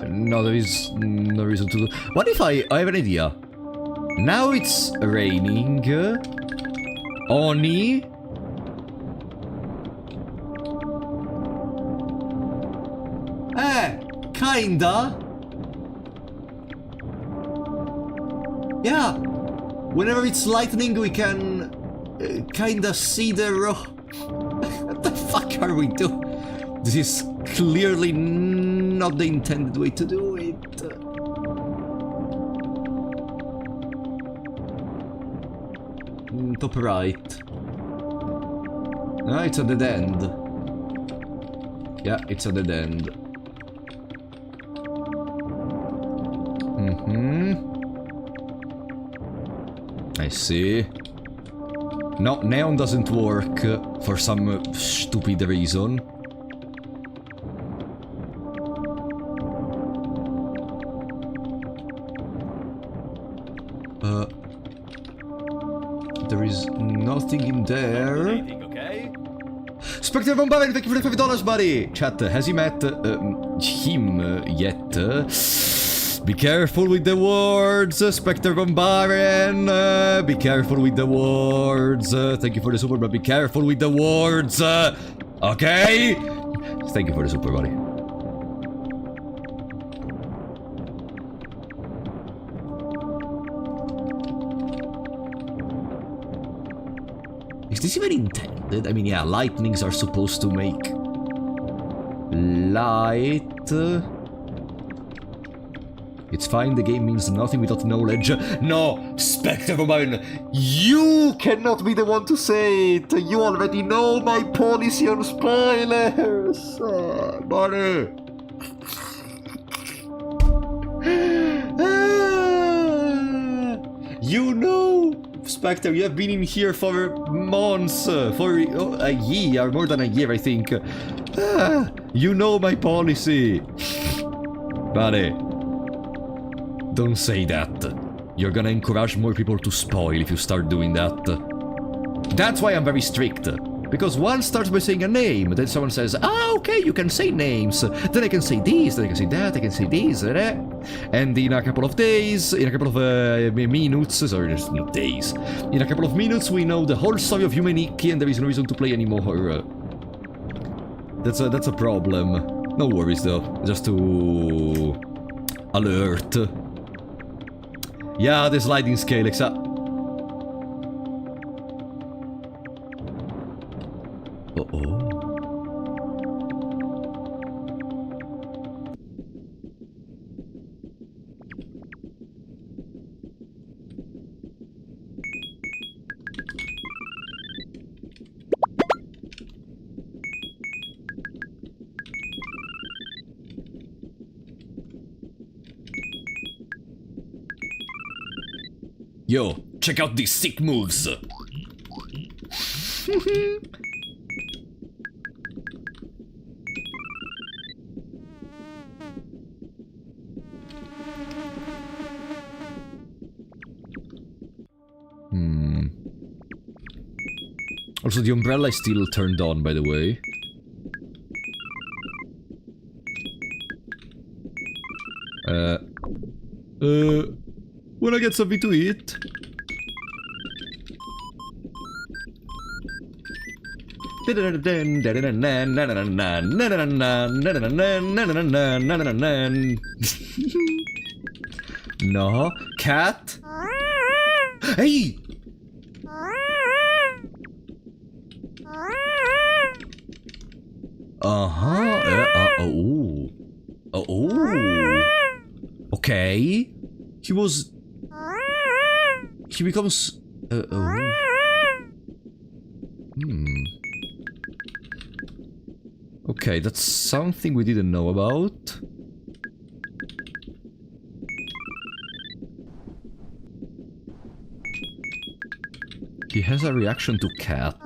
No, there is no reason to do... What if I have an idea? Now it's raining. Oni. Kinda. Yeah. Whenever it's lightning, we can kinda see the What the fuck are we doing? This is clearly not the intended way to do it. Top right. Ah, it's a dead end. Yeah, it's a dead end. I see. No, neon doesn't work for some stupid reason. There is nothing in there. Okay? Spectre Von Baren, thank you for the $5, buddy! Chat, has he met him yet? Be careful with the words, Spectre Von Baren! Be careful with the words. Thank you for the super, but be careful with the words! Okay? Thank you for the super, buddy. this even intended? I mean, yeah, lightnings are supposed to make light. It's fine, the game means nothing without knowledge. No, Spectre Mobile, you cannot be the one to say it. You already know my policy on spoilers. Buddy. You know, Spectre, you have been in here for months, for a year, more than a year, I think. You know my policy. Buddy. Don't say that. You're gonna encourage more people to spoil if you start doing that. That's why I'm very strict. Because one starts by saying a name, then someone says, ah, okay, you can say names. Then I can say this, then I can say that, I can say this, and in a couple of days, in a couple of minutes, sorry, not days, in a couple of minutes we know the whole story of Yume Nikki and there is no reason to play anymore. That's a problem. No worries though, just to alert. Yeah, the sliding scale, exact. Uh-oh. Yo, check out these sick moves! Also, the umbrella is still turned on, by the way. Wanna get something to eat? No, cat? Hey! Oh. Okay. He becomes... Okay, that's something we didn't know about. He has a reaction to cat.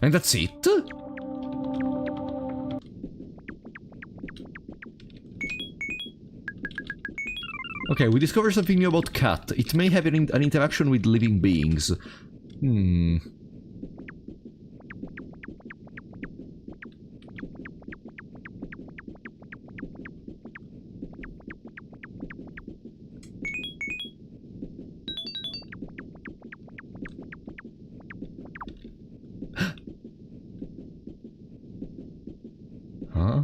And that's it? Okay, we discovered something new about cat. It may have an interaction with living beings. Huh?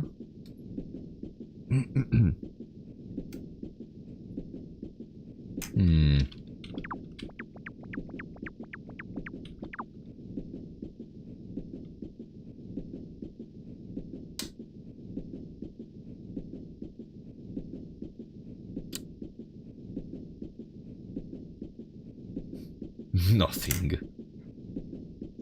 Nothing.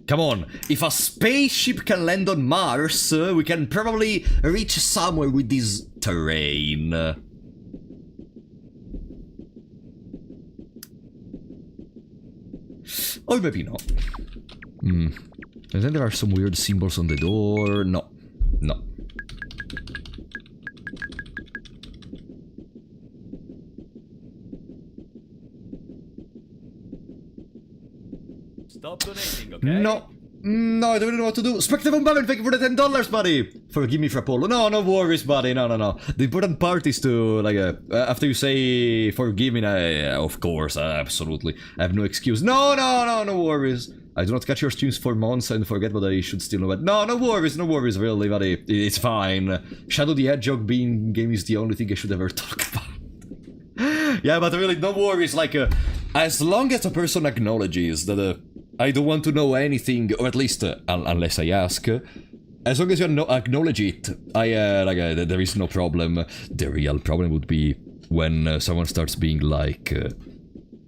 Come on, if a spaceship can land on Mars, we can probably reach somewhere with this terrain. Or maybe not. And then there are some weird symbols on the door. No. No. Stop donating, okay? No. No, I don't know what to do. Spectre von Babel, thank you for the $10, buddy! Forgive me for Apollo. No, no worries, buddy. No. The important part is to, like, after you say forgive me, of course, absolutely. I have no excuse. No worries. I do not catch your streams for months and forget, but I should still know it. No, no worries, really, buddy. It's fine. Shadow the Hedgehog being game is the only thing I should ever talk about. Yeah, but really, no worries, like, as long as a person acknowledges that I don't want to know anything, or at least, unless I ask, as long as you acknowledge it, there is no problem. The real problem would be when someone starts being like,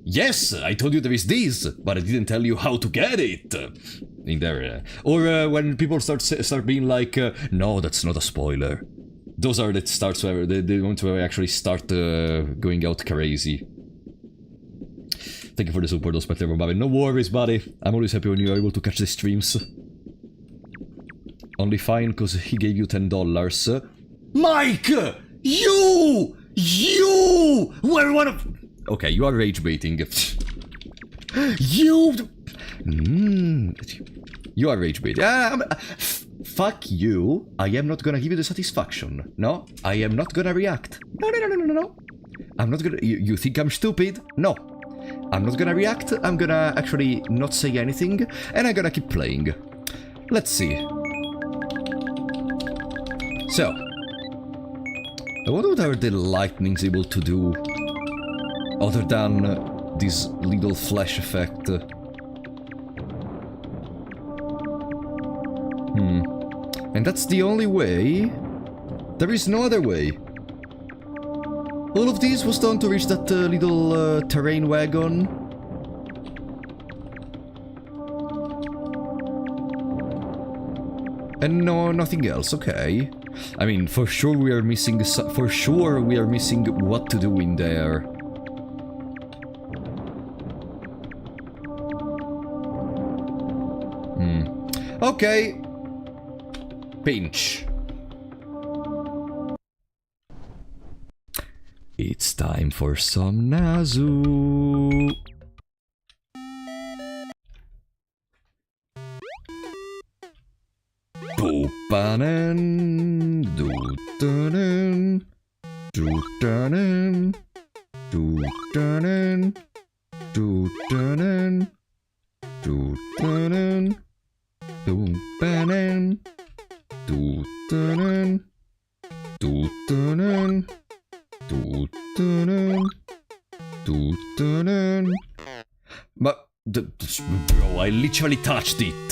yes, I told you there is this, but I didn't tell you how to get it. In there, or when people start being like, no, that's not a spoiler. Those are the starts where the moments where I actually start going out crazy. Thank you for the support, those Spectre Bobby. No worries, buddy. I'm always happy when you are able to catch the streams. Only fine because he gave you $10. Mike! You were one of... Okay, you are rage baiting. You are rage baiting. Fuck you. I am not gonna give you the satisfaction. No, I am not gonna react. No. I'm not gonna... You think I'm stupid? No. I'm not gonna react. I'm gonna actually not say anything. And I'm gonna keep playing. Let's see. So. I wonder what are the lightning's able to do. Other than this little flash effect. And that's the only way? There is no other way. All of this was done to reach that little terrain wagon. And no, nothing else, okay. I mean, for sure we are missing what to do in there. Okay. Pinch. It's time for some Nazu. Boopanen, dootanen, dootanen, dootanen, dootanen, dootanen, doopanen, dootanen, dootanen, dootanen, dootanen. But, bro, I literally touched it.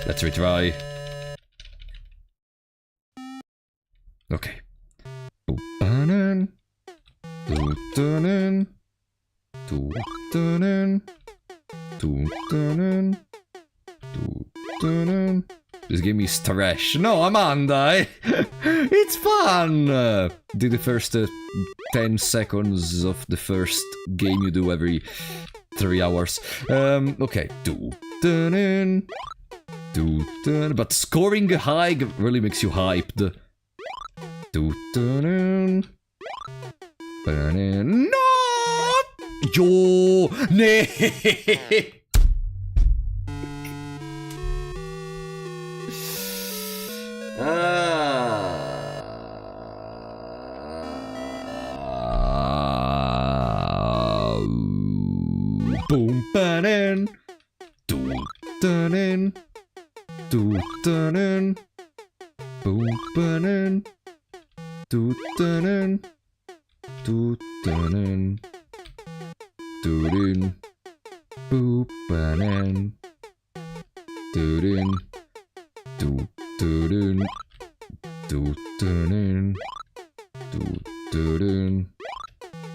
Let's retry. Okay. Dootanen, dootanen, dootanen, dootanen, dootanen. This game is trash. No, Amanda, it's fun! Do the first 10 seconds of the first game you do every 3 hours. Okay. Dootanen, dootanen. But scoring high really makes you hyped. Dootanen. No! Yo! Nee! Boompanen, dootanen, dootanen, boompanen, dootanen, dootanen, doodin, boopanen, doodin, dootanen, dootanen, dootanen,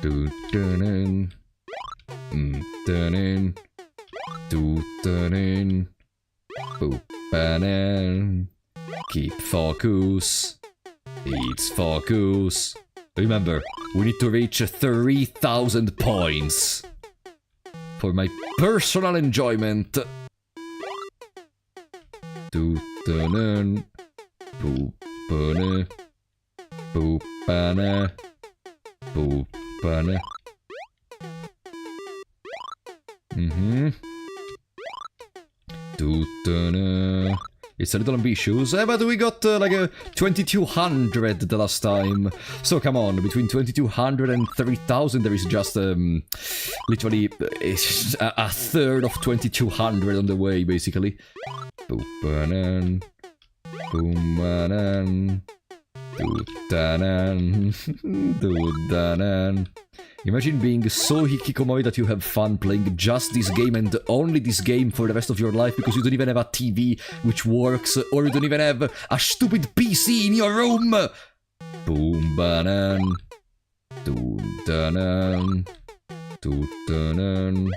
dootanen. Dootanen, dootanen, boopanen. Keep focus. It's focus. Remember, we need to reach 3,000 points. For my personal enjoyment. Dootanen, boopane, boopane, boopane. Dootanen, It's a little ambitious, but we got like a 2200 the last time. So come on, between 2200 and 3000 there is just literally a third of 2200 on the way, basically. Boop-a-nan, boom-a-nan, doo-da-nan, doo-da-nan. Imagine being so hikikomori that you have fun playing just this game and only this game for the rest of your life because you don't even have a TV which works, or you don't even have a stupid PC in your room! Boom-ba-nan, doo-da-nan, doo-da-nan,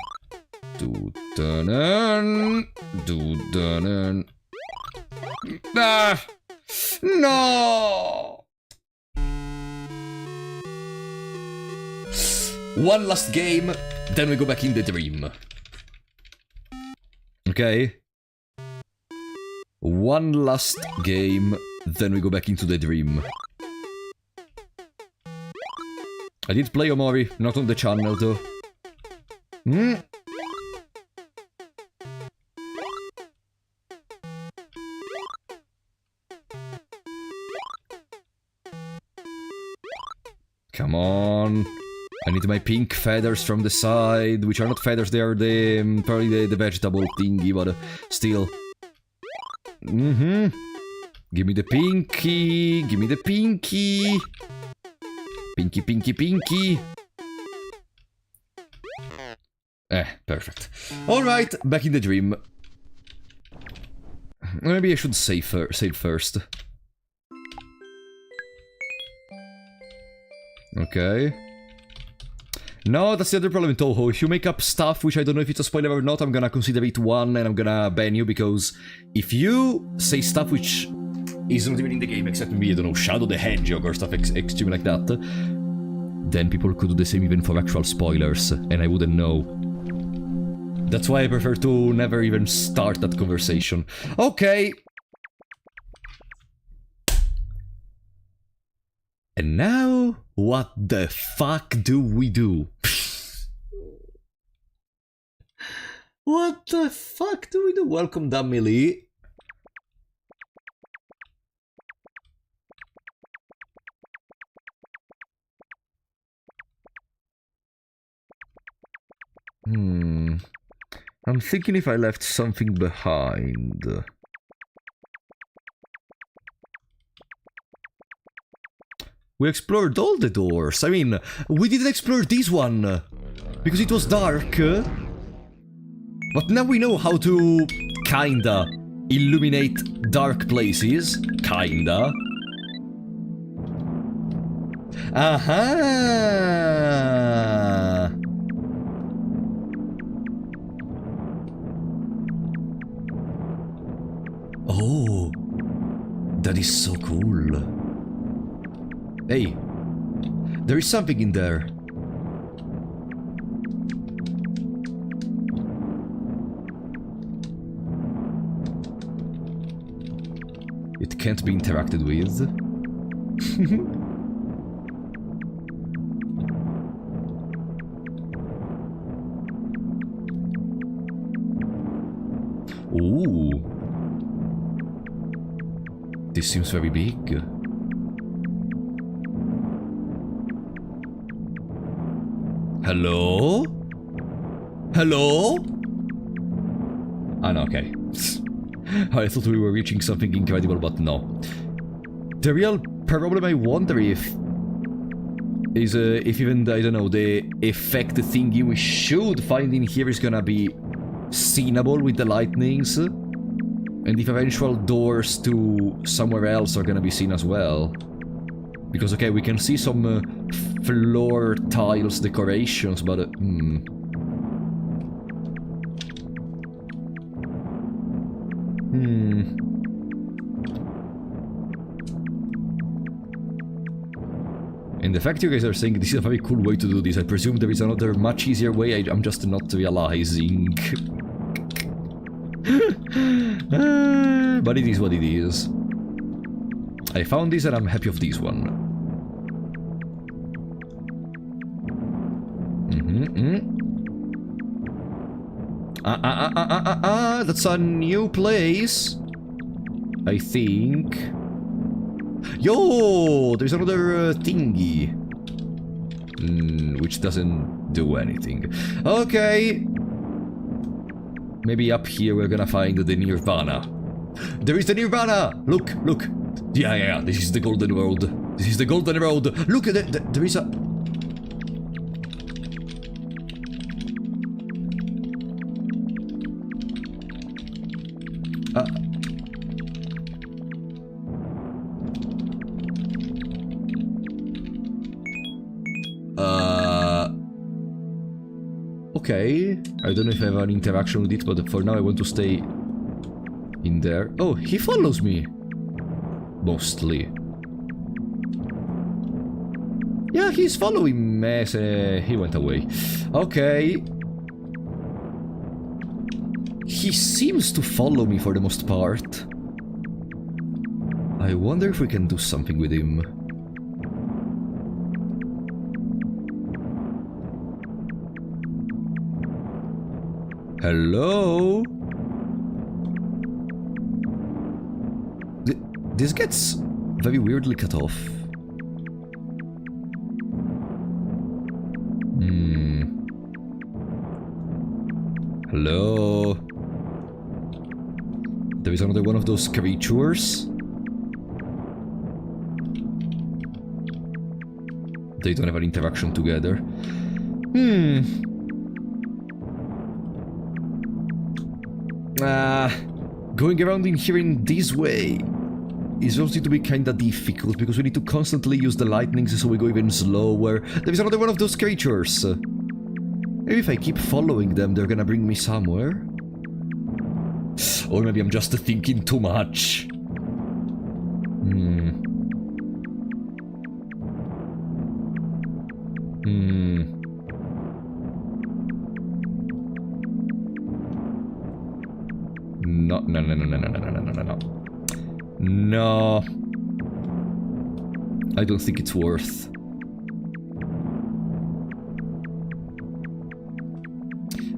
doo-da-nan, doo-da-nan. Ah! No! One last game, then we go back in the dream. Okay? One last game, then we go back into the dream. I did play Omori, not on the channel though. Come on. I need my pink feathers from the side, which are not feathers, they are the probably the vegetable thingy, but still. Give me the pinky, give me the pinky. Pinky, pinky, pinky. Perfect. Alright, back in the dream. Maybe I should save first. Okay. No, that's the other problem in Toho. If you make up stuff, which I don't know if it's a spoiler or not, I'm gonna consider it one and I'm gonna ban you, because if you say stuff which isn't even in the game, except maybe, I don't know, Shadow the Hedgehog or stuff extreme like that, then people could do the same even for actual spoilers, and I wouldn't know. That's why I prefer to never even start that conversation. Okay. And now, what the fuck do we do? What the fuck do we do? Welcome, Damili. I'm thinking if I left something behind. We explored all the doors. I mean, we didn't explore this one because it was dark. But now we know how to kinda illuminate dark places. Kinda. Aha! Oh, that is so cool. Hey, there is something in there. It can't be interacted with. Ooh. This seems very big. Hello? Hello? Ah, no, okay. I thought we were reaching something incredible, but no. The real problem I wonder if even, I don't know, the effect thingy we should find in here is gonna be seenable with the lightnings, and if eventual doors to somewhere else are gonna be seen as well. Because, okay, we can see some floor tiles decorations, but And the fact you guys are saying this is a very cool way to do this, I presume there is another much easier way, I'm just not realizing. But it is what it is. I found this and I'm happy of this one. That's a new place. I think... Yo! There's another thingy. Which doesn't do anything. Okay. Maybe up here we're gonna find the Nirvana. There is the Nirvana! Look, look. Yeah. This is the golden road. This is the golden road. Look at it. There is a... Okay, I don't know if I have an interaction with it, but for now I want to stay in there. Oh, he follows me. Mostly. Yeah, he's following me as he went away. Okay. He seems to follow me for the most part. I wonder if we can do something with him. Hello? This gets very weirdly cut off. Hello? There is another one of those creatures. They don't have an interaction together. Going around in here in this way is also to be kinda difficult because we need to constantly use the lightnings so we go even slower. There is another one of those creatures. Maybe if I keep following them, they're gonna bring me somewhere. Or maybe I'm just thinking too much. No. I don't think it's worth.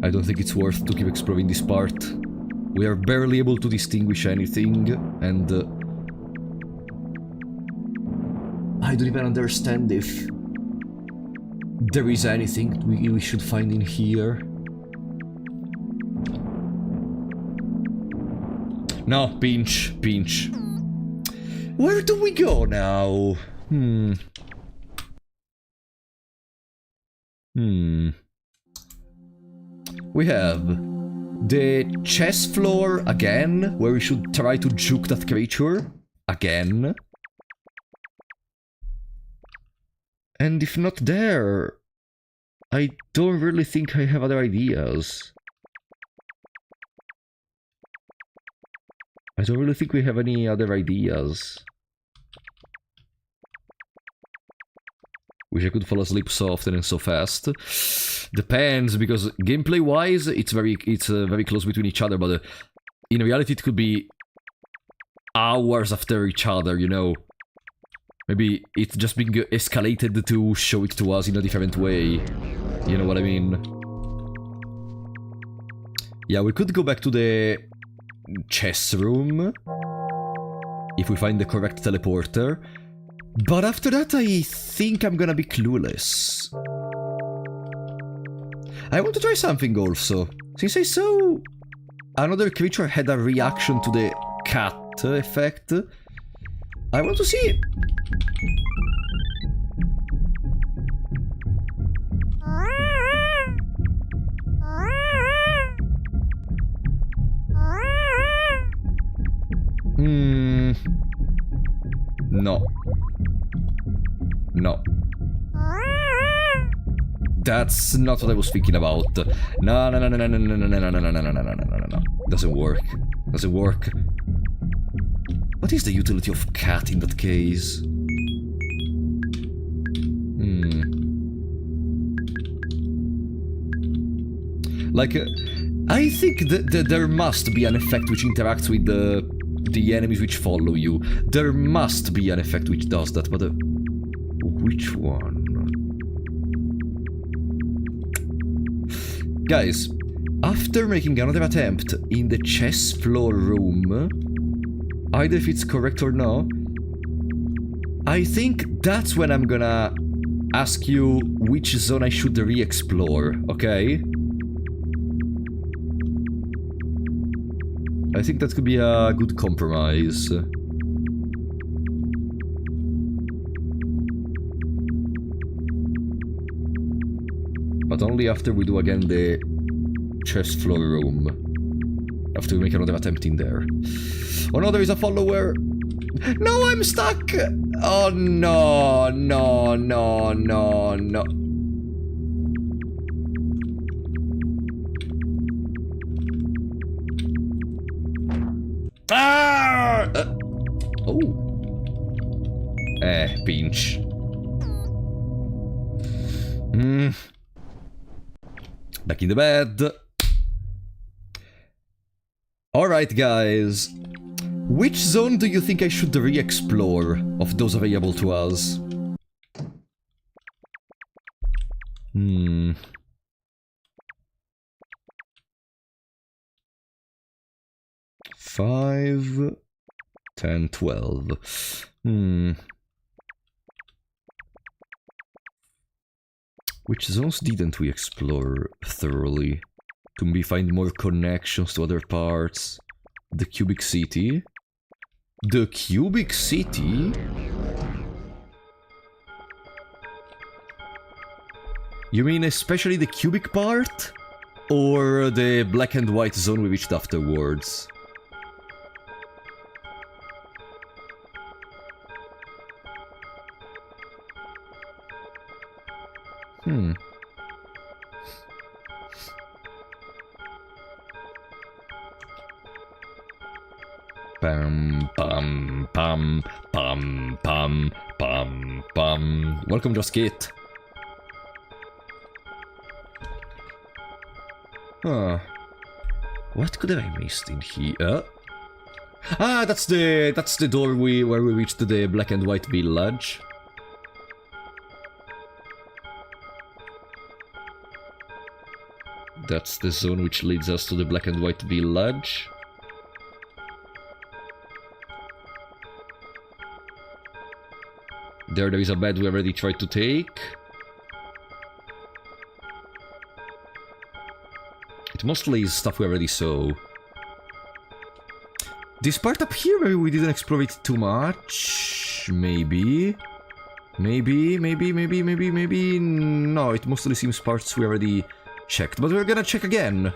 I don't think it's worth to keep exploring this part. We are barely able to distinguish anything, and I don't even understand if there is anything we should find in here. No, pinch. Where do we go now? We have the chess floor again, where we should try to juke that creature again. And if not there, I don't really think I have other ideas. I don't really think we have any other ideas. Wish I could fall asleep so often and so fast. Depends, because gameplay-wise, it's very close between each other, but in reality it could be hours after each other, you know? Maybe it's just being escalated to show it to us in a different way. You know what I mean? Yeah, we could go back to the chess room if we find the correct teleporter. But after that, I think I'm gonna be clueless. I want to try something also. Since I saw another creature had a reaction to the cat effect, I want to see. No. That's not what I was thinking about. No. Doesn't work. What is the utility of cat in that case? Like, I think that there must be an effect which interacts with the enemies which follow you. There must be an effect which does that, but which one? Guys, after making another attempt in the chess floor room, either if it's correct or no. I think that's when I'm gonna ask you which zone I should re-explore, okay? I think that could be a good compromise. But only after we do again the chest floor room. After we make another attempt in there. Oh no, there is a follower! No, I'm stuck! Oh no, no, no, no, no. Ah! Oh. Pinch. Back in the bed. Alright, guys. Which zone do you think I should re-explore of those available to us? 5, 10, 12. Which zones didn't we explore thoroughly? To maybe find more connections to other parts? The Cubic City? The Cubic City? You mean especially the cubic part? Or the black and white zone we reached afterwards? Pam, pam, pam, pam, pam, pam, pam. Welcome, Just Kit. Huh. What could have I missed in here? Ah, that's the door where we reached the black and white village. That's the zone which leads us to the black and white village. There is a bed we already tried to take. It mostly is stuff we already saw. This part up here, maybe we didn't explore it too much. Maybe. Maybe. No, it mostly seems parts we already checked. But we're gonna check again.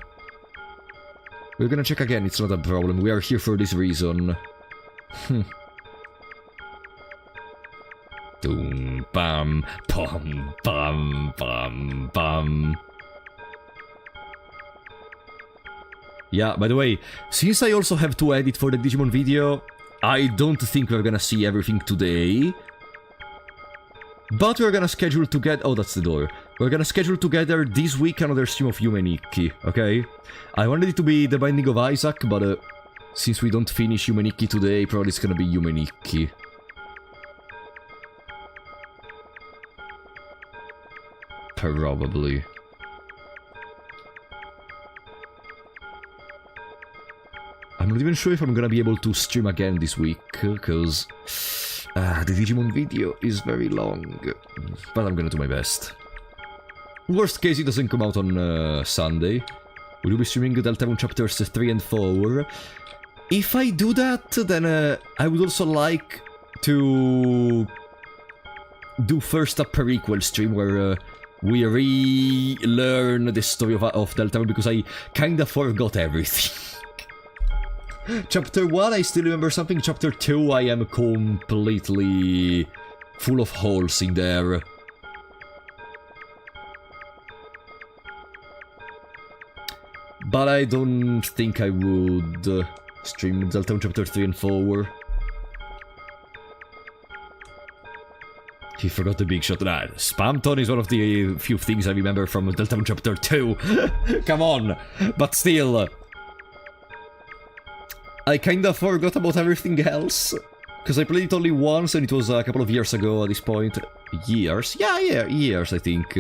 We're gonna check again, it's not a problem. We are here for this reason. Boom, bam, pam, bam, bam, bam. Yeah, by the way, since I also have to edit for the Digimon video, I don't think we're gonna see everything today. But we're gonna schedule together... Oh, that's the door. We're gonna schedule together this week another stream of Yume Nikki, okay? I wanted it to be The Binding of Isaac, but since we don't finish Yume Nikki today, probably it's gonna be Yume Nikki. Probably. I'm not even sure if I'm gonna be able to stream again this week, because the Digimon video is very long, but I'm gonna do my best. Worst case, it doesn't come out on Sunday. Will you be streaming Deltarune chapters 3 and 4? If I do that, then I would also like to do first a prequel stream where we relearn the story of Deltarune, because I kinda forgot everything. Chapter 1, I still remember something. Chapter 2, I am completely full of holes in there. But I don't think I would stream Deltarune Chapter 3 and 4. He forgot the big shot. Nah, Spamton is one of the few things I remember from Deltarune Chapter 2. Come on! But still... I kinda forgot about everything else. Because I played it only once and it was a couple of years ago at this point. Years? Yeah, years I think.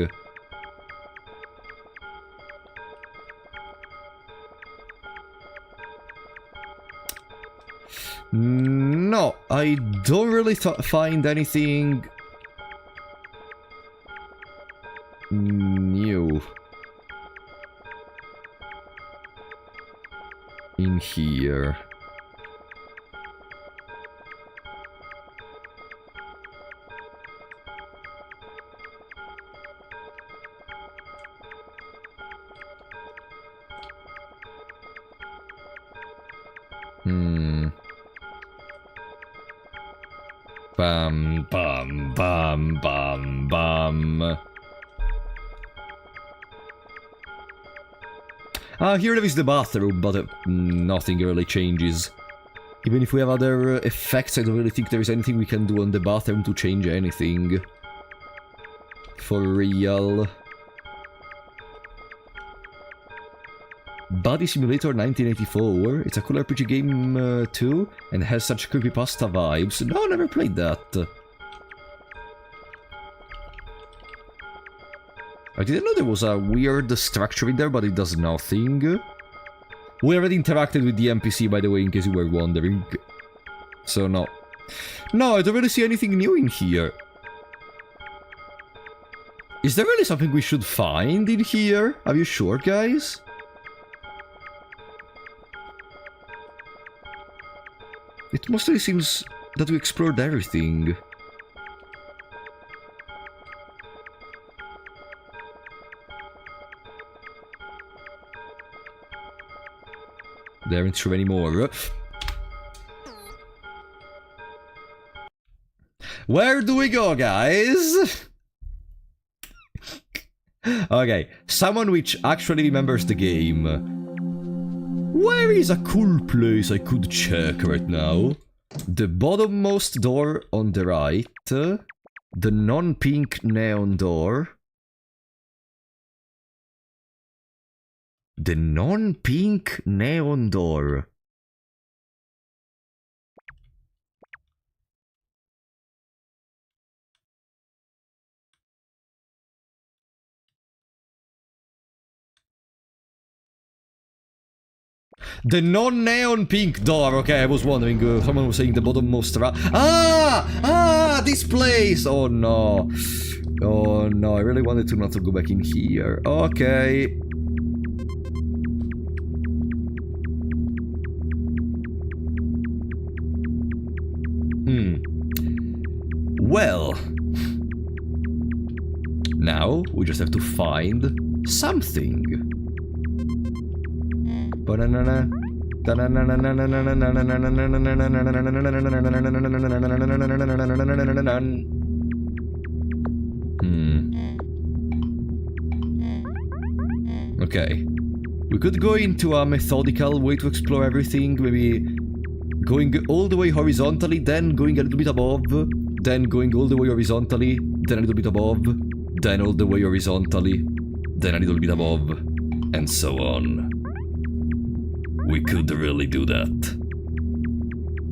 No, I don't really find anything new in here. Bam, bam, bam, bam, bam. Here there is the bathroom, but nothing really changes. Even if we have other effects, I don't really think there is anything we can do on the bathroom to change anything. For real. Body Simulator 1984. It's a cool RPG game too, and has such creepypasta vibes. No, never played that. I didn't know there was a weird structure in there, but it does nothing. We already interacted with the NPC, by the way, in case you were wondering. So no. No, I don't really see anything new in here. Is there really something we should find in here? Are you sure, guys? It mostly seems that we explored everything. There aren't too many more. Where do we go, guys? Okay, someone which actually remembers the game. Where is a cool place I could check right now? The bottommost door on the right. The non-pink neon door. The non-pink neon door. The non-neon pink door. Okay, I was wondering. Someone was saying the bottommost right. This place. Oh no. Oh no, I really wanted to not to go back in here. Okay. Well. Now, we just have to find something. Banana. Okay. We could go into a methodical way to explore everything, maybe going all the way horizontally, then going a little bit above, then going all the way horizontally, then a little bit above, then all the way horizontally, then a little bit above, and so on. We could really do that.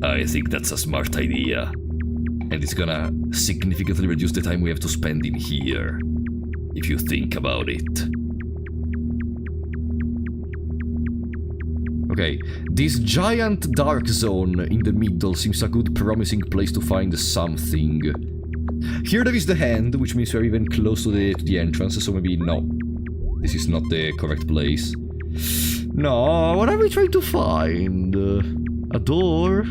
I think that's a smart idea. And it's gonna significantly reduce the time we have to spend in here, if you think about it. Okay, this giant dark zone in the middle seems a good promising place to find something. Here there is the hand, which means we're even close to the entrance, so maybe no. This is not the correct place. No, what are we trying to find? A door?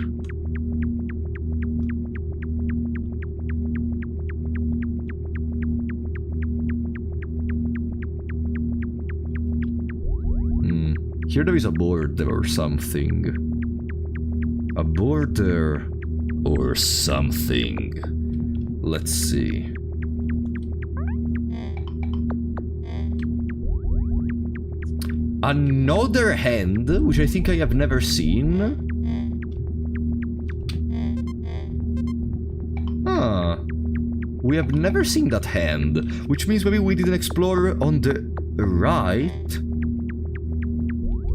Here there is a border or something. A border or something. Let's see. Another hand, which I think I have never seen. We have never seen that hand, which means maybe we didn't explore on the right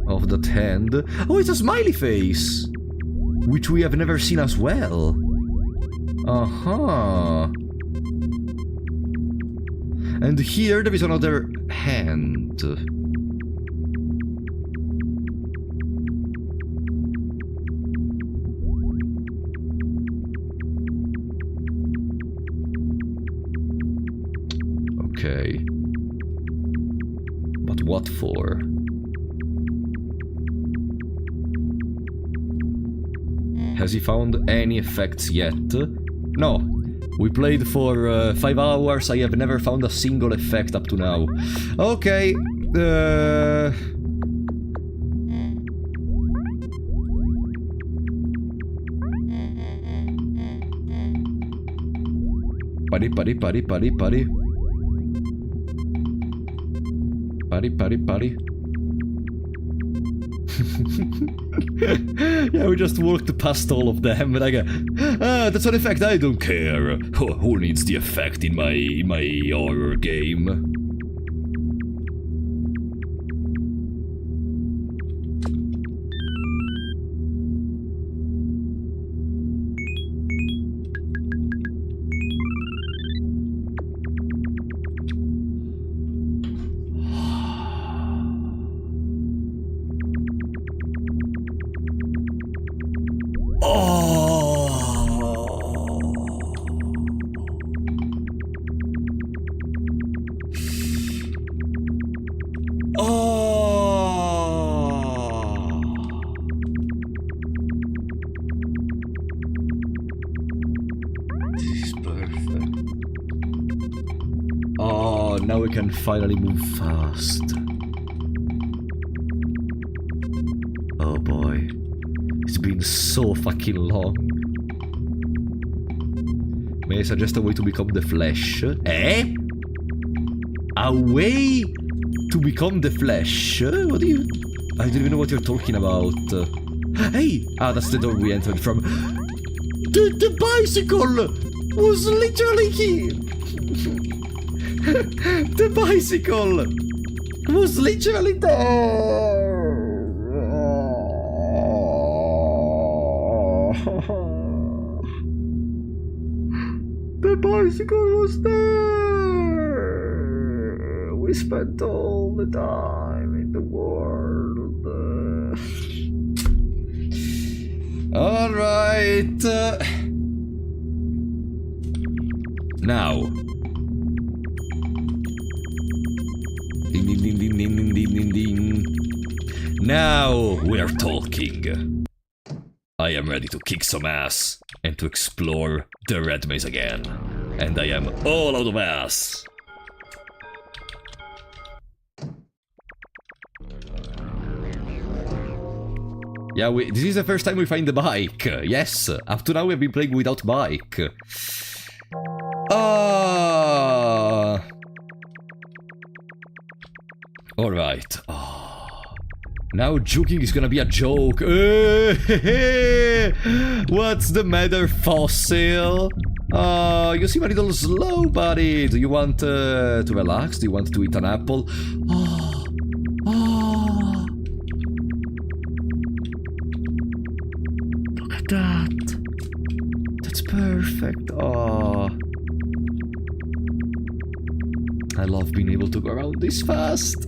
of that hand. Oh, it's a smiley face, which we have never seen as well. And here there is another hand. Okay. But what for? Has he found any effects yet? No. We played for 5 hours, I have never found a single effect up to now. Okay, Pari. Yeah, we just walked past all of them, and I go, that's an effect, I don't care. Who needs the effect in my horror game? Now we can finally move fast. Oh boy. It's been so fucking long. May I suggest a way to become the Flesh? Eh? A way to become the Flesh? What do you... I don't even know what you're talking about. Hey! Ah, that's the door we entered from. The bicycle was literally here! The bicycle was literally there. The bicycle was there. We spent all the time in the world. All right. Now. Ding, ding, ding, ding, ding, ding, ding, ding. Now we're talking. I am ready to kick some ass and to explore the Red Maze again. And I am all out of ass. Yeah, this is the first time we find the bike. Yes, up to now we've been playing without bike. Alright. Now juking is gonna be a joke. What's the matter, fossil? You seem a little slow, buddy. Do you want to relax? Do you want to eat an apple? Look at that. That's perfect. I love being able to go around this fast.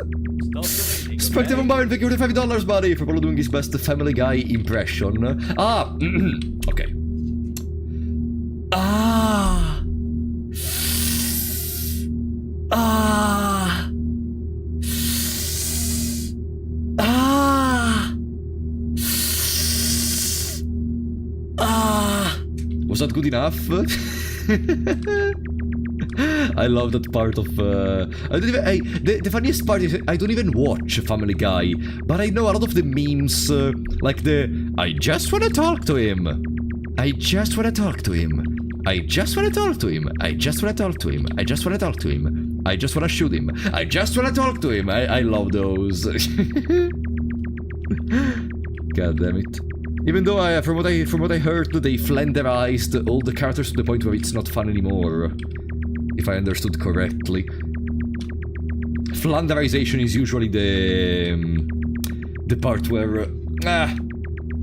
Spectre Von Byron, thank you for the $5, buddy, for doing his best Family Guy impression. Okay. Was that good enough? I love that part of, the funniest part is I don't even watch Family Guy, but I know a lot of the memes, like the, I just wanna talk to him, I just wanna talk to him, I just wanna talk to him, I just wanna talk to him, I just wanna talk to him, I just wanna shoot him, I just wanna talk to him, I love those. God damn it. Even though from what I heard, they flanderized all the characters to the point where it's not fun anymore. If I understood correctly. Flanderization is usually the part where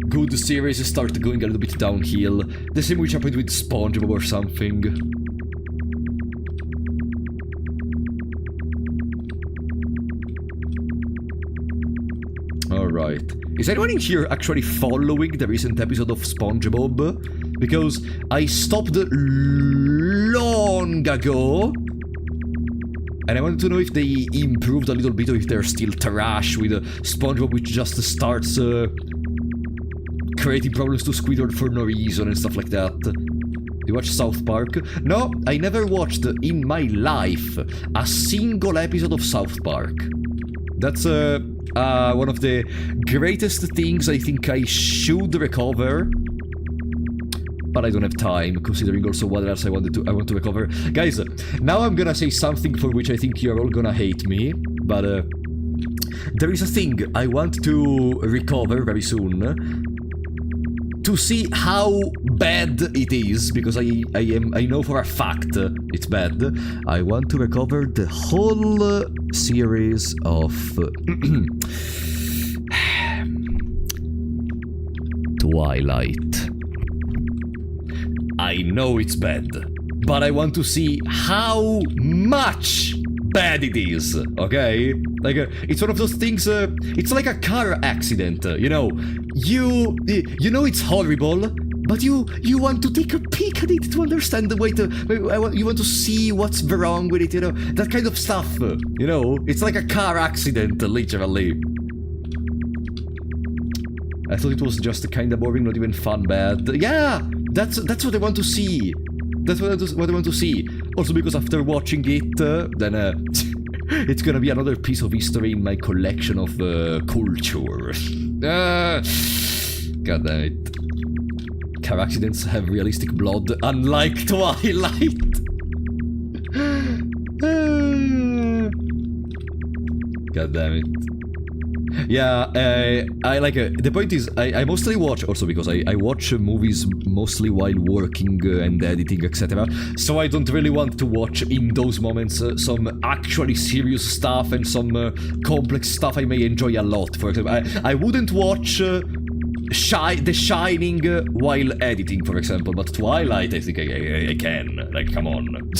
good series start going a little bit downhill. The same which happened with SpongeBob or something. Alright. Is anyone in here actually following the recent episode of SpongeBob? Because I stopped long ago. And I wanted to know if they improved a little bit or if they're still trash with SpongeBob, which just starts creating problems to Squidward for no reason and stuff like that. You watch South Park? No, I never watched in my life a single episode of South Park. That's one of the greatest things I think I should recover. But I don't have time, considering also what else I want to recover. Guys, now I'm gonna say something for which I think you're all gonna hate me. But there is a thing I want to recover very soon. To see how bad it is, because I know for a fact it's bad. I want to recover the whole series of Twilight. I know it's bad, but I want to see how much bad it is, okay? Like, it's one of those things, it's like a car accident, you know? You know it's horrible, but you want to take a peek at it to understand the way to... You want to see what's wrong with it, you know? That kind of stuff, you know? It's like a car accident, literally. I thought it was just kind of boring, not even fun bad. Yeah, that's what I want to see. That's what I want to see. Also because after watching it, then it's gonna be another piece of history in my collection of culture. God damn it. Car accidents have realistic blood, unlike Twilight. God damn it. Yeah, I like the point is I mostly watch, also because I watch movies mostly while working and editing, etc. So I don't really want to watch in those moments some actually serious stuff and some complex stuff I may enjoy a lot. For example, I wouldn't watch The Shining while editing, for example, but Twilight I think I can. Like, come on.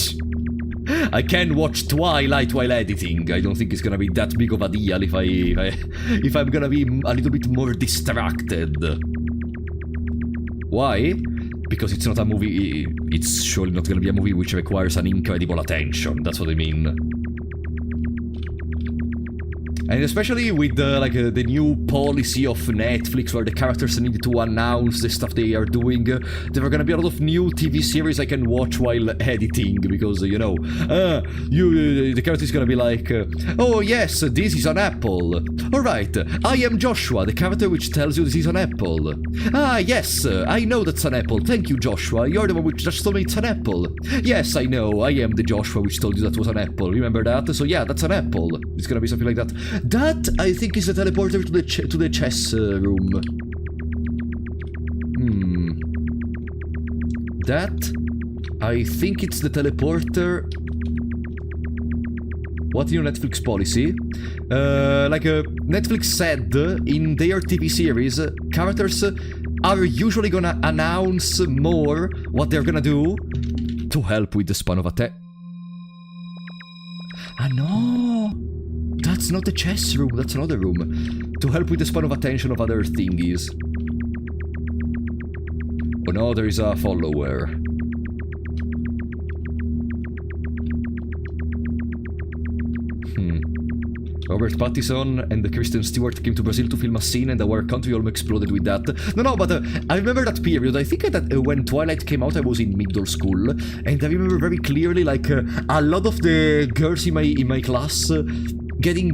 I can watch Twilight while editing. I don't think it's gonna be that big of a deal if I'm gonna be a little bit more distracted. Why? Because it's not a movie. It's surely not gonna be a movie which requires an incredible attention. That's what I mean. And especially with the new policy of Netflix, where the characters need to announce the stuff they are doing, there are gonna be a lot of new TV series I can watch while editing, because, you know, the character is gonna be like, oh yes, this is an apple. Alright, I am Joshua, the character which tells you this is an apple. Ah, yes, I know that's an apple. Thank you, Joshua. You're the one which just told me it's an apple. Yes, I know, I am the Joshua which told you that was an apple. Remember that? So yeah, that's an apple. It's gonna be something like that. That, I think, is the teleporter to the chess room. That, I think it's the teleporter. What new Netflix policy? Netflix said in their TV series, characters are usually gonna announce more what they're gonna do to help with the span of attack. Ah, no! That's not the chess room, that's another room. To help with the span of attention of other thingies. Oh no, there is a follower. Robert Pattinson and Kristen Stewart came to Brazil to film a scene and our country almost exploded with that. No, but I remember that period. I think that when Twilight came out I was in middle school, and I remember very clearly like a lot of the girls in my class getting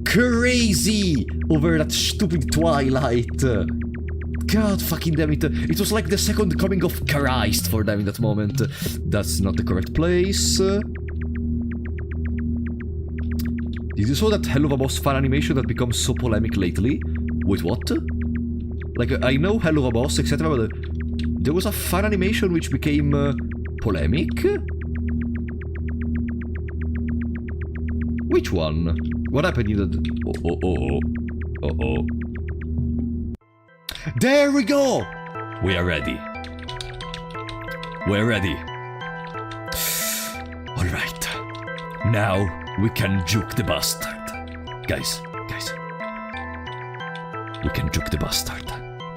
crazy over that stupid Twilight. God fucking damn it. It was like the second coming of Christ for them in that moment. That's not the correct place. Did you saw that Hell of a Boss fan animation that becomes so polemic lately? Wait, what? Like, I know Hell of a Boss, etc., but there was a fan animation which became polemic? Which one? What happened in the... There we go! We are ready. We're ready. Alright. Now... we can juke the bastard. Guys. We can juke the bastard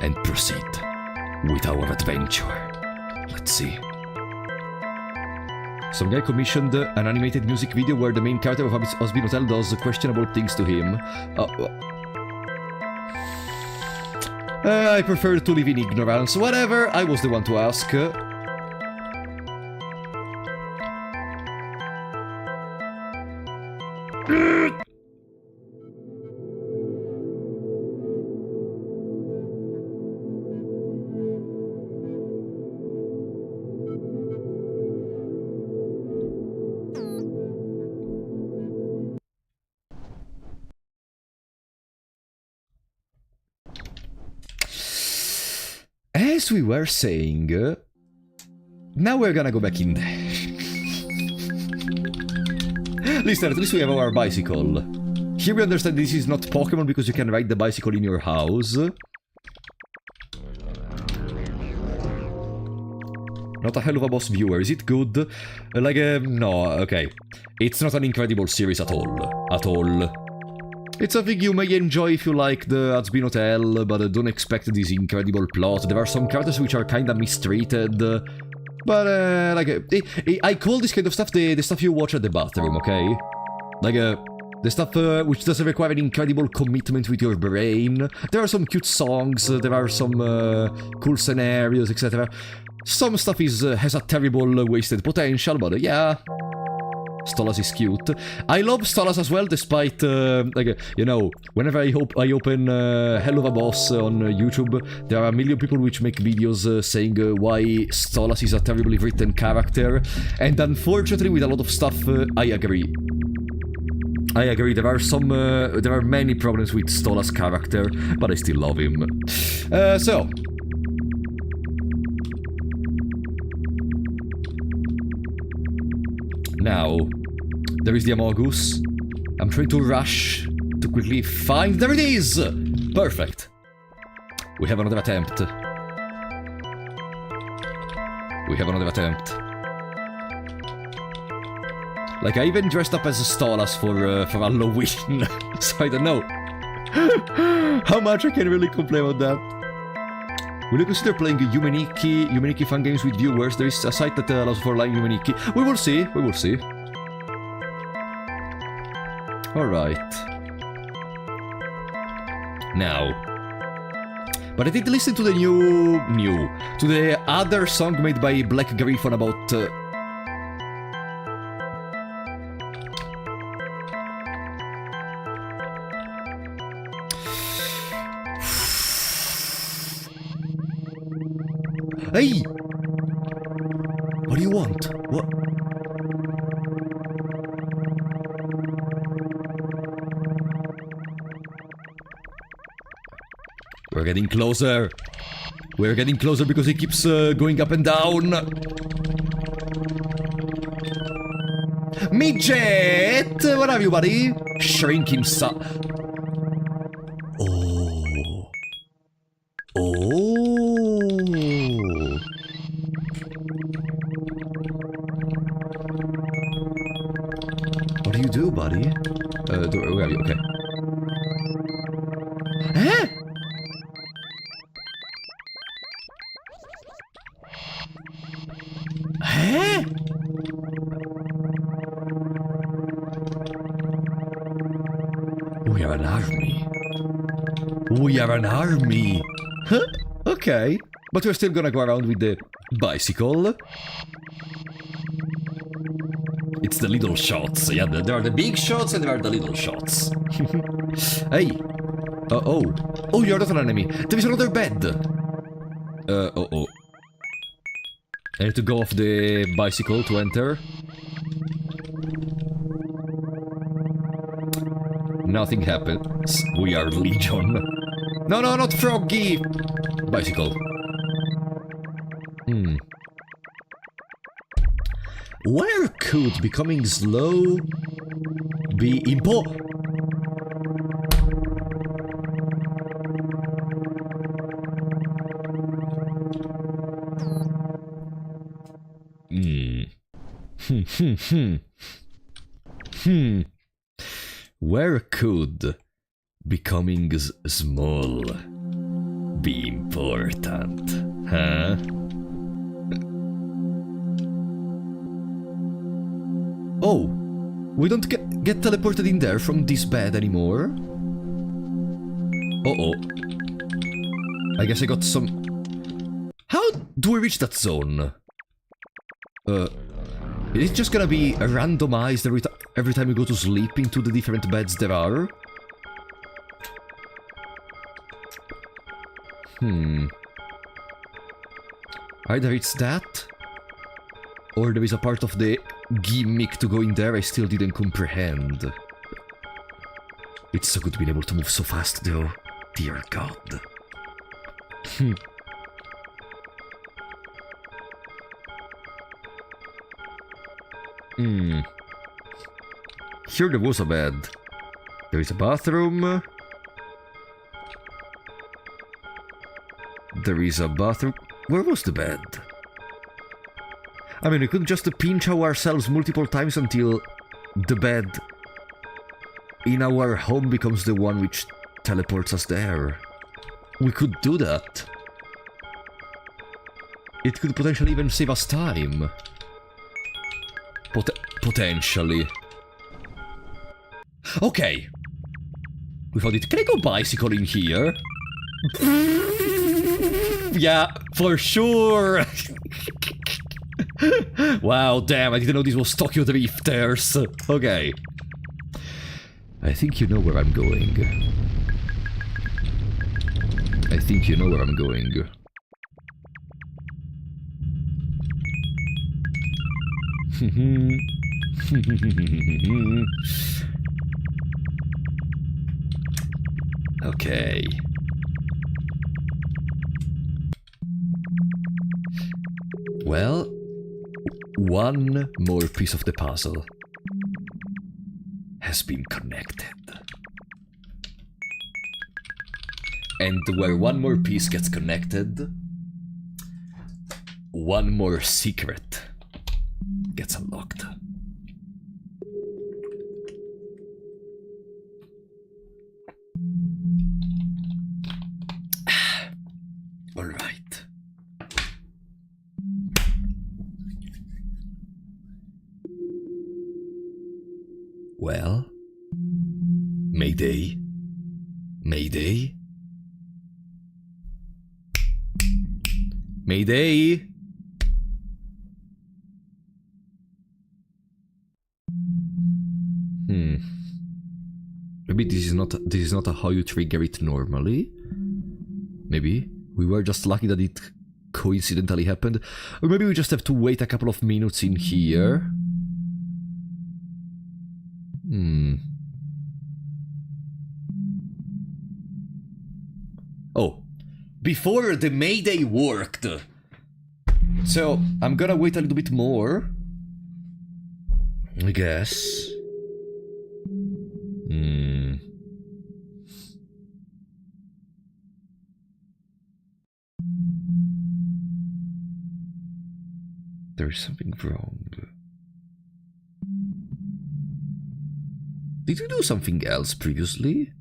and proceed with our adventure. Let's see. Some guy commissioned an animated music video where the main character of Osbin Hotel does questionable things to him. I prefer to live in ignorance. Whatever, I was the one to ask. As we were saying, now we're gonna go back in there. Listen, at least we have our bicycle. Here we understand this is not Pokemon because you can ride the bicycle in your house. Not a hell of a boss viewer. Is it good? No, okay. It's not an incredible series at all. At all. It's something you may enjoy if you like the Hazbin Hotel, but don't expect this incredible plot. There are some characters which are kinda mistreated. But, I call this kind of stuff the stuff you watch at the bathroom, okay? The stuff which doesn't require an incredible commitment with your brain. There are some cute songs, there are some cool scenarios, etc. Some stuff has a terrible wasted potential, but yeah... Stolas is cute. I love Stolas as well, despite, whenever I open Hell of a Boss on YouTube, there are a million people which make videos saying why Stolas is a terribly written character, and unfortunately with a lot of stuff, I agree. There are many problems with Stolas' character, but I still love him. So... Now, there is the Amogus. I'm trying to rush to quickly find... There it is! Perfect. We have another attempt. Like, I even dressed up as a Stolas for Halloween. So I don't know how much I can really complain about that. Will you consider playing Yume Nikki fan games with viewers? There is a site that allows for live Yume Nikki. We will see. Alright. Now. But I did listen to the to the other song made by Black Griffon about... Hey! What do you want? What? We're getting closer. We're getting closer because he keeps going up and down. Midget! What have you, buddy? Shrinking son. Oh. What do you do, buddy? Where are you? Okay. Huh? Huh? We are an army. We are an army. Huh? Okay. But we're still gonna go around with the bicycle. It's the little shots. Yeah, there are the big shots and there are the little shots. Hey. Oh, you're not an enemy. There is another bed. I need to go off the bicycle to enter. Nothing happens. We are Legion. No, not Froggy! Bicycle. Where could becoming slow be important? Where could becoming small be important? Huh? Oh, we don't get teleported in there from this bed anymore. Uh-oh. I guess I got some... How do we reach that zone? Is it just gonna be randomized every time we go to sleep into the different beds there are? Either it's that, or there is a part of the gimmick to go in there I still didn't comprehend. It's so good being able to move so fast though. Dear God. Here there was a bed. There is a bathroom. There is a bathroom. Where was the bed? I mean, we could just pinch ourselves multiple times until the bed in our home becomes the one which teleports us there. We could do that. It could potentially even save us time. Potentially. Okay. We found it. Can I go bicycle in here? Yeah, for sure. Wow, damn, I didn't know this was Tokyo Drifters. Okay. I think you know where I'm going. I think you know where I'm going. Okay. Well, one more piece of the puzzle has been connected. And where one more piece gets connected, one more secret gets unlocked. All right. Well, Mayday, Mayday, Mayday. Maybe this is not how you trigger it normally. Maybe we were just lucky that it coincidentally happened, or maybe we just have to wait a couple of minutes in here. Oh, before the Mayday worked. So I'm gonna wait a little bit more, I guess. There's something wrong. Did we do something else previously?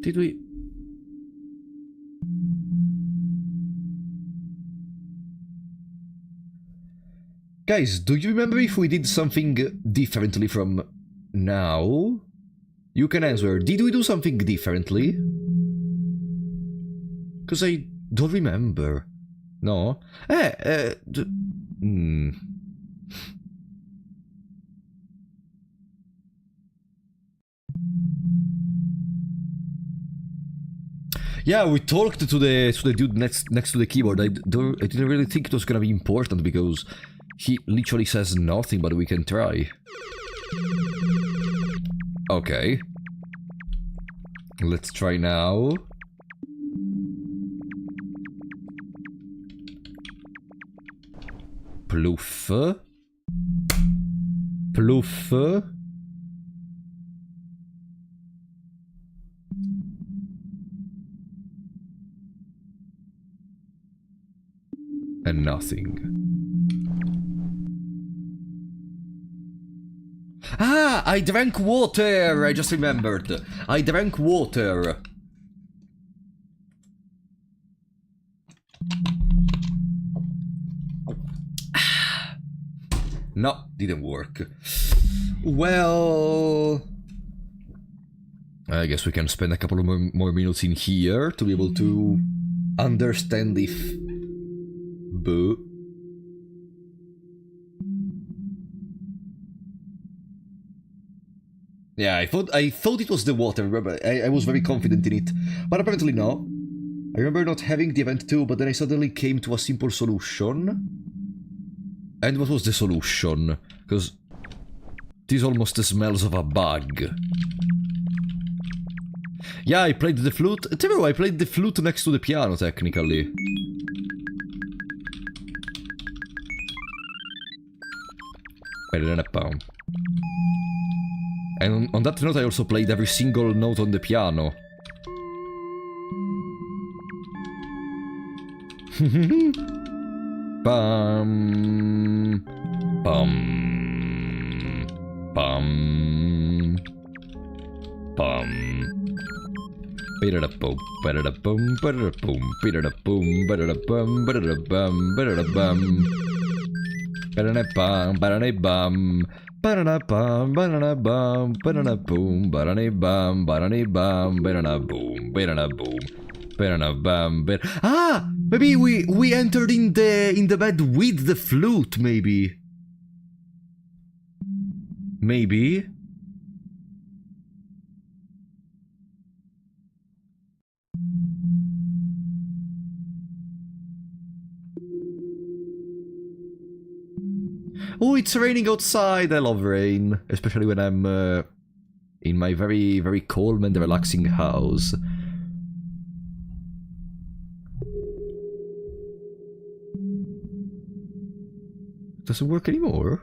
Did we? Guys, do you remember if we did something differently from now? You can answer. Did we do something differently? Because I don't remember. No? Yeah, we talked to the dude next to the keyboard. I didn't really think it was gonna be important because he literally says nothing, but we can try. Okay. Let's try now. Pluff. Pluff. And nothing. Ah! I drank water! I just remembered. I drank water. No, didn't work. Well... I guess we can spend a couple of more minutes in here to be able to understand if... Boo. Yeah, I thought it was the water, remember? I was very confident in it, but apparently no. I remember not having the event too, but then I suddenly came to a simple solution. And what was the solution? Because this almost smells of a bug. Yeah, I played the flute. True, I played the flute next to the piano, technically. And on that note, I also played every single note on the piano. Bum, bum, bum, bum. Ba-da-da-boom, ba-da-da-boom, ba-da-da-boom, ba-da-da-boom, ba-da-da-bum, ba-da-da-bum, ba-da-da-bum. Ba-da-da-bum, ba-da-da-bum. Ba-da-da-bum, ba-da-da-bum, ba-da-da-boom, ba-da-da-bum, ba-da-da-bum, ba-da-da-boom, ba-da-da-boom, ba-da-da-bum, ah! Maybe we entered in the bed with the flute, maybe. Maybe. Oh, it's raining outside. I love rain, especially when I'm in my very, very calm and relaxing house. Doesn't work anymore?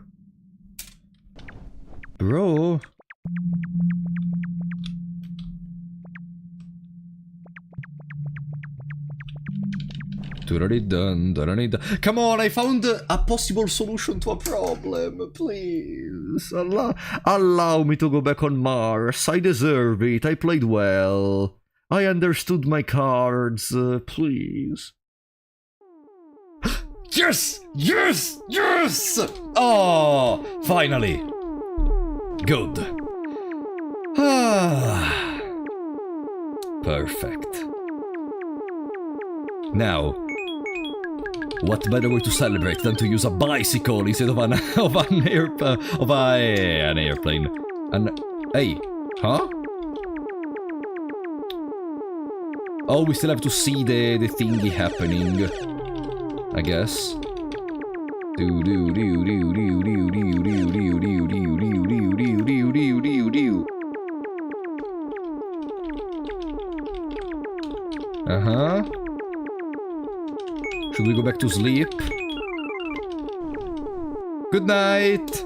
Bro? Come on, I found a possible solution to a problem. Please, allow me to go back on Mars. I deserve it. I played well. I understood my cards. Please. Yes! Yes! Yes! Oh, finally. Good. Ah. Perfect. Now, what better way to celebrate than to use a bicycle instead of an airplane? Hey, huh? Oh, we still have to see the thingy happening, I guess. Uh-huh. Should we go back to sleep? Good night!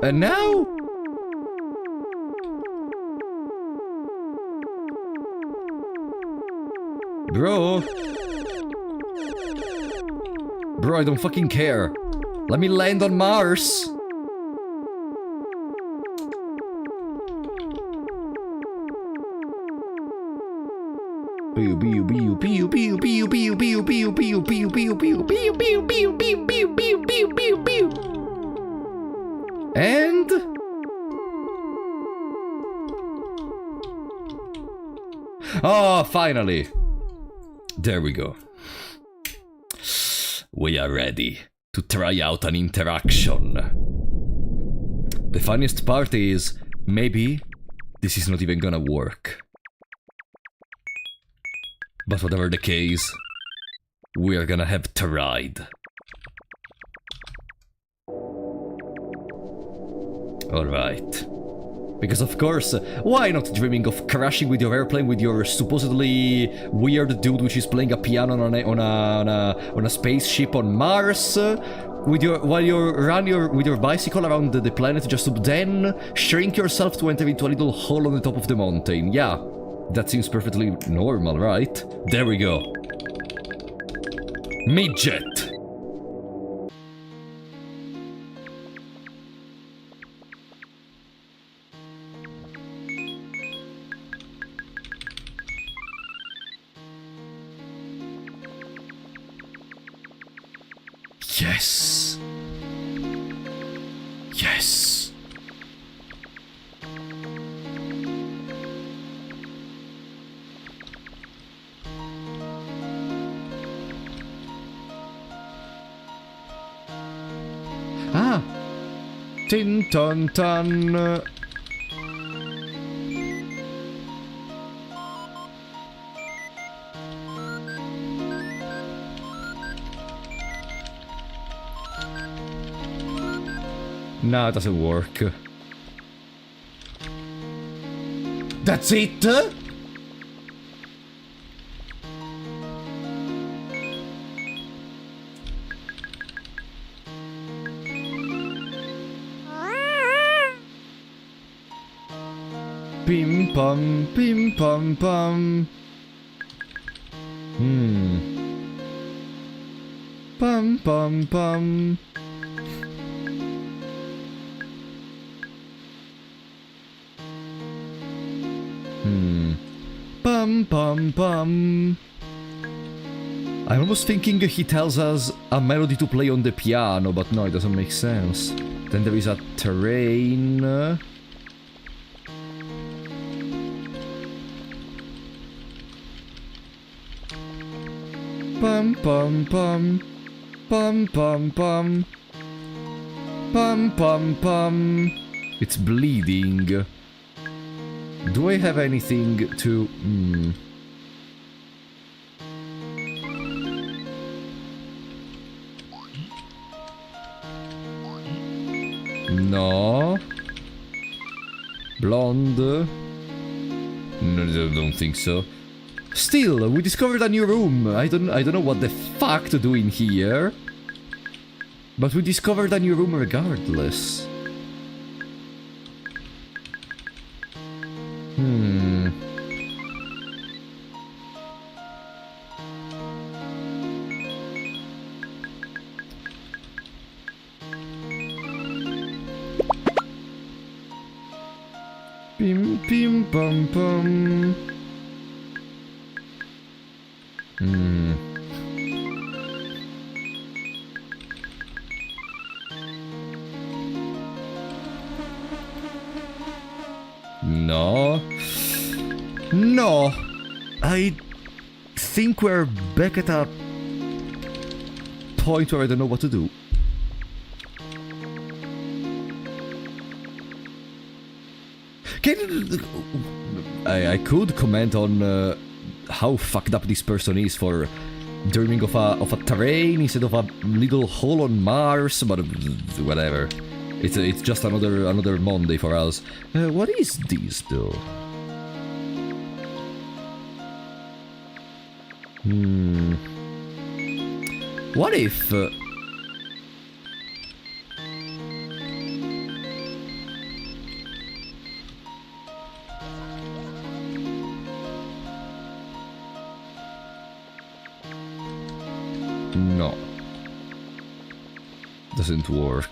And now? Bro, I don't fucking care. Let me land on Mars. And oh, finally. There we go. We are ready to try out an interaction. The funniest part is, maybe this is not even gonna work. But whatever the case, we are gonna have tried. Alright. Because of course, why not dreaming of crashing with your airplane with your supposedly weird dude which is playing a piano on a spaceship on Mars? While you run with your bicycle around the planet just to then shrink yourself to enter into a little hole on the top of the mountain. Yeah, that seems perfectly normal, right? There we go. Midget! Yes. Yes. Ah. Tin ton ton. No, it doesn't work. That's it? Pim pam pam. Pam pam pam. Pum pum pum. I'm almost thinking he tells us a melody to play on the piano, but no, it doesn't make sense. Then there is a terrain. Pum pum pum. Pum pum pum. Pum pum pum. It's bleeding. Do I have anything to... No. Blonde. No, I don't think so. Still, we discovered a new room. I don't know what the fuck to do in here. But we discovered a new room regardless. Pim pim pum pum. No. No. I think we're back at a point where I don't know what to do. I could comment on how fucked up this person is for dreaming of a terrain instead of a little hole on Mars, but whatever. It's just another Monday for us. What is this though? What if? No. Doesn't work.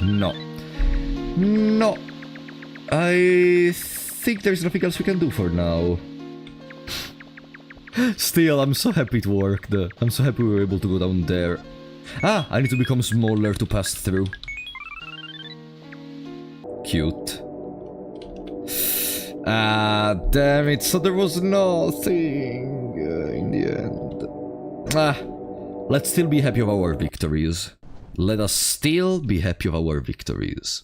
No. No. I think there's nothing else we can do for now. Still, I'm so happy it worked. I'm so happy we were able to go down there. Ah, I need to become smaller to pass through. Cute. Ah, damn it, so there was nothing in the end. Ah, let's still be happy of our victories. Let us still be happy of our victories.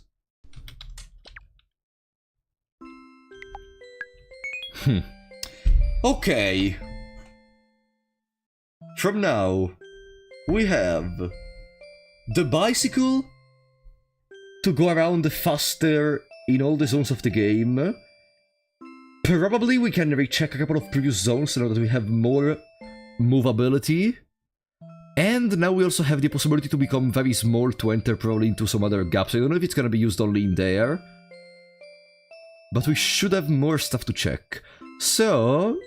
Okay. From now, we have the bicycle to go around faster in all the zones of the game. Probably we can recheck a couple of previous zones in order that we have more movability. And now we also have the possibility to become very small to enter probably into some other gaps. I don't know if it's gonna be used only in there. But we should have more stuff to check. So...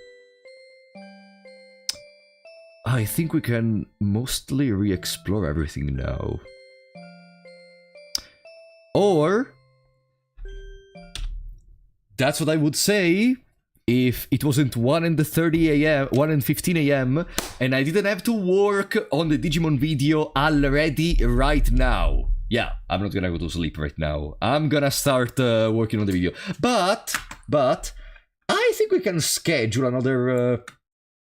I think we can mostly re-explore everything now. Or... that's what I would say if it wasn't 1:30 AM, 1:15 AM, and I didn't have to work on the Digimon video already right now. Yeah, I'm not gonna go to sleep right now. I'm gonna start working on the video. But, I think we can schedule another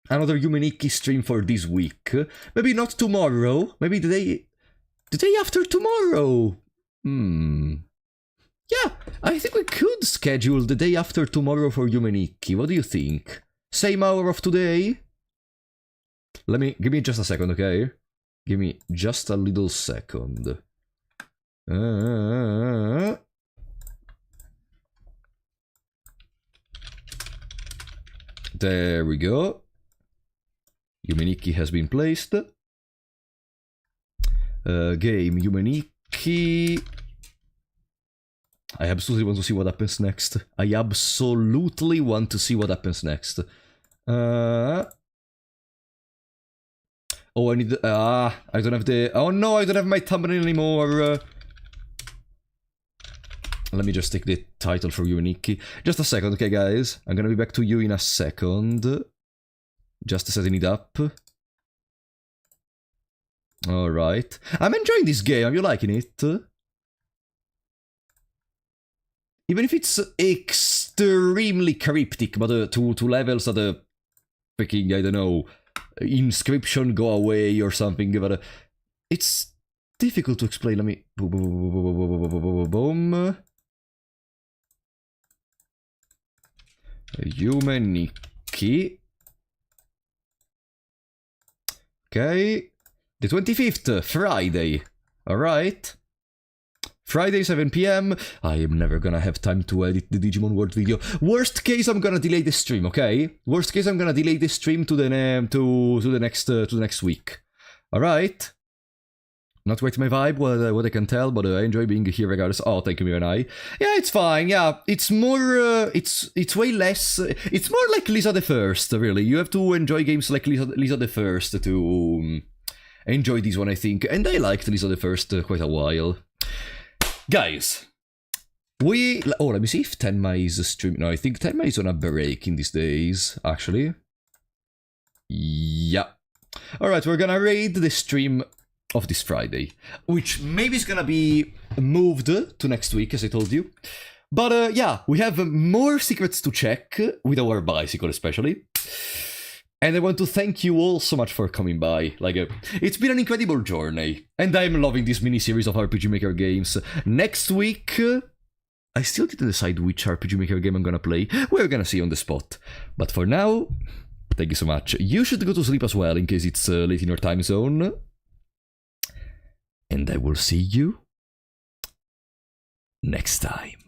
Yume Nikki stream for this week. Maybe not tomorrow. Maybe the day after tomorrow. Yeah, I think we could schedule the day after tomorrow for Yume Nikki. What do you think? Same hour of today? Give me just a second, okay? Give me just a little second. There we go. Yume Nikki has been placed. Game Yume Nikki. I absolutely want to see what happens next. I absolutely want to see what happens next. Oh, I need... I don't have the... oh no, I don't have my thumbnail anymore. Let me just take the title for Yume Nikki. Just a second, okay, guys? I'm gonna be back to you in a second. Just setting it up. Alright. I'm enjoying this game. Are you liking it? Even if it's extremely cryptic, but to levels that the freaking, I don't know, inscription go away or something, but it's difficult to explain. Let me... boom. Yume Nikki. Okay. The 25th, Friday. Alright. Friday, 7 PM. I am never gonna have time to edit the Digimon World video. Worst case, I'm gonna delay the stream, okay? Worst case, I'm gonna delay the stream to the next week. Alright? Not quite my vibe, what I can tell, but I enjoy being here regardless. Oh, thank you, Miranai. Yeah, it's fine, yeah. It's more, it's way less... it's more like Lisa the First, really. You have to enjoy games like Lisa the First to enjoy this one, I think. And I liked Lisa the First quite a while. Guys, let me see if Tenma is streaming. No, I think Tenma is on a break in these days, actually. Yeah. Alright, we're gonna raid the stream of this Friday, which maybe is gonna be moved to next week, as I told you. But yeah, we have more secrets to check, with our bicycle especially. And I want to thank you all so much for coming by. Like, it's been an incredible journey. And I'm loving this mini-series of Rpgmaker games. Next week, I still didn't decide which Rpgmaker game I'm gonna play. We're gonna see on the spot. But for now, thank you so much. You should go to sleep as well, in case it's late in your time zone. And I will see you next time.